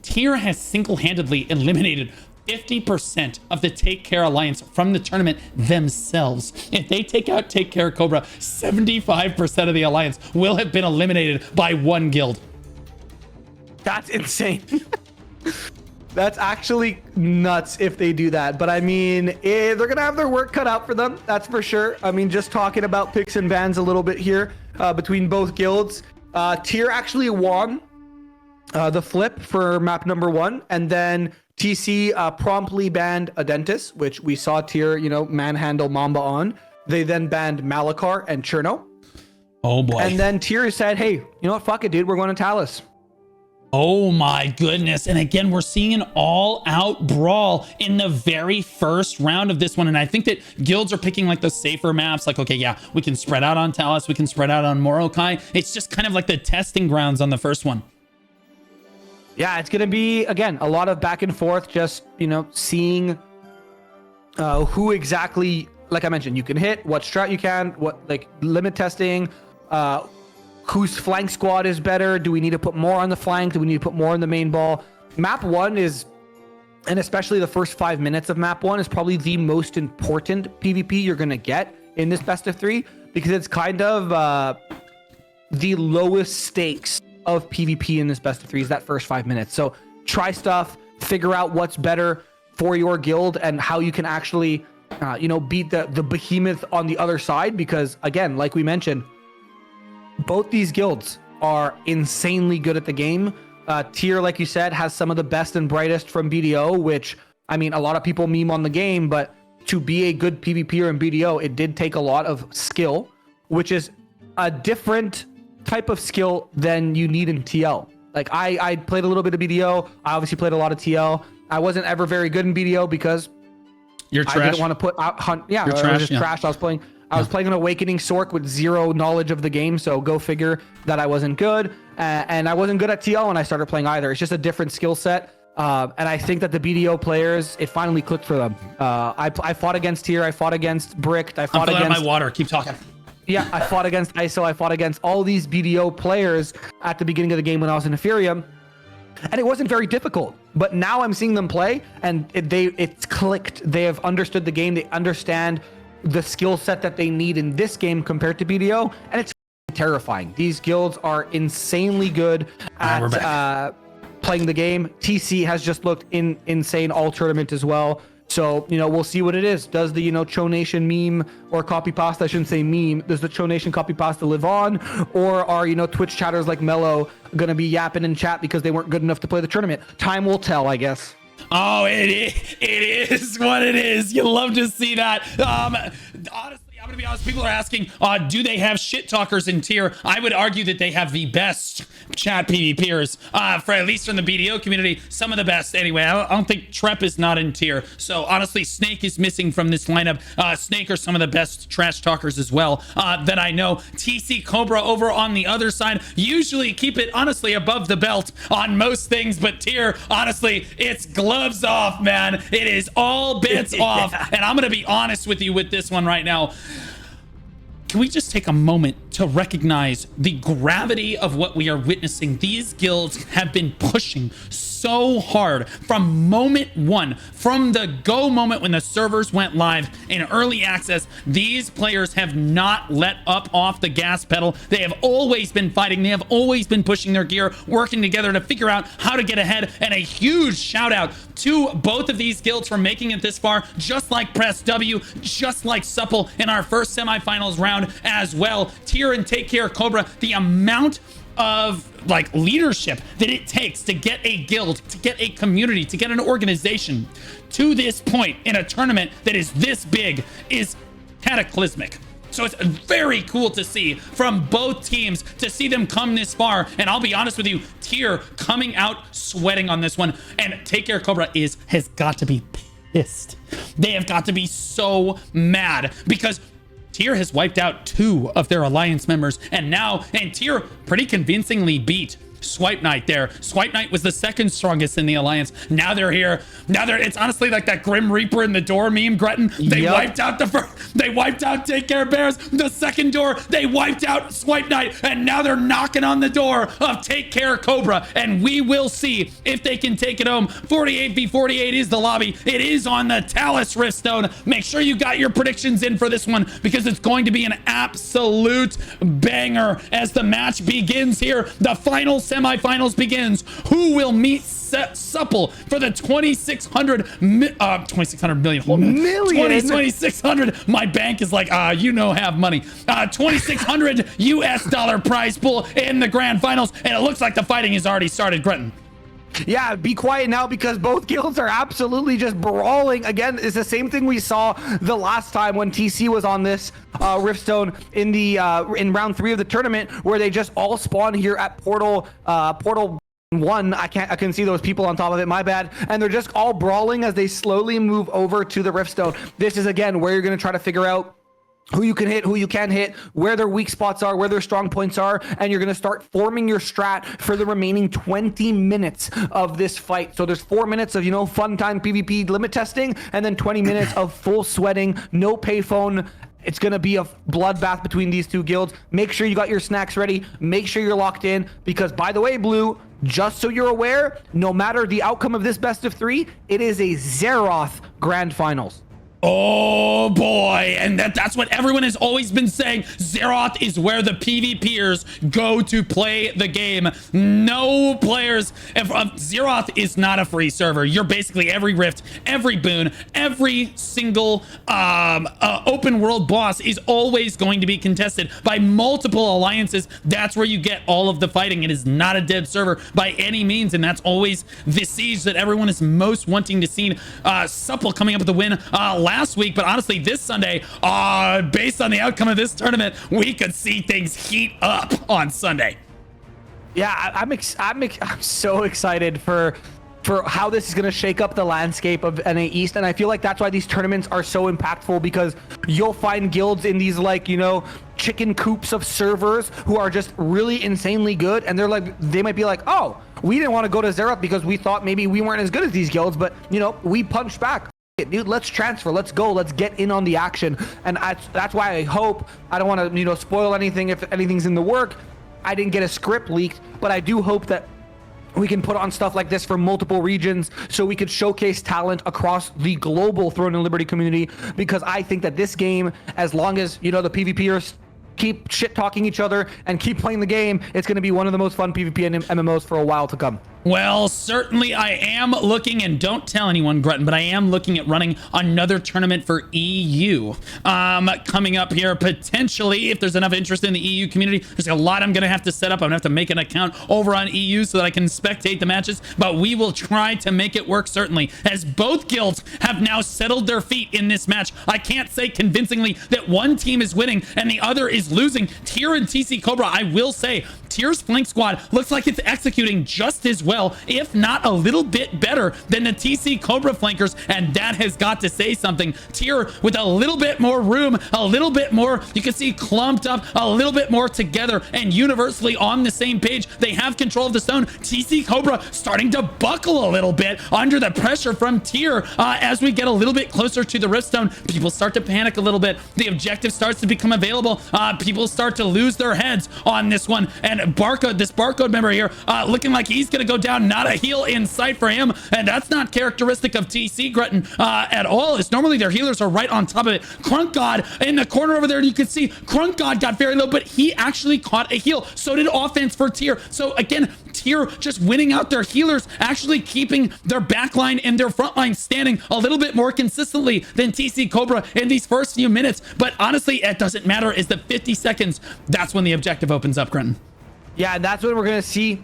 Tier has single-handedly eliminated 50% of the Take Care Alliance from the tournament themselves. If they take out Take Care Cobra, 75% of the Alliance will have been eliminated by one guild. That's insane. That's actually nuts if they do that. But I mean, they're going to have their work cut out for them. That's for sure. I mean, just talking about picks and bans a little bit here between both guilds. Tier actually won the flip for map number 1. And then TC promptly banned Adentis, which we saw Tier, manhandle Mamba on. They then banned Malachar and Cherno. Oh boy. And then Tier said, hey, you know what? Fuck it, dude. We're going to Talus. Oh my goodness. And again, we're seeing an all-out brawl in the very first round of this one. And I think that guilds are picking like the safer maps. Like, okay, yeah, we can spread out on Talus. We can spread out on Morokai. It's just kind of like the testing grounds on the first one. Yeah, it's going to be, again, a lot of back and forth, just, seeing who exactly, like I mentioned, you can hit, what strat you can, what, like, limit testing, whose flank squad is better. Do we need to put more on the flank? Do we need to put more on the main ball? Map 1 is, and especially the first 5 minutes of map 1 is probably the most important PvP you're going to get in this best of 3, because it's kind of the lowest stakes of PvP in this best of 3 is that first 5 minutes. So try stuff, figure out what's better for your guild and how you can actually, beat the behemoth on the other side. Because again, like we mentioned, both these guilds are insanely good at the game. Tier, like you said, has some of the best and brightest from BDO, which, I mean, a lot of people meme on the game, but to be a good PvPer in BDO, it did take a lot of skill, which is a different type of skill than you need in TL. Like, I played a little bit of BDO. I obviously played a lot of TL. I wasn't ever very good in BDO because You're trash. I didn't want to put out hunt. Yeah, You're I trash, was just yeah. trash. I was playing an Awakening Sork with zero knowledge of the game, so go figure that I wasn't good. And I wasn't good at TL when I started playing either. It's just a different skill set. And I think that the BDO players, it finally clicked for them. I fought against Tier. I fought against Bricked. I I'm fought filling out against my water. Keep talking. Yeah, I fought against ISO. I fought against all these BDO players at the beginning of the game when I was in Ethereum. And it wasn't very difficult. But now I'm seeing them play, and it's clicked. They have understood the game. They understand the skill set that they need in this game compared to BDO, and it's terrifying. These guilds are insanely good at playing the game. TC has just looked insane all tournament as well. So, we'll see what it is. Does the, Cho Nation meme or copy pasta, I shouldn't say meme, does the Cho Nation copy pasta live on? Or are, Twitch chatters like Mello going to be yapping in chat because they weren't good enough to play the tournament? Time will tell, I guess. Oh, it is what it is. You love to see that. Honestly, I'm gonna be honest. People are asking, do they have shit talkers in Tier? I would argue that they have the best chat PvPers, for at least from the BDO community. Some of the best, anyway. I don't think Trep is not in Tier. So honestly, Snake is missing from this lineup. Snake are some of the best trash talkers as well that I know. TC Cobra over on the other side. Usually keep it honestly above the belt on most things, but Tier, honestly, it's gloves off, man. It is all bets off. And I'm gonna be honest with you with this one right now. Can we just take a moment to recognize the gravity of what we are witnessing? These guilds have been pushing so hard from moment one, from the go moment when the servers went live in early access. These players have not let up off the gas pedal. They have always been fighting. They have always been pushing their gear, working together to figure out how to get ahead. And a huge shout out to both of these guilds for making it this far, just like Press W, just like Supple in our first semifinals round as well. Tier and Take Care Cobra, the amount of like leadership that it takes to get a guild, to get a community, to get an organization to this point in a tournament that is this big is cataclysmic. So it's very cool to see from both teams, to see them come this far. And I'll be honest with you, Tier coming out sweating on this one, and Take Care Cobra has got to be pissed. They have got to be so mad because Tier has wiped out 2 of their alliance members, and Tier pretty convincingly beat Swipe Knight there. Swipe Knight was the second strongest in the alliance. Now they're here. It's honestly like that Grim Reaper in the door meme, Gretton. They wiped out the first, they wiped out Take Care Bears. The second door, they wiped out Swipe Knight, and now they're knocking on the door of Take Care Cobra, and we will see if they can take it home. 48v48 is the lobby. It is on the Talus Riftstone. Make sure you got your predictions in for this one because it's going to be an absolute banger as the match begins here. The final semifinals begins. Who will meet Supple for the 2,600 million. 2,600. My bank is like, have money. 2,600 US dollar prize pool in the grand finals, and it looks like the fighting has already started. Gretton. Yeah, be quiet now because both guilds are absolutely just brawling. Again, it's the same thing we saw the last time when TC was on this Riftstone in the in round 3 of the tournament, where they just all spawn here at portal 1. I can see those people on top of it, my bad. And they're just all brawling as they slowly move over to the Riftstone. This is again where you're going to try to figure out who you can hit, who you can hit, where their weak spots are, where their strong points are, and you're going to start forming your strat for the remaining 20 minutes of this fight. So there's 4 minutes of, fun time PvP limit testing, and then 20 minutes of full sweating, no payphone. It's going to be a bloodbath between these 2 guilds. Make sure you got your snacks ready. Make sure you're locked in because, by the way, Blue, just so you're aware, no matter the outcome of this best of 3, it is a Zeroth Grand Finals. Oh boy, and that's what everyone has always been saying. Zeroth is where the PvPers go to play the game. No players, Zeroth is not a free server. You're basically every rift, every boon, every single open world boss is always going to be contested by multiple alliances. That's where you get all of the fighting. It is not a dead server by any means, and that's always the siege that everyone is most wanting to see. Supple coming up with the win last week, but honestly this Sunday, based on the outcome of this tournament, we could see things heat up on Sunday. Yeah, I'm so excited for how this is going to shake up the landscape of NA East, and I feel like that's why these tournaments are so impactful, because you'll find guilds in these chicken coops of servers who are just really insanely good, and they might be like, oh, we didn't want to go to Zeroth because we thought maybe we weren't as good as these guilds, but we punched back. Dude, let's transfer, let's go, let's get in on the action. And that's why I hope, I don't want to spoil anything if anything's in the work. I didn't get a script leaked, but I do hope that we can put on stuff like this for multiple regions so we could showcase talent across the global Throne and Liberty community, because I think that this game, as long as the PvPers keep shit talking each other and keep playing the game, it's going to be one of the most fun PvP and MMOs for a while to come. Well, certainly I am looking, and don't tell anyone, Gretton, but I am looking at running another tournament for EU coming up here, potentially, if there's enough interest in the EU community. There's a lot I'm going to have to set up. I'm going to have to make an account over on EU so that I can spectate the matches, but we will try to make it work, certainly, as both guilds have now settled their feet in this match. I can't say convincingly that one team is winning and the other is losing. Tier and TC Cobra, I will say, Tier's flank squad looks like it's executing just as well, if not a little bit better than the TC Cobra flankers, and that has got to say something. Tier with a little bit more room, a little bit more, you can see, clumped up, a little bit more together and universally on the same page. They have control of the stone. TC Cobra starting to buckle a little bit under the pressure from Tier as we get a little bit closer to the Riftstone. People start to panic a little bit. The objective starts to become available. People start to lose their heads on this one, and this barcode member here looking like he's gonna go down. Not a heal in sight for him, and that's not characteristic of TC Gretton at all. It's normally their healers are right on top of it. Crunk God in the corner over there, you can see Crunk God got very low, but he actually caught a heal. So did offense for Tier. So again, Tier just winning out their healers, actually keeping their backline and their frontline standing a little bit more consistently than TC Cobra in these first few minutes. But honestly, it doesn't matter. Is the 50 seconds, that's when the objective opens up, Gretton. Yeah, and that's what we're going to see.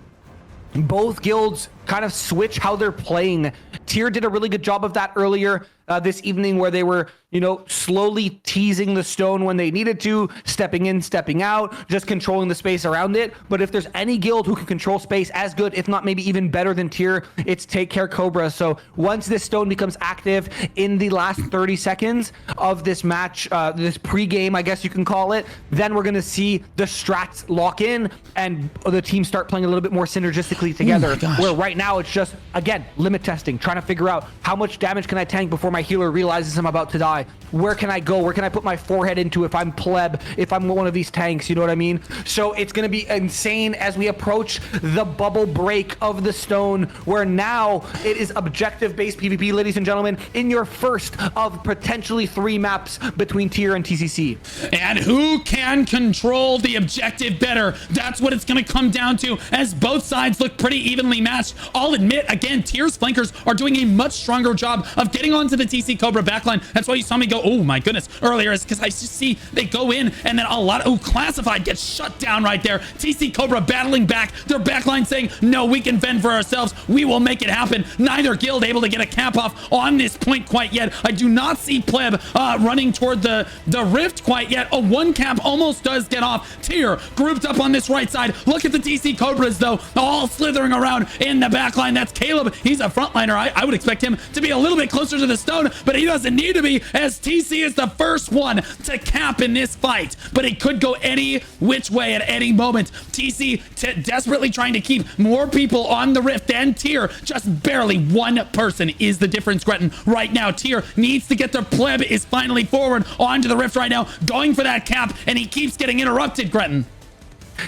Both guilds kind of switch how they're playing. Tier did a really good job of that earlier this evening, where they were, you know, slowly teasing the stone when they needed to, stepping in, stepping out, just controlling the space around it. But if there's any guild who can control space as good, if not maybe even better than Tier, it's Take Care Cobra. So once this stone becomes active in the last 30 seconds of this match, this pre-game, I guess you can call it, then we're going to see the strats lock in and the teams start playing a little bit more synergistically together. Where right now it's just, again, limit testing, trying to figure out how much damage can I tank before my healer realizes I'm about to die. Where can I go? Where can I put my forehead into if I'm pleb, if I'm one of these tanks, you know what I mean? So it's going to be insane as we approach the bubble break of the stone, where now it is objective-based PvP, ladies and gentlemen, in your first of potentially 3 maps between Tier and TCC. And who can control the objective better? That's what it's going to come down to, as both sides look pretty evenly matched. I'll admit, again, Tier's flankers are doing a much stronger job of getting onto the TC Cobra backline. That's why you saw me go, oh my goodness, earlier, is because I just see they go in and then a lot of, Classified gets shut down right there. TC Cobra battling back, their backline saying, no, we can fend for ourselves. We will make it happen. Neither guild able to get a cap off on this point quite yet. I do not see Pleb running toward the rift quite yet. A 1 cap almost does get off. Tier grouped up on this right side. Look at the TC Cobras though, all slithering around in the backline. That's Caleb. He's a frontliner. I would expect him to be a little bit closer to the stone, but he doesn't need to be, as TC is the first one to cap in this fight. But it could go any which way at any moment. TC desperately trying to keep more people on the rift than Tier. Just barely 1 person is the difference, Gretton. Right now, Tier needs to get their pleb is finally forward onto the rift right now, going for that cap, and he keeps getting interrupted, Gretton.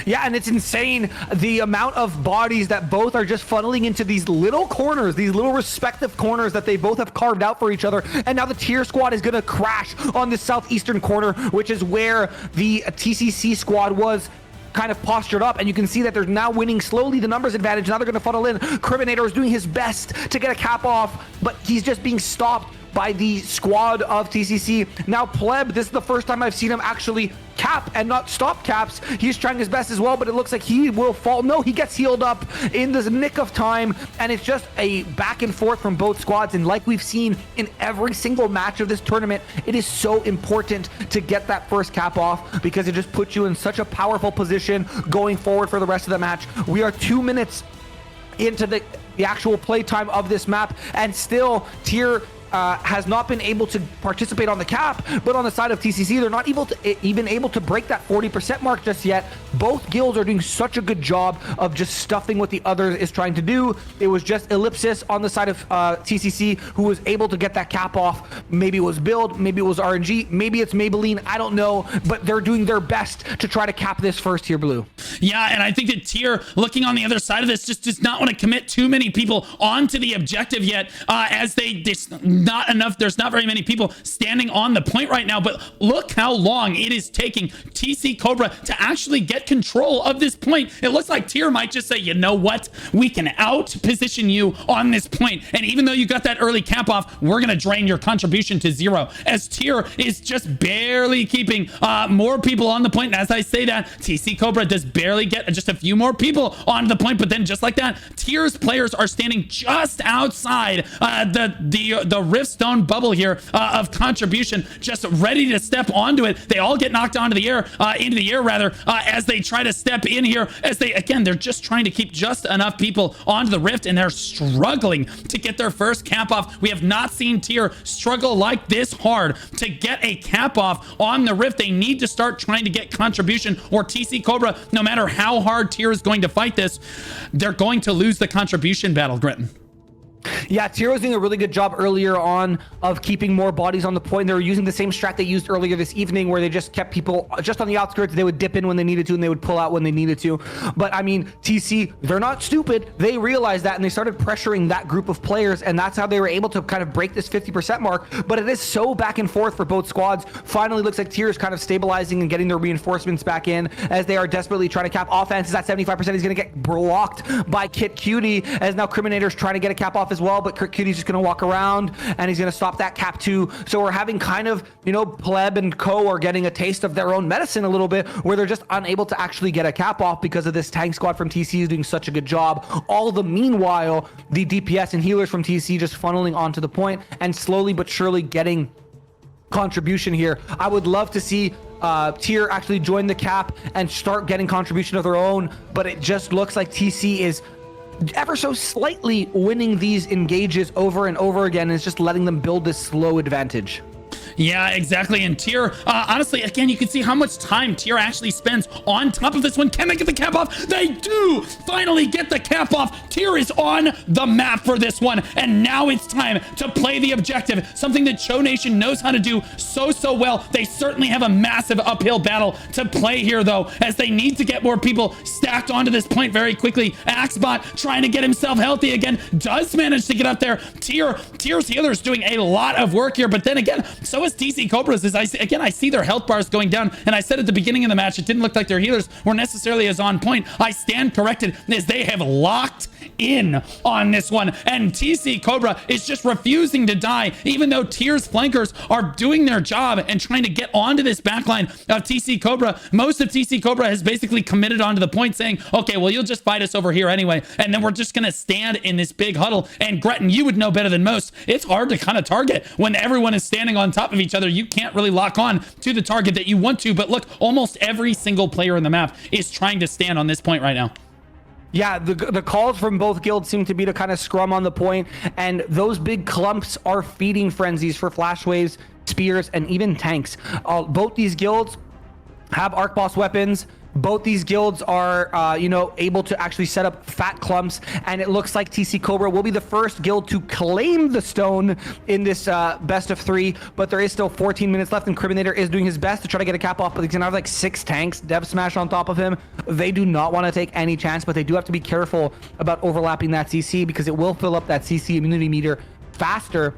Yeah, and it's insane the amount of bodies that both are just funneling into these little corners, these little respective corners that they both have carved out for each other. And now the Tier squad is going to crash on the southeastern corner, which is where the TCC squad was kind of postured up, and you can see that they're now winning slowly the numbers advantage. Now they're going to funnel in. Criminator is doing his best to get a cap off, but he's just being stopped by the squad of TCC. Now Pleb, this is the first time I've seen him actually cap and not stop caps. He's trying his best as well, but it looks like he will fall. No, he gets healed up in the nick of time, and it's just a back and forth from both squads. And like we've seen in every single match of this tournament, it is so important to get that first cap off, because it just puts you in such a powerful position going forward for the rest of the match. We are 2 minutes into the actual play time of this map, and still Tier has not been able to participate on the cap. But on the side of TCC, they're not even able to break that 40% mark just yet. Both guilds are doing such a good job of just stuffing what the other is trying to do. It was just Ellipsis on the side of TCC who was able to get that cap off. Maybe it was build, maybe it was RNG, maybe it's Maybelline, I don't know, but they're doing their best to try to cap this first here, Blue. Yeah, and I think that Tier, looking on the other side of this, just does not want to commit too many people onto the objective yet, as there's not very many people standing on the point right now. But look how long it is taking TC Cobra to actually get control of this point. It looks like Tier might just say, you know what, we can out position you on this point, and even though you got that early cap off, we're gonna drain your contribution to 0, as Tier is just barely keeping more people on the point. And as I say that, TC Cobra does barely get just a few more people onto the point, but then just like that, Tier's players are standing just outside the Riftstone bubble here of contribution, just ready to step onto it. They all get knocked onto the air, into the air rather, as they try to step in here, as they're just trying to keep just enough people onto the rift, and they're struggling to get their first cap off. We have not seen Tier struggle like this hard to get a cap off on the rift. They need to start trying to get contribution, or TC Cobra, no matter how hard Tier is going to fight this, they're going to lose the contribution battle, Gretton. Yeah, Tier was doing a really good job earlier on of keeping more bodies on the point. They were using the same strat they used earlier this evening, where they just kept people just on the outskirts. They would dip in when they needed to, and they would pull out when they needed to. But I mean, TC, they're not stupid. They realized that, and they started pressuring that group of players, and that's how they were able to kind of break this 50% mark. But it is so back and forth for both squads. Finally, looks like Tier is kind of stabilizing and getting their reinforcements back in, as they are desperately trying to cap. Offense is at 75%. He's going to get blocked by Kit Cutie, as now Criminator's trying to get a cap off as well. well, but Kirk Cuty's just going to walk around and he's going to stop that cap 2. So we're having kind of, you know, Pleb and Co are getting a taste of their own medicine a little bit, where they're just unable to actually get a cap off because of this tank squad from TC is doing such a good job. All the meanwhile, the DPS and healers from TC just funneling onto the point and slowly but surely getting contribution here. I would love to see Tier actually join the cap and start getting contribution of their own, but it just looks like TC is ever so slightly winning these engages over and over again, and is just letting them build this slow advantage. Yeah, exactly. And Tier, honestly, again, you can see how much time Tier actually spends on top of this one. Can they get the cap off? They do finally get the cap off. Tier is on the map for this one. And now it's time to play the objective, something that Cho Nation knows how to do so well. They certainly have a massive uphill battle to play here, though, as they need to get more people stacked onto this point very quickly. Axebot trying to get himself healthy again, does manage to get up there. Tier's healers doing a lot of work here, but then again, so is TC Cobra's. As I see their health bars going down, and I said at the beginning of the match, it didn't look like their healers were necessarily as on point. I stand corrected, as they have locked in on this one, and TC Cobra is just refusing to die, even though Tier's flankers are doing their job and trying to get onto this backline of TC Cobra. Most of TC Cobra has basically committed onto the point, saying, okay, well, you'll just fight us over here anyway, and then we're just gonna stand in this big huddle. And Gretton, you would know better than most, it's hard to kind of target when everyone is standing on top of each other. You can't really lock on to the target that you want to, but look, almost every single player in the map is trying to stand on this point right now. Yeah, the calls from both guilds seem to be to kind of scrum on the point, and those big clumps are feeding frenzies for flash waves, spears, and even tanks. Both these guilds have arc boss weapons. Both these guilds are, you know, able to actually set up fat clumps, and it looks like TC Cobra will be the first guild to claim the stone in this best of 3, but there is still 14 minutes left, and Criminator is doing his best to try to get a cap off, but he's gonna have like 6 tanks, Dev Smash on top of him. They do not want to take any chance, but they do have to be careful about overlapping that CC, because it will fill up that CC immunity meter faster.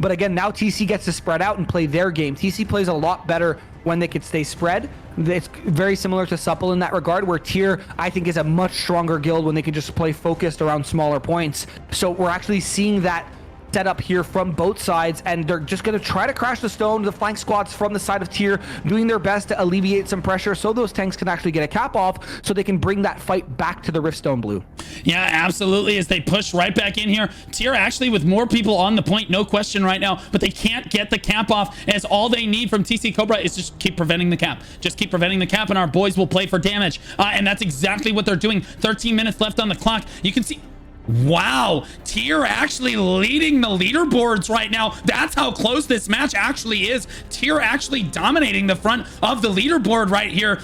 But again, now TC gets to spread out and play their game. TC plays a lot better when they could stay spread. It's very similar to Supple in that regard, where Tier, I think, is a much stronger guild when they can just play focused around smaller points. So we're actually seeing that setup here from both sides, and they're just going to try to crash the stone. The flank squads from the side of Tier doing their best to alleviate some pressure so those tanks can actually get a cap off, so they can bring that fight back to the Riftstone Blue. Yeah, absolutely, as they push right back in here. Tier actually with more people on the point, no question right now, but they can't get the cap off, as all they need from TC Cobra is just keep preventing the cap. Just keep preventing the cap, and our boys will play for damage. And that's exactly what they're doing. 13 minutes left on the clock. You can see... Wow, Tier actually leading the leaderboards right now. That's how close this match actually is. Tier actually dominating the front of the leaderboard right here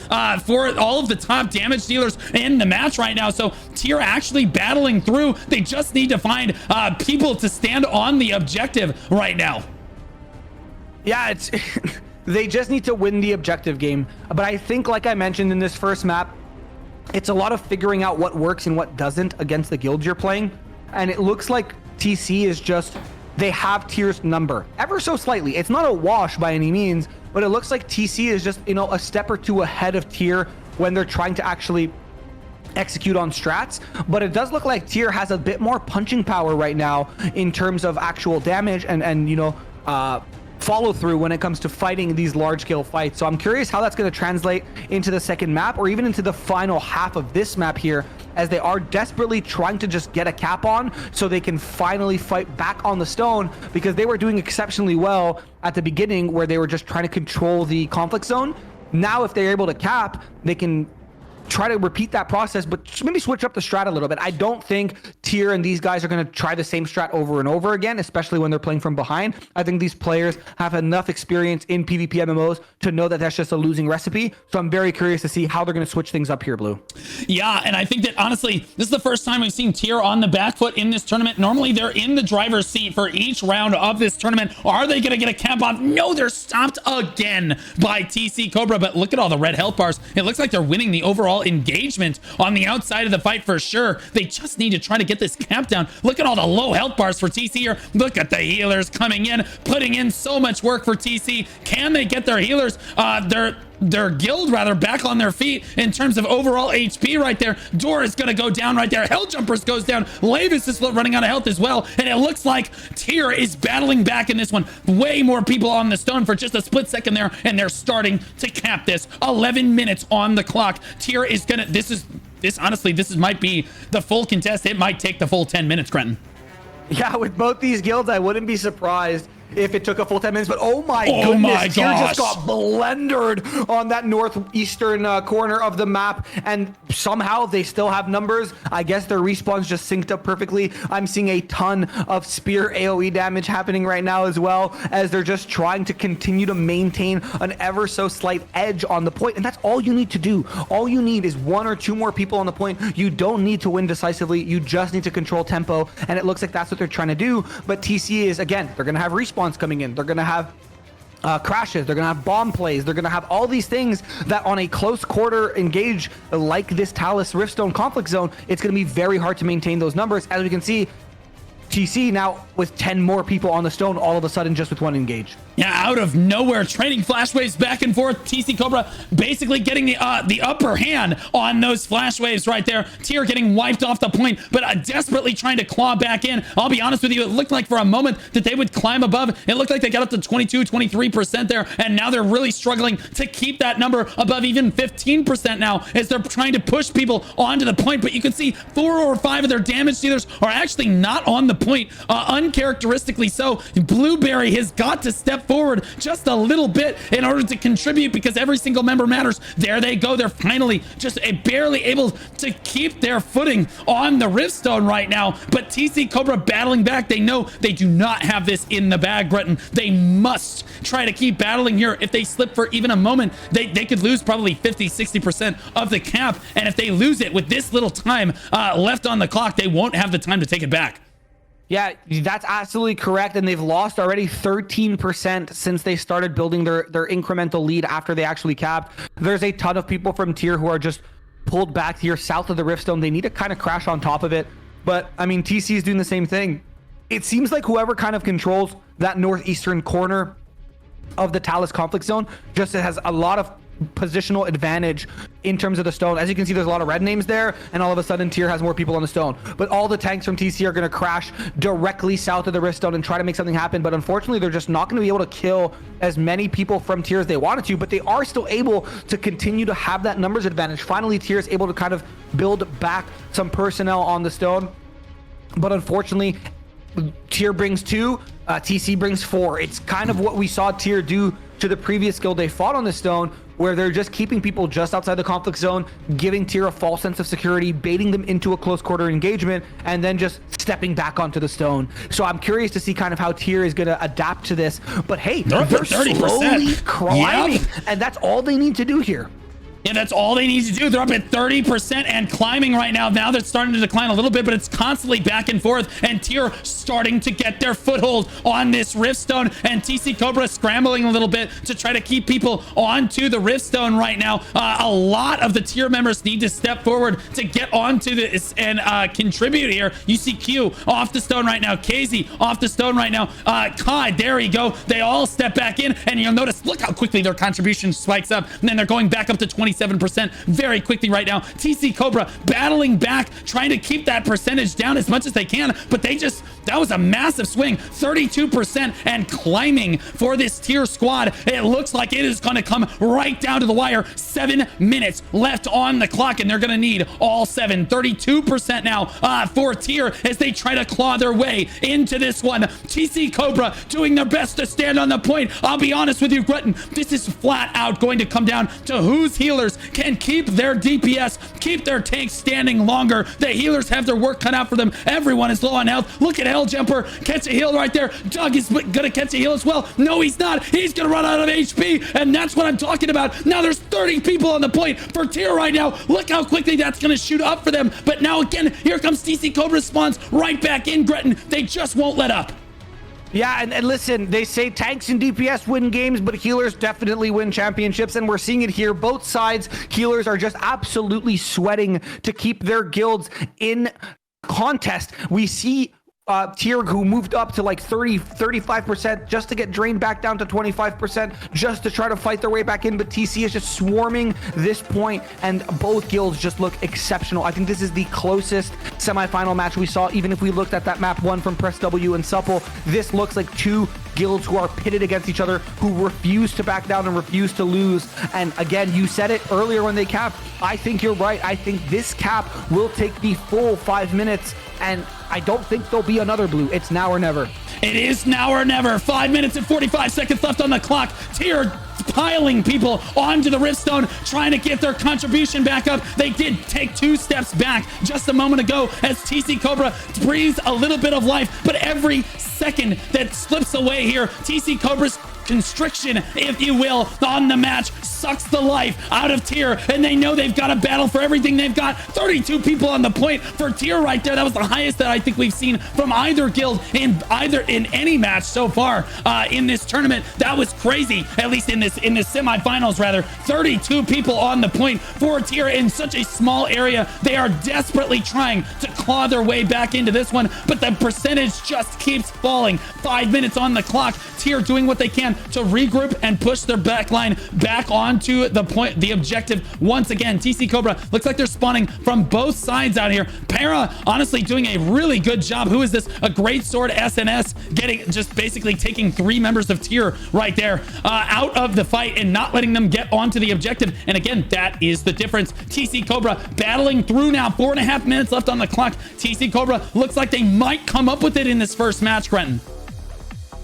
for all of the top damage dealers in the match right now. So Tier actually battling through. They just need to find people to stand on the objective right now. Yeah, it's they just need to win the objective game. But I think, like I mentioned in this first map, it's a lot of figuring out what works and what doesn't against the guilds you're playing. And it looks like TC is just, they have Tier's number ever so slightly. It's not a wash by any means, but it looks like TC is just, you know, a step or two ahead of Tier when they're trying to actually execute on strats. But it does look like Tier has a bit more punching power right now in terms of actual damage and you know, follow through when it comes to fighting these large scale fights. So I'm curious how that's going to translate into the second map, or even into the final half of this map here, as they are desperately trying to just get a cap on so they can finally fight back on the stone, because they were doing exceptionally well at the beginning where they were just trying to control the conflict zone. Now if they're able to cap, they can try to repeat that process, but maybe switch up the strat a little bit. I don't think Tier and these guys are going to try the same strat over and over again, especially when they're playing from behind. I think these players have enough experience in PvP MMOs to know that that's just a losing recipe. So I'm very curious to see how they're going to switch things up here, Blue. Yeah, and I think that honestly, this is the first time we've seen Tier on the back foot in this tournament. Normally they're in the driver's seat for each round of this tournament. Are they going to get a cap off? No, they're stopped again by TC Cobra, but look at all the red health bars. It looks like they're winning the overall engagement on the outside of the fight for sure. They just need to try to get this cap down. Look at all the low health bars for TC here. Look at the healers coming in, putting in so much work for TC. Can they get their healers? their guild rather back on their feet in terms of overall HP right there. Dora is going to go down right there. Helljumpers goes down. Lavis is running out of health as well. And it looks like Tyr is battling back in this one. Way more people on the stone for just a split second there. And they're starting to cap this. 11 minutes on the clock. Tyr is going to, this might be the full contest. It might take the full 10 minutes, Quentin. Yeah, with both these guilds, I wouldn't be surprised if it took a full 10 minutes, but oh my goodness, Tyr just got blendered on that northeastern corner of the map, and somehow they still have numbers. I guess their respawns just synced up perfectly. I'm seeing a ton of spear AoE damage happening right now as well, as they're just trying to continue to maintain an ever so slight edge on the point, and that's all you need to do. All you need is 1 or 2 more people on the point. You don't need to win decisively. You just need to control tempo, and it looks like that's what they're trying to do. But TC is, again, they're going to have respawns coming in. They're going to have crashes. They're going to have bomb plays. They're going to have all these things that on a close quarter engage like this Talus Riftstone conflict zone, it's going to be very hard to maintain those numbers. As we can see, TC now with 10 more people on the stone all of a sudden just with 1 engage. Yeah, out of nowhere, trading flash waves back and forth. TC Cobra basically getting the upper hand on those flash waves right there. Tyr getting wiped off the point, but desperately trying to claw back in. I'll be honest with you, it looked like for a moment that they would climb above. It looked like they got up to 22, 23% there, and now they're really struggling to keep that number above even 15% now as they're trying to push people onto the point. But you can see 4 or 5 of their damage dealers are actually not on the point, uncharacteristically so. Blueberry has got to step forward just a little bit in order to contribute, because every single member matters. There they go. They're finally just barely able to keep their footing on the Riftstone right now. But TC Cobra battling back. They know they do not have this in the bag, Breton. They must try to keep battling here. If they slip for even a moment, they could lose probably 50-60% of the cap. And if they lose it with this little time left on the clock, they won't have the time to take it back. Yeah, that's absolutely correct. And they've lost already 13% since they started building their incremental lead after they actually capped. There's a ton of people from Tyr who are just pulled back here south of the Riftstone. They need to kind of crash on top of it. But I mean, TC is doing the same thing. It seems like whoever kind of controls that northeastern corner of the Talus conflict zone just has a lot of positional advantage in terms of the stone. As you can see, there's a lot of red names there, and all of a sudden Tyr has more people on the stone. But all the tanks from TC are going to crash directly south of the Riftstone and try to make something happen. But unfortunately, they're just not going to be able to kill as many people from Tyr as they wanted to, but they are still able to continue to have that numbers advantage. Finally, Tyr is able to kind of build back some personnel on the stone. But unfortunately, Tyr brings 2, TC brings 4. It's kind of what we saw Tyr do to the previous guild they fought on the stone, where they're just keeping people just outside the conflict zone, giving Tyr a false sense of security, baiting them into a close quarter engagement, and then just stepping back onto the stone. So I'm curious to see kind of how Tyr is going to adapt to this. But hey, they're 30%. Slowly climbing, and that's all they need to do here. Yeah, that's all they need to do. They're up at 30% and climbing right now. Now they're starting to decline a little bit, but it's constantly back and forth. And Tyr starting to get their foothold on this Riftstone. And TC Cobra scrambling a little bit to try to keep people onto the Riftstone right now. A lot of the Tyr members need to step forward to get onto this and contribute here. You see Q off the stone right now. KZ off the stone right now. Kai, there you go. They all step back in, and you'll notice, look how quickly their contribution spikes up. And then they're going back up to 27% very quickly right now. TC Cobra battling back, trying to keep that percentage down as much as they can, but that was a massive swing. 32% and climbing for this Tyr squad. It looks like it is going to come right down to the wire. 7 minutes left on the clock, and they're going to need all 7. 32% now for Tyr as they try to claw their way into this one. TC Cobra doing their best to stand on the point. I'll be honest with you, Grutton, this is flat out going to come down to whose healer can keep their DPS, keep their tanks standing longer. The healers have their work cut out for them. Everyone is low on health. Look at Helljumper catch a heal right there. Doug is gonna catch a heal as well. No, he's not. He's gonna run out of HP, and that's what I'm talking about. Now there's 30 people on the point for Tyr right now. Look how quickly that's gonna shoot up for them. But now again, here comes TC Cobra spawns right back in, Gretton. They just won't let up. Yeah, and listen, they say tanks and DPS win games, but healers definitely win championships, and we're seeing it here. Both sides, healers are just absolutely sweating to keep their guilds in contest. We see Tier who moved up to like 35% just to get drained back down to 25% just to try to fight their way back in. But TC is just swarming this point, and both guilds just look exceptional. I think this is the closest semifinal match we saw. Even if we looked at that map one from Press W and Supple, this looks like two guilds who are pitted against each other, who refuse to back down and refuse to lose. And again, you said it earlier when they capped. I think you're right. I think this cap will take the full 5 minutes, and I don't think there'll be another blue. It's now or never. It is now or never. 5 minutes and 45 seconds left on the clock. Tier piling people onto the Riftstone, trying to get their contribution back up. They did take 2 steps back just a moment ago as TC Cobra breathes a little bit of life, but every second that slips away here, TC Cobra's constriction, if you will, on the match sucks the life out of Tier, and they know they've got to battle for everything they've got. 32 people on the point for Tier right there. That was the highest that I think we've seen from either guild in any match so far in this tournament. That was crazy, at least in this semifinals rather. 32 people on the point for Tier in such a small area. They are desperately trying to claw their way back into this one, but the percentage just keeps falling. 5 minutes on the clock. Tier doing what they can to regroup and push their backline back onto the objective once again. TC Cobra looks like they're spawning from both sides out here. Para honestly doing a really good job. Who is this? A great sword SNS just basically taking 3 members of Tier right there out of the fight and not letting them get onto the objective. And again, that is the difference. TC Cobra battling through now. 4.5 minutes left on the clock. TC Cobra looks like they might come up with it in this first match, Quentin.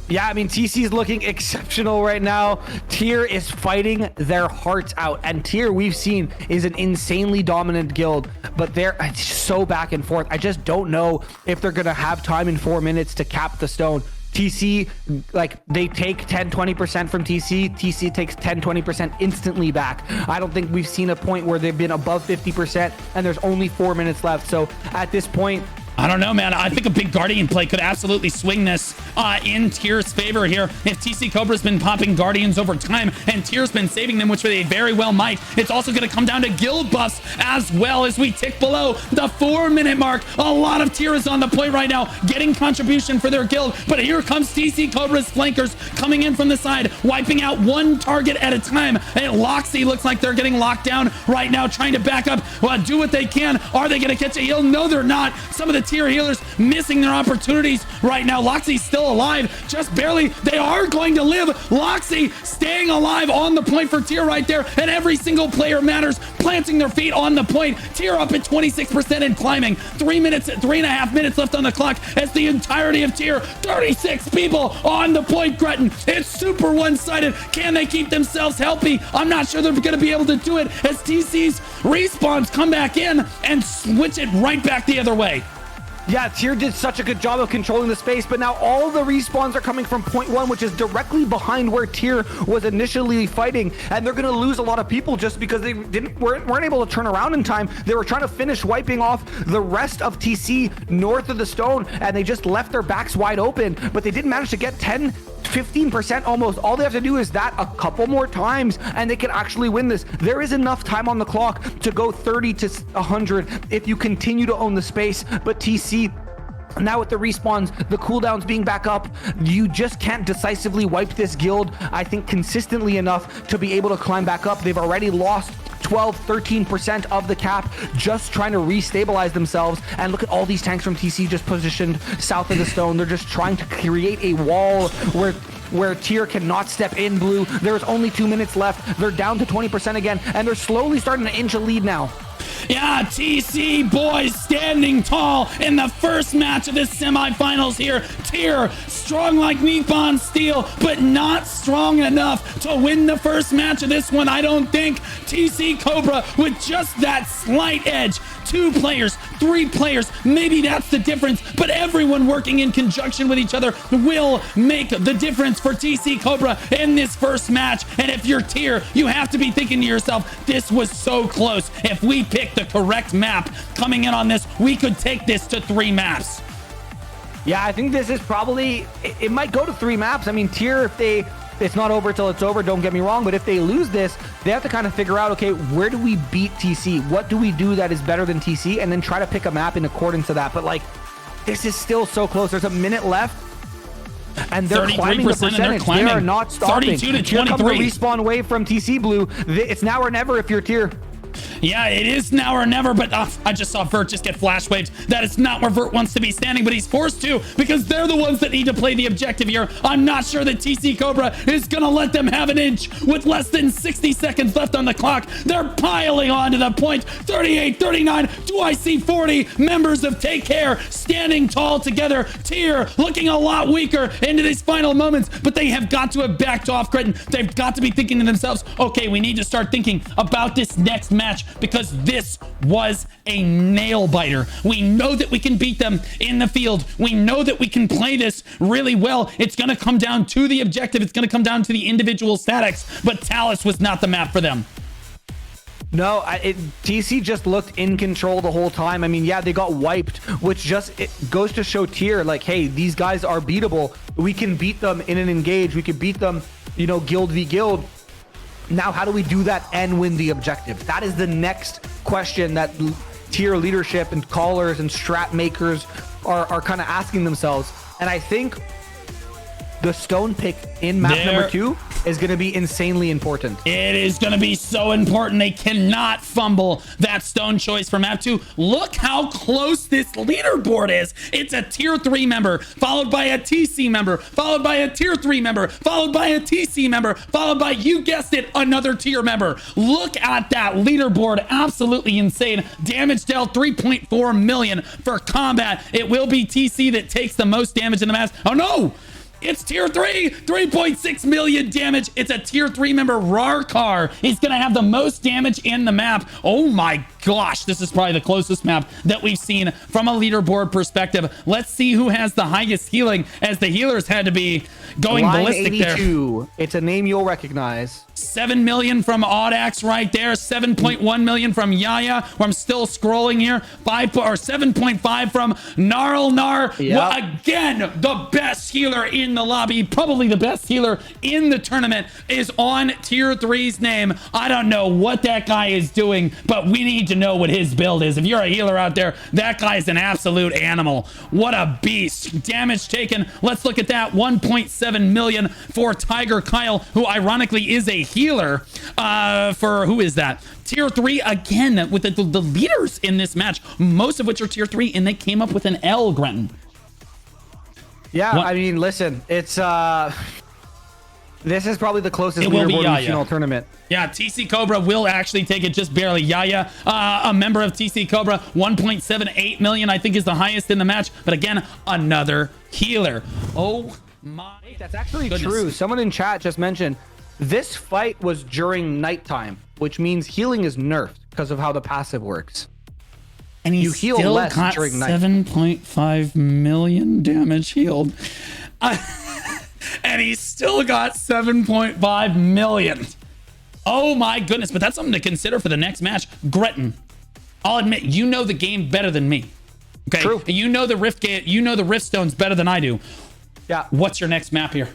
Yeah, I mean, TC is looking exceptional right now. Tier is fighting their hearts out. And Tier, we've seen, is an insanely dominant guild, but they're so back and forth. I just don't know if they're going to have time in 4 minutes to cap the stone. TC, like, they take 10-20% from TC. TC takes 10-20% instantly back. I don't think we've seen a point where they've been above 50%, and there's only 4 minutes left. So at this point, I don't know, man. I think a big Guardian play could absolutely swing this in Tier's favor here. If TC Cobra's been popping Guardians over time and Tier's been saving them, which they very well might, it's also going to come down to guild buffs as well as we tick below the 4-minute mark. A lot of Tier is on the point right now, getting contribution for their guild. But here comes TC Cobra's flankers coming in from the side, wiping out one target at a time. And Loxy looks like they're getting locked down right now, trying to back up, do what they can. Are they going to catch a heal? No, they're not. Some of the Tier healers missing their opportunities right now. Loxy's still alive, just barely. They are going to live. Loxy staying alive on the point for Tier right there, and every single player matters, planting their feet on the point. Tier up at 26% and climbing. 3.5 minutes left on the clock as the entirety of Tier, 36 people on the point, Gretton. It's super one-sided. Can they keep themselves healthy? I'm not sure they're going to be able to do it as TC's respawns come back in and switch it right back the other way. Yeah, Tier did such a good job of controlling the space, but now all the respawns are coming from point 1, which is directly behind where Tier was initially fighting, and they're going to lose a lot of people just because they weren't able to turn around in time. They were trying to finish wiping off the rest of TC north of the stone, and they just left their backs wide open, but they didn't manage to get 15% almost. All they have to do is that a couple more times and they can actually win this. There is enough time on the clock to go 30 to 100 if you continue to own the space, but TC, now with the respawns, the cooldowns being back up, you just can't decisively wipe this guild, I think, consistently enough to be able to climb back up. They've already lost 12-13% of the cap just trying to restabilize themselves. And look at all these tanks from TC just positioned south of the stone. They're just trying to create a wall where Tier cannot step in blue. There's only 2 minutes left. They're down to 20% again, and they're slowly starting to inch a lead now. Yeah, TC boys standing tall in the first match of this semifinals here. Tier strong like Nippon Steel, but not strong enough to win the first match of this one, I don't think. TC Cobra with just that slight edge. 2 players, 3 players, maybe that's the difference, but everyone working in conjunction with each other will make the difference for TC Cobra in this first match. And if you're Tier, you have to be thinking to yourself, this was so close. If we pick the correct map coming in on this, we could take this to 3 maps. Yeah, I think this is probably, it might go to 3 maps. I mean, Tier, it's not over till it's over, don't get me wrong, but if they lose this, they have to kind of figure out, okay, where do we beat TC? What do we do that is better than TC? And then try to pick a map in accordance to that. But like, this is still so close. There's a minute left. And they're climbing the 33% and they're percentage. They climbing. are not stopping. 32 to Here comes the 23. respawn wave from TC Blue. It's now or never if you're tier. Yeah, it is now or never, but I just saw Vert just get flash waved. That is not where Vert wants to be standing, but he's forced to because they're the ones that need to play the objective here. I'm not sure that TC Cobra is going to let them have an inch with less than 60 seconds left on the clock. They're piling on to the point. 38, 39. Do I see 40 members of Take Care standing tall together? Tier looking a lot weaker into these final moments, but they have got to have backed off, Gretton. They've got to be thinking to themselves, okay, we need to start thinking about this next match, because this was a nail biter. We know that we can beat them in the field. We know that we can play this really well. It's going to come down to the objective. It's going to come down to the individual statics, but Talus was not the map for them. No, TC just looked in control the whole time. I mean, yeah, they got wiped, which just it goes to show tier like, hey, these guys are beatable. We can beat them in an engage. We can beat them, you know, guild v guild. Now, how do we do that and win the objective? That is the next question that tier leadership and callers and strat makers are kind of asking themselves. And I think the stone pick in map number 2 is going to be insanely important. It is going to be so important. They cannot fumble that stone choice for map 2. Look how close this leaderboard is. It's a tier 3 member, followed by a TC member, followed by a tier 3 member, followed by a TC member, followed by, you guessed it, another tier member. Look at that leaderboard. Absolutely insane. Damage dealt 3.4 million for combat. It will be TC that takes the most damage in the match. Oh no! It's tier 3, 3.6 million damage. It's a tier 3 member, Rarkar. He's going to have the most damage in the map. Oh my gosh, this is probably the closest map that we've seen from a leaderboard perspective. Let's see who has the highest healing, as the healers had to be going Line ballistic 82. there. It's a name you'll recognize. 7 million from Audax right there. 7.1 million from Yaya. I'm still scrolling here. 7.5 from Gnarl Gnar. Yep. Well, again, the best healer in the lobby, probably the best healer in the tournament, is on tier 3's name. I don't know what that guy is doing, but we need to know what his build is. If you're a healer out there, that guy's an absolute animal. What a beast. Damage taken. Let's look at that. 1.7 million for Tiger Kyle, who ironically is a healer for, who is that? Tier 3 again, with the leaders in this match, most of which are tier 3, and they came up with an L, Grenton. Yeah, What? I mean, listen, it's this is probably the closest It will be leaderboard Yaya. we've seen all tournament. Yeah, TC Cobra will actually take it just barely. Yaya, a member of TC Cobra, 1.78 million, I think is the highest in the match. But again, another healer. Oh my. That's actually goodness. true. Someone in chat just mentioned this fight was during nighttime, which means healing is nerfed because of how the passive works. And he You heal still less got during night. 7.5 million damage healed. And he's still got 7.5 million. Oh my goodness. But that's something to consider for the next match. Gretton, I'll admit, you know the game better than me. Okay. True. You know the rift game, you know the rift stones better than I do. Yeah. What's your next map here?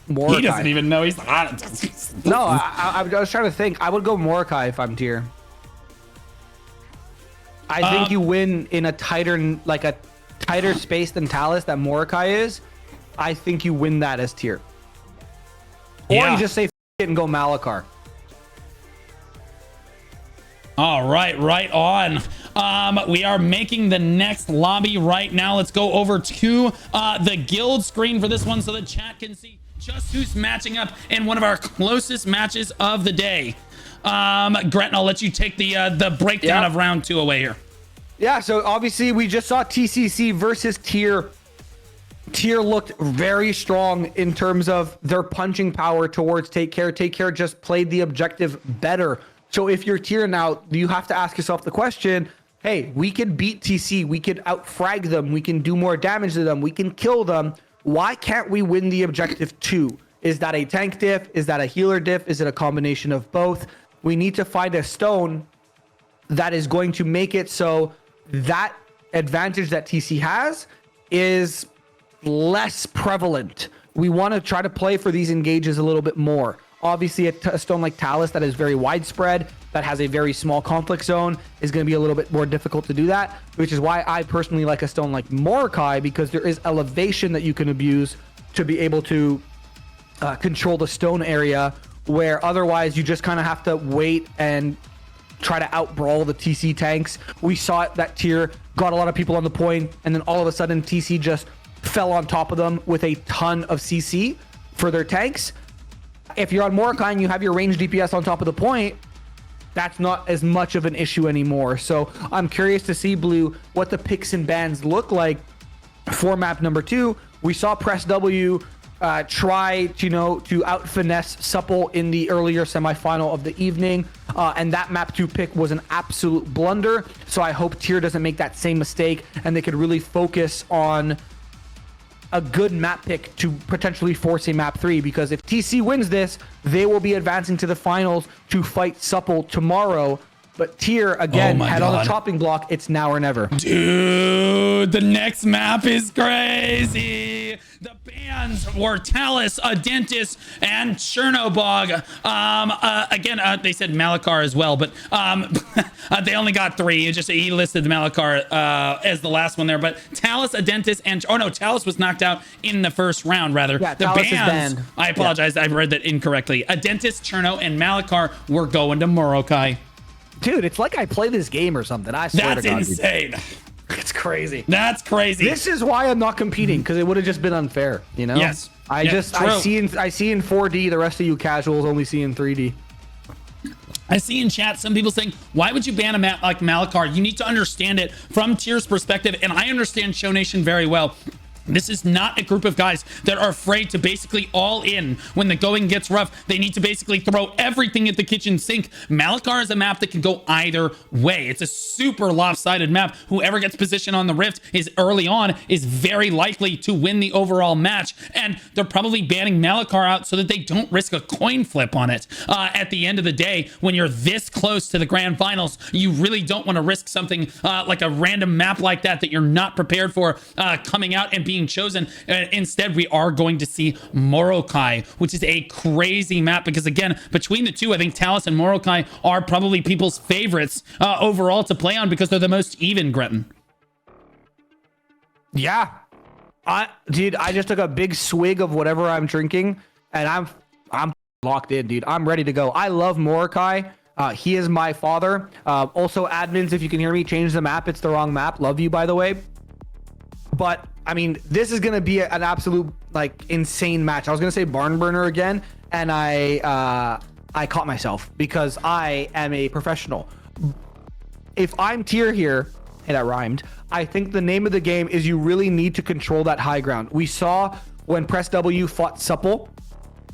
Mordecai. He doesn't even know. He's like, No, I was trying to think. I would go Mordecai if I'm tier. I think you win in a tighter space than Talus that Mordecai is. I think you win that as tier. Or Yeah. you just say F it and go Malakar. All right, right on. We are making the next lobby right now. Let's go over to the guild screen for this one so the chat can see just who's matching up in one of our closest matches of the day. Gretton, I'll let you take the breakdown of round 2 away here. Yeah, so obviously we just saw TCC versus Tier. Tier looked very strong in terms of their punching power towards Take Care. Take Care just played the objective better. So if you're Tier now, you have to ask yourself the question, hey, we could beat TC, we could outfrag them, we can do more damage to them, we can kill them. Why can't we win the objective too? Is that a tank diff? Is that a healer diff? Is it a combination of both? We need to find a stone that is going to make it so that advantage that TC has is less prevalent. We want to try to play for these engages a little bit more. Obviously, a stone like Talus that is very widespread that has a very small conflict zone is going to be a little bit more difficult to do that, which is why I personally like a stone like Mordecai, because there is elevation that you can abuse to be able to control the stone area, where otherwise you just kind of have to wait and try to outbrawl the TC tanks. We saw it, that tier got a lot of people on the point, and then all of a sudden TC just fell on top of them with a ton of CC for their tanks. If you're on Mordecai and you have your ranged DPS on top of the point, that's not as much of an issue anymore. So I'm curious to see, Blue, what the picks and bans look like for map number 2. We saw Press W try to out finesse Supple in the earlier semifinal of the evening, and that map 2 pick was an absolute blunder. So I hope Tier doesn't make that same mistake and they could really focus on a good map pick to potentially force a map 3, because if TC wins this, they will be advancing to the finals to fight Supple tomorrow. But Tier, again, had on the chopping block. It's now or never. Dude, the next map is crazy. The bans were Talus, Adentis, and Chernobog. Again, they said Malakar as well, but they only got 3. He listed the Malakar as the last one there. But Talus, Adentis, and Talus was knocked out in the first round, rather. Yeah, the Talus bans, is banned. I apologize, I read that incorrectly. Adentis, Cherno, and Malakar were going to Morokai. Dude, it's like I play this game or something. I swear to God. That's insane. It's crazy. That's crazy. This is why I'm not competing, because it would have just been unfair, you know? Yes. I see in 4D, the rest of you casuals only see in 3D. I see in chat some people saying, why would you ban a map like Malakar? You need to understand it from Tier's perspective, and I understand Show Nation very well. This is not a group of guys that are afraid to basically all in when the going gets rough. They need to basically throw everything at the kitchen sink. Malakar is a map that can go either way. It's a super lopsided map. Whoever gets position on the rift is early on is very likely to win the overall match. And they're probably banning Malakar out so that they don't risk a coin flip on it. At the end of the day, when you're this close to the grand finals, you really don't want to risk something like a random map like that you're not prepared for coming out and being chosen. Instead, we are going to see Morokai, which is a crazy map, because again, between the two, I think Talus and Morokai are probably people's favorites overall to play on, because they're the most even, Gretton. Yeah. Dude, I just took a big swig of whatever I'm drinking, and I'm locked in, dude. I'm ready to go. I love Morokai. He is my father. Also, admins, if you can hear me, change the map. It's the wrong map. Love you, by the way. But I mean, this is going to be an absolute like insane match. I was going to say barn burner again, and I caught myself, because I am a professional. If I'm Tier here, hey, that rhymed. I think the name of the game is you really need to control that high ground. We saw when Press W fought Supple,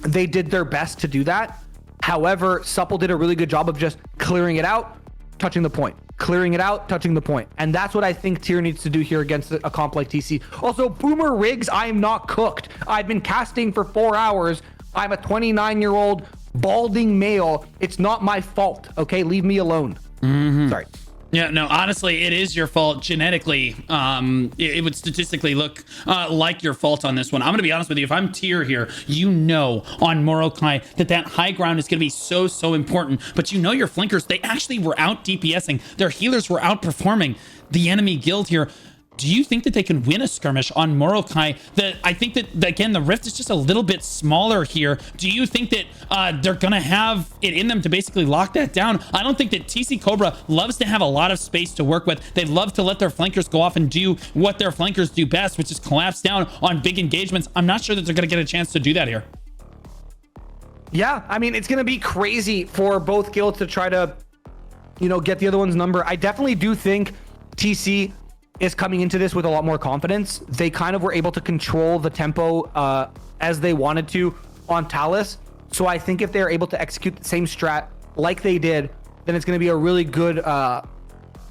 they did their best to do that. However, Supple did a really good job of just clearing it out, touching the point. Clearing it out, touching the point. And that's what I think Tier needs to do here against a comp like TC. Also, Boomer Riggs, I am not cooked. I've been casting for 4 hours. I'm a 29-year-old balding male. It's not my fault, okay? Leave me alone. Sorry. Yeah, no, honestly, it is your fault genetically. It would statistically look like your fault on this one. I'm going to be honest with you. If I'm Tier here, you know on Morokai that high ground is going to be so important. But you know your flankers, they actually were out DPSing. Their healers were outperforming the enemy guild here. Do you think that they can win a skirmish on Morokai? I think that, again, the rift is just a little bit smaller here. Do you think that they're going to have it in them to basically lock that down? I don't think that TC Cobra loves to have a lot of space to work with. They love to let their flankers go off and do what their flankers do best, which is collapse down on big engagements. I'm not sure that they're going to get a chance to do that here. Yeah, I mean, it's going to be crazy for both guilds to try to, get the other one's number. I definitely do think TC is coming into this with a lot more confidence. They kind of were able to control the tempo as they wanted to on Talus. So I think if they're able to execute the same strat like they did, then it's going to be a really good,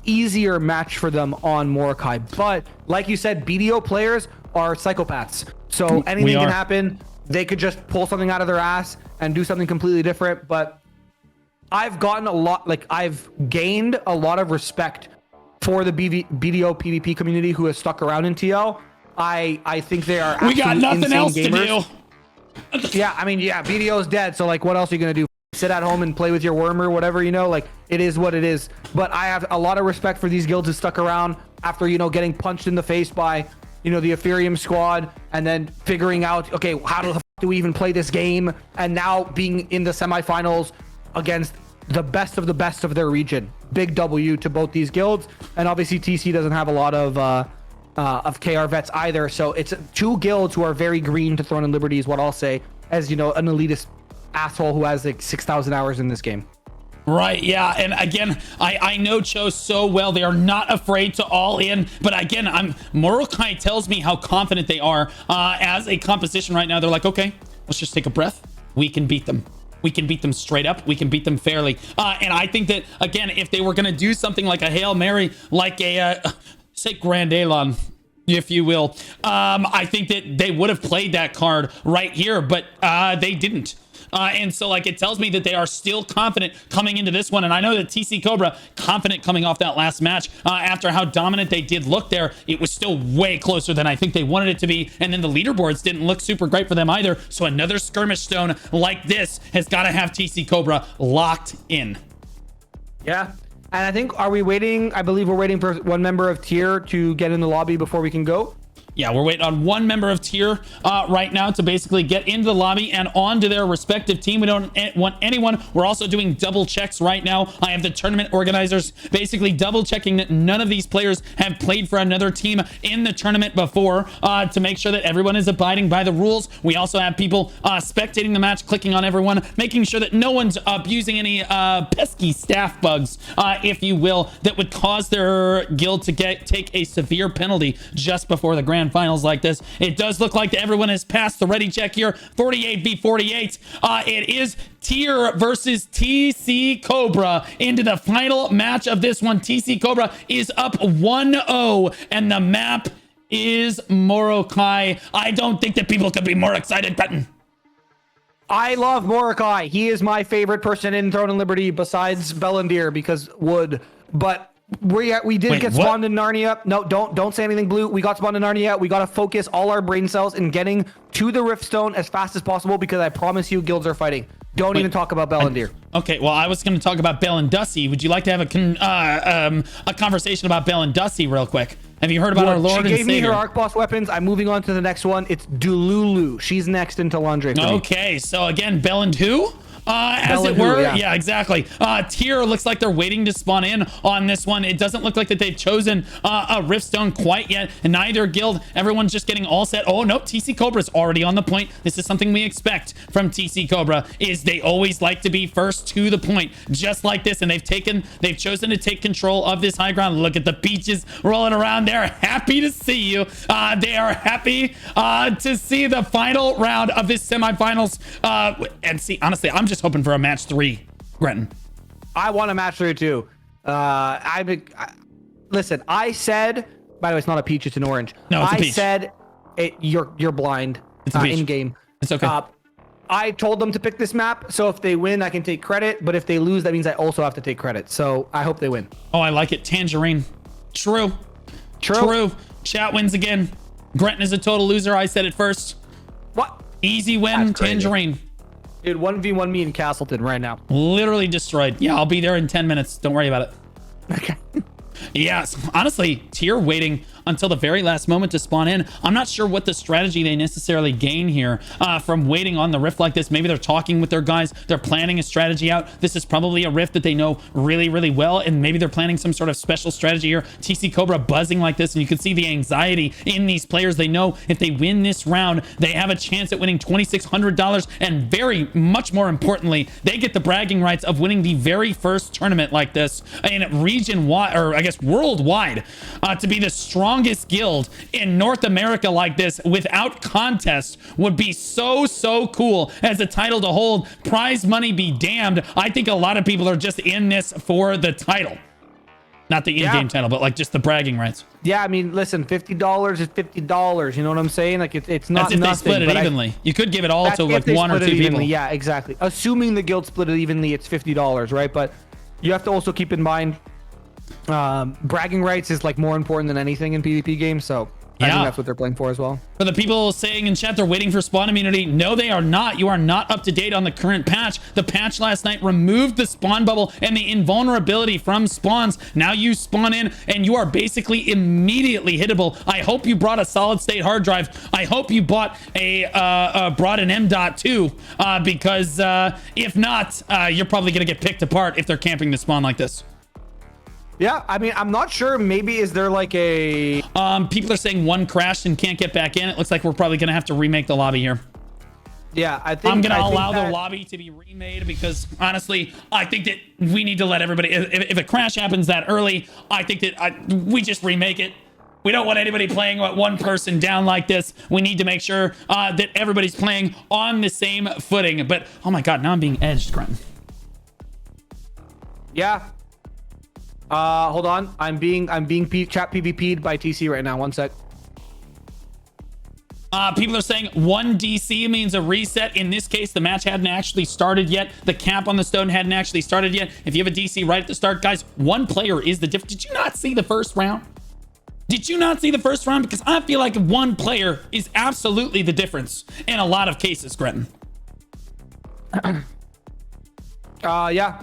easier match for them on Morokai. But like you said, BDO players are psychopaths. So anything can happen. They could just pull something out of their ass and do something completely different. But I've gained a lot of respect for the BDO PvP community who has stuck around in TL. I think they are we got nothing else gamers. to do. Yeah, I mean, BDO is dead, so like what else are you gonna do? sit at home and play with your worm or whatever, you know, like it is what it is. But I have a lot of respect for these guilds who stuck around after, you know, getting punched in the face by, you know, the Ethereum squad, and then figuring out, okay, how the f do we even play this game? And now being in the semifinals against the best of their region. Big W to both these guilds. And obviously TC doesn't have a lot of KR vets either. So it's two guilds who are very green to Throne and Liberty is what I'll say, as, you know, an elitist asshole who has like 6,000 hours in this game. Right, yeah, and again, I know Cho so well. They are not afraid to all in, but again, Morokai tells me how confident they are as a composition right now. They're like, okay, let's just take a breath. We can beat them. We can beat them straight up. We can beat them fairly. And I think that, again, if they were going to do something like a Hail Mary, like a, say, Grand Elan, if you will, I think that they would have played that card right here, but they didn't. And so, like, it tells me that they are still confident coming into this one. And I know that TC Cobra, confident coming off that last match, after how dominant they did look there, it was still way closer than I think they wanted it to be. And then the leaderboards didn't look super great for them either. So another skirmish stone like this has got to have TC Cobra locked in. Yeah. And I think, are we waiting? I believe we're waiting for one member of tier to get in the lobby before we can go. Yeah, we're waiting on one member of tier right now to basically get into the lobby and on to their respective team. We don't want anyone. We're also doing double checks right now. I have the tournament organizers basically double checking that none of these players have played for another team in the tournament before to make sure that everyone is abiding by the rules. We also have people spectating the match, clicking on everyone, making sure that no one's abusing any pesky staff bugs, if you will, that would cause their guild to take a severe penalty just before the grand finals like this. It does look like everyone has passed the ready check here. 48v48. It is tier versus TC Cobra into the final match of this one. TC Cobra is up 1-0 and the map is Morokai. I don't think that people could be more excited, Breton. I love Morokai. He is my favorite person in Throne and Liberty besides Bellandir because Wood. But we did get spawned in Narnia. No, don't say anything, Blue. We got spawned in Narnia. We got to focus all our brain cells in getting to the Riftstone as fast as possible because I promise you guilds are fighting. Don't even talk about Bellandir. Okay, well, I was going to talk about Bell and Dusty. Would you like to have a conversation about Bell and Dusty real quick? Have you heard about our Lord and Savior? She gave me her Arc Boss weapons. I'm moving on to the next one. It's Dululu. She's next into Landre. Okay, so again, Bell and who? As it were. Yeah, exactly. Tier looks like they're waiting to spawn in on this one. It doesn't look like that they've chosen a Riftstone quite yet. And neither guild. Everyone's just getting all set. Oh, nope. TC Cobra's already on the point. This is something we expect from TC Cobra, is they always like to be first to the point, just like this. And they've chosen to take control of this high ground. Look at the beaches rolling around. They're happy to see you. They are happy to see the final round of this semifinals. And see, honestly, I'm just hoping for a match 3, Grenton. I want a match 3 too. Listen, I said, by the way, it's not a peach, it's an orange. No, it's a peach. I said you're blind. It's a peach. In game. It's okay. I told them to pick this map, so if they win, I can take credit. But if they lose, that means I also have to take credit. So I hope they win. Oh, I like it. Tangerine. True. Chat wins again. Grenton is a total loser. I said it first. What? Easy win, Tangerine. Dude, 1v1 me in Castleton right now. Literally destroyed. Yeah, I'll be there in 10 minutes. Don't worry about it. Okay. Yes, honestly, tier waiting until the very last moment to spawn in. I'm not sure what the strategy they necessarily gain here from waiting on the rift like this. Maybe they're talking with their guys. They're planning a strategy out. This is probably a rift that they know really, really well. And maybe they're planning some sort of special strategy here. TC Cobra buzzing like this. And you can see the anxiety in these players. They know if they win this round, they have a chance at winning $2,600. And very much more importantly, they get the bragging rights of winning the very first tournament like this in region-wide, or I guess worldwide, to be the strongest guild in North America like this without contest would be so cool as a title to hold. Prize money be damned. I think a lot of people are just in this for the title, not the in-game title, but like just the bragging rights. Yeah, I mean, listen, $50 is $50. You know what I'm saying? Like it's not if nothing. They split it evenly. You could give it all to like one or two people. Yeah, exactly. Assuming the guild split it evenly, it's $50, right? But you have to also keep in mind bragging rights is like more important than anything in PvP games. So I Yeah. think that's what they're playing for as well. For the people saying in chat they're waiting for spawn immunity, no, they are not. You are not up to date on the current patch. The patch last night removed the spawn bubble and the invulnerability from spawns. Now you spawn in and you are basically immediately hittable. I hope you brought a solid state hard drive. I hope you bought brought an M.2 because if not, you're probably gonna get picked apart if they're camping the spawn like this. Yeah, I mean, I'm not sure. Maybe is there like a... People are saying one crashed and can't get back in. It looks like we're probably gonna have to remake the lobby here. Yeah, I think I'm gonna think allow that... the lobby to be remade because honestly, I think that we need to let everybody. If a crash happens that early, I think that we just remake it. We don't want anybody playing one person down like this. We need to make sure that everybody's playing on the same footing. But oh my god, now I'm being edged, Grant. Yeah. Hold on. I'm being chat PvP'd by TC right now. One sec. People are saying 1 DC means a reset. In this case, the match hadn't actually started yet. The cap on the stone hadn't actually started yet. If you have a DC right at the start, guys, one player is the difference. Did you not see the first round? Did you not see the first round? Because I feel like one player is absolutely the difference in a lot of cases, Gretton. Yeah.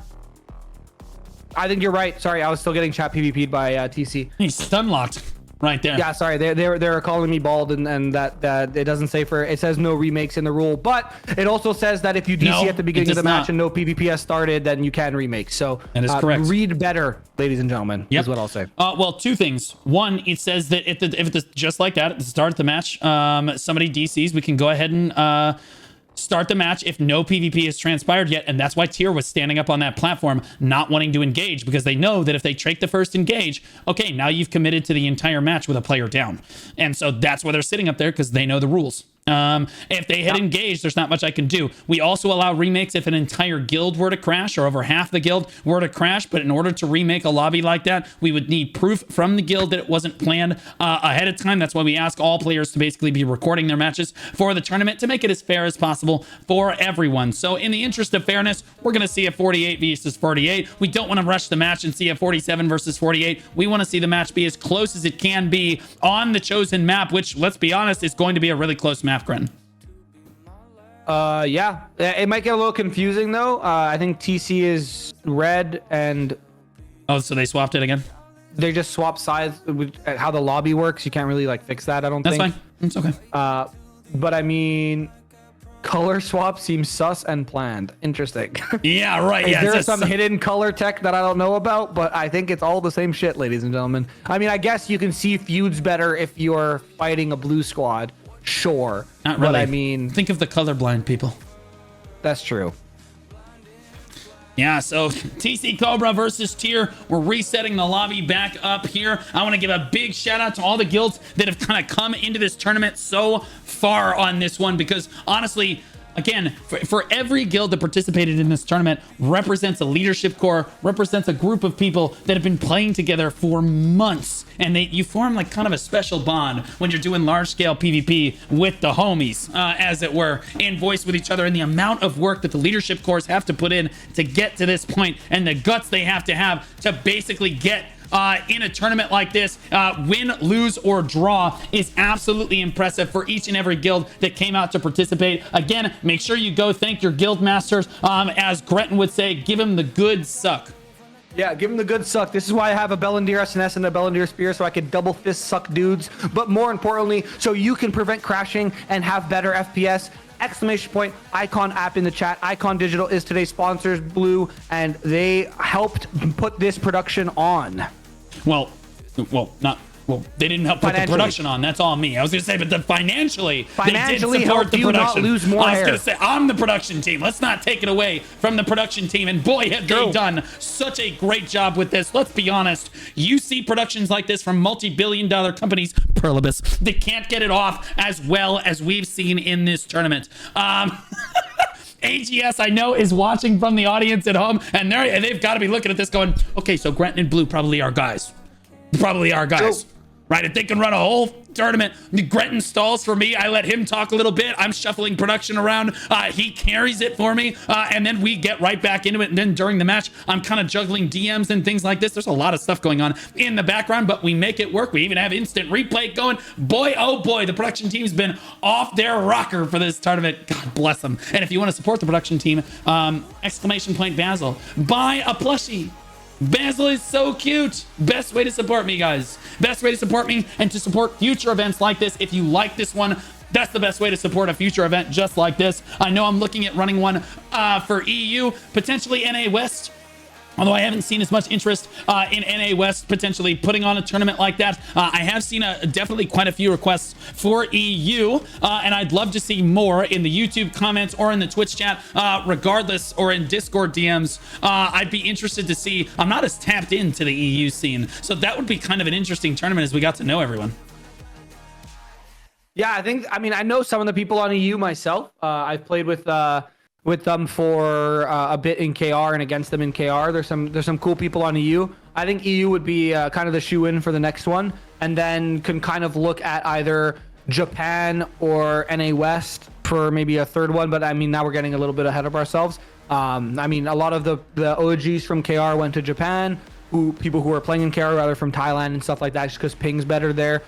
I think you're right. Sorry, I was still getting chat PvP'd by TC. He's stun locked right there. Yeah, sorry. They're calling me bald, and that it doesn't say it says no remakes in the rule, but it also says that if you DC at the beginning of the match and no PvP has started, then you can remake. So that is correct. Read better, ladies and gentlemen. Is what I'll say. Well, two things. One, it says that if it's just like that at the start of the match, somebody DCs, we can go ahead and start the match if no PvP has transpired yet. And that's why Tier was standing up on that platform, not wanting to engage, because they know that if they take the first engage, okay, now you've committed to the entire match with a player down. And so that's why they're sitting up there, because they know the rules. If they had engaged, there's not much I can do. We also allow remakes if an entire guild were to crash or over half the guild were to crash. But in order to remake a lobby like that, we would need proof from the guild that it wasn't planned ahead of time. That's why we ask all players to basically be recording their matches for the tournament to make it as fair as possible for everyone. So in the interest of fairness, we're going to see a 48 versus 48. We don't want to rush the match and see a 47 versus 48. We want to see the match be as close as it can be on the chosen map, which, let's be honest, is going to be a really close map. Yeah, it might get a little confusing though. I think TC is red and so they swapped it again. They just swap sides with how the lobby works. You can't really like fix that. I don't think. That's fine. It's okay. But I mean, color swap seems sus and planned. Interesting. Yeah, right. Is there some hidden color tech that I don't know about? But I think it's all the same shit, ladies and gentlemen. I mean, I guess you can see feuds better if you're fighting a blue squad. Sure. Not really. But I mean, think of the colorblind people. That's true. Yeah, so TC Cobra versus Tier. We're resetting the lobby back up here. I want to give a big shout out to all the guilds that have kind of come into this tournament so far on this one, because honestly, again, for every guild that participated in this tournament represents a leadership core, represents a group of people that have been playing together for months. And you form like kind of a special bond when you're doing large scale PvP with the homies, as it were, in voice with each other. And the amount of work that the leadership cores have to put in to get to this point, and the guts they have to basically get in a tournament like this, win, lose, or draw, is absolutely impressive for each and every guild that came out to participate. Again, make sure you go thank your guild masters. As Gretton would say, give him the good suck. Yeah, give him the good suck. This is why I have a Bellandir SNS and a Bellandir Spear, so I can double fist suck dudes. But more importantly, so you can prevent crashing and have better FPS. Exclamation point, Icon app in the chat. Icon Digital is today's sponsors, Blue, and they helped put this production on. Well, they didn't help put the production on. That's all me. I was going to say, but financially they did support the production. Not lose more I was hair. going to say, I'm the production team. Let's not take it away from the production team. And boy, have they done such a great job with this. Let's be honest. You see productions like this from multi-billion-dollar companies, Perlibus, they can't get it off as well as we've seen in this tournament. AGS, I know, is watching from the audience at home, and they've got to be looking at this going, okay, so Grant and Blue probably are guys. right? If they can run a whole tournament, Gretton stalls for me. I let him talk a little bit. I'm shuffling production around. He carries it for me. And then we get right back into it. And then during the match, I'm kind of juggling DMs and things like this. There's a lot of stuff going on in the background, but we make it work. We even have instant replay going. Boy, oh boy, the production team's been off their rocker for this tournament. God bless them. And if you want to support the production team, exclamation point Basil, buy a plushie. Basil is so cute. Best way to support me, guys. Best way to support me and to support future events like this. If you like this one, that's the best way to support a future event just like this. I know I'm looking at running one for EU, potentially NA West. Although I haven't seen as much interest in NA West potentially putting on a tournament like that. I have seen definitely quite a few requests for EU, and I'd love to see more in the YouTube comments or in the Twitch chat, regardless, or in Discord DMs. I'd be interested to see. I'm not as tapped into the EU scene, so that would be kind of an interesting tournament as we got to know everyone. Yeah, I mean, I know some of the people on EU myself. I've played with them for a bit in KR and against them in KR. There's some cool people on EU. I think EU would be kind of the shoe-in for the next one, and then can kind of look at either Japan or NA West for maybe a third one. But I mean, now we're getting a little bit ahead of ourselves. I mean, a lot of the OGs from KR went to Japan. People who are playing in KR rather from Thailand and stuff like that, just because ping's better there.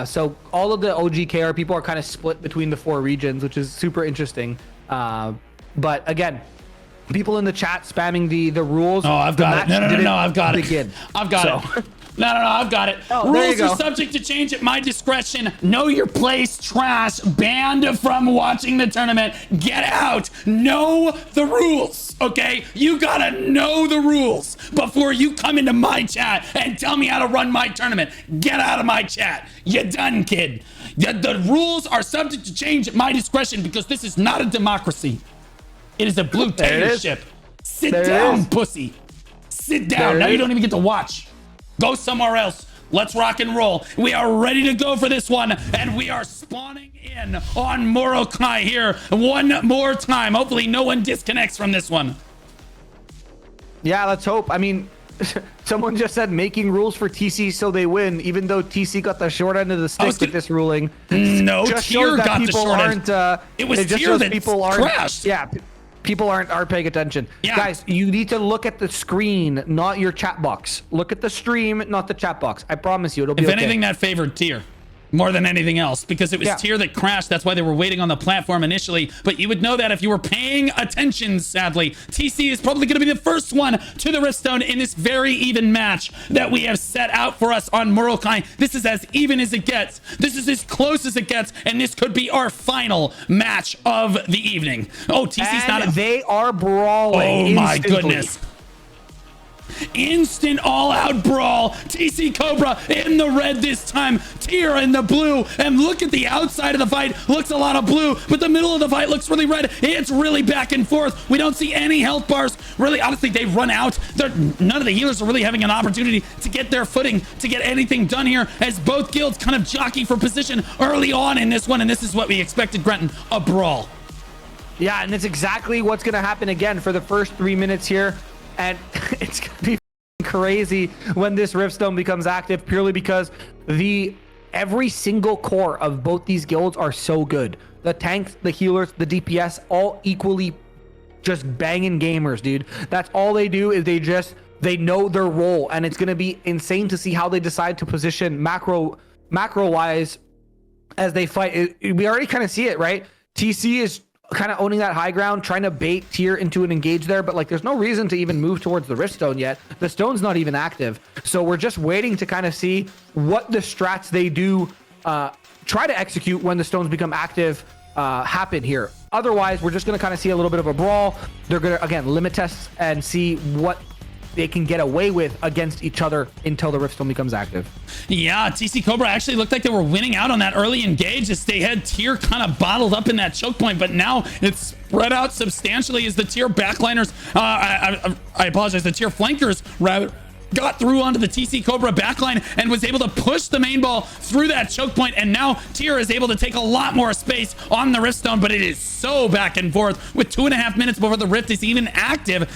So all of the OG KR people are kind of split between the 4 regions, which is super interesting. But again, people in the chat spamming the rules. Oh, I've got it. No, I've got it. I've got it. No, I've got it. Oh, rules are subject to change at my discretion. Know your place, trash. Banned from watching the tournament. Get out. Know the rules, okay? You gotta know the rules before you come into my chat and tell me how to run my tournament. Get out of my chat. You done, kid. The rules are subject to change at my discretion because this is not a democracy. It is a blue dictatorship. Sit down, pussy. Sit down. Now you don't even get to watch. Go somewhere else. Let's rock and roll. We are ready to go for this one, and we are spawning in on Morokai here one more time. Hopefully no one disconnects from this one. Yeah, let's hope. I mean, someone just said making rules for TC so they win, even though TC got the short end of the stick with this ruling. No, Tier got the short end. It was Tier that crashed. Yeah. People aren't paying attention. Yeah. Guys, you need to look at the screen, not your chat box. Look at the stream, not the chat box. I promise you, it'll be okay. If anything, that favored Tier more than anything else, because it was Tier that crashed. That's why they were waiting on the platform initially. But you would know that if you were paying attention, sadly. TC is probably going to be the first one to the Riftstone in this very even match that we have set out for us on Morokai. This is as even as it gets. This is as close as it gets, and this could be our final match of the evening. Oh, TC's not. They are brawling. Oh my goodness. Instant all-out brawl. TC Cobra in the red this time. Tier in the blue. And look at the outside of the fight. Looks a lot of blue, but the middle of the fight looks really red. It's really back and forth. We don't see any health bars. Really, honestly, they've run out. None of the healers are really having an opportunity to get their footing, to get anything done here, as both guilds kind of jockey for position early on in this one. And this is what we expected, Grenton, a brawl. Yeah, and it's exactly what's going to happen again for the first 3 minutes here. And it's going to be crazy when this Riftstone becomes active, purely because every single core of both these guilds are so good. The tanks, the healers, the DPS, all equally just banging gamers, dude. That's all they do, is they know their role, and it's going to be insane to see how they decide to position macro wise as they fight. We already kind of see it, right? TC is kind of owning that high ground, trying to bait Tier into an engage there, but like there's no reason to even move towards the Riftstone yet. The stone's not even active, so we're just waiting to kind of see what the strats they do try to execute when the stones become active happen here. Otherwise, we're just going to kind of see a little bit of a brawl. They're going to, again, limit tests and see what they can get away with against each other until the Riftstone becomes active. Yeah, TC Cobra actually looked like they were winning out on that early engage as they had Tier kind of bottled up in that choke point, but now it's spread out substantially as the Tier backliners, I apologize, the Tier flankers rather got through onto the TC Cobra backline and was able to push the main ball through that choke point. And now Tier is able to take a lot more space on the Rift Stone, but it is so back and forth with 2.5 minutes before the Rift is even active.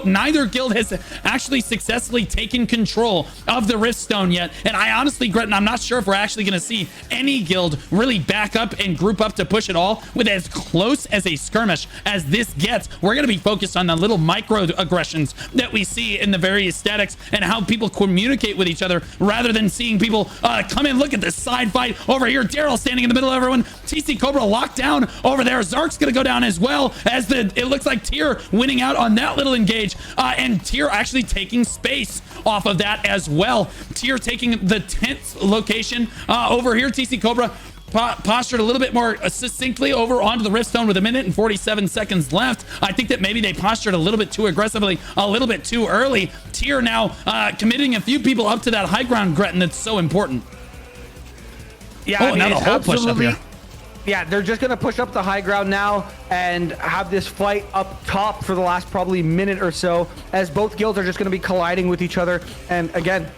Neither guild has actually successfully taken control of the Rift Stone yet. And I honestly, Gretton, I'm not sure if we're actually going to see any guild really back up and group up to push it all with as close as a skirmish as this gets. We're going to be focused on the little micro aggressions that we see in the various statics and how people communicate with each other rather than seeing people come in. Look at this side fight over here. Daryl standing in the middle of everyone. TC Cobra locked down over there. Zark's going to go down as well as it looks like Tier winning out on that little engage, and Tier actually taking space off of that as well. Tier taking the 10th location over here. TC Cobra postured a little bit more succinctly over onto the Rift Stone with 1 minute and 47 seconds left. I think that maybe they postured a little bit too aggressively, a little bit too early. Tier now committing a few people up to that high ground, Gretton, that's so important. Yeah, I mean, now the whole push up here. Yeah, they're just going to push up the high ground now and have this fight up top for the last probably minute or so, as both guilds are just going to be colliding with each other. And again,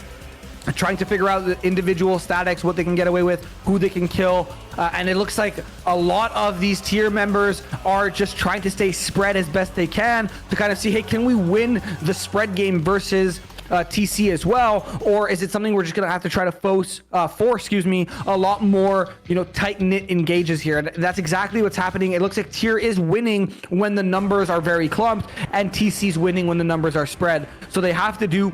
trying to figure out the individual statics, what they can get away with, who they can kill. And it looks like a lot of these Tier members are just trying to stay spread as best they can to kind of see, hey, can we win the spread game versus TC as well, or is it something we're just gonna have to try to force a lot more, tight-knit engages here? And that's exactly what's happening. It looks like Tier is winning when the numbers are very clumped, and TC's winning when the numbers are spread. So they have to do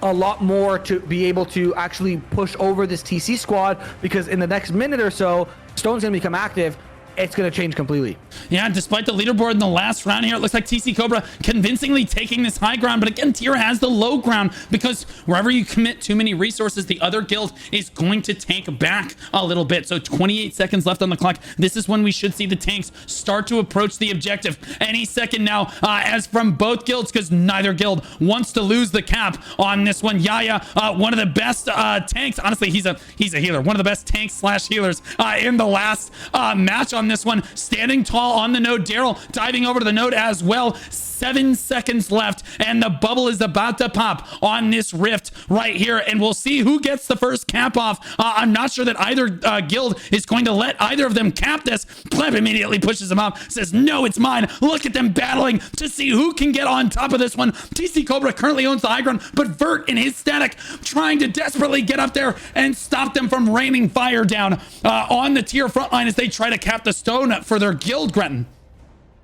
a lot more to be able to actually push over this TC squad, because in the next minute or so, Stone's gonna become active. It's going to change completely. Yeah, despite the leaderboard in the last round here, it looks like TC Cobra convincingly taking this high ground. But again, Tier has the low ground, because wherever you commit too many resources, the other guild is going to tank back a little bit. So 28 seconds left on the clock. This is when we should see the tanks start to approach the objective any second now, as from both guilds, because neither guild wants to lose the cap on this one. Yaya, one of the best tanks. Honestly, he's a healer. One of the best tanks / healers in the last match on this one, standing tall on the node. Daryl diving over to the node as well. 7 seconds left, and the bubble is about to pop on this Rift right here, and we'll see who gets the first cap off. I'm not sure that either guild is going to let either of them cap this. Pleb immediately pushes him up, says, no, it's mine. Look at them battling to see who can get on top of this one. TC Cobra currently owns the high ground, but Vert in his static trying to desperately get up there and stop them from raining fire down on the Tier front line as they try to cap the stone for their guild, Gretton.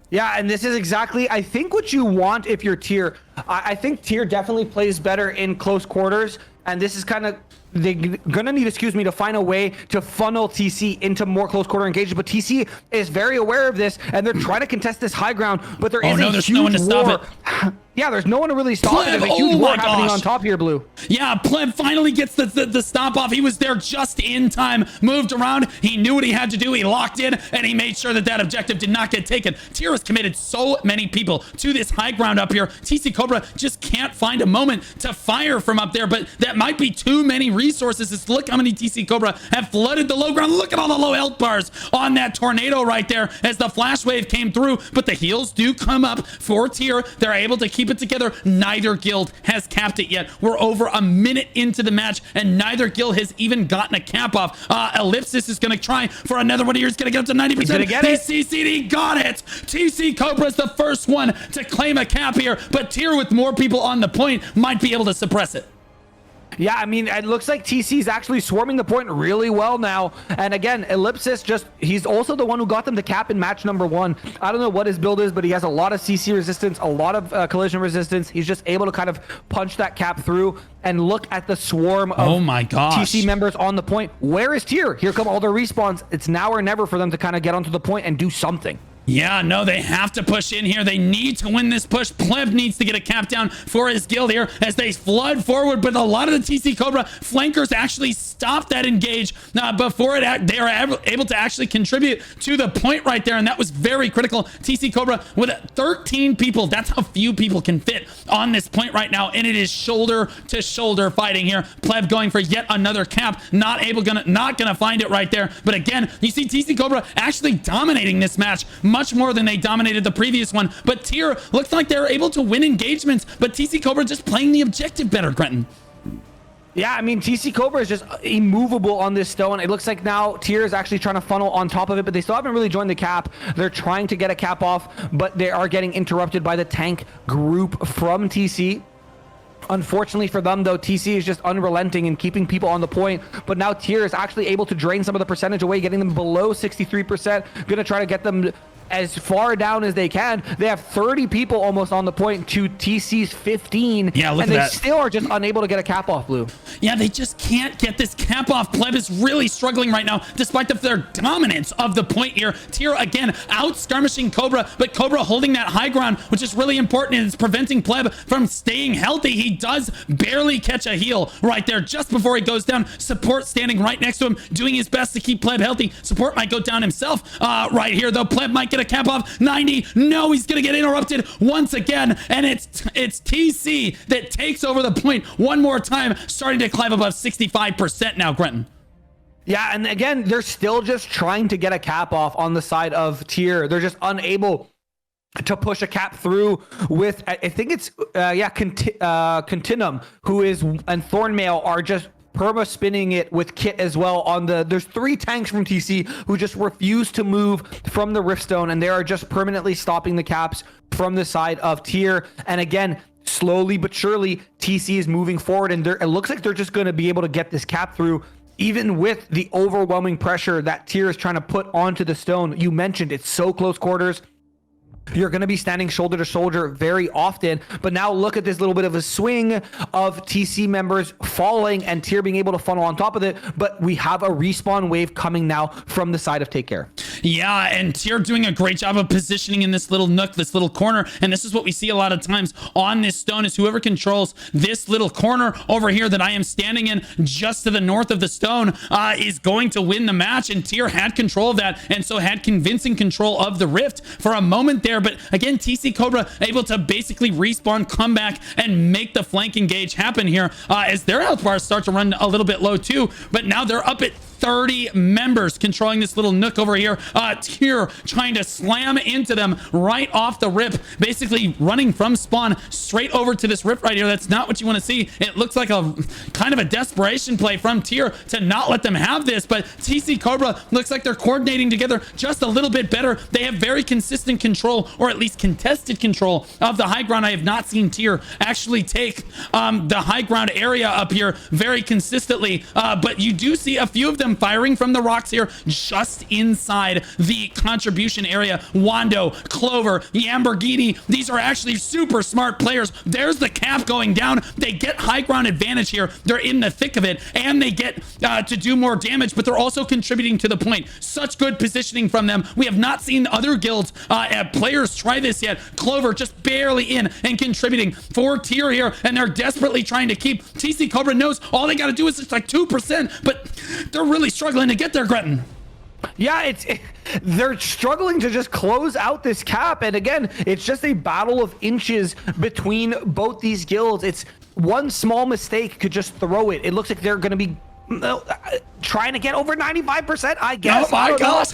Yeah, and this is exactly, I think, what you want if you're Tier. I think Tier definitely plays better in close quarters, and this is kind of, they're gonna need, to find a way to funnel TC into more close quarter engagement. But TC is very aware of this, and they're trying to contest this high ground, but there is a there's huge no one to stop war. it. Yeah, there's no one to really stop it. There's a huge war happening on top here, Blue. Yeah, Pleb finally gets the stop off. He was there just in time, moved around. He knew what he had to do. He locked in, and he made sure that that objective did not get taken. Tier has committed so many people to this high ground up here. TC Cobra just can't find a moment to fire from up there, but that might be too many resources. Just look how many TC Cobra have flooded the low ground. Look at all the low health bars on that tornado right there as the flash wave came through, but the heals do come up for Tier. They're able to keep it together. Neither guild has capped it yet. We're over a minute into the match, and neither guild has even gotten a cap off. Ellipsis is going to try for another one here. He's going to get up to 90%. He's going to get it. CCD got it. TC Cobra is the first one to claim a cap here, but Tier with more people on the point might be able to suppress it. Yeah, I mean, it looks like TC is actually swarming the point really well now. And again, Ellipsis he's also the one who got them to cap in match number 1. I don't know what his build is, but he has a lot of CC resistance, a lot of collision resistance. He's just able to kind of punch that cap through, and look at the swarm of TC members on the point. Where is Tier? Here come all the respawns. It's now or never for them to kind of get onto the point and do something. Yeah, no, they have to push in here. They need to win this push. Pleb needs to get a cap down for his guild here as they flood forward, but a lot of the TC Cobra flankers actually stop that engage before they are able to actually contribute to the point right there, and that was very critical. TC Cobra with 13 people. That's how few people can fit on this point right now, and it is shoulder to shoulder fighting here. Pleb going for yet another cap, not gonna find it right there. But again, you see TC Cobra actually dominating this match. much more than they dominated the previous one. But Tier looks like they're able to win engagements, but TC Cobra just playing the objective better, Grenton. Yeah, I mean, TC Cobra is just immovable on this stone. It looks like now Tier is actually trying to funnel on top of it, but they still haven't really joined the cap. They're trying to get a cap off, but they are getting interrupted by the tank group from TC. Unfortunately for them, though, TC is just unrelenting and keeping people on the point. But now Tier is actually able to drain some of the percentage away, getting them below 63%. Gonna try to get them as far down as they can. They have 30 people almost on the point to TC's 15. Yeah, look and at they that. still are just unable to get a cap off, Blue. Yeah, they just can't get this cap off. Pleb is really struggling right now, despite their dominance of the point here. Tier, again, out-skirmishing Cobra, but Cobra holding that high ground, which is really important, and it's preventing Pleb from staying healthy. He does barely catch a heal right there just before he goes down. Support standing right next to him, doing his best to keep Pleb healthy. Support might go down himself right here, though. Pleb might get a cap off. 90. No, he's gonna get interrupted once again, and it's TC that takes over the point one more time, starting to climb above 65% now, Grenton. Yeah, and again, they're still just trying to get a cap off on the side of Tier. They're just unable to push a cap through with, I think it's Continuum, who is, and Thornmail are just perma spinning it with Kit as well on the, there's 3 tanks from TC who just refuse to move from the Riftstone, and they are just permanently stopping the caps from the side of Tier. And again, slowly but surely TC is moving forward, and it looks like they're just going to be able to get this cap through, even with the overwhelming pressure that Tier is trying to put onto the stone. You mentioned it's so close quarters. You're going to be standing shoulder to shoulder very often, but now look at this little bit of a swing of TC members falling and Tier being able to funnel on top of it, but we have a respawn wave coming now from the side of Take Care. Yeah, and Tier doing a great job of positioning in this little nook, this little corner, and this is what we see a lot of times on this stone, is whoever controls this little corner over here that I am standing in just to the north of the stone is going to win the match, and Tier had control of that, and so had convincing control of the rift for a moment there. But again, TC Cobra able to basically respawn, come back, and make the flank engage happen here as their health bars start to run a little bit low too. But now they're up at 30 members controlling this little nook over here. Tier trying to slam into them right off the rip, basically running from spawn straight over to this rip right here. That's not what you want to see. It looks like a kind of a desperation play from Tier to not let them have this, but TC Cobra looks like they're coordinating together just a little bit better. They have very consistent control, or at least contested control, of the high ground. I have not seen Tier actually take the high ground area up here very consistently, but you do see a few of them firing from the rocks here just inside the contribution area. Wando, Clover, Lamborghini, these are actually super smart players. There's the cap going down. They get high ground advantage here. They're in the thick of it, and they get to do more damage, but they're also contributing to the point. Such good positioning from them. We have not seen other guilds players try this yet. Clover just barely in and contributing for Tier here, and they're desperately trying to keep. TC Cobra knows all they got to do is just like 2%, but they're really struggling to get there, Gretton. Yeah, they're struggling to just close out this cap, and again, it's just a battle of inches between both these guilds. It's one small mistake could just throw it. It looks like they're going to be trying to get over 95%, I guess. Oh my gosh.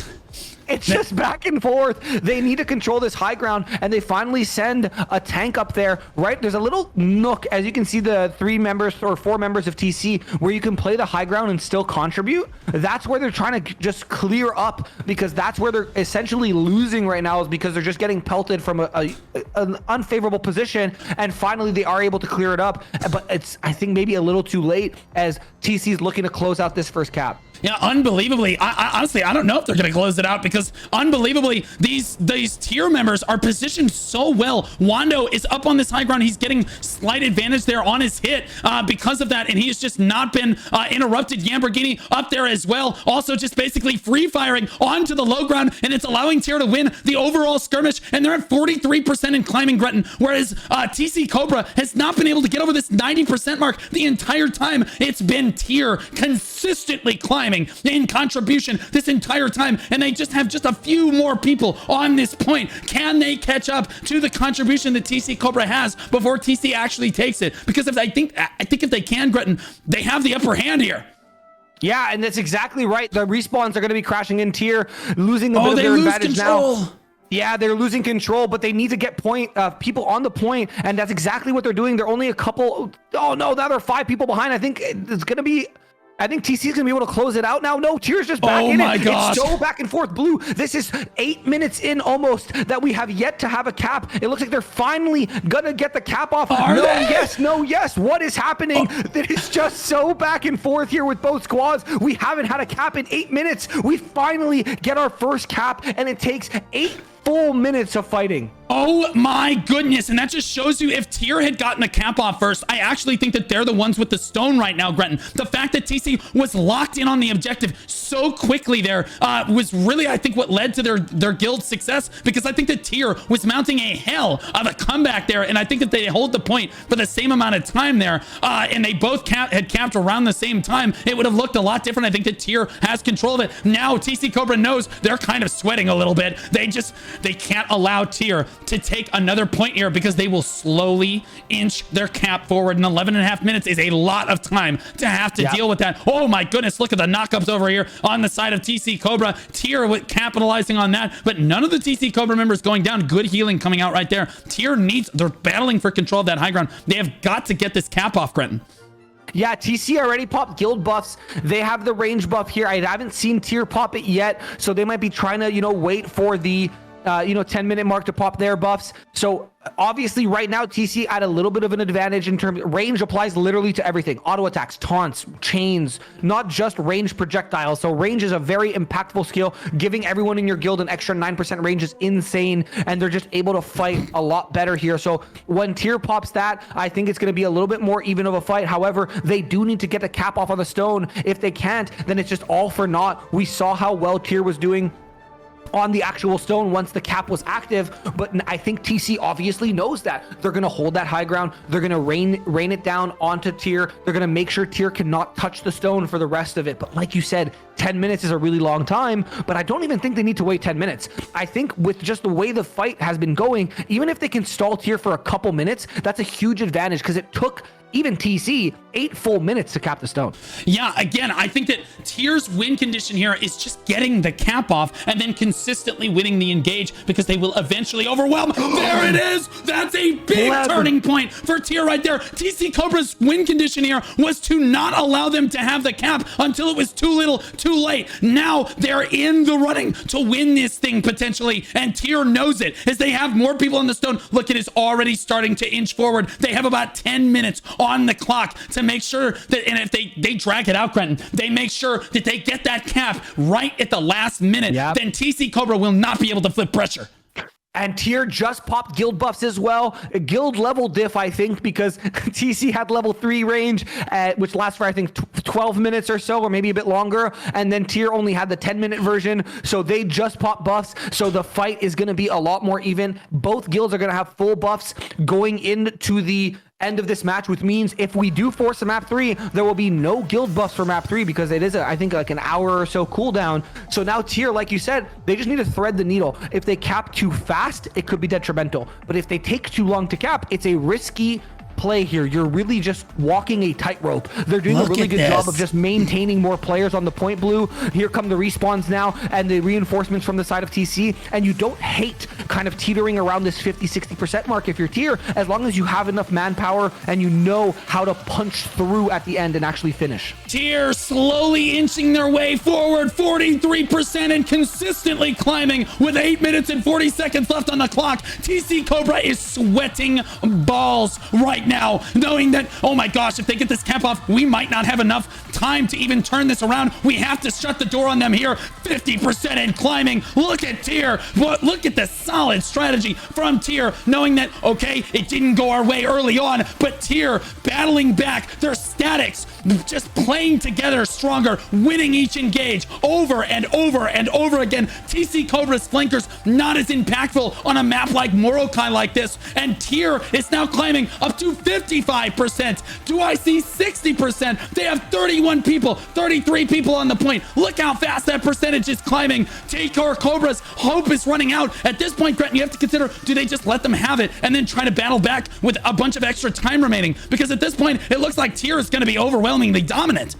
It's just back and forth. They need to control this high ground, and they finally send a tank up there, right? There's a little nook, as you can see, the 3 members or 4 members of TC, where you can play the high ground and still contribute. That's where they're trying to just clear up, because that's where they're essentially losing right now, is because they're just getting pelted from an unfavorable position, and finally they are able to clear it up. But it's, I think, maybe a little too late, as TC is looking to close out this first cap. Yeah, unbelievably. I honestly, I don't know if they're going to close it out, because unbelievably, these Tier members are positioned so well. Wando is up on this high ground. He's getting slight advantage there on his hit because of that, and he has just not been interrupted. Lamborghini up there as well, also just basically free firing onto the low ground, and it's allowing Tier to win the overall skirmish, and they're at 43% in climbing, Gretton, whereas TC Cobra has not been able to get over this 90% mark the entire time. It's been Tier consistently climbing in contribution this entire time, and they just have just a few more people on this point. Can they catch up to the contribution that TC Cobra has before TC actually takes it? Because if I think if they can, Gretton, they have the upper hand here. Yeah, and that's exactly right. The respawns are going to be crashing in Tier, losing a bit of their advantage now. Yeah, they're losing control, but they need to get people on the point, and that's exactly what they're doing. They're only a couple. Oh no, now they're 5 people behind. I think it's gonna be. I think TC is gonna be able to close it out now. No, Tier's just back in it. Gosh. It's so back and forth. Blue, this is 8 minutes in almost that we have yet to have a cap. It looks like they're finally gonna get the cap off. No, yes. What is happening? It is just so back and forth here with both squads. We haven't had a cap in 8 minutes. We finally get our first cap, and it takes 8 full minutes of fighting. Oh my goodness, and that just shows you if Tier had gotten the cap off first, I actually think that they're the ones with the stone right now, Gretton. The fact that TC was locked in on the objective so quickly there was really, I think, what led to their guild's success, because I think that Tier was mounting a hell of a comeback there, and I think that they hold the point for the same amount of time there, and they both had capped around the same time, it would have looked a lot different. I think that Tier has control of it. Now TC Cobra knows they're kind of sweating a little bit. They can't allow Tier to take another point here, because they will slowly inch their cap forward, and 11.5 minutes is a lot of time to have to deal with that. Oh my goodness, look at the knockups over here on the side of TC Cobra. Tier with capitalizing on that, but none of the TC Cobra members going down. Good healing coming out right there. Tier they're battling for control of that high ground. They have got to get this cap off, Gretton. Yeah, TC already popped guild buffs. They have the range buff here. I haven't seen Tier pop it yet, so they might be trying to, wait for the 10-minute mark to pop their buffs. So obviously right now TC at a little bit of an advantage in terms range applies literally to everything. Auto attacks, taunts, chains, not just range projectiles. So range is a very impactful skill. Giving everyone in your guild an extra 9% range is insane, and they're just able to fight a lot better here. So when Tier pops that, I think it's going to be a little bit more even of a fight. However, they do need to get the cap off on the stone. If they can't, then it's just all for naught. We saw how well Tier was doing on the actual stone once the cap was active, but I think TC obviously knows that. They're going to hold that high ground. They're going to rain it down onto Tier. They're going to make sure Tier cannot touch the stone for the rest of it. But like you said, 10 minutes is a really long time, but I don't even think they need to wait 10 minutes. I think with just the way the fight has been going, even if they can stall Tier for a couple minutes, that's a huge advantage, because it took even TC 8 full minutes to cap the stone. Yeah, again, I think that Tier's win condition here is just getting the cap off and then consistently winning the engage, because they will eventually overwhelm. There it is. That's a big turning point for Tier right there. TC Cobra's win condition here was to not allow them to have the cap until it was too little, too late. Now they're in the running to win this thing potentially, and Tier knows it as they have more people on the stone. Look, it is already starting to inch forward. They have about 10 minutes on the clock to make sure that, and if they drag it out, Gretton, they make sure that they get that cap right at the last minute, then TC Cobra will not be able to flip pressure. And Tier just popped guild buffs as well. A guild level diff, I think, because TC had level 3 range, which lasts for, I think, 12 minutes or so, or maybe a bit longer. And then Tier only had the 10-minute version. So they just popped buffs. So the fight is going to be a lot more even. Both guilds are going to have full buffs going into the end of this match, which means if we do force a map 3, there will be no guild buffs for map 3, because it is, I think, like an hour or so cooldown. So now Tier, like you said, they just need to thread the needle. If they cap too fast, it could be detrimental. But if they take too long to cap, it's a risky play here. You're really just walking a tightrope. They're doing a really good job of just maintaining more players on the point, Blue. Here come the respawns now and the reinforcements from the side of TC, and you don't hate kind of teetering around this 50-60% mark if you're Tier, as long as you have enough manpower and you know how to punch through at the end and actually finish. Tier slowly inching their way forward, 43%, and consistently climbing with 8 minutes and 40 seconds left on the clock. TC Cobra is sweating balls right now, knowing that, oh my gosh, if they get this cap off, we might not have enough time to even turn this around. We have to shut the door on them here. 50% and climbing. Look at Tier. Look at the solid strategy from Tier, knowing that, okay, it didn't go our way early on, but Tier battling back their statics, just playing together stronger, winning each engage over and over and over again. TC Cobra's flankers not as impactful on a map like Morokai like this, and Tier is now climbing up to 55%. Do I see 60%? They have 31 people, 33 people on the point. Look how fast that percentage is climbing. TC Cobra's hope is running out. At this point, Gretton, you have to consider, do they just let them have it and then try to battle back with a bunch of extra time remaining? Because at this point, it looks like Tier is going to be overwhelmingly dominant.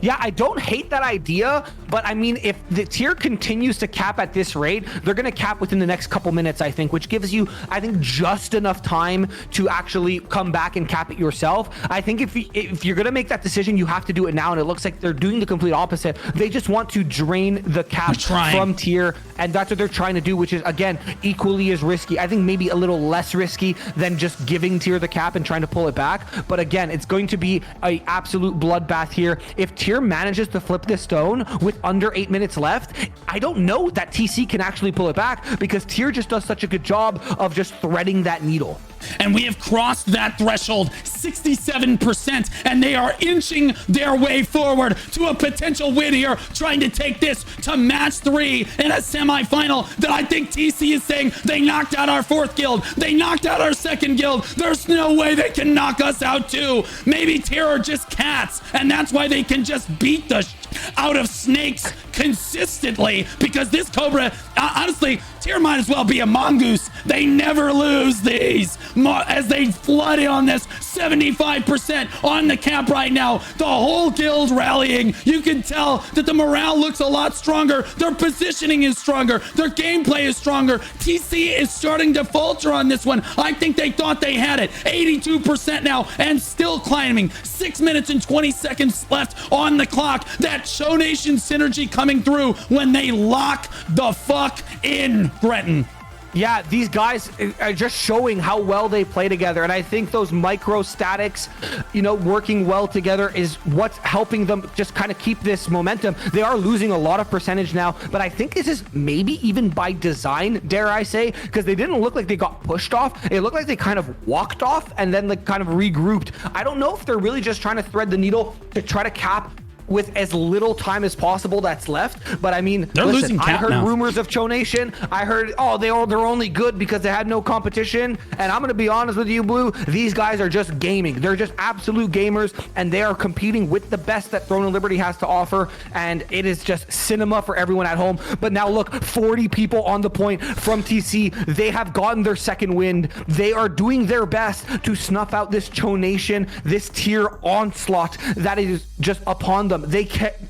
Yeah, I don't hate that idea, But I mean, if the tier continues to cap at this rate, they're going to cap within the next couple minutes, I think, which gives you, I think, just enough time to actually come back and cap it yourself. I think if you're going to make that decision, you have to do it now. And it looks like they're doing the complete opposite. They just want to drain the cap from tier. And that's what they're trying to do, which is, again, equally as risky. I think maybe a little less risky than just giving tier the cap and trying to pull it back. But again, it's going to be an absolute bloodbath here. If tier manages to flip this stone with under 8 minutes left, I don't know that TC can actually pull it back, because tier just does such a good job of just threading that needle. And we have crossed that threshold, 67%, and they are inching their way forward to a potential win here, trying to take this to match 3 in a semifinal that I think TC is saying they knocked out our 4th guild. They knocked out our 2nd guild. There's no way they can knock us out too. Maybe tier are just cats, and that's why they can just beat the out of snakes consistently, because this Cobra, honestly, tier might as well be a mongoose. They never lose these as they flood in on this 75% on the cap right now. The whole guild rallying. You can tell that the morale looks a lot stronger. Their positioning is stronger. Their gameplay is stronger. TC is starting to falter on this one. I think they thought they had it. 82% now and still climbing. 6 minutes and 20 seconds left on the clock. That Show Nation synergy coming through when they lock the fuck in, Grenton. Yeah, these guys are just showing how well they play together. And I think those micro statics, you know, working well together is what's helping them just kind of keep this momentum. They are losing a lot of percentage now, but I think this is maybe even by design, dare I say, because they didn't look like they got pushed off. It looked like they kind of walked off and then like kind of regrouped. I don't know if they're really just trying to thread the needle to try to cap with as little time as possible that's left. But I mean, they're losing I cap heard now. rumors of Cho Nation. I heard, oh, they're only good because they had no competition. And I'm gonna be honest with you, Blue, these guys are just gaming. They're just absolute gamers, and they are competing with the best that Throne of Liberty has to offer, and it is just cinema for everyone at home. But now look, 40 people on the point from TC. They have gotten their 2nd wind. They are doing their best to snuff out this Cho Nation, this tier onslaught that is just upon them. They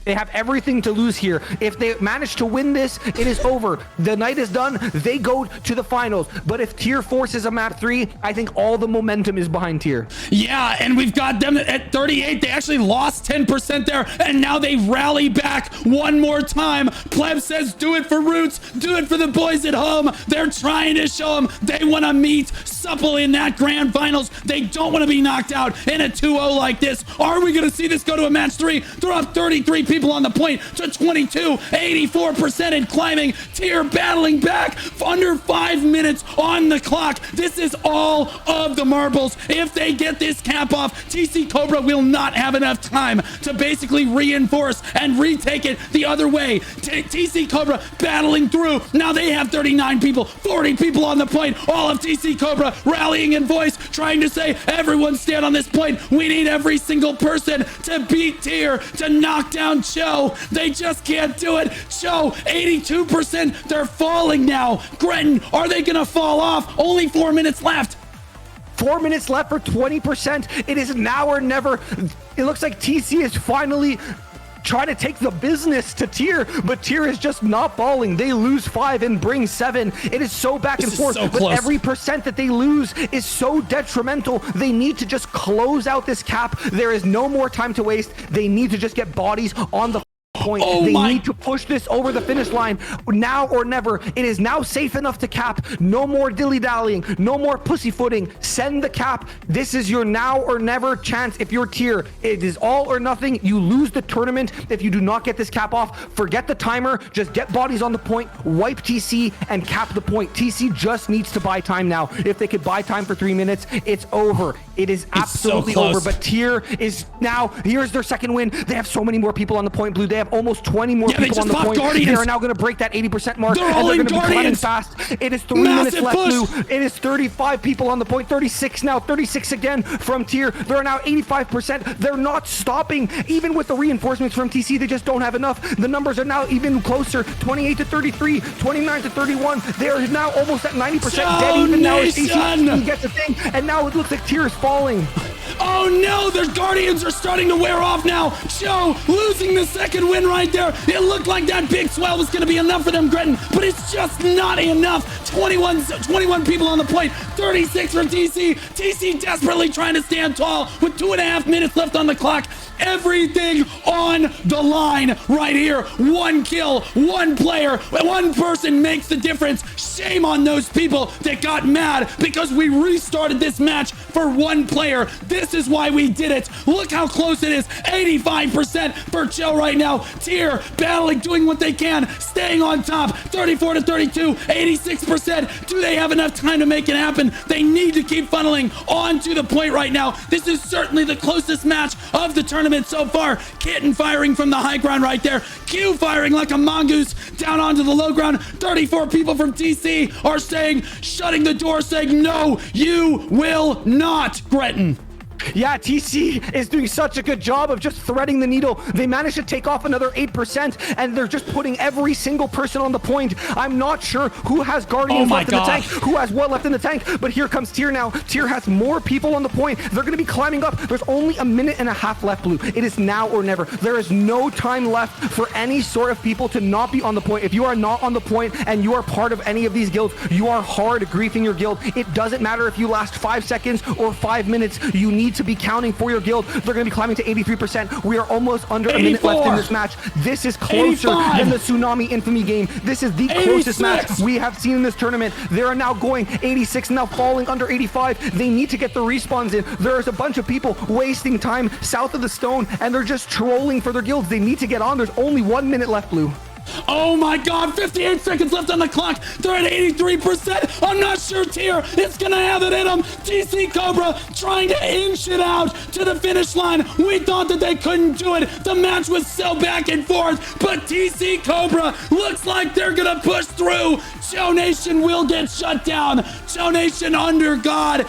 have everything to lose here. If they manage to win this, it is over. The night is done. They go to the finals. But if tier forces a map 3, I think all the momentum is behind tier. Yeah, and we've got them at 38. They actually lost 10% there, and now they rally back one more time. Pleb says, do it for Roots. Do it for the boys at home. They're trying to show them they want to meet Supple in that grand finals. They don't want to be knocked out in a 2-0 like this. Are we going to see this go to a match 3? They're up 33 people on the point to 22, 84% and climbing. Tier battling back under 5 minutes on the clock. This is all of the marbles. If they get this cap off, TC Cobra will not have enough time to basically reinforce and retake it the other way. TC Cobra battling through. Now they have 39 people, 40 people on the point. All of TC Cobra rallying in voice, trying to say, everyone stand on this point. We need every single person to beat tier, to knock down Cho. They just can't do it. Cho, 82%. They're falling now. Grenton, are they going to fall off? Only 4 minutes left. 4 minutes left for 20%. It is now or never. It looks like TC is finally trying to take the business to tier, but tier is just not balling. They lose 5 and bring 7. It is so back and forth, so but close. every percent that they lose is so detrimental. They need to just close out this cap. There is no more time to waste. They need to just get bodies on the point. They need to push this over the finish line now or never. It is now safe enough to cap. No more dilly-dallying. No more pussyfooting. Send the cap. This is your now or never chance. If you're tier, it is all or nothing. You lose the tournament if you do not get this cap off. Forget the timer. Just get bodies on the point, wipe TC, and cap the point. TC just needs to buy time now. If they could buy time for 3 minutes, it's over. It is absolutely over. But tier is now, here's their 2nd win. They have so many more people on the point, Blue. They have almost 20 more people on the point. Guardians. They are now going to break that 80% mark. They're all in going to be climbing Guardians. fast. It is 3 minutes left, Blue. It is 35 people on the point. 36 now. 36 again from tier. They're now 85%. They're not stopping. Even with the reinforcements from TC, they just don't have enough. The numbers are now even closer. 28 to 33. 29 to 31. They are now almost at 90%. Dead even now as TC gets a thing. And now it looks like tier is falling. Oh Oh no, their Guardians are starting to wear off now. Joe losing the second win right there. It looked like that big swell was going to be enough for them, Gretton, but it's just not enough. 21 people on the point, 36 for TC. TC desperately trying to stand tall with 2.5 minutes left on the clock. Everything on the line right here. One kill, one player, one person makes the difference. Shame on those people that got mad because we restarted this match for one player. This is why we did it. Look how close it is. 85% for Joe right now. Tier battling, doing what they can, staying on top. 34 to 32, 86%. Do they have enough time to make it happen? They need to keep funneling on to the point right now. This is certainly the closest match of the tournament so far. Kitten firing from the high ground right there. Q firing like a mongoose down onto the low ground. 34 people from TC are saying, shutting the door, saying, no, you will not, Gretton. Yeah, TC is doing such a good job of just threading the needle. They managed to take off another 8%, and they're just putting every single person on the point. I'm not sure who has Guardians left in the tank, who has what left in the tank, but here comes Tier now. Tier has more people on the point. They're going to be climbing up. There's only a minute and a half left, Blue. It is now or never. There is no time left for any sort of people to not be on the point. If you are not on the point and you are part of any of these guilds, you are hard griefing your guild. It doesn't matter if you last 5 seconds or 5 minutes. You need to be counting for your guild. They're going to be climbing to 83%. We are almost under 84. a minute left in this match. This is closer 85. than the Tsunami Infamy game. This is the 86. closest match we have seen in this tournament. They are now going 86, now falling under 85. They need to get the respawns in. There's a bunch of people wasting time south of the stone, and they're just trolling for their guilds. They need to get on. There's only 1 minute left, Blue. Oh my god, 58 seconds left on the clock. They're at 83%. I'm not sure Tier is gonna have it in them. TC Cobra trying to inch it out to the finish line. We thought that they couldn't do it. The match was so back and forth, but TC Cobra looks like they're gonna push through. Joe Nation will get shut down. Joe Nation under God.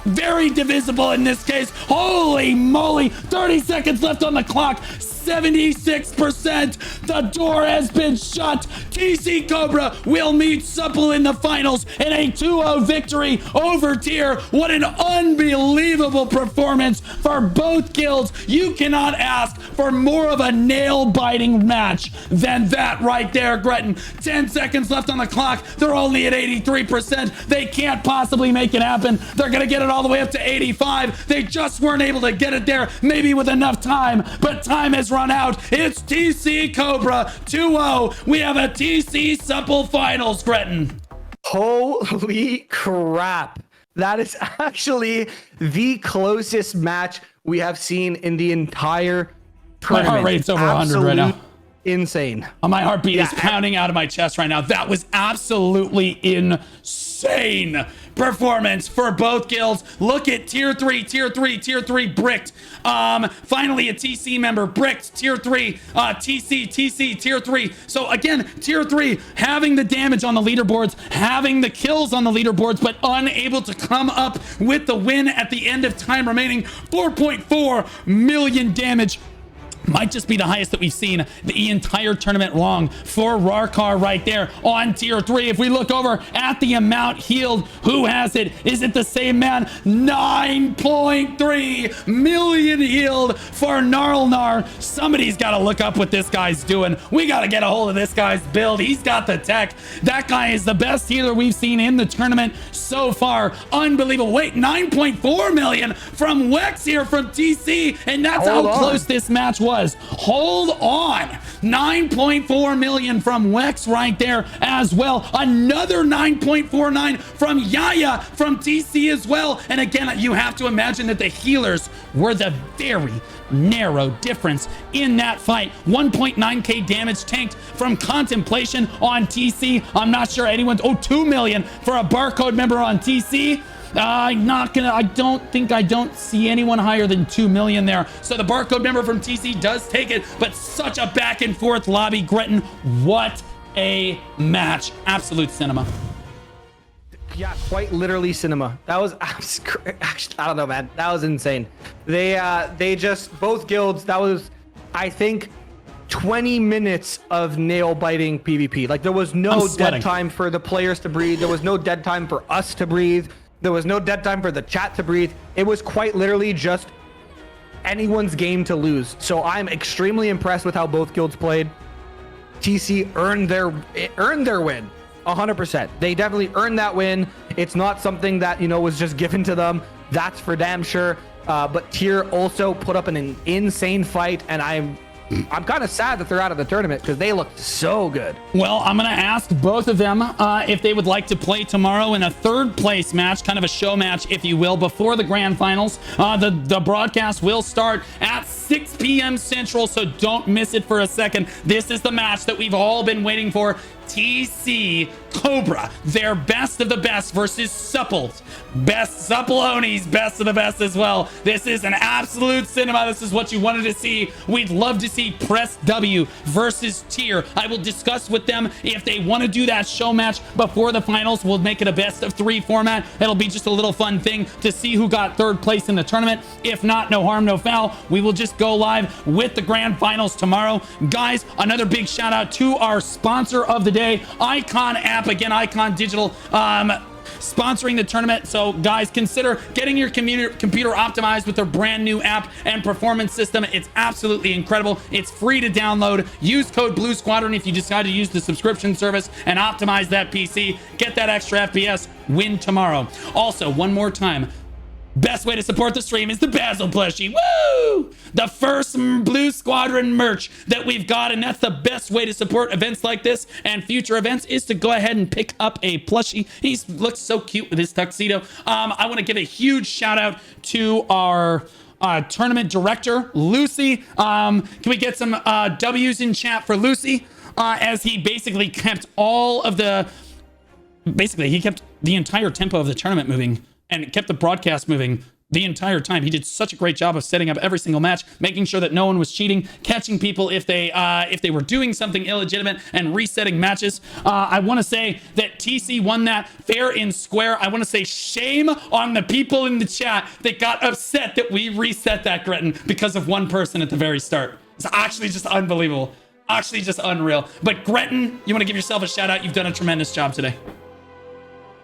Very divisible in this case. Holy moly, 30 seconds left on the clock. 76%. The door has been shut. TC Cobra will meet Supple in the finals in a 2-0 victory over Tier. What an unbelievable performance for both guilds. You cannot ask for more of a nail-biting match than that right there, Gretton. 10 seconds left on the clock. They're only at 83%. They can't possibly make it happen. They're going to get it all the way up to 85. They just weren't able to get it there, maybe with enough time, but time has run out. It's TC Cobra 2-0. We have a TC Supple finals, Gretton. Holy crap. That is actually the closest match we have seen in the entire My tournament. heart rate's over 100 right now. Insane. My heartbeat is pounding out of my chest right now. That was absolutely insane performance for both guilds. Look at tier 3 bricked. Finally a TC member bricked tier 3, TC tier 3. So again, tier 3 having the damage on the leaderboards, having the kills on the leaderboards, but unable to come up with the win at the end of time remaining. 4.4 million damage. Might just be the highest that we've seen the entire tournament long for Rarkar right there on tier 3. If we look over at the amount healed, who has it? Is it the same man? 9.3 million healed for Gnarlnar. Somebody's got to look up what this guy's doing. We got to get a hold of this guy's build. He's got the tech. That guy is the best healer we've seen in the tournament so far. Unbelievable. Wait, 9.4 million from Wex here from TC, and that's how close this match was. Hold on. 9.4 million from Wex right there as well. Another 9.49 from Yaya from TC as well. And again, you have to imagine that the healers were the very narrow difference in that fight. 1.9k damage tanked from Contemplation on TC. I'm not sure anyone's 2 million for a barcode member on TC. I don't see anyone higher than 2 million there. So the barcode member from TC does take it, but such a back and forth lobby. Gretton, what a match. Absolute cinema. Yeah, quite literally cinema. That was actually, I don't know, man. That was insane. They just, both guilds, that was, I think, 20 minutes of nail biting PvP. Like, there was no dead time for the players to breathe. There was no dead time for us to breathe. There was no dead time for the chat to breathe. It was quite literally just anyone's game to lose. So I'm extremely impressed with how both guilds played. TC earned their win 100%. They definitely earned that win. It's not something that, you know, was just given to them. That's for damn sure. But Tier also put up an insane fight, and I'm kind of sad that they're out of the tournament because they looked so good. Well, I'm going to ask both of them if they would like to play tomorrow in a third place match, kind of a show match, if you will, before the grand finals. The broadcast will start at 6 p.m. Central, so don't miss it for a second. This is the match that we've all been waiting for. TC Cobra, their best of the best versus Supple. Best Suppleonies, best of the best as well. This is an absolute cinema. This is what you wanted to see. We'd love to see Press W versus Tier. I will discuss with them if they want to do that show match before the finals. We'll make it a best of 3 format. It'll be just a little fun thing to see who got third place in the tournament. If not, no harm, no foul. We will just go live with the grand finals tomorrow. Guys, another big shout out to our sponsor of the day, Icon App. Again, Icon Digital sponsoring the tournament. So guys, consider getting your computer optimized with their brand new app and performance system. It's absolutely incredible. It's free to download. Use code Blue Squadron if you decide to use the subscription service and optimize that PC. Get that extra FPS. Win tomorrow. Also, one more time, best way to support the stream is the Basil plushie. Woo! The first Blue Squadron merch that we've got, and that's the best way to support events like this and future events, is to go ahead and pick up a plushie. He looks so cute with his tuxedo. I want to give a huge shout out to our tournament director, Lucy. Can we get some W's in chat for Lucy? As he basically kept all of the... Basically, he kept the entire tempo of the tournament moving and kept the broadcast moving the entire time. He did such a great job of setting up every single match, making sure that no one was cheating, catching people if they were doing something illegitimate, and resetting matches. I want to say that TC won that fair and square. I want to say shame on the people in the chat that got upset that we reset that, Gretton, because of one person at the very start. It's actually just unbelievable. Actually just unreal. But Gretton, you want to give yourself a shout out? You've done a tremendous job today.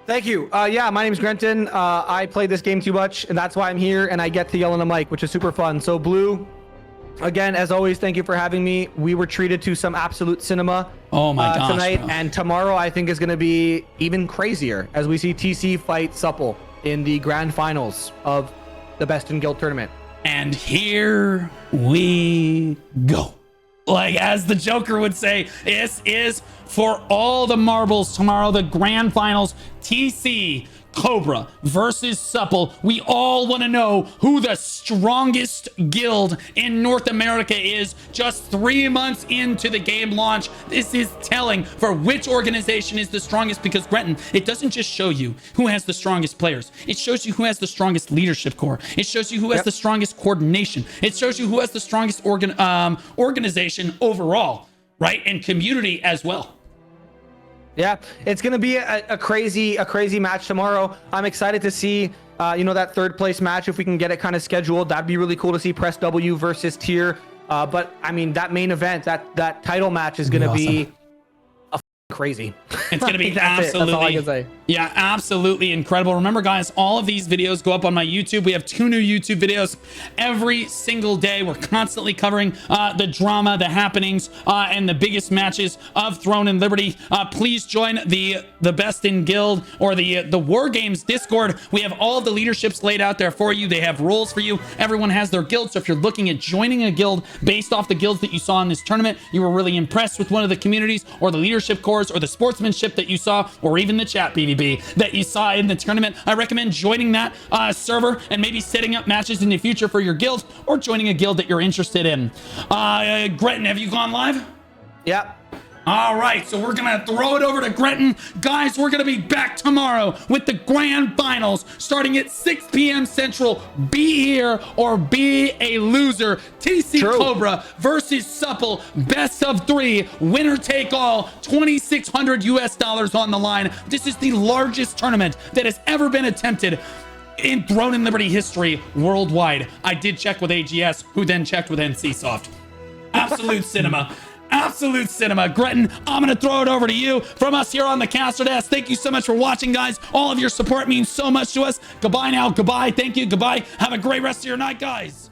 Thank you. Yeah, my name's Grenton. I play this game too much, and that's why I'm here, and I get to yell on the mic, which is super fun. So, Blue, again, as always, thank you for having me. We were treated to some absolute cinema tonight, bro. And tomorrow I think is going to be even crazier as we see TC fight Supple in the grand finals of the Best in Guild tournament. And here we go. Like, as the Joker would say, this is for all the marbles tomorrow, the grand finals. TC Cobra versus Supple. We all want to know who the strongest guild in North America is just 3 months into the game launch. This is telling for which organization is the strongest, because Gretton, it doesn't just show you who has the strongest players. It shows you who has the strongest leadership core. It shows you who has the strongest coordination. It shows you who has the strongest organization overall, right? And community as well. Yeah, it's going to be a crazy match tomorrow. I'm excited to see, that third place match, if we can get it kind of scheduled. That'd be really cool to see Press W versus Tier. But I mean, that main event, that title match is going to be crazy. It's going to be absolutely, that's all I can say. Yeah, absolutely incredible. Remember, guys, all of these videos go up on my YouTube. We have 2 new YouTube videos every single day. We're constantly covering the drama, the happenings, and the biggest matches of Throne and Liberty. Please join the Best in Guild or the War Games Discord. We have all of the leaderships laid out there for you. They have roles for you. Everyone has their guild. So if you're looking at joining a guild based off the guilds that you saw in this tournament, you were really impressed with one of the communities or the leadership cores or the sportsmanship that you saw, or even the chat BBB that you saw in the tournament, I recommend joining that server and maybe setting up matches in the future for your guild, or joining a guild that you're interested in. Gretton, have you gone live? Yeah. All right, so we're gonna throw it over to Gretton. Guys, we're gonna be back tomorrow with the grand finals starting at 6 p.m. Central. Be here or be a loser. TC Cobra versus Supple, best of 3, winner take all, $2,600 on the line. This is the largest tournament that has ever been attempted in Throne and Liberty history worldwide. I did check with AGS, who then checked with NCSoft. Absolute cinema. Absolute cinema. Gretton, I'm going to throw it over to you. From us here on the Caster Desk, thank you so much for watching, guys. All of your support means so much to us. Goodbye now. Goodbye. Thank you. Goodbye. Have a great rest of your night, guys.